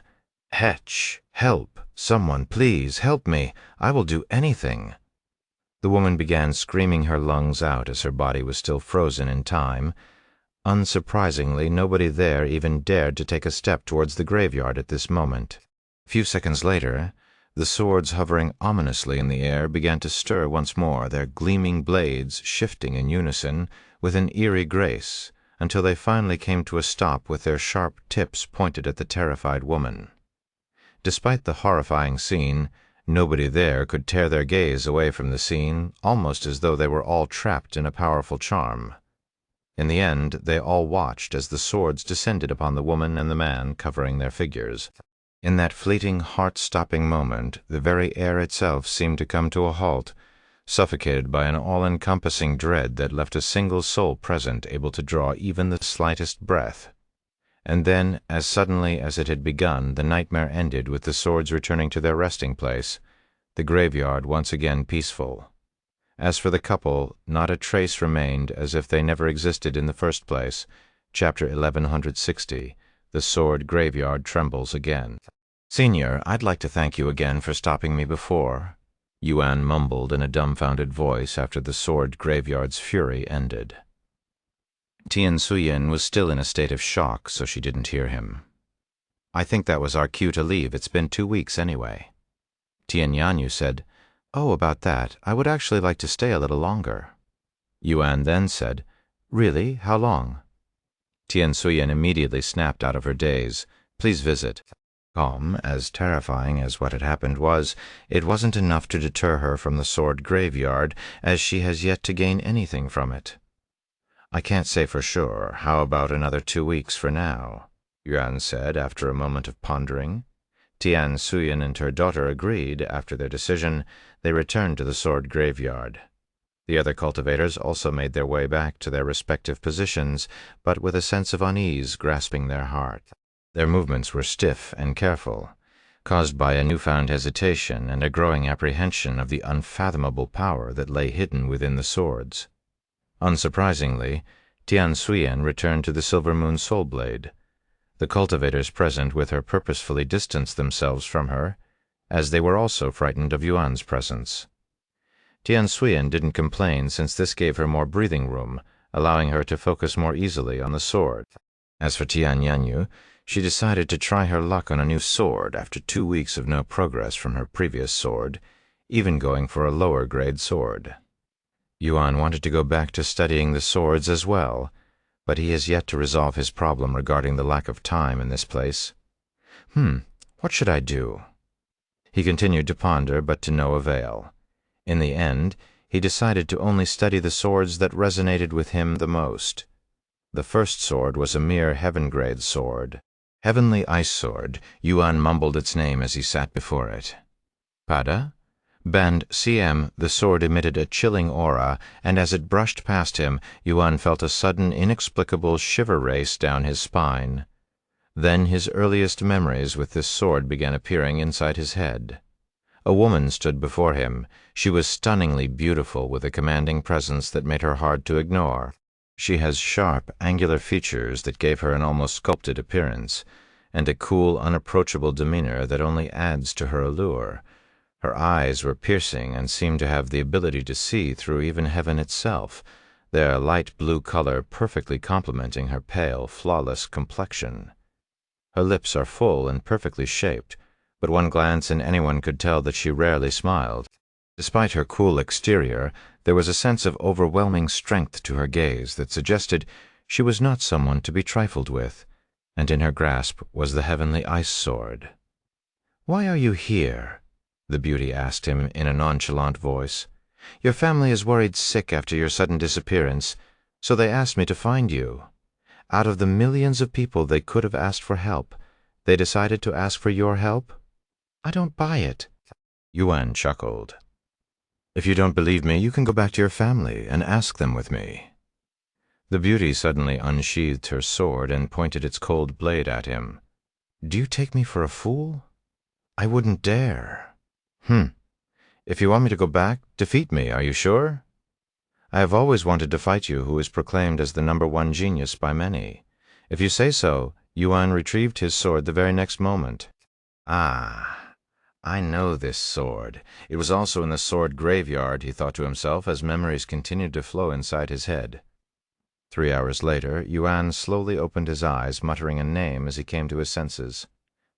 "Hetch! Help! Someone, please, help me! I will do anything!" The woman began screaming her lungs out as her body was still frozen in time. Unsurprisingly, nobody there even dared to take a step towards the graveyard at this moment. A few seconds later, the swords hovering ominously in the air began to stir once more, their gleaming blades shifting in unison with an eerie grace, until they finally came to a stop with their sharp tips pointed at the terrified woman. Despite the horrifying scene, nobody there could tear their gaze away from the scene, almost as though they were all trapped in a powerful charm. In the end, they all watched as the swords descended upon the woman and the man covering their figures. In that fleeting, heart-stopping moment, the very air itself seemed to come to a halt, suffocated by an all-encompassing dread that left a single soul present able to draw even the slightest breath. And then, as suddenly as it had begun, the nightmare ended with the swords returning to their resting place, the graveyard once again peaceful. As for the couple, not a trace remained, as if they never existed in the first place. Chapter 1160. The Sword Graveyard Trembles Again. "Senior, I'd like to thank you again for stopping me before," Yuan mumbled in a dumbfounded voice after the sword graveyard's fury ended. Tian Suyin was still in a state of shock, so she didn't hear him. "I think that was our cue to leave. It's been 2 weeks anyway." Tian Yanyu said, "Oh, about that, I would actually like to stay a little longer." Yuan then said, "Really? How long?" Tian Suyin immediately snapped out of her daze. "Please visit." Calm, as terrifying as what had happened was, it wasn't enough to deter her from the sword graveyard, as she has yet to gain anything from it. "I can't say for sure. How about another 2 weeks for now?" Yuan said after a moment of pondering. Tian Suyin and her daughter agreed. After their decision, they returned to the sword graveyard. The other cultivators also made their way back to their respective positions, but with a sense of unease grasping their heart. Their movements were stiff and careful, caused by a newfound hesitation and a growing apprehension of the unfathomable power that lay hidden within the swords. Unsurprisingly, Tian Suyin returned to the Silver Moon Soul Blade. The cultivators present with her purposefully distanced themselves from her, as they were also frightened of Yuan's presence. Tian Suyin didn't complain, since this gave her more breathing room, allowing her to focus more easily on the sword. As for Tian Yanyu, she decided to try her luck on a new sword after 2 weeks of no progress from her previous sword, even going for a lower-grade sword. Yuan wanted to go back to studying the swords as well, but he has yet to resolve his problem regarding the lack of time in this place. What should I do? He continued to ponder, but to no avail. In the end, he decided to only study the swords that resonated with him the most. The first sword was a mere heaven-grade sword. Heavenly Ice Sword, Yuan mumbled its name as he sat before it. Pada? Band CM, the sword emitted a chilling aura, and as it brushed past him, Yuan felt a sudden, inexplicable shiver race down his spine. Then his earliest memories with this sword began appearing inside his head. A woman stood before him. She was stunningly beautiful, with a commanding presence that made her hard to ignore. She has sharp, angular features that gave her an almost sculpted appearance, and a cool, unapproachable demeanor that only adds to her allure. Her eyes were piercing and seemed to have the ability to see through even heaven itself, their light blue color perfectly complementing her pale, flawless complexion. Her lips are full and perfectly shaped, but one glance and anyone could tell that she rarely smiled. Despite her cool exterior, there was a sense of overwhelming strength to her gaze that suggested she was not someone to be trifled with, and in her grasp was the heavenly ice sword. "Why are you here?" the beauty asked him in a nonchalant voice. "Your family is worried sick after your sudden disappearance, so they asked me to find you. Out of the millions of people they could have asked for help, they decided to ask for your help? I don't buy it." Yuan chuckled. "If you don't believe me, you can go back to your family and ask them with me." The beauty suddenly unsheathed her sword and pointed its cold blade at him. "Do you take me for a fool? I wouldn't dare." If you want me to go back, defeat me, are you sure? I have always wanted to fight you, who is proclaimed as the #1 genius by many. If you say so." Yuan retrieved his sword the very next moment. "Ah, I know this sword. It was also in the sword graveyard," he thought to himself as memories continued to flow inside his head. 3 hours later, Yuan slowly opened his eyes, muttering a name as he came to his senses.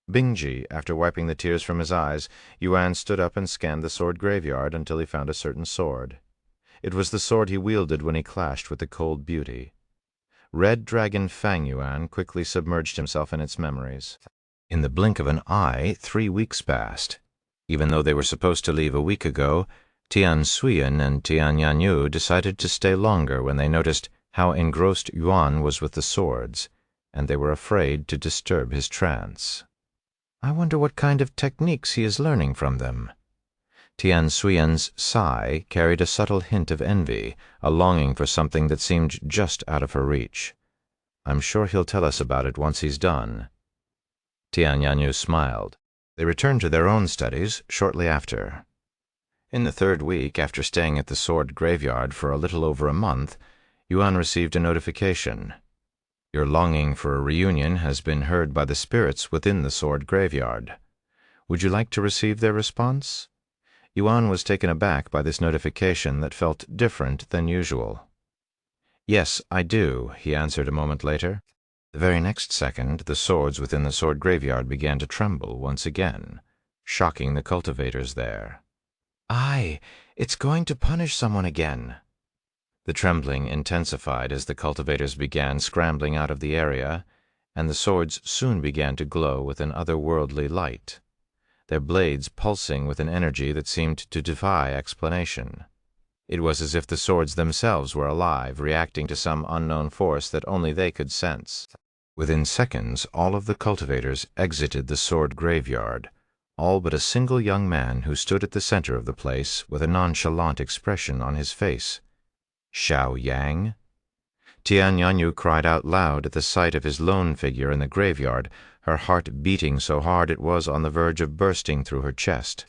Binge. After wiping the tears from his eyes, Yuan stood up and scanned the sword graveyard until he found a certain sword. It was the sword he wielded when he clashed with the cold beauty. Red Dragon Fang Yuan quickly submerged himself in its memories. In the blink of an eye, 3 weeks passed. Even though they were supposed to leave a week ago, Tian Suyen and Tian Yanyu decided to stay longer when they noticed how engrossed Yuan was with the swords, and they were afraid to disturb his trance. "I wonder what kind of techniques he is learning from them." Tian Suyen's sigh carried a subtle hint of envy, a longing for something that seemed just out of her reach. "I'm sure he'll tell us about it once he's done." Tian Yanyu smiled. They returned to their own studies shortly after. In the 3rd week, after staying at the sword graveyard for a little over a month, Yuan received a notification. "Your longing for a reunion has been heard by the spirits within the sword graveyard. Would you like to receive their response?" Yuan was taken aback by this notification that felt different than usual. "Yes, I do," he answered a moment later. The very next second, the swords within the sword graveyard began to tremble once again, shocking the cultivators there. "Aye, it's going to punish someone again." The trembling intensified as the cultivators began scrambling out of the area, and the swords soon began to glow with an otherworldly light, their blades pulsing with an energy that seemed to defy explanation. It was as if the swords themselves were alive, reacting to some unknown force that only they could sense. Within seconds, all of the cultivators exited the sword graveyard, all but a single young man who stood at the center of the place with a nonchalant expression on his face. Xiao Yang? Tian Yanyu cried out loud at the sight of his lone figure in the graveyard, her heart beating so hard it was on the verge of bursting through her chest.